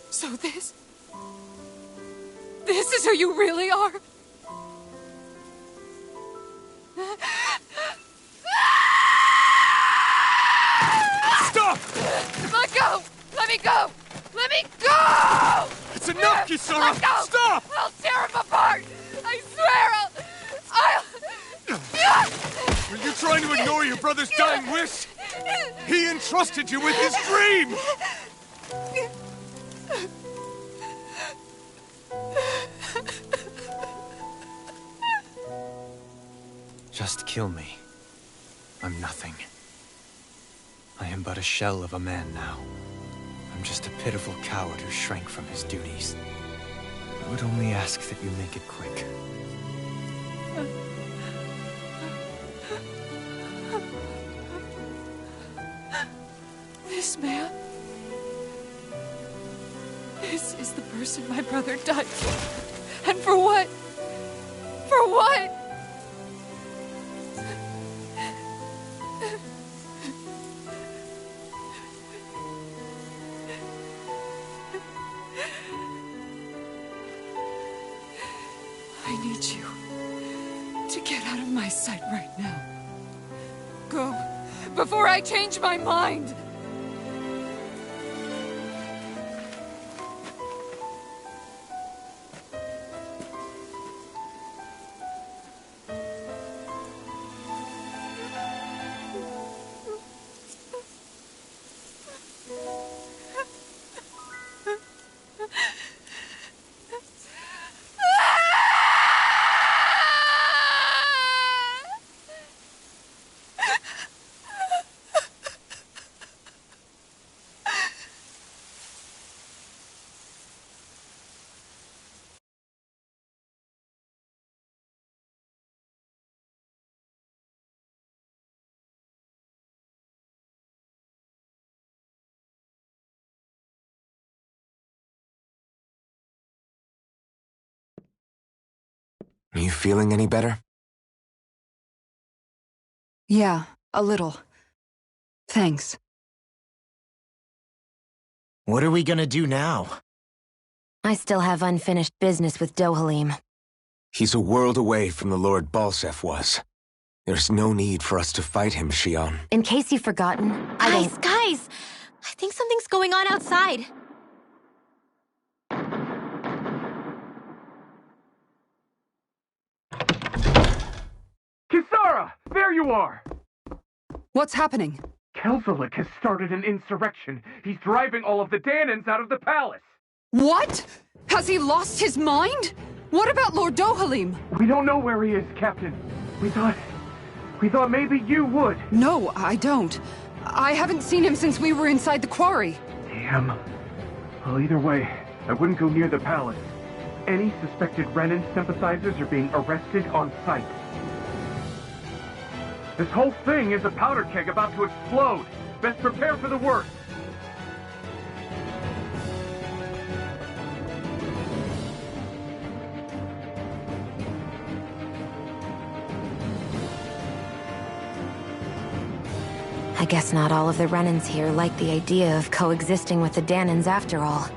So this is who you really are? Stop! Let go! Let me go! Let me go! It's enough, Kisara! Let go! Stop! I'll tear him apart! I swear I'll... Were you trying to ignore your brother's dying wish? He entrusted you with his dream! Just kill me. I'm nothing. I am but a shell of a man now. I'm just a pitiful coward who shrank from his duties. I would only ask that you make it quick. This man... This is the person my brother died for. And for what? For what? I need you to get out of my sight right now. Go, before I change my mind! Are you feeling any better? Yeah, a little. Thanks. What are we gonna do now? I still have unfinished business with Dohalim. He's a world away from the Lord Balsef was. There's no need for us to fight him, Shion. In case you've forgotten, Guys! I think something's going on outside. Kisara! There you are! What's happening? Kelzelik has started an insurrection. He's driving all of the Danans out of the palace. What? Has he lost his mind? What about Lord Dohalim? We don't know where he is, Captain. We thought maybe you would. No, I don't. I haven't seen him since we were inside the quarry. Damn. Well, either way, I wouldn't go near the palace. Any suspected Renan sympathizers are being arrested on sight. This whole thing is a powder keg about to explode. Best prepare for the worst. I guess not all of the Renans here like the idea of coexisting with the Danans after all.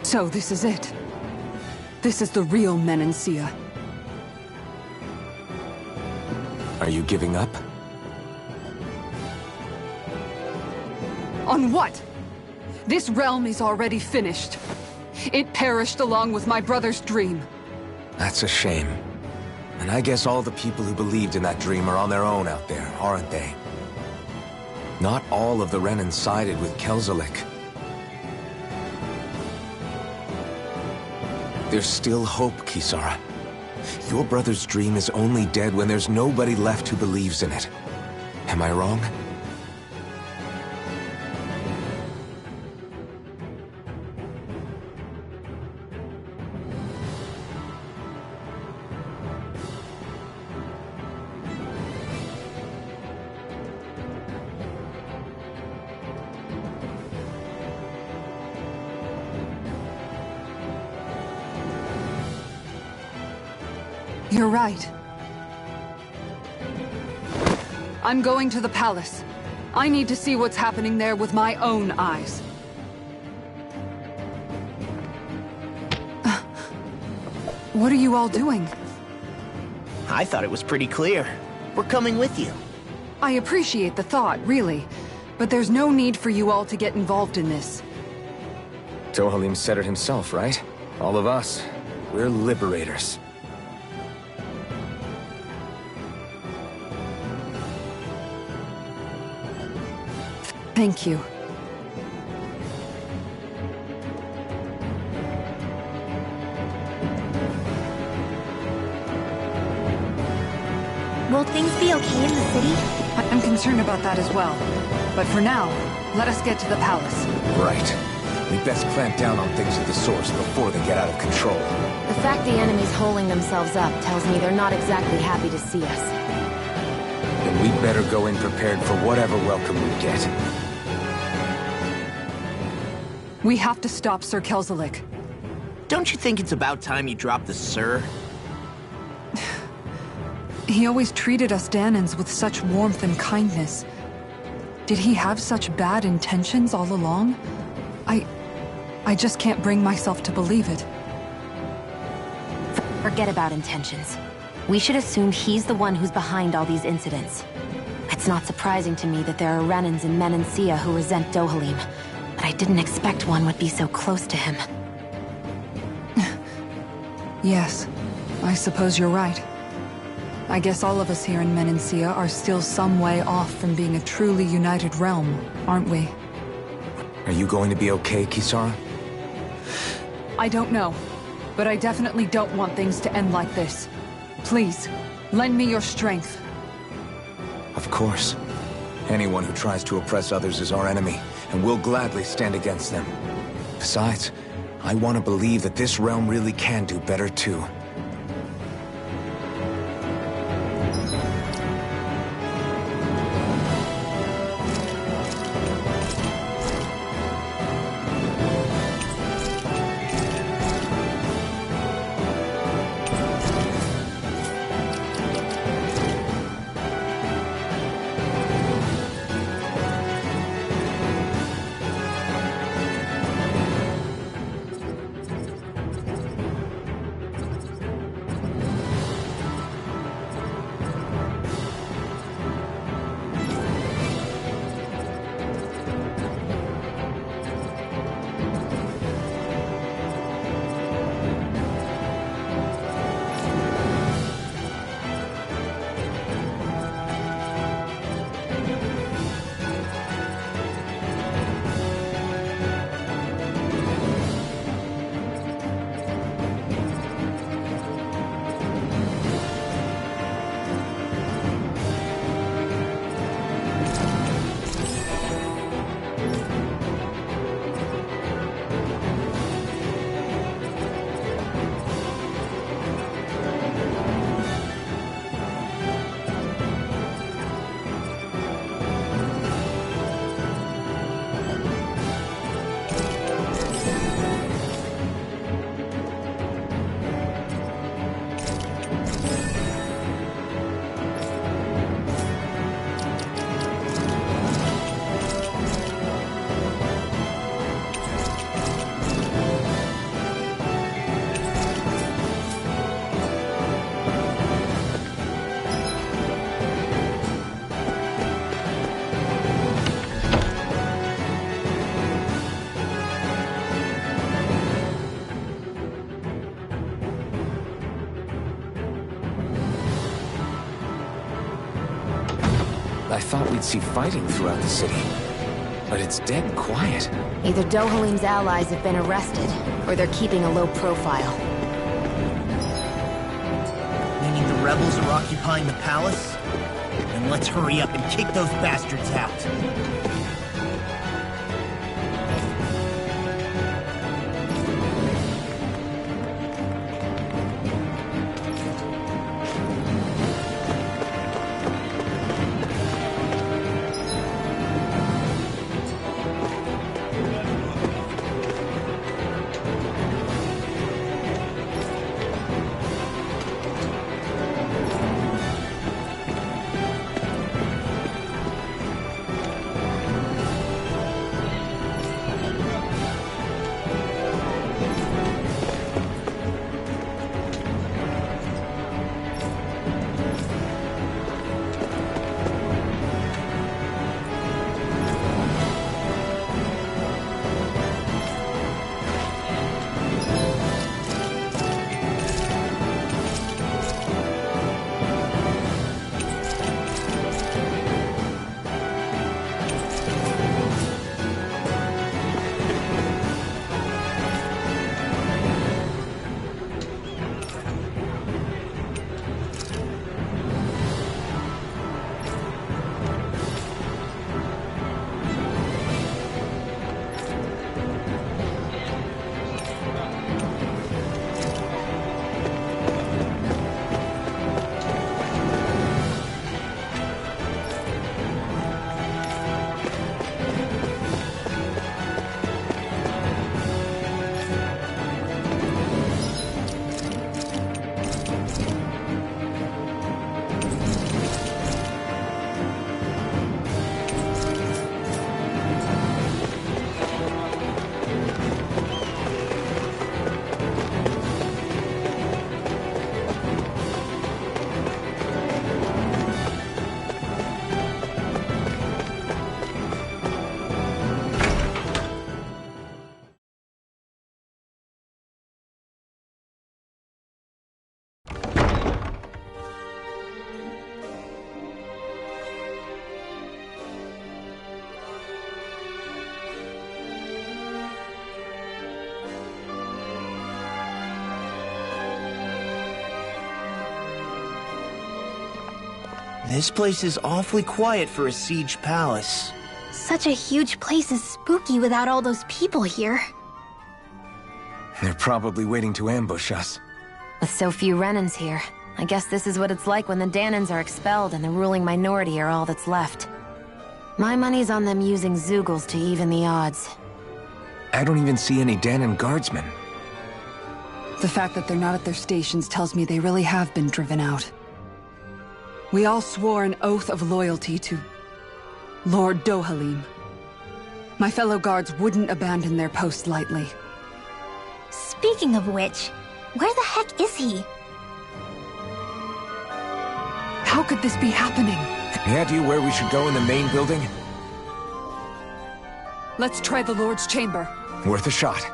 So this is it. This is the real Menancia. Are you giving up? On what? This realm is already finished. It perished along with my brother's dream. That's a shame. And I guess all the people who believed in that dream are on their own out there, aren't they? Not all of the Renan sided with Kelzelik. There's still hope, Kisara. Your brother's dream is only dead when there's nobody left who believes in it. Am I wrong? You're right. I'm going to the palace. I need to see what's happening there with my own eyes. What are you all doing? I thought it was pretty clear. We're coming with you. I appreciate the thought, really. But there's no need for you all to get involved in this. Dohalim said it himself, right? All of us. We're liberators. Thank you. Will things be okay in the city? I'm concerned about that as well. But for now, let us get to the palace. Right. We best clamp down on things at the source before they get out of control. The fact the enemy's holding themselves up tells me they're not exactly happy to see us. Then we'd better go in prepared for whatever welcome we get. We have to stop Sir Kelzelik. Don't you think it's about time you drop the Sir? He always treated us Danans with such warmth and kindness. Did he have such bad intentions all along? I just can't bring myself to believe it. Forget about intentions. We should assume he's the one who's behind all these incidents. It's not surprising to me that there are Renans in Menancia who resent Dohalim, but I didn't expect one would be so close to him. Yes, I suppose you're right. I guess all of us here in Menancia are still some way off from being a truly united realm, aren't we? Are you going to be okay, Kisara? I don't know, but I definitely don't want things to end like this. Please, lend me your strength. Of course. Anyone who tries to oppress others is our enemy, and we'll gladly stand against them. Besides, I want to believe that this realm really can do better too. I thought we'd see fighting throughout the city. But it's dead quiet. Either Dohalim's allies have been arrested, or they're keeping a low profile. Meaning the rebels are occupying the palace? Then let's hurry up and kick those bastards out. This place is awfully quiet for a siege palace. Such a huge place is spooky without all those people here. They're probably waiting to ambush us. With so few Renans here, I guess this is what it's like when the Danans are expelled and the ruling minority are all that's left. My money's on them using Zeugles to even the odds. I don't even see any Danan guardsmen. The fact that they're not at their stations tells me they really have been driven out. We all swore an oath of loyalty to Lord Dohalim. My fellow guards wouldn't abandon their post lightly. Speaking of which, where the heck is he? How could this be happening? Any idea where we should go in the main building? Let's try the Lord's chamber. Worth a shot.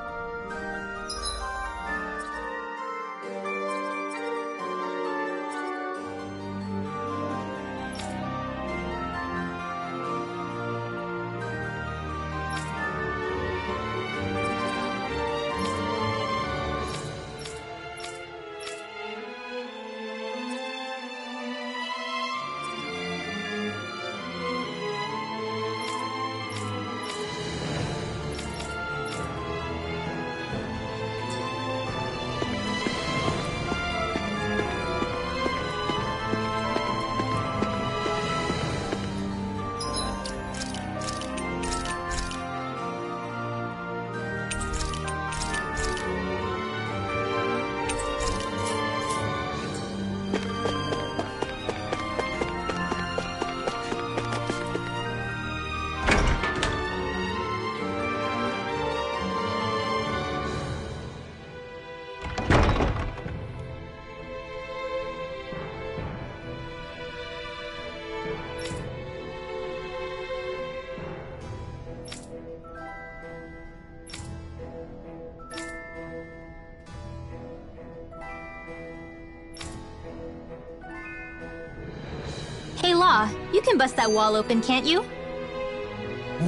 Aw, you can bust that wall open, can't you?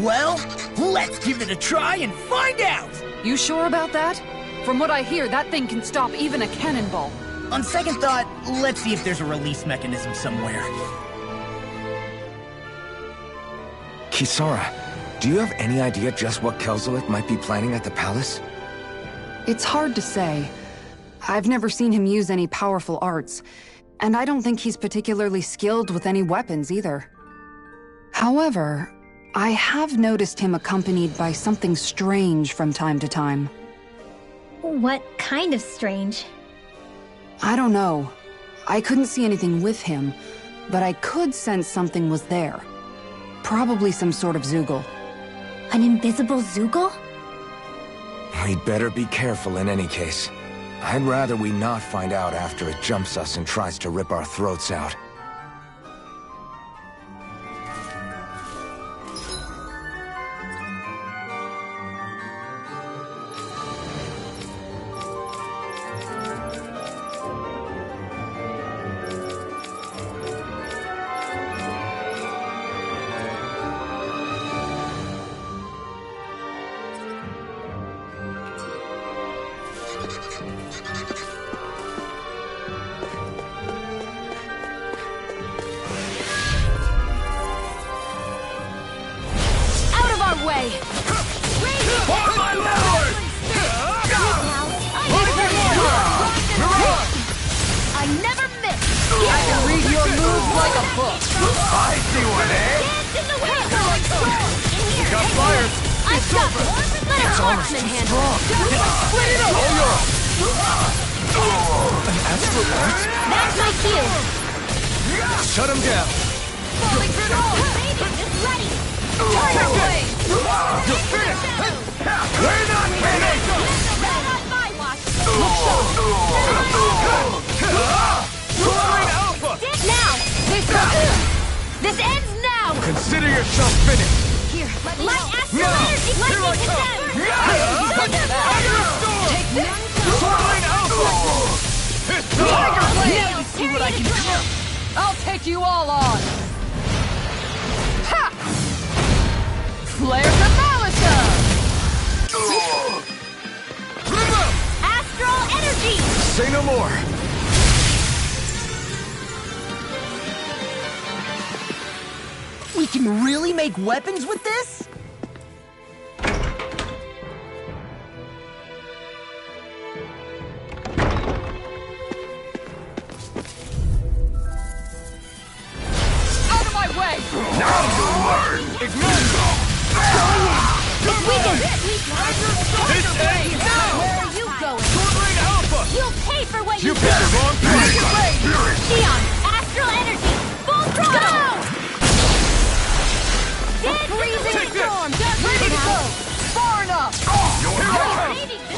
Well, let's give it a try and find out! You sure about that? From what I hear, that thing can stop even a cannonball. On second thought, let's see if there's a release mechanism somewhere. Kisara, do you have any idea just what Kelzelik might be planning at the palace? It's hard to say. I've never seen him use any powerful arts, and I don't think he's particularly skilled with any weapons either. However, I have noticed him accompanied by something strange from time to time. What kind of strange? I don't know. I couldn't see anything with him, but I could sense something was there. Probably some sort of Zoogle. An invisible Zoogle? We'd better be careful in any case. I'd rather we not find out after it jumps us and tries to rip our throats out. Shut him down! You're finished! We're not kidding! Alpha! Now! This ends now! Consider yourself finished! Here, let Astral Energy lightning Now you see what I can do! I'll take you all on! Ha! Flare the Malika! Astral Energy! Say no more! We can really make weapons with this? Now you'll learn! Ignite! It's weakened! This ends now! Where are you going? Swordling Alpha! You'll pay for what You you've picked done! the wrong place! Neon, Astral Energy, full throttle! Freezing storm! Ready to go! Far enough!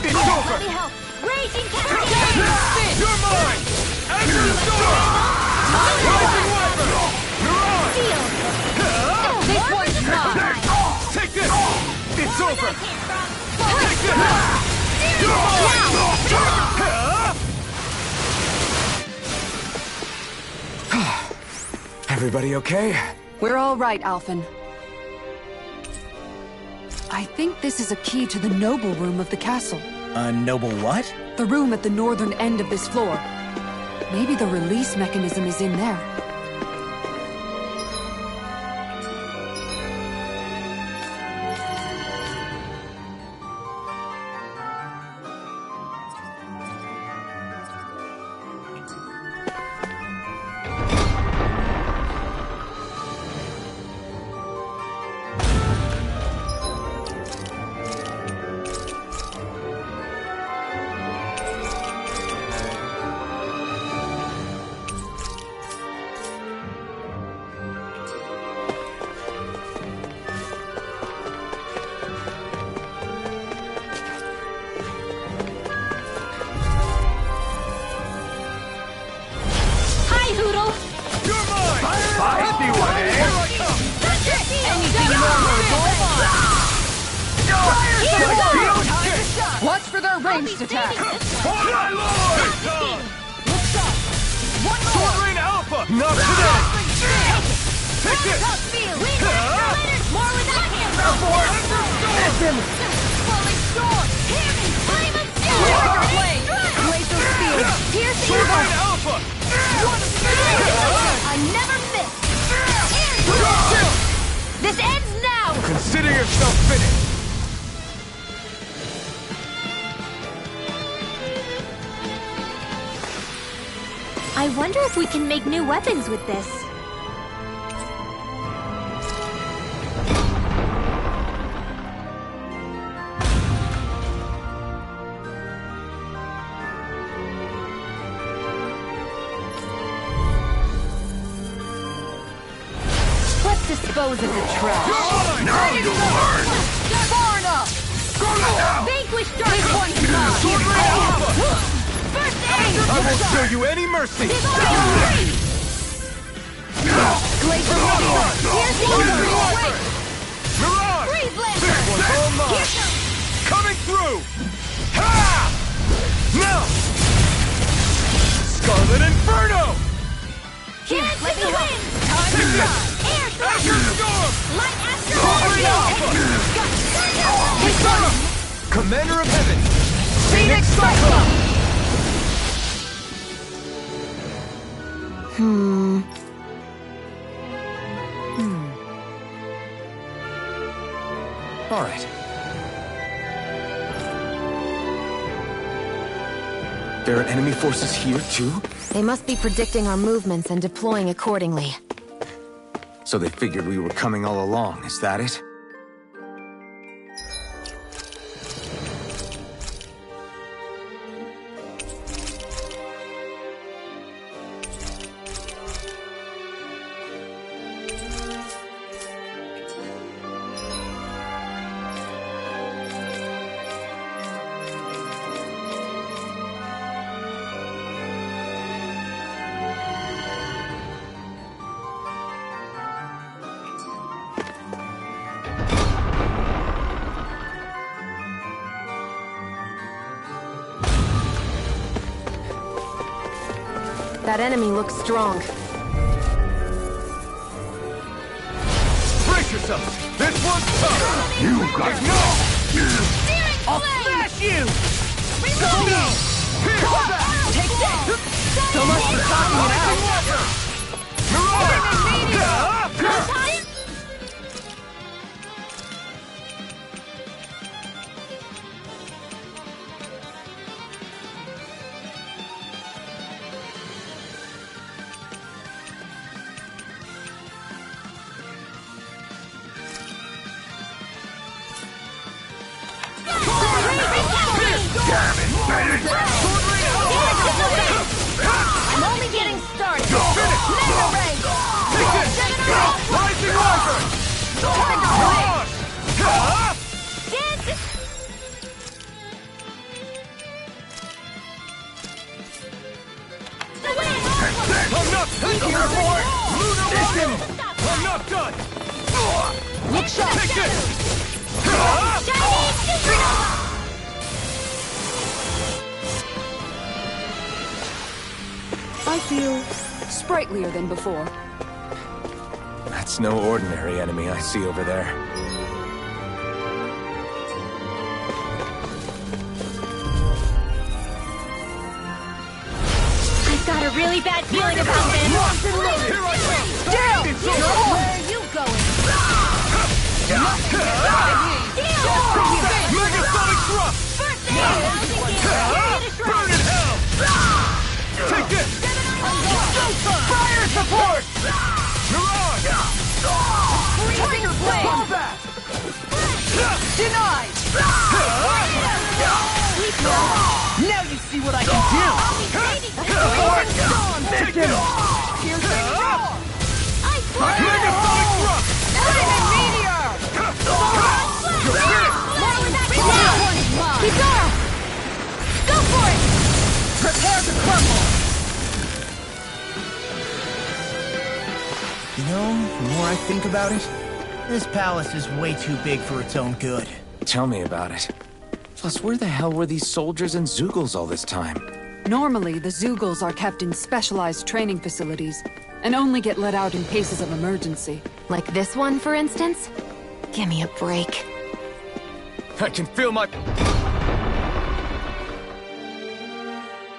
It's over! Let me help! Raging Cascade! You're mine! Enter the storm! Rising Wyvern! You're on! This one's mine! Take this! It's over! Take this! Everybody okay? We're all right, Alphen. I think this is a key to the noble room of the castle. A noble what? The room at the northern end of this floor. Maybe the release mechanism is in there. Watch for their ranged attack! Swordling Alpha! Not today! Tough field! More with that hammer! Falling storm! Hear me! Flame of Tiger Blade! Glacial Spear! Piercing Alpha! I never miss! This ends now! Consider yourself finished! I wonder if we can make new weapons with this. Let's dispose of the trash. Now you learn! Far enough! Vanquish darkness! This one's mine! First aid! I won't show you any mercy! Glacial Meteor! Piercing Mirage! Mirage! Freeze This Lancer! one's all mine! Coming through! Ha! Now! Scarlet Inferno! Let me win! Time to shine! Air Thrasher! Storm! Light Cobra Asteroid! Commander of Heaven! Phoenix Cyclone! All right. There are enemy forces here, too? They must be predicting our movements and deploying accordingly. So they figured we were coming all along, is that it? That enemy looks strong. Brace yourselves! This one's tough! You got I'll smash you! Go now! Take that! So much for talking it out! Mirage! I'm only getting started! Mega Ray! Rising Wyvern! Tiger Blade! I'm not taking your board! Lunar Walker! I'm not done! Look sharp! Take this! Shiny Supernova! I feel sprightlier than before. That's no ordinary enemy I see over there. I've got a really bad feeling about this. Here I come! Down! It's Where over! are you going? Megasonic Thrust! First aid! Burn in hell! Take this! Fire support! Mirage! Tiger Blade! Fall back! Denied! Now you see what I can do! Megasonic Thrust! Flaming Meteor! Kizara! Go for it! Prepare to crumble! You know, the more I think about it, this palace is way too big for its own good. Tell me about it. Plus, where the hell were these soldiers and Zeugles all this time? Normally, the Zeugles are kept in specialized training facilities, and only get let out in cases of emergency. Like this one, for instance? Give me a break. I can feel my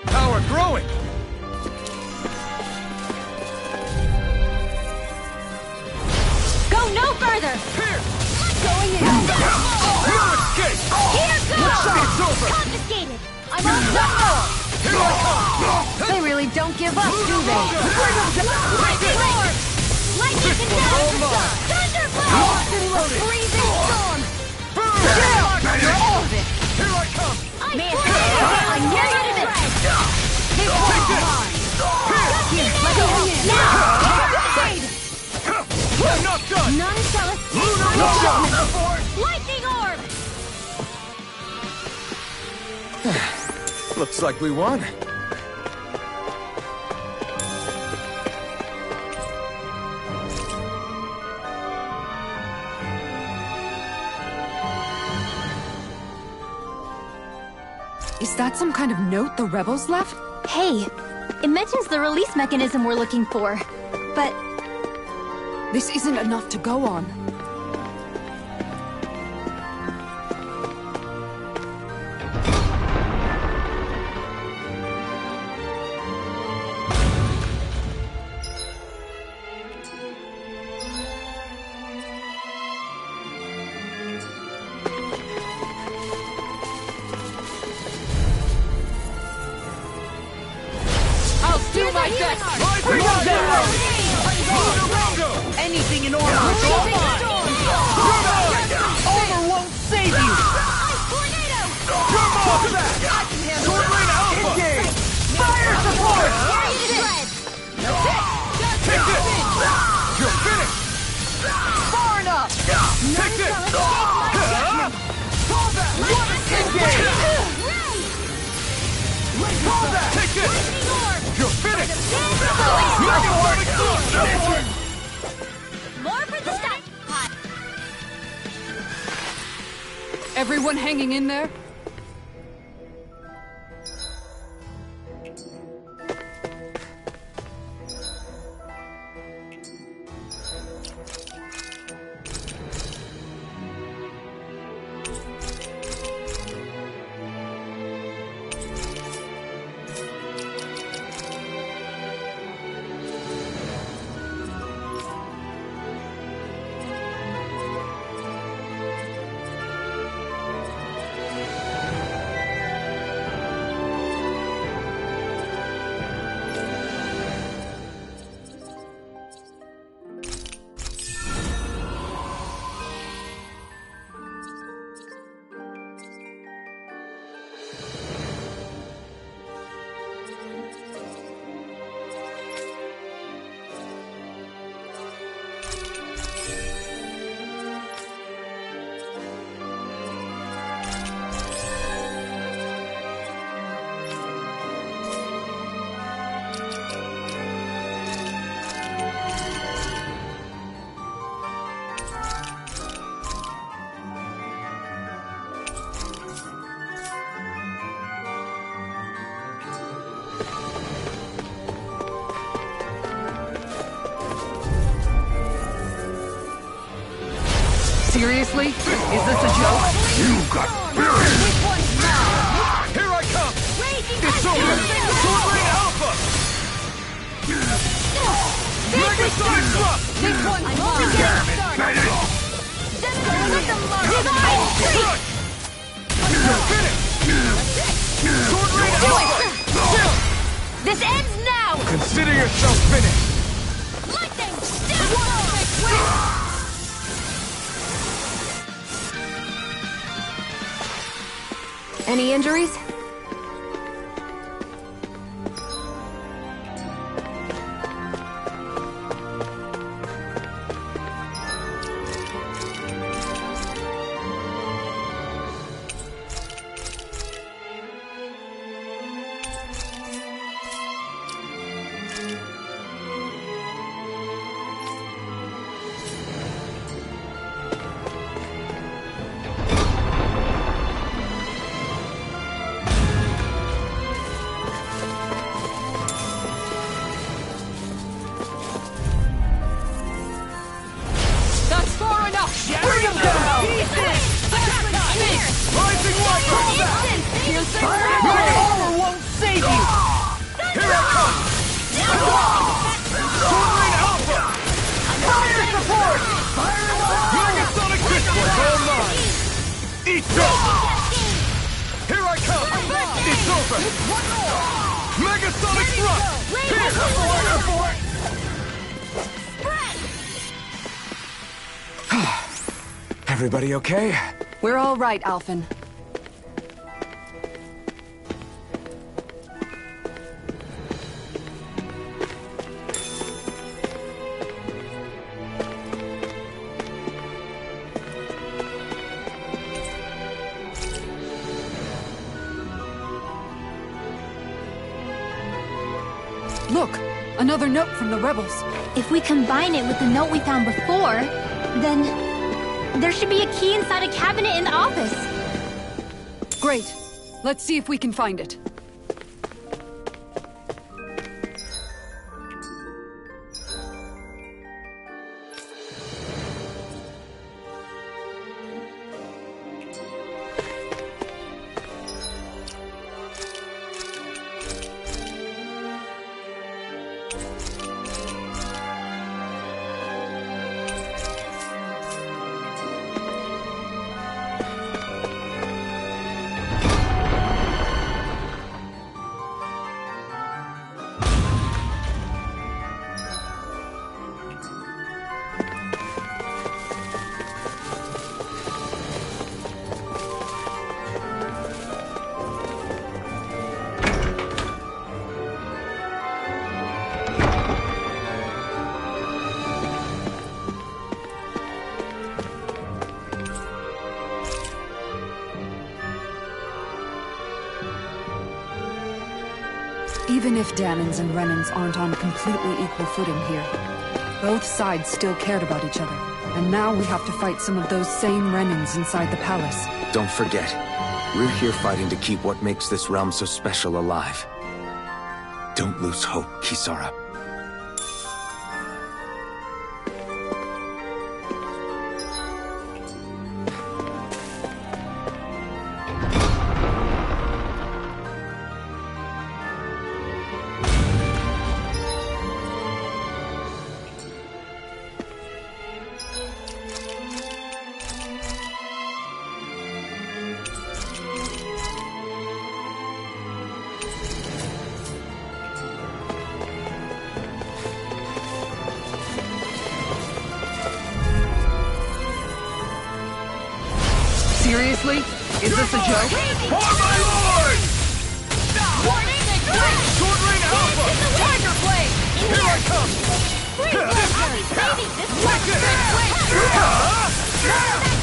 power growing! Go no further! Here! Going in! No escape! Here goes! It's over! Confiscated! I'm all done! Here I come! They really don't give up, do they? Lightning orb! Lightning condenser! Thunderblast! Freezing storm! You're all of it! Here I come! I near you to this! This one's mine! Here! Let me in! Now! I'm not done! None shall escape Lunar my Nova! judgment! Lightning orb! Looks like we won. Is that some kind of note the rebels left? Hey, it mentions the release mechanism we're looking for. But this isn't enough to go on. I'll steal my best! Anything in order! Armor won't save you! Engage! Fire support! Take this! You're finished! Far enough! Take this! Engage! Take this! You're finished! More for the stat pot! Everyone hanging in there? Seriously? Is this a joke? You got buried! Here I come! It's over! Sword Rain Alpha! Mega Sonic Drop! This one's mine! Damn it, Bennett! You're finished! Sword Rain Alpha! This ends now! Consider yourself finished! Lightning! Any injuries? Here I come! It's over! Mega Sonic Thrust! Here! Everybody okay? We're all right, Alphen. Look! Another note from the rebels. If we combine it with the note we found before, then there should be a key inside a cabinet in the office. Great. Let's see if we can find it. Even if Danins and Renans aren't on completely equal footing here, both sides still cared about each other. And now we have to fight some of those same Renans inside the palace. Don't forget, we're here fighting to keep what makes this realm so special alive. Don't lose hope, Kisara. Seriously? Is this a joke? For my lord! Sword Rain Alpha! Tiger Blade! Here I come! I'll be saving this one Take it!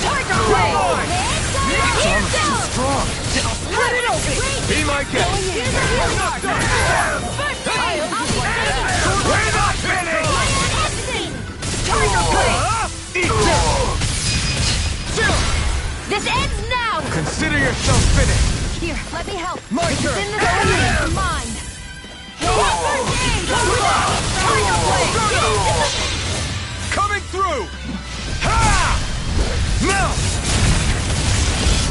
Tiger Blade! Hands down! Strong! Split it open! Be my guest! We're not finished! Tiger Blade! Eat this! This ends now! Consider yourself finished! Here, let me help. My It's turn! in the zone of mine. Tiger Blade! Coming through! Ha! Now!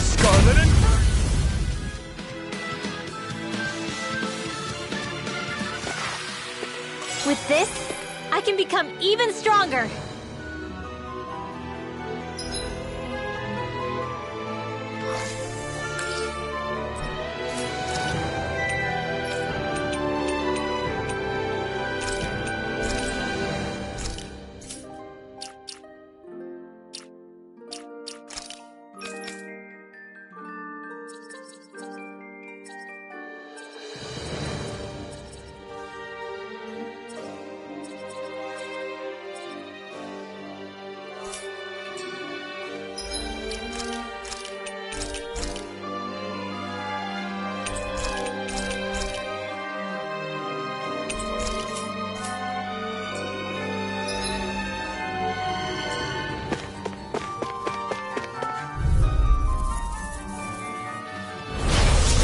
Scarlet and... With this, I can become even stronger.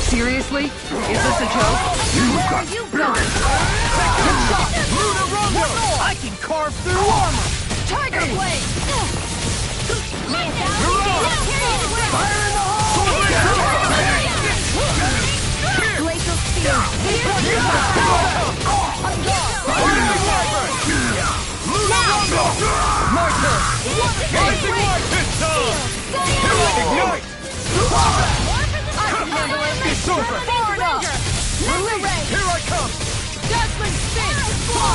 Seriously? Is this a joke? Where are you going? Luna Rumble! I can carve through armor! Tiger Blade! Man down! Fire in the hole! Glacial Spear! Luna Rumble! My turn! Rising Light! It's time! Ignite! It's over! Far enough! Release! Here I come! Dazzling spin!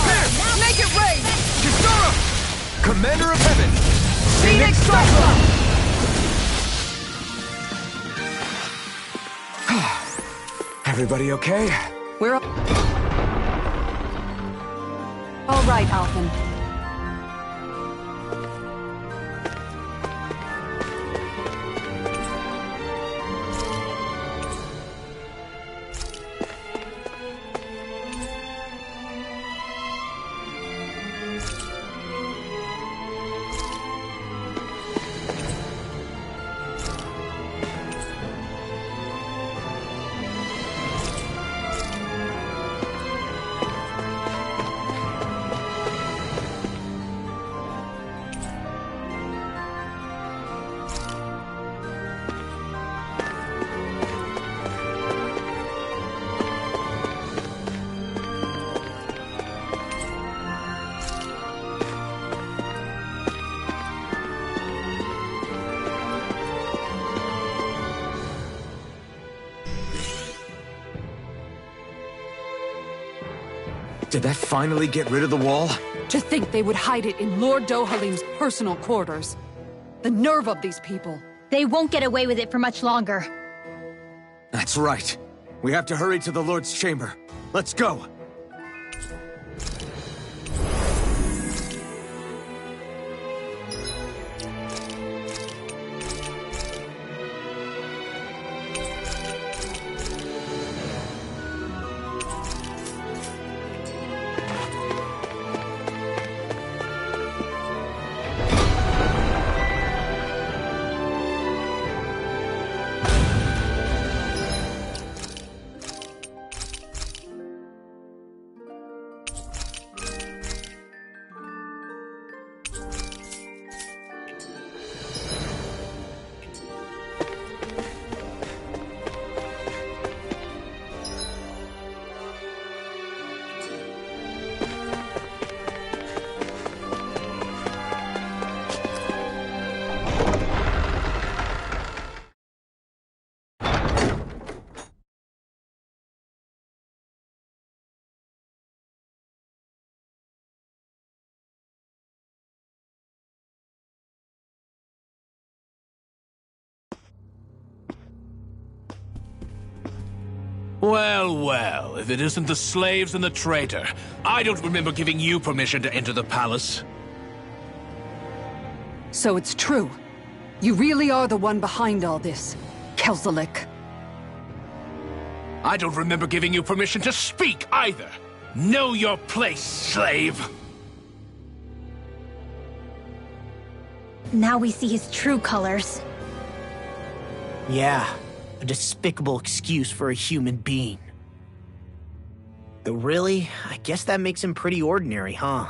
Here! Make it rain! Kisara! Commander of Heaven! Phoenix Cyclone! Everybody okay? We're all right, Alphen. Did that finally get rid of the wall? To think they would hide it in Lord Dohalim's personal quarters. The nerve of these people. They won't get away with it for much longer. That's right. We have to hurry to the Lord's chamber. Let's go! Well, well, if it isn't the slaves and the traitor. I don't remember giving you permission to enter the palace. So it's true. You really are the one behind all this, Kelzelik. I don't remember giving you permission to speak either. Know your place, slave. Now we see his true colors. Yeah, a despicable excuse for a human being. Though really, I guess that makes him pretty ordinary, huh?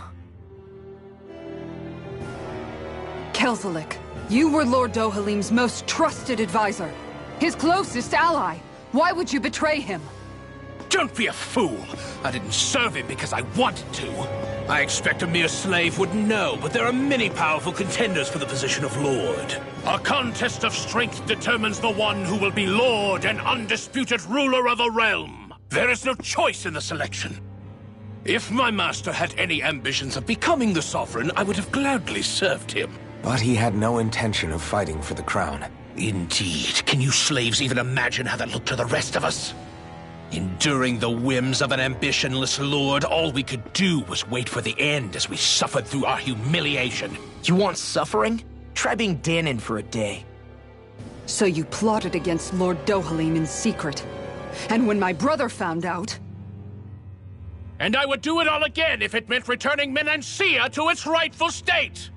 Kelzelik, you were Lord Dohalim's most trusted advisor. His closest ally. Why would you betray him? Don't be a fool! I didn't serve him because I wanted to. I expect a mere slave wouldn't know, but there are many powerful contenders for the position of Lord. A contest of strength determines the one who will be Lord and undisputed ruler of a realm. There is no choice in the selection. If my master had any ambitions of becoming the sovereign, I would have gladly served him. But he had no intention of fighting for the crown. Indeed. Can you slaves even imagine how that looked to the rest of us? Enduring the whims of an ambitionless lord, all we could do was wait for the end as we suffered through our humiliation. You want suffering? Try being Danon for a day. So you plotted against Lord Dohalim in secret. And when my brother found out... And I would do it all again if it meant returning Menancia to its rightful state!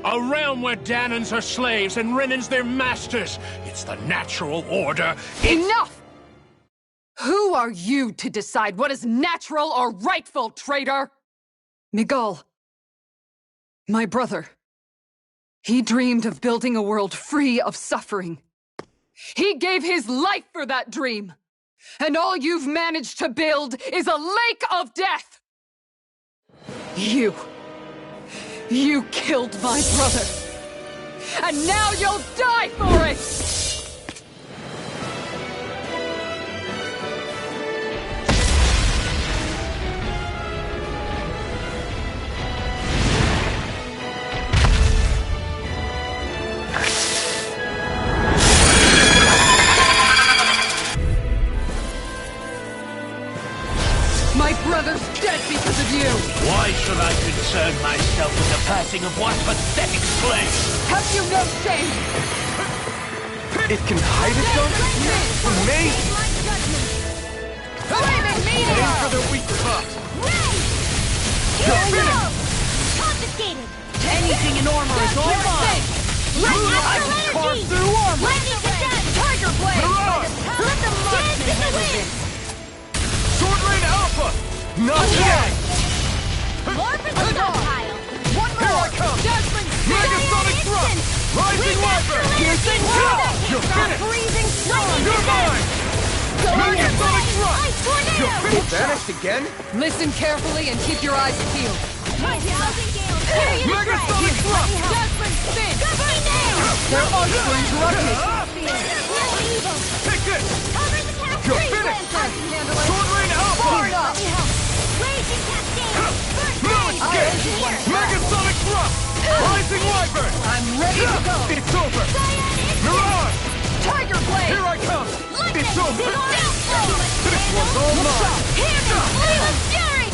A realm where Danons are slaves and Renans their masters. It's the natural order. Enough! Who are you to decide what is natural or rightful, traitor? Miguel, my brother. He dreamed of building a world free of suffering. He gave his life for that dream. And all you've managed to build is a lake of death! You killed my brother. And now you'll die for it! should I concern myself with the passing of one pathetic slave? Have you no shame? It can hide itself? Amazing! Flaming meteor! Aim for the weak spot! Here we go! Confiscated! Anything in armor is all mine! I can carve through armor! Lightning attack! Tiger blade! Let the marksman handle this! Sword Rain Alpha! Not yet! More for the stockpile! One more! Here I come! Megasonic Thrust! Rising Wiper! Piercing You're finished! Freezing storm! You're mine! Megasonic Thrust! Ice tornado! You're finished! Vanished again? Listen carefully and keep your eyes peeled. My thousand gales! Period of Megasonic Thrust! Judgment spin! Gusty nail! There are strings erupted. Real evil! Take this! Cover the cap! You're Freeze finished! lancer! Sword Rain Alpha! Fire up! Raging cascade! First No aid! escape! Megasonic Thrust! Rising Wyvern! I'm ready to go! It's over! Cyan Mirage! Tiger blade! Here I come! Lightning! It's over! This This one's all mine! Hear me! Flaming fury!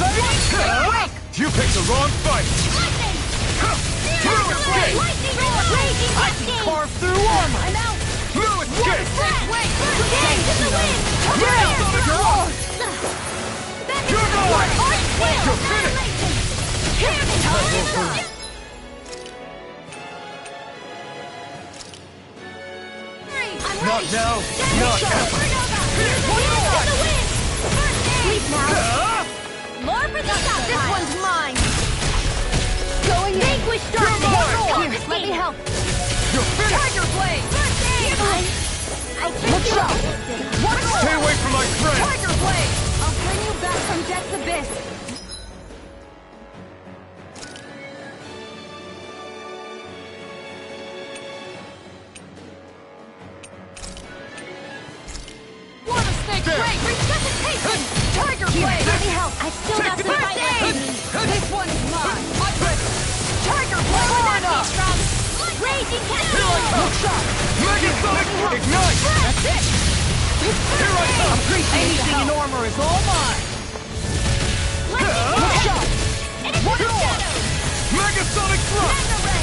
You picked the wrong fight! Lightning! No escape! Lightning roar! Raging I can cascade! carve through armor! I'm out! No escape! Wait! Dance in the wind! Megasonic Thrust! Back You're mine! Art skill! You're finished! Hear me! I'm Not ready! now! Not ever! Sleep now! More for the stockpile! This one's mine! Going in! Vanquish darkness! Here, let me help! You're finished! Tiger blade! First aid! I can't do it! Stay away from my friend! Tiger blade! I'll bring you back from death's abyss! Water snake blade! Resuscitation! Tiger Here, blade! let me help! I've still got some fight left in me! This one's mine! I'm ready! Tiger blade! Where On that up! came from! Raging Here I cascade! come! Megasonic Thrust! Ignite! That's it! Here I come! Anything in armor is all mine! Lightning! One shadow! Megasonic Thrust! Mega ray!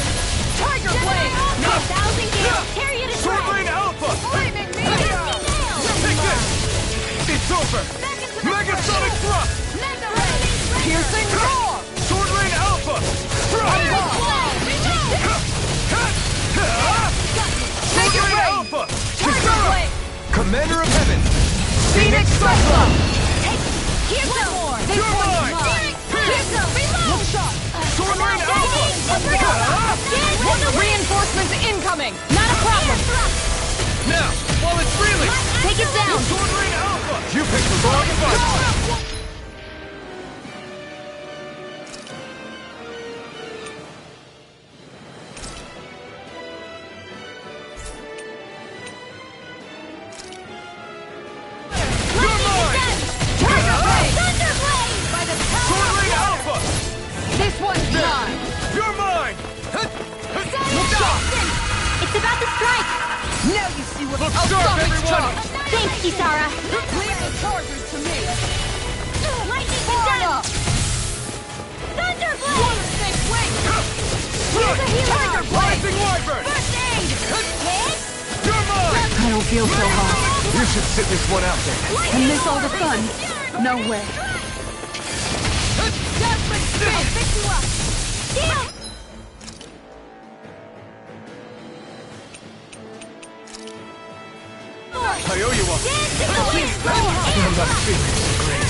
Tiger blade! No! 1,000 gales! Carry it a Sword Rain Alpha! Flaming Dusty meteor! nail! Take this! It's over! Megasonic Thrust! Mega ray! Piercing roar! Sword Rain Alpha! Thrust! Take it Sword Rain rain! Alpha! Tiger blade! Commander of Heaven! Phoenix Cyclone! Here's one more! This You're one's mine! mine! Here's the reload! Shot! Sword Rain Alpha! Reinforcements incoming! Not a problem! Now, while it's reeling! Take it down! Sword Rain Alpha! You picked the wrong fight! You're mine! Tiger blade! Thunder blade! By the Sword Rain Alpha! This one's mine! You're mine! It's about to strike! Now you see what Look I'll sharp, stop its everyone! charge! Thanks, Kisara! Leave the chargers to me! Lightning Fire condemned! up! Thunder blade! Water snake wing! Here's a healer! Tiger blade! Rising Wyvern! First aid! Hit! You're mine! I don't feel so hot. You should sit this one out then. And miss all the fun? No way. Judgment spin! I'll fix you up! Deal! I owe you one. Dance in the wind! I'm not feeling so great.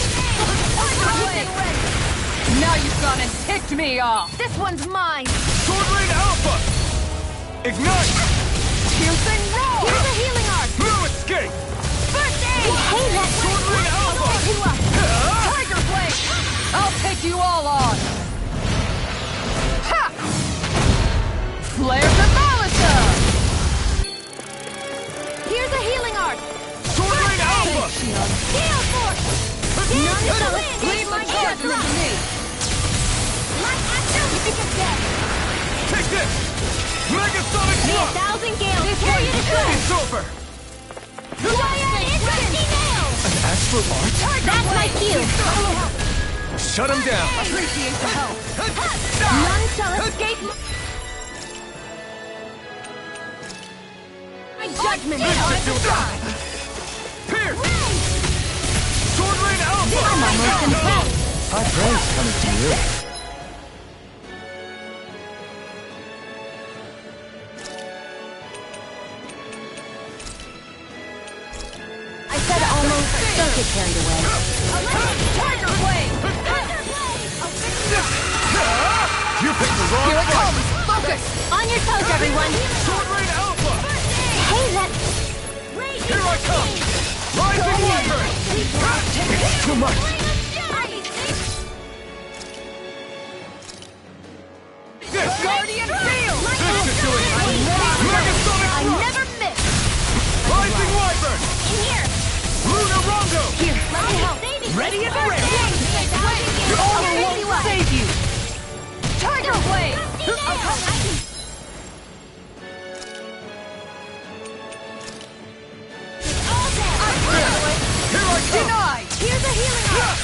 Now you've gone and ticked me off! This one's mine! Sword Rain Alpha! Ignite! Piercing roar! Here's a healing arc! No escape! First aid! Hey, that Sword Rain Alpha! pick you up! Tiger blade! I'll take you all on! Ha! Flare the Malisa! Here's a healing arc! Sword Rain Alpha! Gale force! None is the wind! Leave the charger to me! Light action! Take this! Megasonic Thrust! 1,000 gales! Carry it ashore! It's over! Giant instant nail! An astral art? That's my cue! Shut him down! Appreciate the help! None shall escape my judgment! Pierce! Sword Rain Alpha! I'm almost impressed! High praise coming from you. I said almost. Don't get carried away. Tiger Blade! You picked the wrong Here it fight! comes! Focus! On your toes, everyone! Sword Rain Alpha! Hey, let's... Here I come! Rising Wyvern! It's too much! Guardian Field! This should do it! Megasonic I Thrust! never miss! Rising Wyvern! In here! Lunar Rondo! Here, let me help! Ready as a race! Your armor won't save you! Tiger Blade! Here I come! Denied! Here's a healing arm!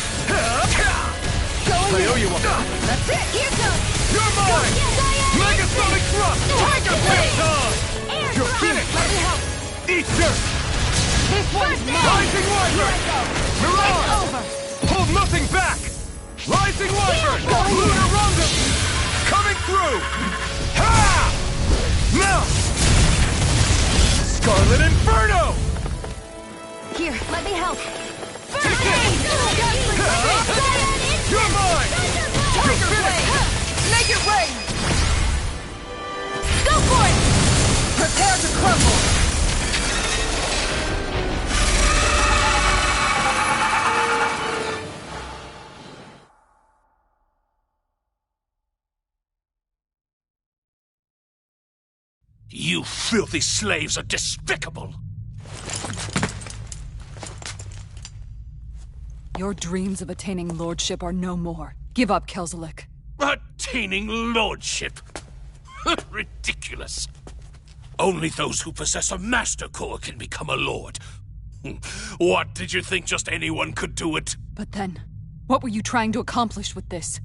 Going I in. owe you one. That's it! Here goes! You're mine! Megasonic Thrust! Tiger Blade! Done! You're finished! Let me help! Eat dirt! This one's mine! Rising Wyvern! Mirage! It's over! Hold nothing back! Rising Wyvern! Lunar Rondo! Coming through! Ha! Now! Scarlet Inferno! Here, let me help! Take it! You're mine! Tiger Blade! Make it rain! Go for it! Prepare to crumble! You filthy slaves are despicable! Your dreams of attaining lordship are no more. Give up, Kelzelik. Attaining lordship? Ridiculous. Only those who possess a master core can become a lord. What, did you think just anyone could do it? But then, what were you trying to accomplish with this?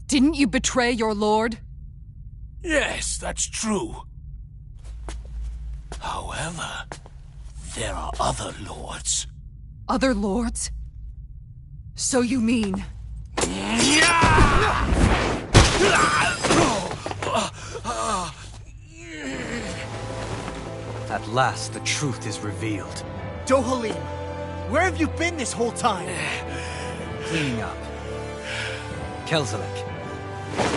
Didn't you betray your lord? Yes, that's true. However, there are other lords. Other lords? So you mean... At last, the truth is revealed. Dohalim, where have you been this whole time? Cleaning up. Kelzelik,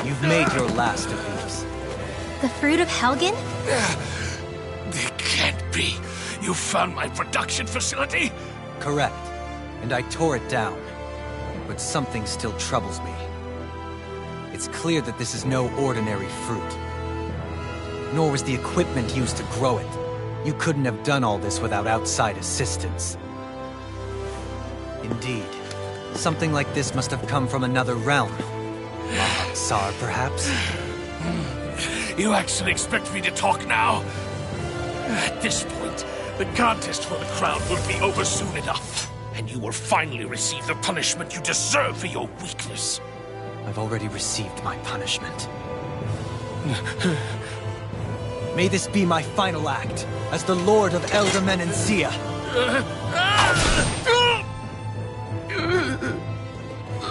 you've made your last of these. The fruit of Helgen? It can't be. You found my production facility? Correct. And I tore it down. But something still troubles me. It's clear that this is no ordinary fruit. Nor was the equipment used to grow it. You couldn't have done all this without outside assistance. Indeed. Something like this must have come from another realm. Tsar, perhaps? You actually expect me to talk now? At this point, the contest for the crown will be over soon enough. And you will finally receive the punishment you deserve for your weakness. I've already received my punishment. May this be my final act, as the Lord of Elder Menencia.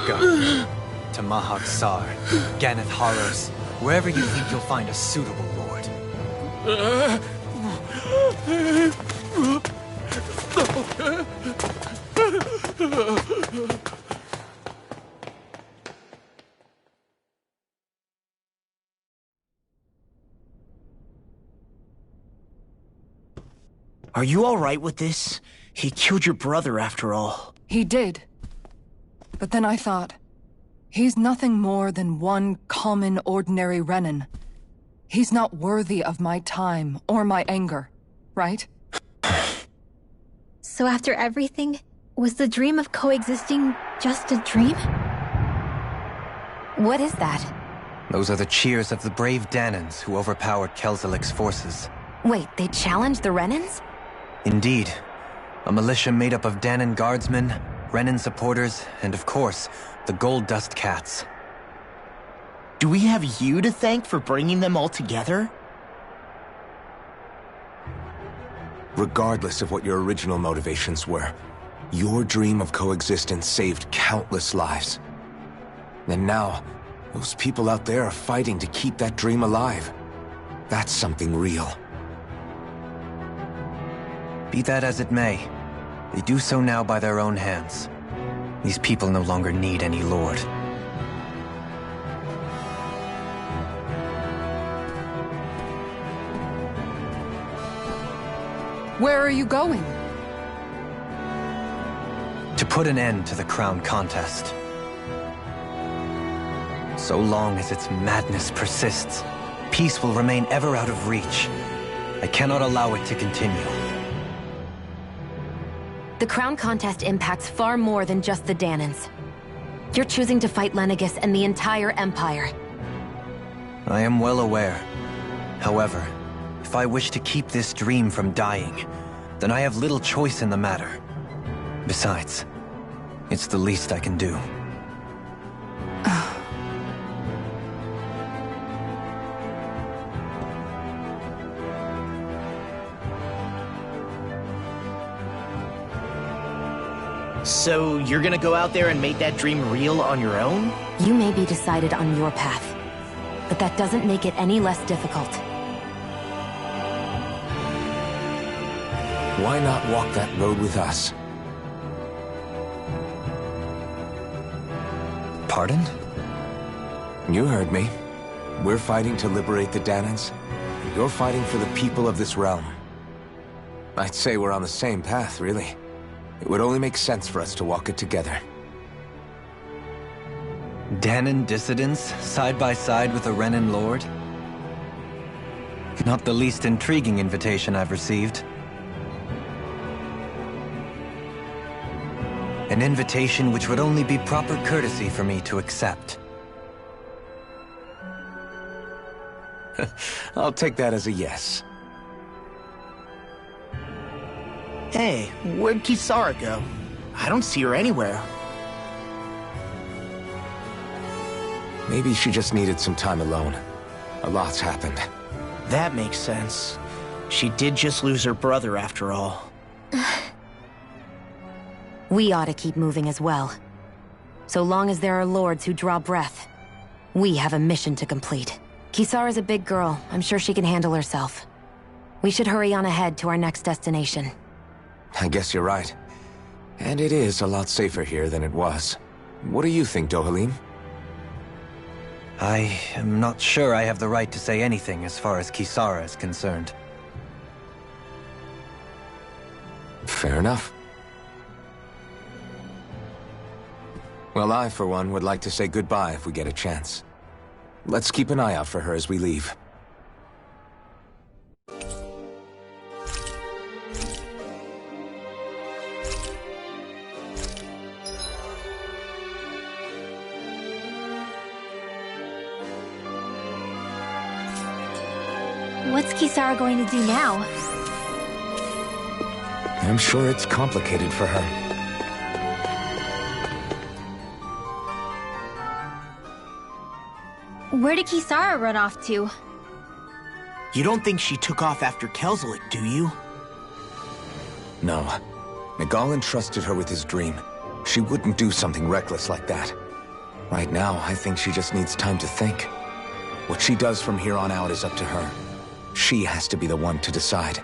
Go. To Mahak Sar, Ganeth Horrors, wherever you think you'll find a suitable lord. Are you all right with this? He killed your brother after all. He did. But then I thought, he's nothing more than one common, ordinary Renin. He's not worthy of my time or my anger, right? So after everything, was the dream of coexisting just a dream? What is that? Those are the cheers of the brave Danans who overpowered Kelzelik's forces. Wait, they challenged the Renans? Indeed. A militia made up of Danan guardsmen, Renan supporters, and of course, the Gold Dust Cats. Do we have you to thank for bringing them all together? Regardless of what your original motivations were, your dream of coexistence saved countless lives. And now, those people out there are fighting to keep that dream alive. That's something real. Be that as it may, they do so now by their own hands. These people no longer need any lord. Where are you going? To put an end to the crown contest. So long as its madness persists, peace will remain ever out of reach. I cannot allow it to continue. The crown contest impacts far more than just the Danans. You're choosing to fight Lenegis and the entire Empire. I am well aware. However, if I wish to keep this dream from dying, then I have little choice in the matter. Besides, it's the least I can do. So you're gonna go out there and make that dream real on your own? You may be decided on your path, but that doesn't make it any less difficult. Why not walk that road with us? Pardon? You heard me. We're fighting to liberate the Danans. You're fighting for the people of this realm. I'd say we're on the same path, really. It would only make sense for us to walk it together. Danan dissidents, side by side with a Renan lord? Not the least intriguing invitation I've received. An invitation which would only be proper courtesy for me to accept. I'll take that as a yes. Hey, where'd Kisara go? I don't see her anywhere. Maybe she just needed some time alone. A lot's happened. That makes sense. She did just lose her brother after all. We ought to keep moving as well. So long as there are lords who draw breath, we have a mission to complete. Kisara's a big girl. I'm sure she can handle herself. We should hurry on ahead to our next destination. I guess you're right. And it is a lot safer here than it was. What do you think, Dohalim? I am not sure I have the right to say anything as far as Kisara is concerned. Fair enough. Well, I, for one, would like to say goodbye if we get a chance. Let's keep an eye out for her as we leave. What's Kisara going to do now? I'm sure it's complicated for her. Where did Kisara run off to? You don't think she took off after Kelzelik, do you? No. Nagal entrusted her with his dream. She wouldn't do something reckless like that. Right now, I think she just needs time to think. What she does from here on out is up to her. She has to be the one to decide.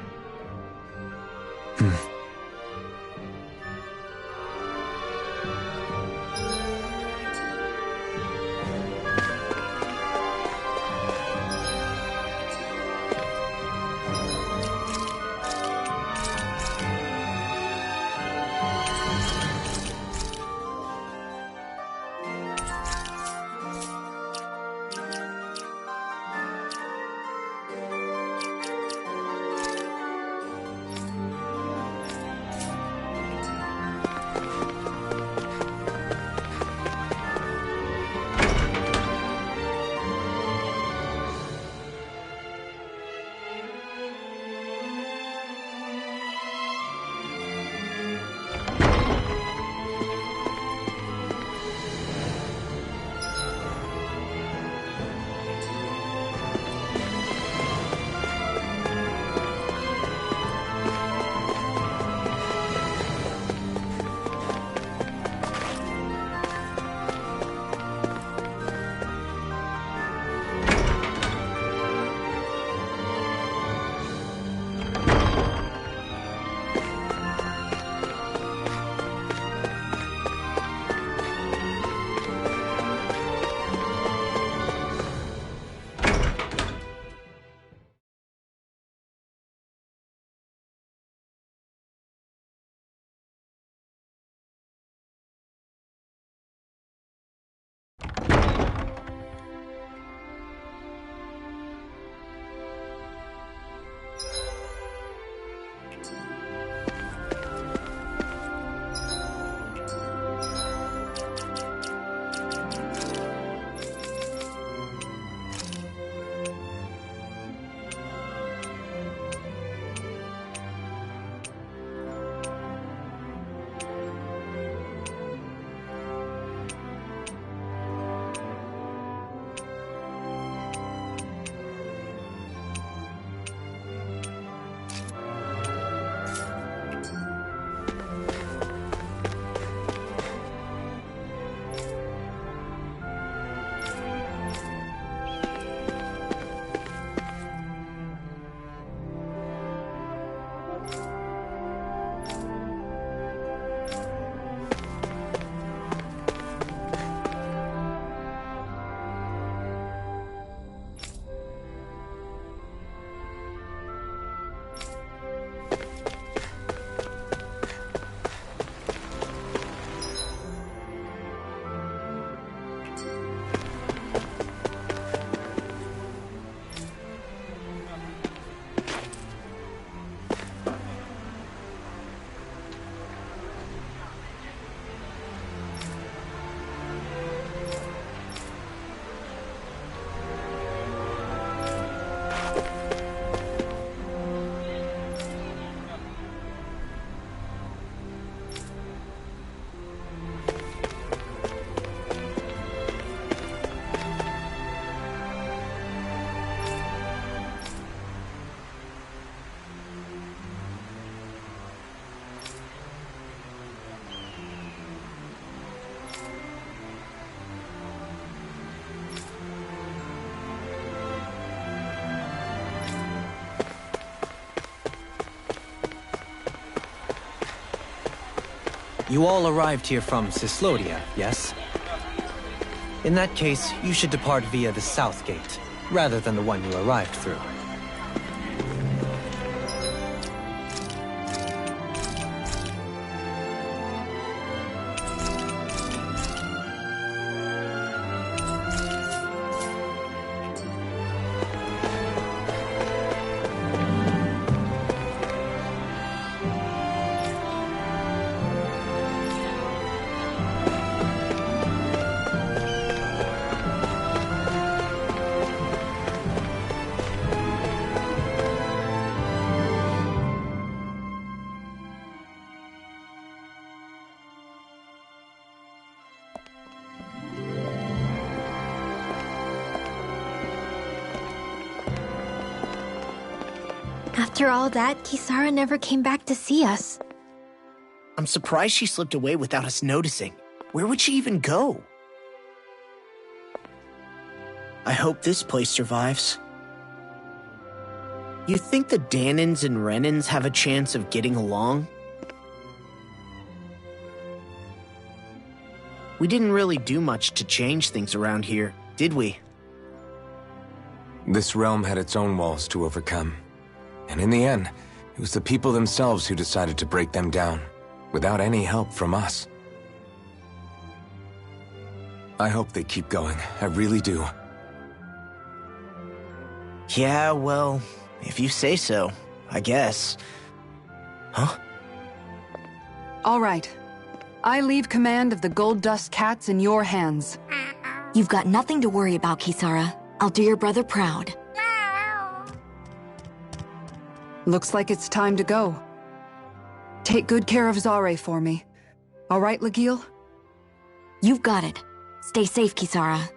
You all arrived here from Cysloden, yes? In that case, you should depart via the south gate, rather than the one you arrived through. After all that, Kisara never came back to see us. I'm surprised she slipped away without us noticing. Where would she even go? I hope this place survives. You think the Danins and Renins have a chance of getting along? We didn't really do much to change things around here, did we? This realm had its own walls to overcome. And in the end, it was the people themselves who decided to break them down, without any help from us. I hope they keep going. I really do. Yeah, well, if you say so, I guess. Huh? All right. I leave command of the Gold Dust Cats in your hands. You've got nothing to worry about, Kisara. I'll do your brother proud. Looks like it's time to go. Take good care of Zare for me. All right, Legil? You've got it. Stay safe, Kisara.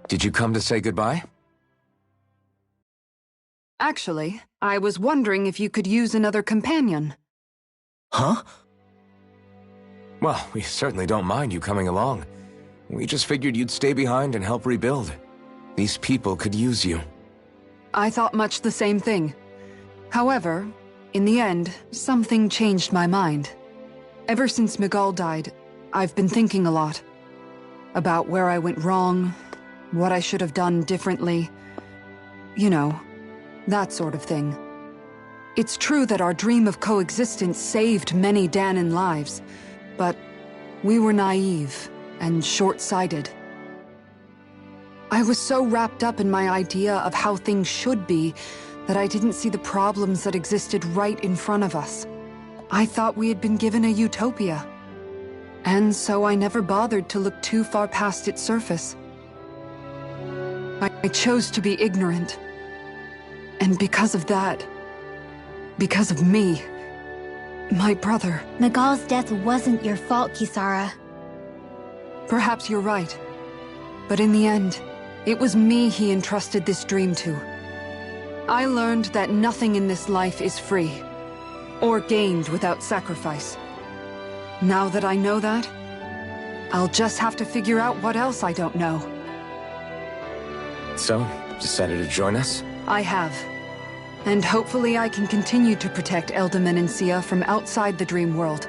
Did you come to say goodbye? Actually, I was wondering if you could use another companion. Huh? Well, we certainly don't mind you coming along. We just figured you'd stay behind and help rebuild. These people could use you. I thought much the same thing. However, In the end, something changed my mind. Ever since Miguel died, I've been thinking a lot. About where I went wrong, what I should have done differently. You know, that sort of thing. It's true that our dream of coexistence saved many Danon lives, but we were naive and short-sighted. I was so wrapped up in my idea of how things should be that I didn't see the problems that existed right in front of us. I thought we had been given a utopia. And so I never bothered to look too far past its surface. I chose to be ignorant. And because of that, because of me, my brother... Miguel's death wasn't your fault, Kisara. Perhaps you're right. But in the end, it was me he entrusted this dream to. I learned that nothing in this life is free, or gained without sacrifice. Now that I know that, I'll just have to figure out what else I don't know. So, decided to join us? I have. And hopefully I can continue to protect Elda Menencia from outside the dream world,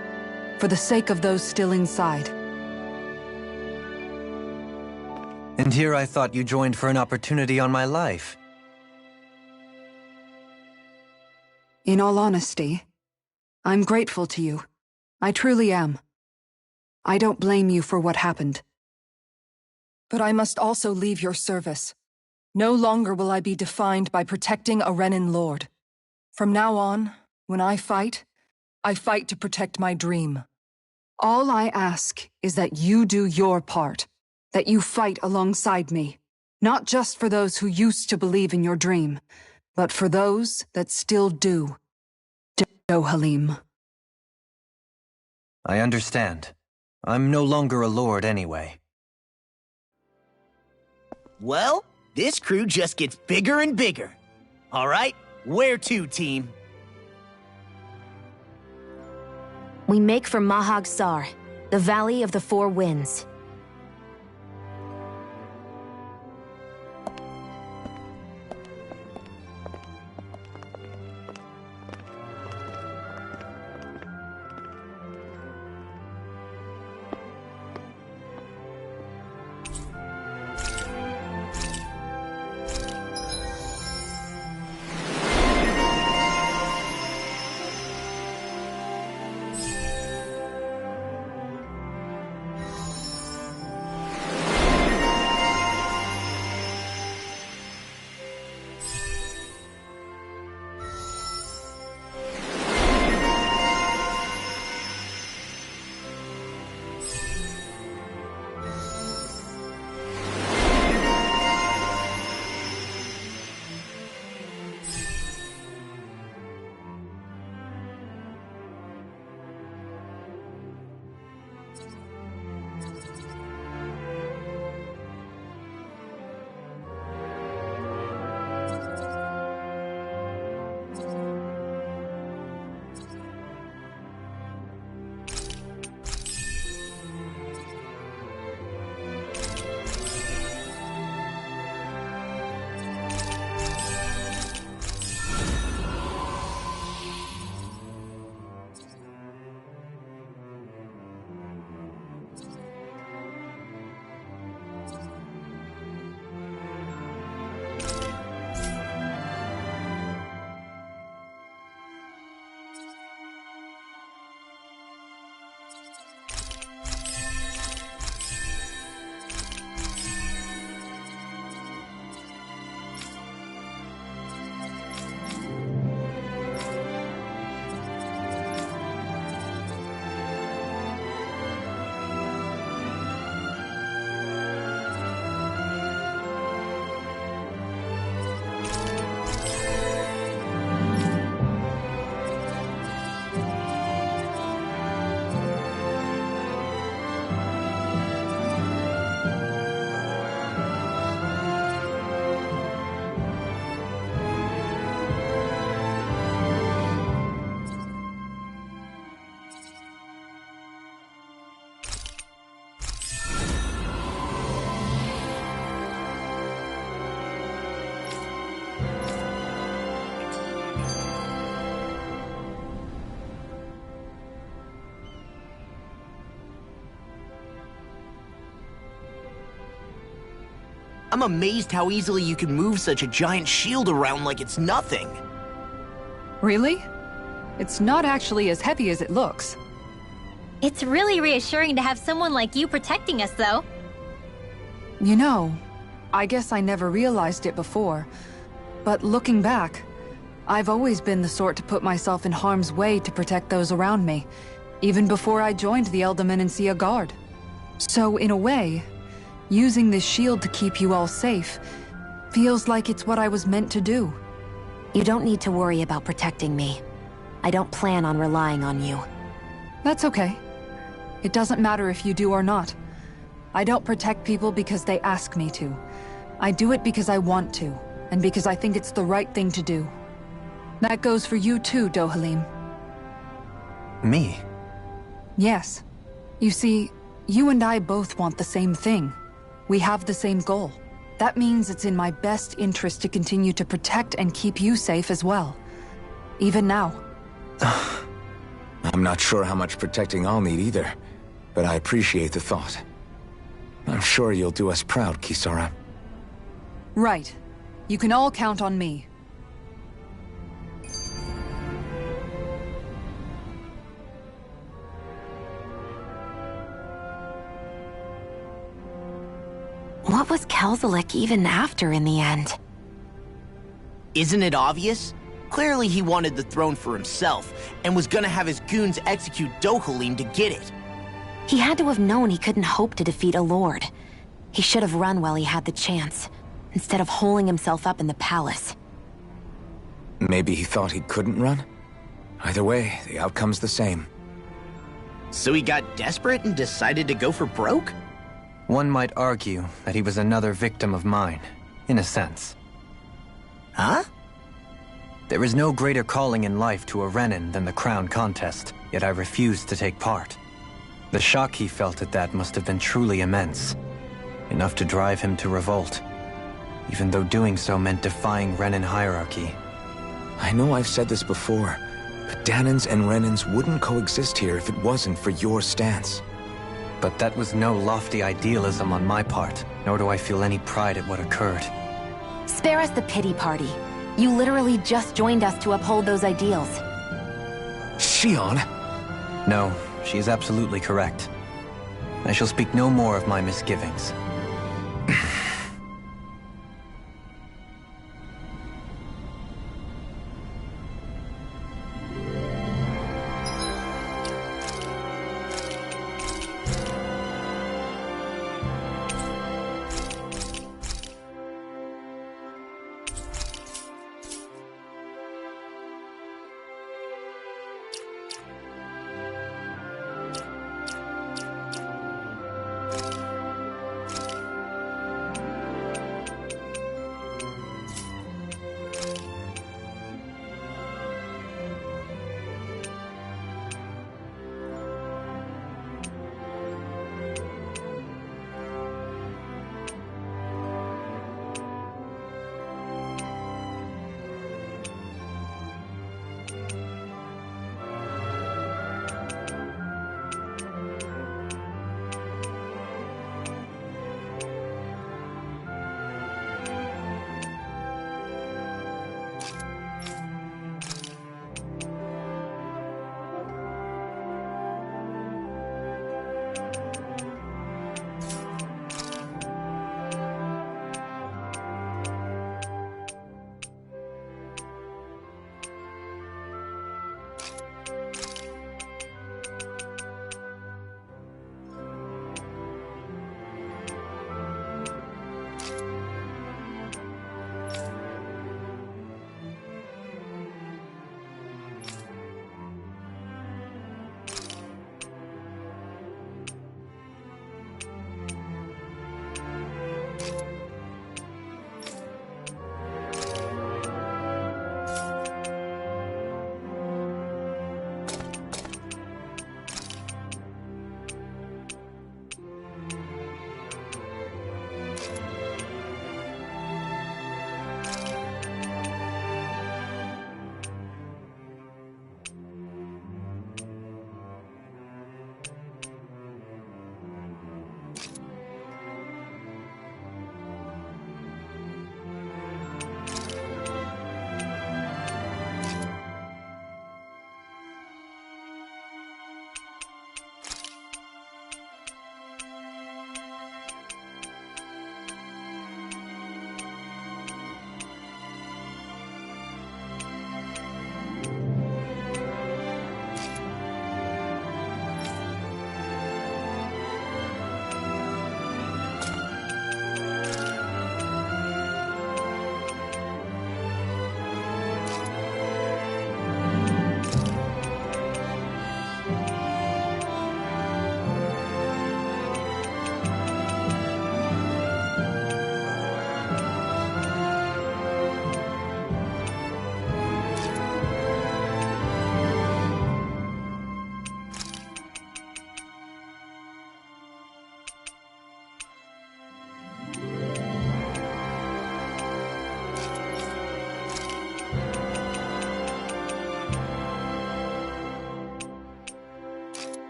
for the sake of those still inside. And here I thought you joined for an opportunity on my life. In all honesty, I'm grateful to you. I truly am. I don't blame you for what happened. But I must also leave your service. No longer will I be defined by protecting a Renan Lord. From now on, when I fight to protect my dream. All I ask is that you do your part, that you fight alongside me, not just for those who used to believe in your dream, but for those that still do. Dohalim. I understand. I'm no longer a lord anyway. Well, this crew just gets bigger and bigger. All right, where to, team? We make for Mahag Sar, the Valley of the Four Winds. I'm amazed how easily you can move such a giant shield around like it's nothing. Really? It's not actually as heavy as it looks. It's really reassuring to have someone like you protecting us, though. You know, I guess I never realized it before, but looking back, I've always been the sort to put myself in harm's way to protect those around me, even before I joined the Elder Guard. So in a way, using this shield to keep you all safe feels like it's what I was meant to do. You don't need to worry about protecting me. I don't plan on relying on you. That's okay. It doesn't matter if you do or not. I don't protect people because they ask me to. I do it because I want to, and because I think it's the right thing to do. That goes for you too, Dohalim. Me? Yes. You see, you and I both want the same thing. We have the same goal. That means it's in my best interest to continue to protect and keep you safe as well. Even now. I'm not sure how much protecting I'll need either, but I appreciate the thought. I'm sure you'll do us proud, Kisara. Right. You can all count on me. What was Kelzelik even after in the end? Isn't it obvious? Clearly he wanted the throne for himself, and was gonna have his goons execute Dohalim to get it. He had to have known he couldn't hope to defeat a lord. He should have run while he had the chance, instead of holding himself up in the palace. Maybe he thought he couldn't run? Either way, the outcome's the same. So he got desperate and decided to go for broke? One might argue that he was another victim of mine, in a sense. Huh? There is no greater calling in life to a Renin than the crown contest, yet I refused to take part. The shock he felt at that must have been truly immense, enough to drive him to revolt, even though doing so meant defying Renin hierarchy. I know I've said this before, but Danins and Renins wouldn't coexist here if it wasn't for your stance. But that was no lofty idealism on my part, nor do I feel any pride at what occurred. Spare us the pity party. You literally just joined us to uphold those ideals. Shion? No, she is absolutely correct. I shall speak no more of my misgivings.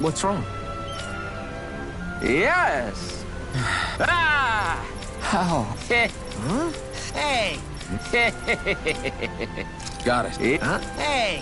What's wrong? Yes! Ah! How? Huh? Hey! Got it. Huh? Hey!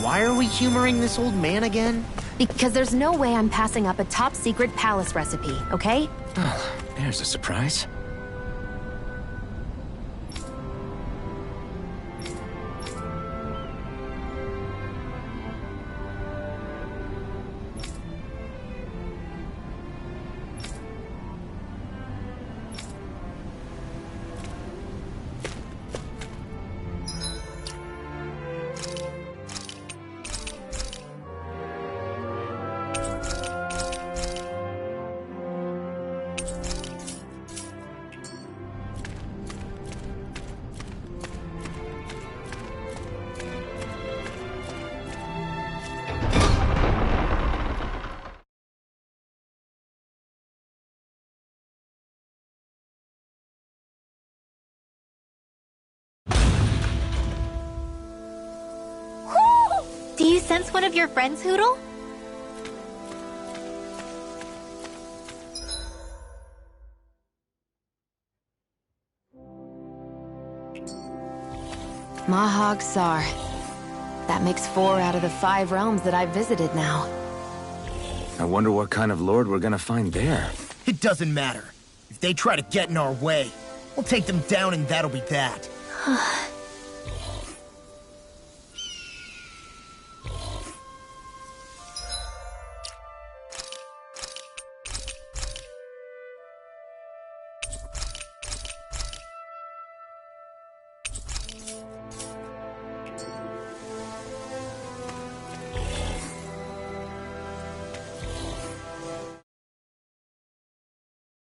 Why are we humoring this old man again? Because there's no way I'm passing up a top-secret palace recipe, okay? Oh, there's a surprise. Do you sense one of your friends, Hootle? Mahag Sar. That makes 4 out of the 5 realms that I've visited now. I wonder what kind of lord we're gonna find there. It doesn't matter. If they try to get in our way, we'll take them down and that'll be that.